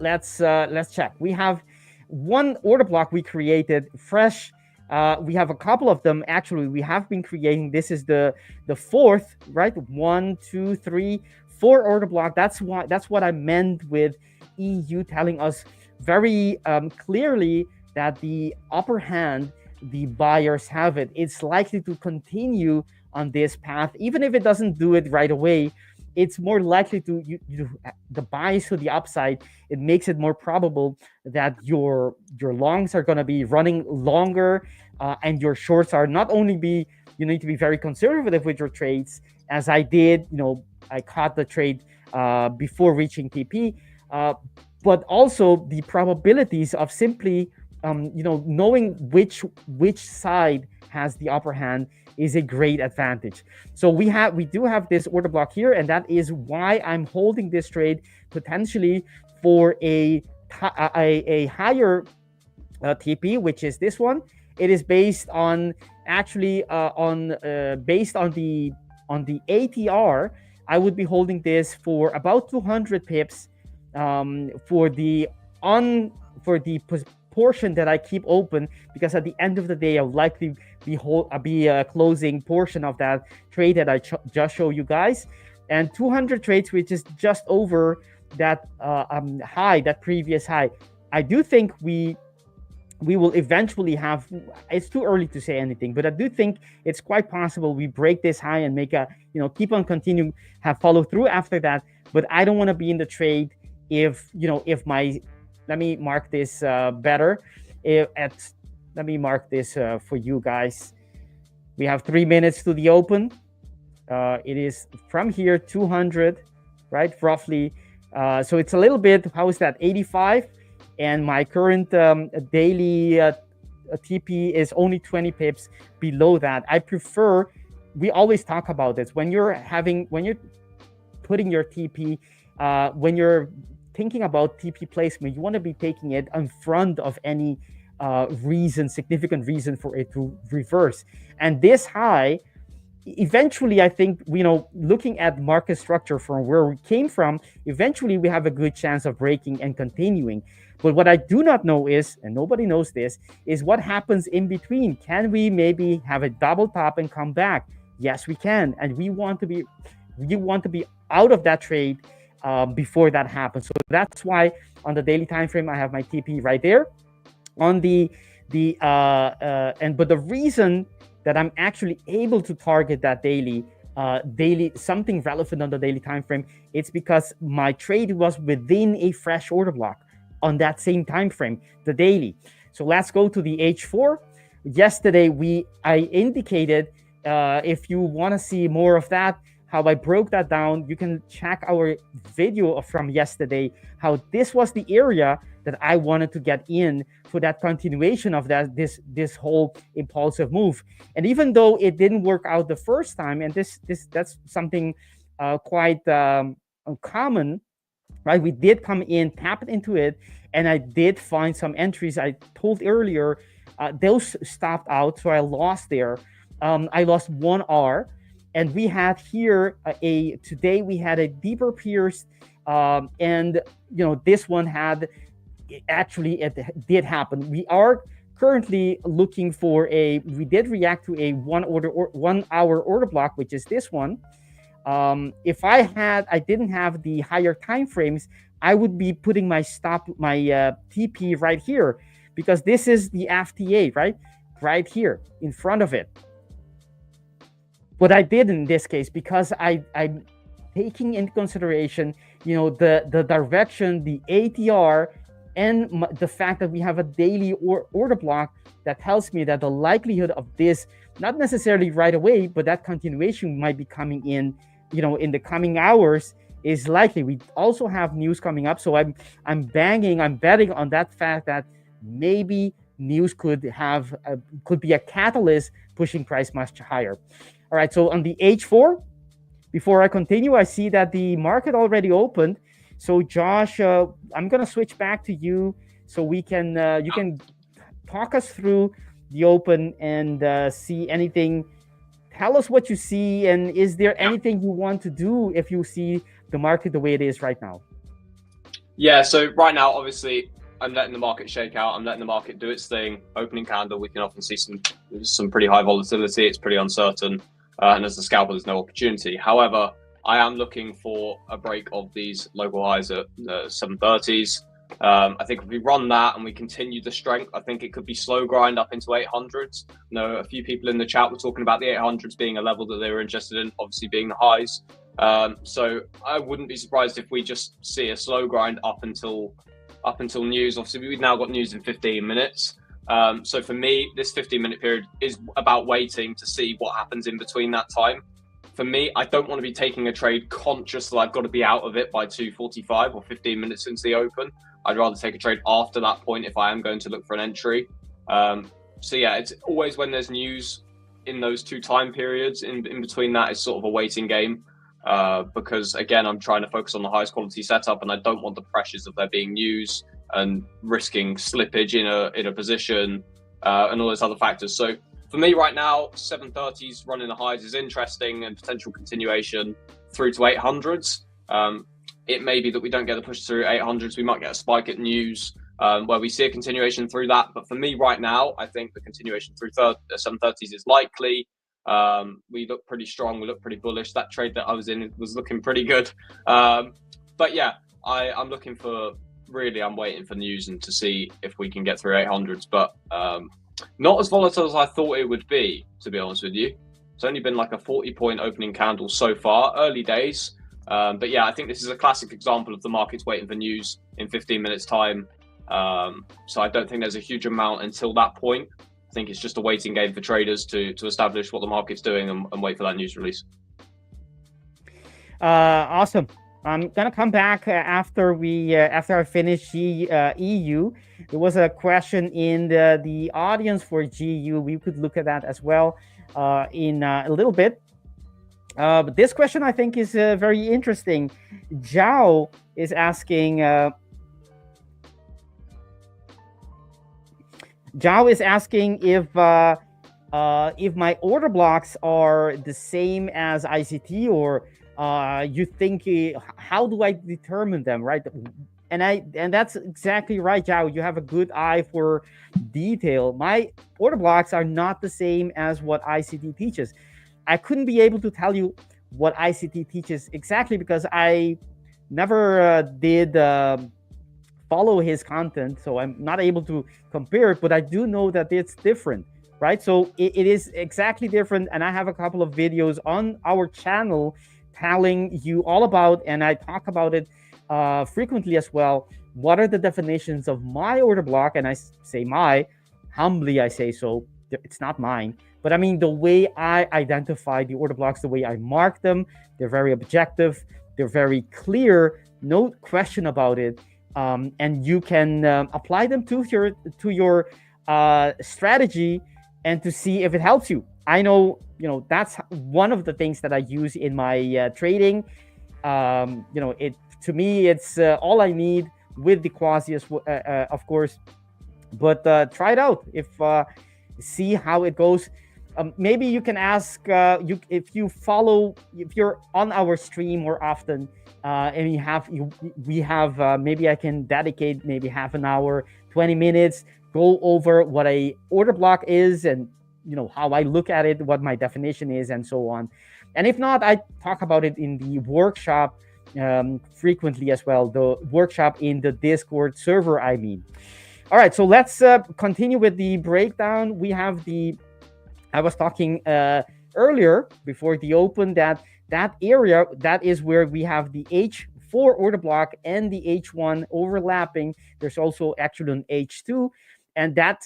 [SPEAKER 7] let's check. We have one order block we created fresh. We have a couple of them actually. We have been creating. This is the fourth, right? 1, 2, 3, 4 order block. That's what I meant with EU telling us very clearly that the upper hand, the buyers have it. It's likely to continue on this path, even if it doesn't do it right away. It's more likely to the buys to the upside. It makes it more probable that your longs are going to be running longer, and your shorts are not only you need to be very conservative with your trades, as I did. I caught the trade before reaching TP, but also the probabilities of simply knowing which side has the upper hand is a great advantage. So we do have this order block here, and that is why I'm holding this trade potentially for a higher TP, which is this one. It is based on based on the ATR. I would be holding this for about 200 pips for the portion that I keep open, because at the end of the day, I'll likely be a closing portion of that trade that I just showed you guys. And 200 trades, which is just over that high, that previous high. I do think we will eventually have. It's too early to say anything, but I do think it's quite possible we break this high and make keep on continuing, have follow through after that. But I don't want to be in the trade if my. Let me mark this better. Let me mark this for you guys. We have 3 minutes to the open. It is from here 200, right? Roughly. So it's a little bit. How is that? 85, and my current daily TP is only 20 pips below that. I prefer. We always talk about this when you're putting your TP, when you're thinking about TP placement, you want to be taking it in front of any significant reason for it to reverse. And this high, eventually, I think, looking at market structure from where we came from, eventually we have a good chance of breaking and continuing. But what I do not know is, and nobody knows this, is what happens in between. Can we maybe have a double top and come back? Yes, we can. And we want to be out of that trade before that happens. So that's why on the daily time frame I have my TP right there. On but the reason that I'm actually able to target that daily something relevant on the daily time frame, it's because my trade was within a fresh order block on that same time frame, the daily. So let's go to the H4. Yesterday I indicated, if you want to see more of that, how I broke that down, you can check our video from yesterday, how this was the area that I wanted to get in for that continuation of this whole impulsive move. And even though it didn't work out the first time, and that's something quite uncommon, right? We did come in, tapped into it, and I did find some entries. I told earlier, those stopped out, so I lost there. I lost 1 R. And we had here today we had a deeper pierced, and this one it did happen. We are currently looking for we did react to a 1 hour order block, which is this one. If I didn't have the higher time frames, I would be putting my TP right here, because this is the FTA, right here in front of it. But I did in this case because I'm taking into consideration, the direction, the ATR, and the fact that we have a daily order block that tells me that the likelihood of this, not necessarily right away, but that continuation might be coming in, in the coming hours, is likely. We also have news coming up, so I'm betting on that fact that maybe news could be a catalyst pushing price much higher. All right, so on the H4, before I continue, I see that the market already opened. So Josh, I'm gonna switch back to you so we can you can talk us through the open and see anything. Tell us what you see, and is there anything you want to do if you see the market the way it is right now?
[SPEAKER 8] Yeah, so right now, obviously, I'm letting the market shake out. I'm letting the market do its thing. Opening candle, we can often see some pretty high volatility. It's pretty uncertain. And as a scalper, there's no opportunity. However, I am looking for a break of these local highs at 730s. I think if we run that and we continue the strength, I think it could be slow grind up into 800s. A few people in the chat were talking about the 800s being a level that they were interested in, obviously being the highs. So I wouldn't be surprised if we just see a slow grind up until news. Obviously, we've now got news in 15 minutes. So for me, this 15-minute period is about waiting to see what happens in between that time. For me, I don't want to be taking a trade conscious that I've got to be out of it by 2:45 or 15 minutes since the open. I'd rather take a trade after that point if I am going to look for an entry. So yeah, it's always when there's news in those two time periods. In between that is sort of a waiting game. Because again, I'm trying to focus on the highest quality setup, and I don't want the pressures of there being news and risking slippage in a position and all those other factors. So for me right now, 730s running the highs is interesting, and potential continuation through to 800s. It may be that we don't get the push through 800s. We might get a spike at news where we see a continuation through that. But for me right now, I think the continuation through 730s is likely. We look pretty strong. We look pretty bullish. That trade that I was in was looking pretty good. But yeah, I'm looking for, really, I'm waiting for news and to see if we can get through 800s. But not as volatile as I thought it would be, to be honest with you. It's only been like a 40-point opening candle so far, early days. But yeah, I think this is a classic example of the market's waiting for news in 15 minutes time. So I don't think there's a huge amount until that point. I think it's just a waiting game for traders to establish what the market's doing and wait for that news release.
[SPEAKER 7] Awesome. I'm gonna come back after I finish EU. There was a question in the audience for GU. We could look at that as well in a little bit. But this question I think is very interesting. Zhao is asking. Zhao is asking if my order blocks are the same as ICT, or you think how do I determine them, right? And that's exactly right, Zhao. You have a good eye for detail. My order blocks are not the same as what ICT teaches. I couldn't be able to tell you what ICT teaches exactly because I never did follow his content, so I'm not able to compare it, but I do know that it's different, right? So it is exactly different, and I have a couple of videos on our channel telling you all about, and I talk about it frequently as well, what are the definitions of my order block. And I say humbly I say so, it's not mine, but I mean the way I identify the order blocks, the way I mark them, they're very objective, they're very clear, no question about it. And you can apply them to your strategy and to see if it helps you. I know, that's one of the things that I use in my trading. To me, it's all I need with the quasi, of course. But try it out. See how it goes. Maybe you can ask if you're on our stream more often. And we have maybe I can dedicate maybe half an hour, 20 minutes, go over what a order block is and how I look at it, what my definition is, and so on. And if not, I talk about it in the workshop frequently as well, the workshop in the Discord server, I mean. All right, so let's continue with the breakdown. We have I was talking earlier before the open that area, that is where we have the H4 order block and the H1 overlapping. There's also actually an H2. And that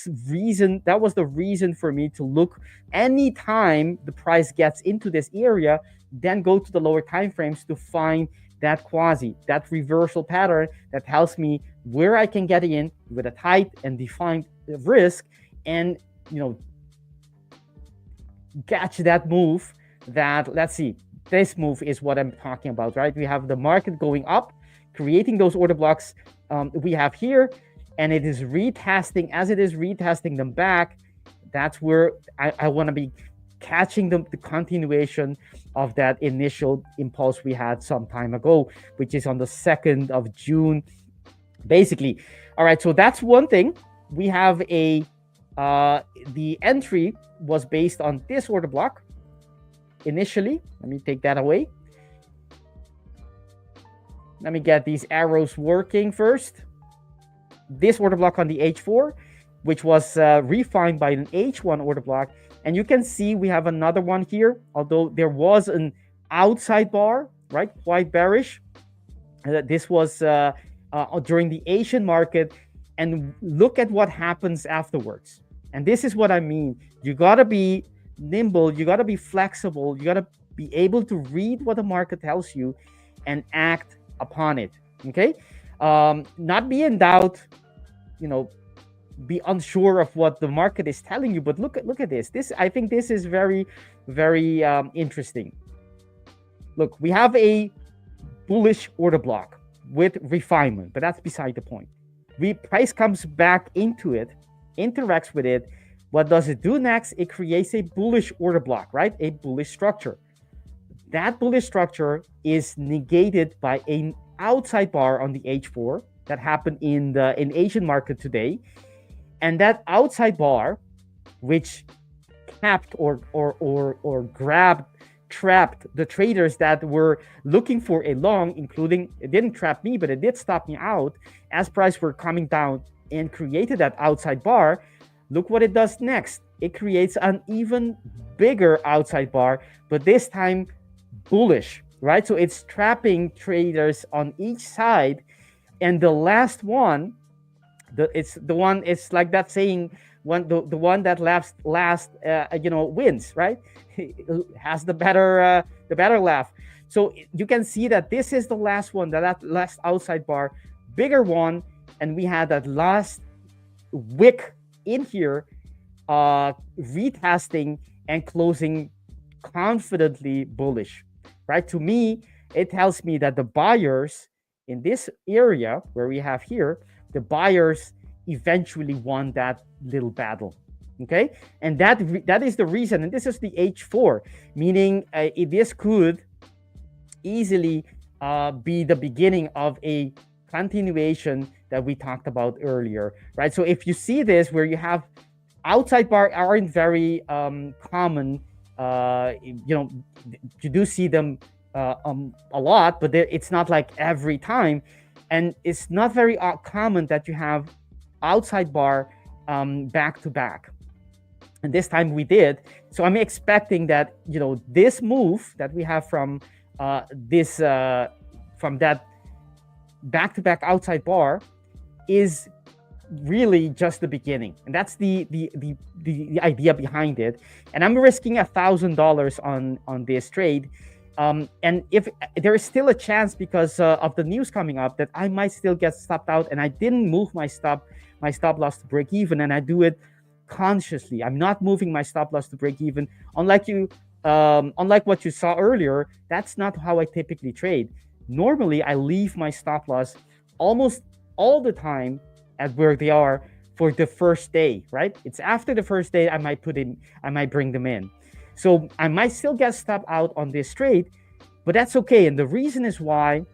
[SPEAKER 7] was the reason for me to look anytime the price gets into this area, then go to the lower time frames to find that reversal pattern that tells me where I can get in with a tight and defined risk, and catch that move. That, let's see, this move is what I'm talking about, right? We have the market going up, creating those order blocks we have here, and it is retesting. As it is retesting them back, that's where I want to be catching the continuation of that initial impulse we had some time ago, which is on the 2nd of June, basically. All right, so that's one thing. We have the entry was based on this order block initially. Let me take that away. Let me get these arrows working first. This order block on the H4, which was refined by an H1 order block. And you can see we have another one here, although there was an outside bar, right? Quite bearish. This was during the Asian market. And look at what happens afterwards. And this is what I mean. You got to be nimble. You got to be flexible. You got to be able to read what the market tells you and act upon it. Okay? Not be in doubt, be unsure of what the market is telling you, but look at this. I think this is very, very interesting. Look, we have a bullish order block with refinement, but that's beside the point. Price comes back into it, interacts with it. What does it do next? It creates a bullish order block, right? A bullish structure. That bullish structure is negated by an outside bar on the H4 that happened in Asian market today. And that outside bar, which capped or trapped the traders that were looking for a long, including, it didn't trap me, but it did stop me out as price were coming down and created that outside bar. Look what it does next. It creates an even bigger outside bar, but this time bullish, right? So it's trapping traders on each side. And the last one, it's like that saying, the one that last wins, right? Has the better laugh. So you can see that this is the last one, that last outside bar, bigger one, and we had that last wick in here, retesting and closing confidently bullish, right? To me, it tells me that the buyers in this area where we have here, the buyers eventually won that little battle. Okay, and that is the reason, and this is the H4, meaning this could easily be the beginning of a continuation that we talked about earlier, right? So if you see this, where you have outside bar aren't very common, you do see them a lot, but it's not like every time, and it's not very common that you have outside bar back to back. And this time we did. So I'm expecting that, this move that we have from from that back-to-back outside bar is really just the beginning. And that's the idea behind it. And I'm risking $1,000 on this trade. And if there is still a chance, because of the news coming up, that I might still get stopped out, and I didn't move my stop loss to break even, and I do it consciously. I'm not moving my stop loss to break even. Unlike what you saw earlier, that's not how I typically trade. Normally, I leave my stop loss almost all the time at where they are for the first day, right? It's after the first day I might bring them in. So I might still get stopped out on this trade, but that's okay. And the reason is why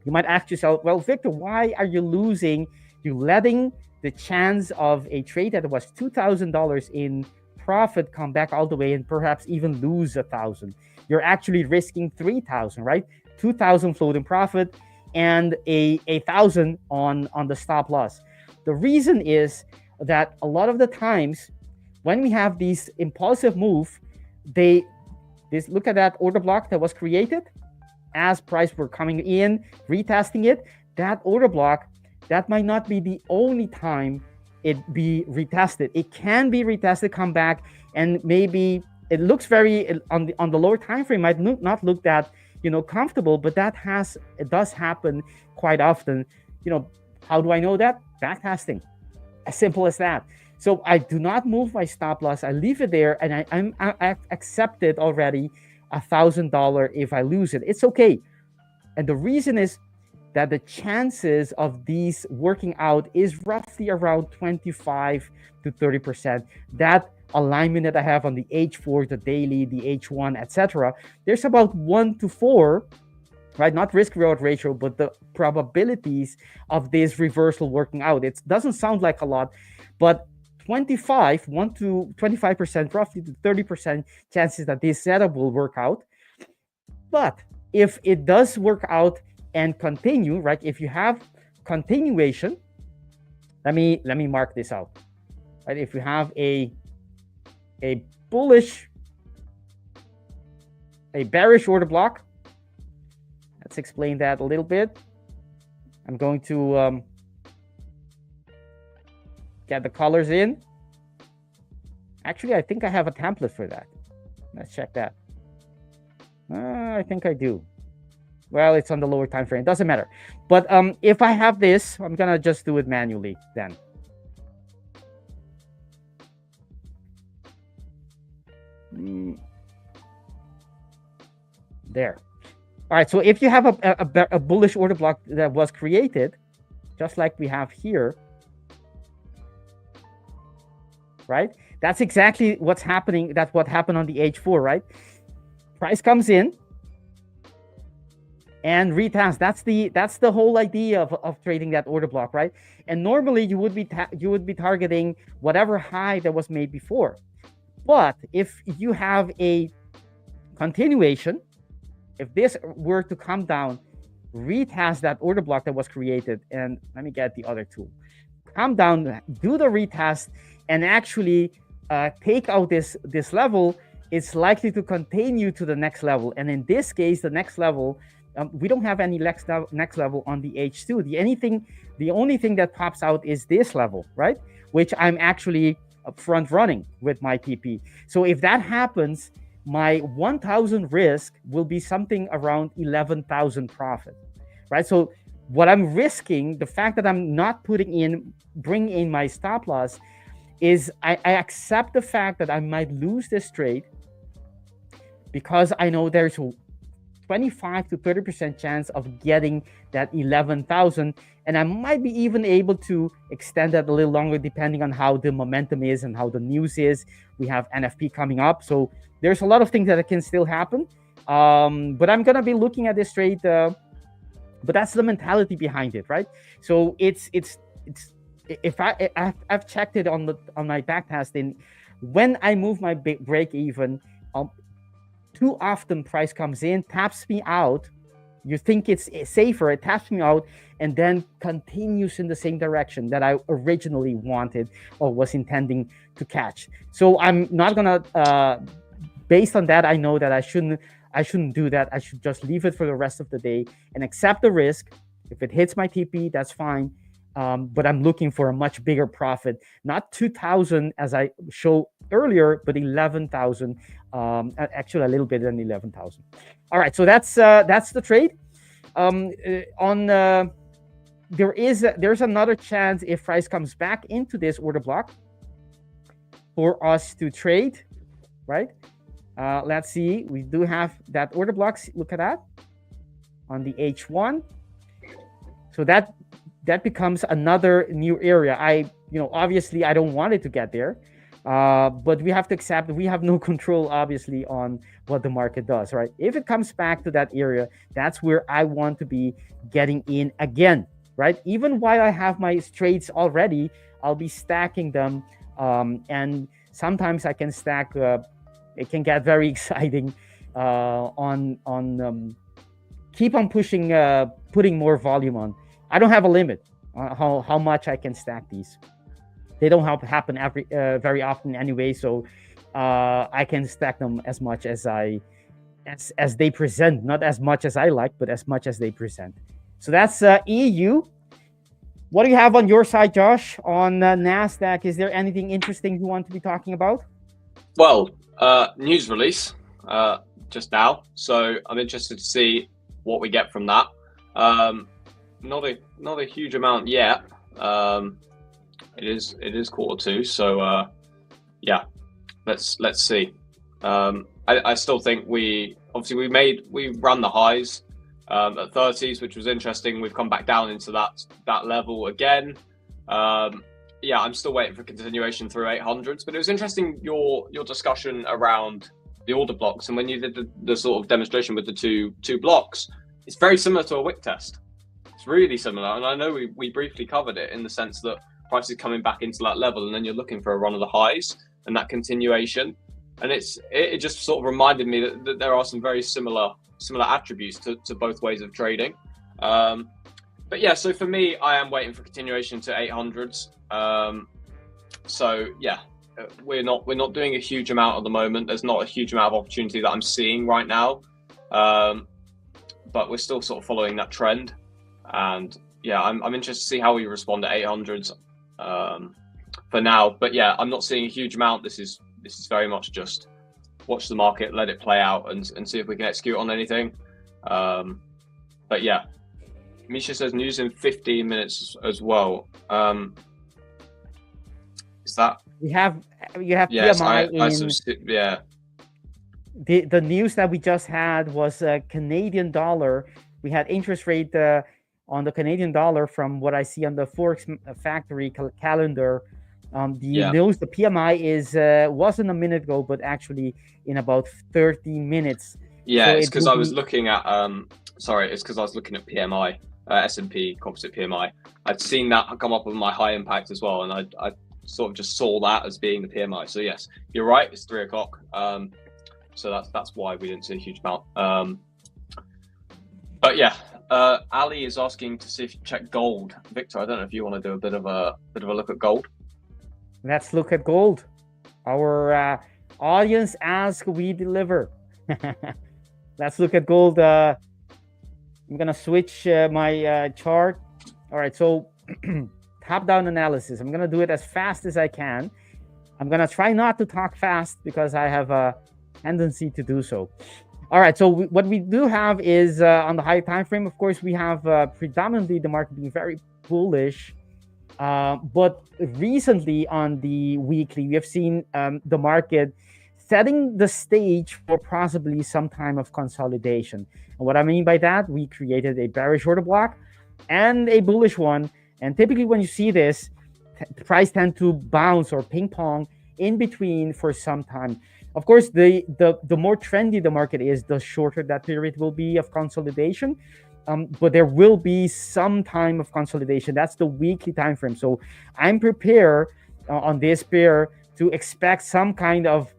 [SPEAKER 7] you might ask yourself, well, Victor, why are you losing? You're letting the chance of a trade that was $2,000 in profit come back all the way and perhaps even lose $1,000. you're actually risking 3,000, right? 2,000 floating profit and a 1,000 on the stop loss. The reason is that a lot of the times when we have these impulsive move, look at that order block that was created as price were coming in, retesting it. That order block, that might not be the only time it be retested. It can be retested, come back, and maybe it looks very on the lower time frame might not look that comfortable, but it does happen quite often. How do I know that? Backtesting, as simple as that. So I do not move my stop loss. I leave it there, and I've accepted already $1,000 if I lose it. It's okay. And the reason is that the chances of these working out is roughly around 25 to 30%. That alignment that I have on the H4, the daily, the H1, etc. There's about 1 to 4, right? Not risk reward ratio, but the probabilities of this reversal working out. It doesn't sound like a lot, but 1 to 25%, roughly to 30% chances that this setup will work out. But if it does work out and continue, right? If you have continuation, let me mark this out. Right? If you have a bearish order block, let's explain that a little bit. I'm going to get the colors in. Actually, I think I have a template for that. Let's check that. I think I do. Well, it's on the lower time frame. Doesn't matter. But if I have this, I'm gonna just do it manually then. There. All right. So if you have a bullish order block that was created, just like we have here, right? That's exactly what's happening. That's what happened on the H4, right? Price comes in and retest. That's the whole idea of trading that order block, right? And normally you would be targeting whatever high that was made before. But if you have a continuation, if this were to come down, retest that order block that was created, and let me get the other tool. Come down, do the retest, and actually take out this level, it's likely to continue to the next level. And in this case, the next level, we don't have any next level on the H2. The only thing that pops out is this level, right? Which I'm actually front running with my TP. So if that happens, my 1,000 risk will be something around 11,000 profit, right? So what I'm risking, the fact that I'm not bringing in my stop loss, is I accept the fact that I might lose this trade because I know there's a 25 to 30% chance of getting that 11,000, and I might be even able to extend that a little longer depending on how the momentum is and how the news is. We have NFP coming up, so there's a lot of things that can still happen. But I'm gonna be looking at this trade. But that's the mentality behind it, right? So it's if I've checked it on my backtesting, when I move my break even, too often price comes in, taps me out. You think it's safer, it taps me out, and then continues in the same direction that I originally wanted or was intending to catch. So I'm not gonna. Based on that, I know that I shouldn't do that. I should just leave it for the rest of the day and accept the risk. If it hits my TP, that's fine. But I'm looking for a much bigger profit, not 2,000 as I showed earlier, but 11,000. Actually, a little bit than 11,000. All right, so that's the trade. There's another chance if price comes back into this order block for us to trade, right? Let's see. We do have that order block. Look at that on the H1. So that becomes another new area. Obviously I don't want it to get there, but we have to accept that we have no control, obviously, on what the market does, right? If it comes back to that area, that's where I want to be getting in again, right? Even while I have my trades already, I'll be stacking them, and sometimes I can stack. It can get very exciting keep on pushing, putting more volume on. I don't have a limit on how much I can stack these. They don't happen very often anyway, so I can stack them as much as as they present, not as much as I like, but as much as they present. So that's EU. What do you have on your side, Josh, on NASDAQ? Is there anything interesting you want to be talking about?
[SPEAKER 8] Well, news release just now, so I'm interested to see what we get from that. Not a huge amount yet. It is Q2, so yeah, let's see. I still think we ran the highs at 30s, which was interesting. We've come back down into that level again. Yeah, I'm still waiting for continuation through 800s, but it was interesting your discussion around the order blocks, and when you did the sort of demonstration with the two blocks, it's very similar to a wick test. It's really similar, and I know we briefly covered it in the sense that price is coming back into that level, and then you're looking for a run of the highs and that continuation. And it just sort of reminded me that there are some very similar attributes to both ways of trading. But yeah, so for me, I am waiting for continuation to 800s. So yeah, we're not doing a huge amount at the moment. There's not a huge amount of opportunity that I'm seeing right now. But we're still sort of following that trend. And yeah, I'm interested to see how we respond at 800s for now. But yeah, I'm not seeing a huge amount. This is very much just watch the market, let it play out, and see if we can execute on anything. But yeah, Misha says news in 15 minutes as well. Is that
[SPEAKER 7] you have
[SPEAKER 8] yes,
[SPEAKER 7] PMI
[SPEAKER 8] yeah.
[SPEAKER 7] The news that we just had was Canadian dollar. We had interest rate on the Canadian dollar from what I see on the Forex Factory calendar. News, the PMI wasn't a minute ago, but actually in about 30 minutes.
[SPEAKER 8] Yeah, so it's because I was looking at it's because I was looking at PMI, S&P composite PMI. I'd seen that come up with my high impact as well, and I sort of just saw that as being the PMI. So yes, you're right, it's 3 o'clock. So that's why we didn't see a huge amount. But yeah, Ali is asking to see if you check gold. Victor, I don't know if you want to do a bit of a look at gold.
[SPEAKER 7] Let's look at gold. Our audience asks, we deliver. Let's look at gold. I'm gonna switch my chart. All right, so top-down analysis. I'm gonna do it as fast as I can. I'm gonna try not to talk fast because I have a tendency to do so. All right, so what we do have is on the high time frame, of course, we have predominantly the market being very bullish. But recently on the weekly, we have seen the market setting the stage for possibly some time of consolidation. And what I mean by that, we created a bearish order block and a bullish one. And typically when you see this, the price tend to bounce or ping pong in between for some time. Of course, the more trendy the market is, the shorter that period will be of consolidation. But there will be some time of consolidation. That's the weekly time frame. So I'm prepared on this pair to expect some kind of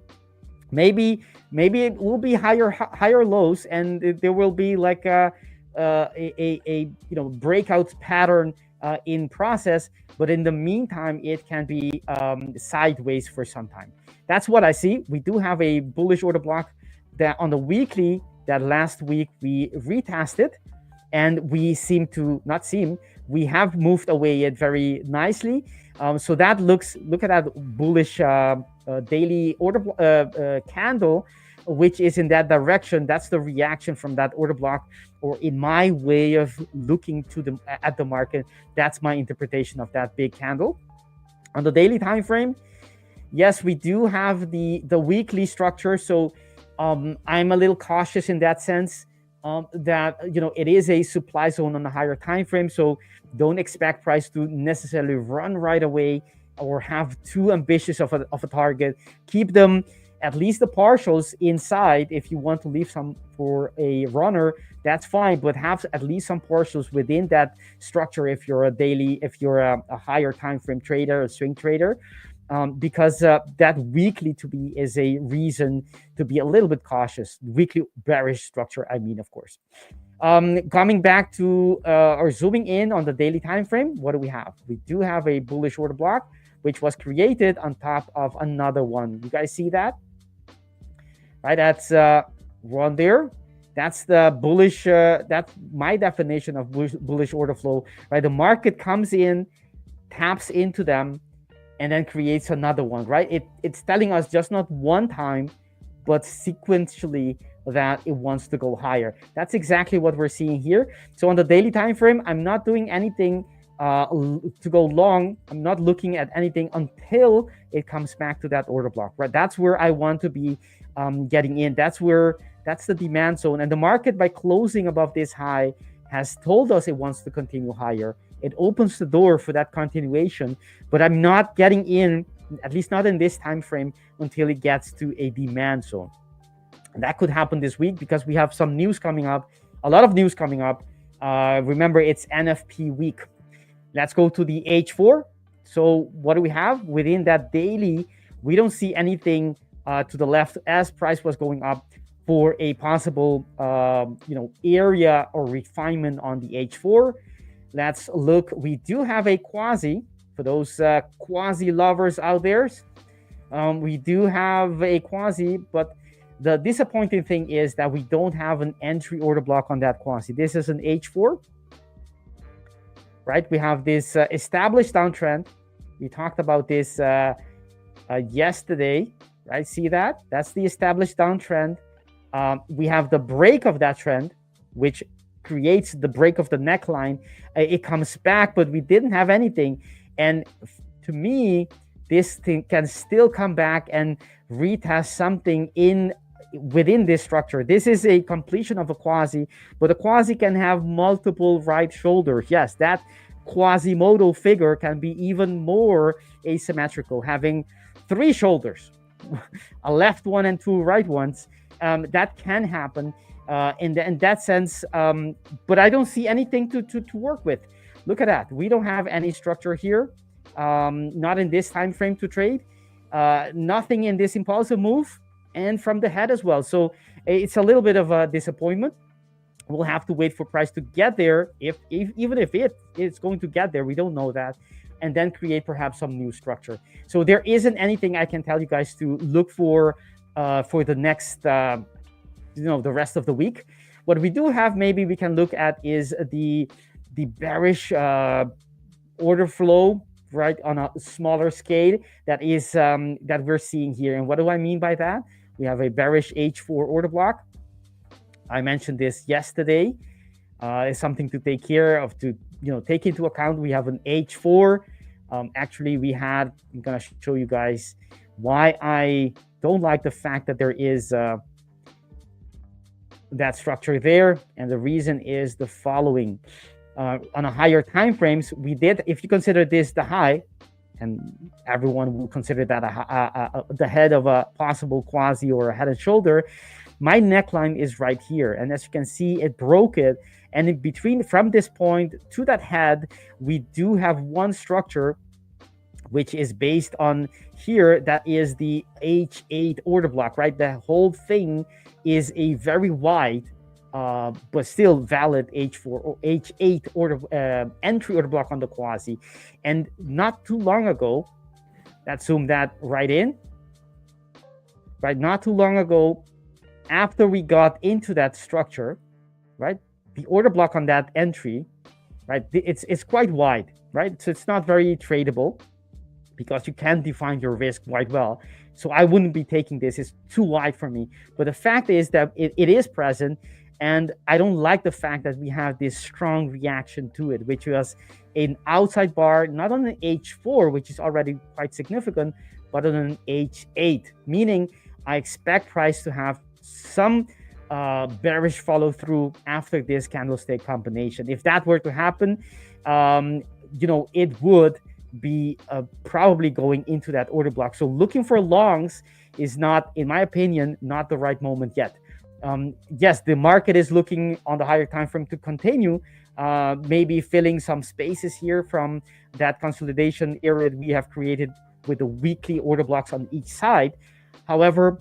[SPEAKER 7] maybe it will be higher lows, and there will be like a breakout pattern in process. But in the meantime, it can be sideways for some time. That's what I see. We do have a bullish order block that on the weekly that last week we retested. And we we have moved away it very nicely. So that look at that bullish daily order candle, which is in that direction. That's the reaction from that order block, or in my way of looking at the market, that's my interpretation of that big candle. On the daily time frame, yes, we do have the weekly structure. So I'm a little cautious in that sense. That it is a supply zone on the higher time frame, so don't expect price to necessarily run right away or have too ambitious of a target. Keep them, at least the partials, inside. If you want to leave some for a runner, that's fine, but have at least some partials within that structure if you're a higher time frame trader, a swing trader. because that weekly to be is a reason to be a little bit cautious. Weekly bearish structure, I mean, of course. Coming back to or zooming in on the daily time frame, what do we have? We do have a bullish order block, which was created on top of another one. You guys see that? Right, that's one there. That's the bullish. That's my definition of bullish order flow. Right, the market comes in, taps into them, and then creates another one. Right, it's telling us just not one time, but sequentially that it wants to go higher. That's exactly what we're seeing here. So on the daily time frame, I'm not doing anything to go long. I'm not looking at anything until it comes back to that order block. Right, that's where I want to be getting in. That's the demand zone, and the market, by closing above this high, has told us it wants to continue higher. It opens the door for that continuation, but I'm not getting in, at least not in this time frame, until it gets to a demand zone. And that could happen this week because we have some news coming up, a lot of news coming up. Remember, it's NFP week. Let's go to the H4. So what do we have within that daily? We don't see anything to the left as price was going up for a possible area or refinement on the H4. Let's look. We do have a quasi for those quasi lovers out there. We do have a quasi, but the disappointing thing is that we don't have an entry order block on that quasi. This is an H4, right? We have this established downtrend. We talked about this yesterday, right? See that? That's the established downtrend. We have the break of that trend, which creates the break of the neckline. It comes back, but we didn't have anything. And to me, this thing can still come back and retest something within this structure. This is a completion of a quasi, but a quasi can have multiple right shoulders. Yes, that Quasimodo figure can be even more asymmetrical, having 3 shoulders, a left one and 2 right ones. That can happen in that sense, but I don't see anything to work with. Look at that. We don't have any structure here, not in this time frame to trade, nothing in this impulsive move, and from the head as well. So it's a little bit of a disappointment. We'll have to wait for price to get there. Even if it's going to get there, we don't know that, and then create perhaps some new structure. So there isn't anything I can tell you guys to look for the next, the rest of the week. What we do have, maybe we can look at, is the bearish order flow, right, on a smaller scale. That is that we're seeing here. And what do I mean by that? We have a bearish H4 order block. I mentioned this yesterday. It's something to take care of, to take into account. We have an H4. Actually, I'm gonna show you guys why I don't like the fact that there is that structure there, and the reason is the following. On a higher time frames, we did, if you consider this the high, and everyone will consider that the head of a possible quasi or a head and shoulder, my neckline is right here, and as you can see, it broke it. And in between, from this point to that head, we do have one structure which is based on here. That is the H8 order block, right? The whole thing is a very wide, but still valid H4 or H8 order entry order block on the quasi. And not too long ago, let's zoom that right in. Right, not too long ago, after we got into that structure, right, the order block on that entry, right, it's quite wide, right? So it's not very tradable, because you can define your risk quite well. So I wouldn't be taking this. It's too wide for me. But the fact is that it is present, and I don't like the fact that we have this strong reaction to it, which was an outside bar, not on an H4, which is already quite significant, but on an H8, meaning I expect price to have some bearish follow through after this candlestick combination. If that were to happen, it would be probably going into that order block. So looking for longs is not, in my opinion, not the right moment yet. Yes, the market is looking on the higher time frame to continue, maybe filling some spaces here from that consolidation area that we have created with the weekly order blocks on each side. However,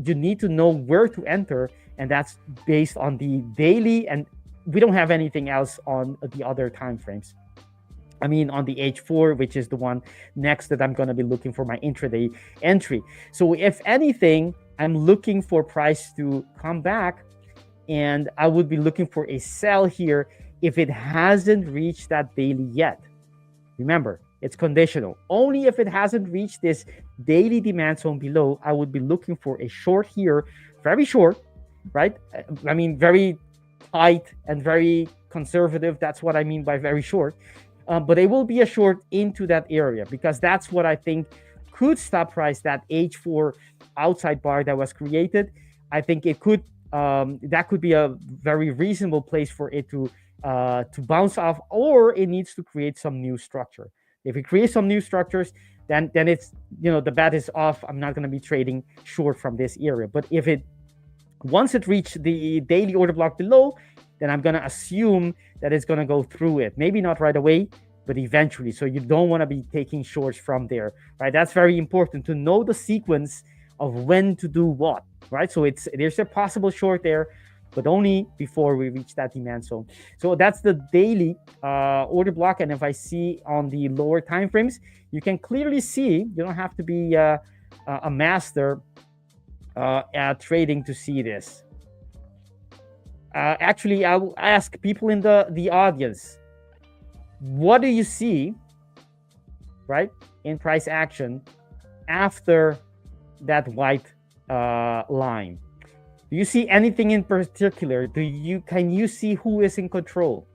[SPEAKER 7] you need to know where to enter, and that's based on the daily, and we don't have anything else on the other time frames. I mean, on the H4, which is the one next that I'm going to be looking for my intraday entry. So if anything, I'm looking for price to come back, and I would be looking for a sell here if it hasn't reached that daily yet. Remember, it's conditional. Only if it hasn't reached this daily demand zone below, I would be looking for a short here, very short, right? I mean, very tight and very conservative. That's what I mean by very short. But it will be a short into that area, because that's what I think could stop price, that H4 outside bar that was created. I think it could, that could be a very reasonable place for it to bounce off, or it needs to create some new structure. If it creates some new structures, then it's, the bet is off. I'm not going to be trading short from this area. But if once it reached the daily order block below, then I'm going to assume that it's going to go through it. Maybe not right away, but eventually. So you don't want to be taking shorts from there, right? That's very important to know the sequence of when to do what, right? So there's a possible short there, but only before we reach that demand zone. So that's the daily order block. And if I see on the lower time frames, you can clearly see, you don't have to be a master at trading to see this. Actually, I will ask people in the audience, what do you see, right, in price action after that white line? Do you see anything in particular? Can you see who is in control?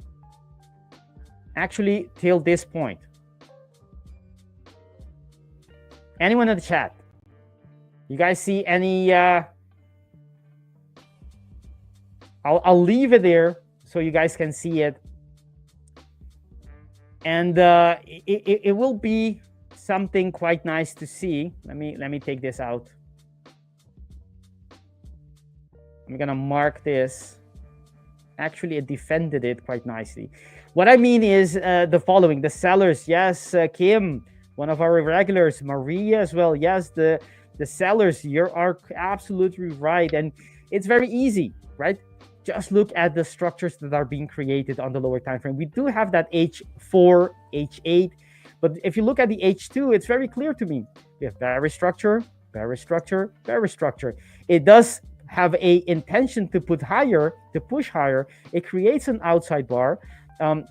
[SPEAKER 7] Actually, till this point. Anyone in the chat? You guys see any? I'll leave it there so you guys can see it. And it will be something quite nice to see. Let me take this out. I'm gonna mark this. Actually, it defended it quite nicely. What I mean is the following: the sellers, yes, Kim, one of our regulars, Maria as well, yes, the sellers, you are absolutely right, and it's very easy, right? Just look at the structures that are being created on the lower time frame. We do have that H4, H8, but if you look at the H2, it's very clear to me. We have bearish structure, bearish structure, bearish structure. It does have a intention to push higher. It creates an outside bar.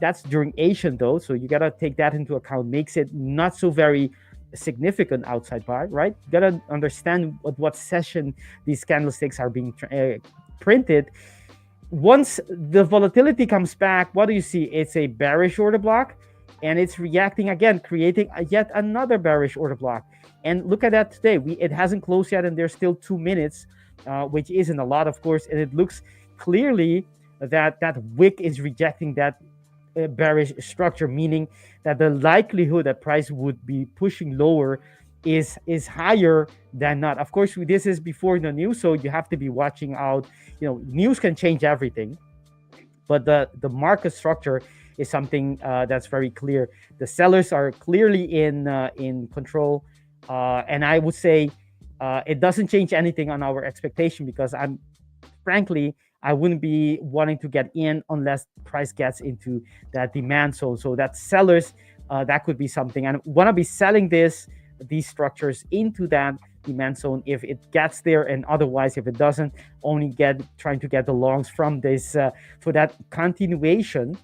[SPEAKER 7] That's during Asian though, so you gotta take that into account. Makes it not so very significant outside bar, right? You gotta understand what session these candlesticks are being printed. Once the volatility comes back, what do you see? It's a bearish order block, and it's reacting again, creating yet another bearish order block. And look at that today. It hasn't closed yet, and there's still 2 minutes, which isn't a lot, of course. And it looks clearly that wick is rejecting that bearish structure, meaning that the likelihood that price would be pushing lower is higher than not. Of course, this is before the news, so you have to be watching out. News can change everything, but the market structure is something that's very clear. The sellers are clearly in control, and I would say it doesn't change anything on our expectation, because I wouldn't be wanting to get in unless price gets into that demand zone. So that sellers, that could be something. And want to be selling these structures into that demand zone if it gets there, and otherwise, if it doesn't, only trying to get the longs from this for that continuation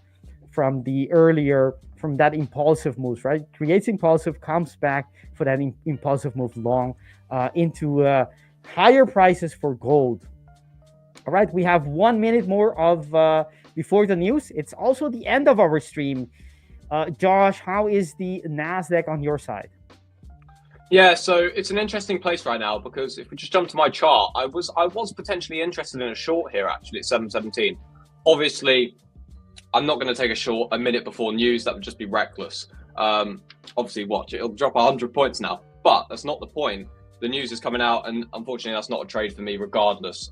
[SPEAKER 7] from that impulsive moves, right? Creates impulsive, comes back for that impulsive move long into higher prices for gold. All right, we have 1 minute more of before the news. It's also the end of our stream. Josh, how is the NASDAQ on your side?
[SPEAKER 8] Yeah, so it's an interesting place right now, because if we just jump to my chart, I was potentially interested in a short here actually at 717. Obviously, I'm not going to take a short a minute before news. That would just be reckless. Obviously, watch it. It'll drop 100 points now, but that's not the point. The news is coming out, and unfortunately, that's not a trade for me regardless.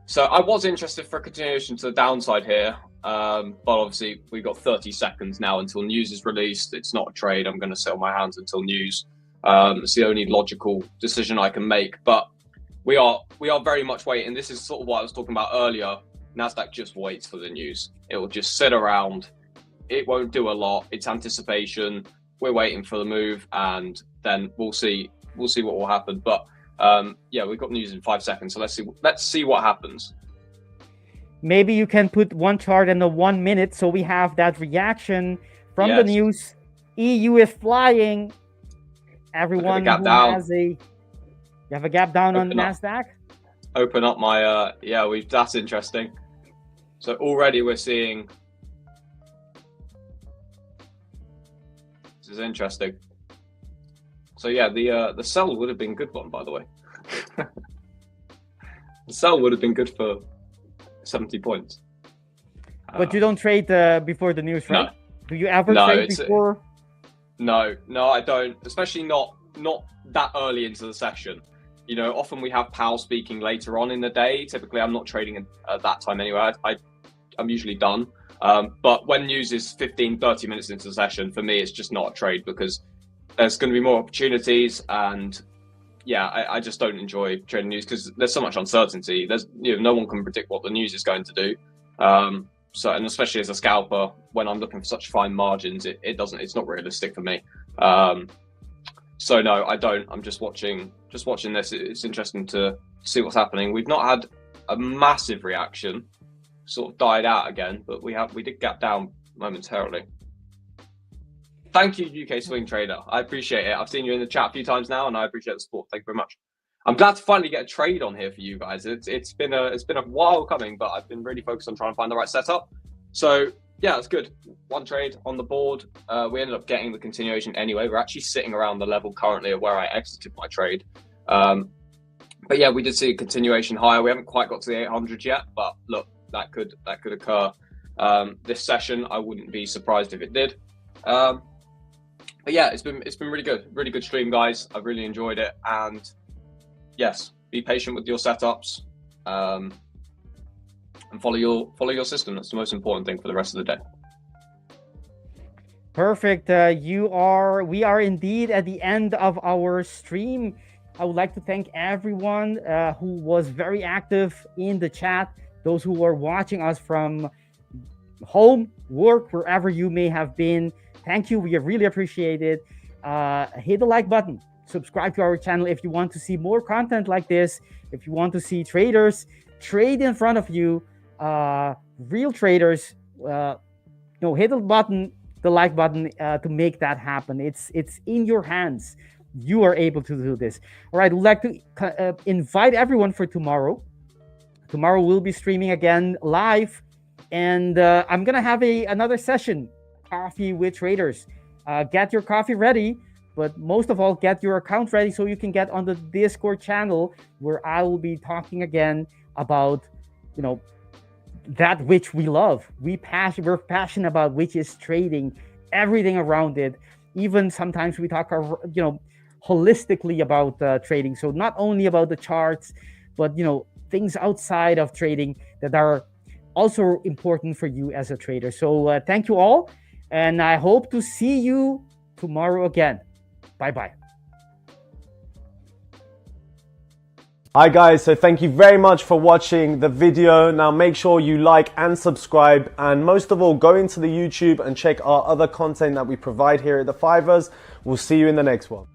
[SPEAKER 8] So I was interested for a continuation to the downside here, but obviously we've got 30 seconds now until news is released. It's not a trade. I'm going to sit on my hands until news. It's the only logical decision I can make. But we are very much waiting. This is sort of what I was talking about earlier. NASDAQ just waits for the news. It will just sit around. It won't do a lot. It's anticipation. We're waiting for the move, and then we'll see what will happen. But yeah, we've got news in 5 seconds, so let's see what happens.
[SPEAKER 7] Maybe you can put one chart in the 1 minute, so we have that reaction from the news. EU is flying. Everyone who has you have a gap down on NASDAQ.
[SPEAKER 8] Open up my that's interesting. So already we're seeing. This is interesting. So yeah, the sell would have been a good one, by the way. The sell would have been good for 70 points.
[SPEAKER 7] But you don't trade before the news, right? No. Do you ever trade before?
[SPEAKER 8] No, I don't. Especially not that early into the session. You know, often we have Powell speaking later on in the day. Typically, I'm not trading at that time anyway. I'm usually done. But when news is 15, 30 minutes into the session, for me, it's just not a trade because there's going to be more opportunities. And yeah, I just don't enjoy trading news because there's so much uncertainty. There's, no one can predict what the news is going to do. So, and especially as a scalper, when I'm looking for such fine margins, it's not realistic for me. So no, I don't. I'm just watching this. It's interesting to see what's happening. We've not had a massive reaction, sort of died out again, but we did gap down momentarily. Thank you, UK Swing Trader. I appreciate it. I've seen you in the chat a few times now, and I appreciate the support. Thank you very much. I'm glad to finally get a trade on here for you guys. It's been a while coming, but I've been really focused on trying to find the right setup. So yeah, it's good. One trade on the board. We ended up getting the continuation anyway. We're actually sitting around the level currently of where I exited my trade. But yeah, we did see a continuation higher. We haven't quite got to the 800 yet, but look, that could occur this session. I wouldn't be surprised if it did. But yeah, it's been really good stream, guys. I've really enjoyed it, and yes, be patient with your setups. And follow your system. That's the most important thing for the rest of the day.
[SPEAKER 7] Perfect. We are indeed at the end of our stream. I would like to thank everyone who was very active in the chat. Those who were watching us from home, work, wherever you may have been. Thank you. We really appreciate it. Hit the like button. Subscribe to our channel if you want to see more content like this. If you want to see traders trade in front of you, real traders, hit the like button to make that happen. It's in your hands. You are able to do this. All right, we'd like to invite everyone for tomorrow. Tomorrow we'll be streaming again live, and I'm gonna have another session, coffee with traders. Get your coffee ready, but most of all, get your account ready so you can get on the Discord channel where I will be talking again about, that which we love. We're passionate about, which is trading, everything around it. Even sometimes we talk, holistically about trading. So not only about the charts, but, things outside of trading that are also important for you as a trader. So thank you all. And I hope to see you tomorrow again. Bye-bye.
[SPEAKER 9] Hi guys, so thank you very much for watching the video. Now make sure you like and subscribe, and most of all, go into the YouTube and check our other content that we provide here at The 5ers. We'll see you in the next one.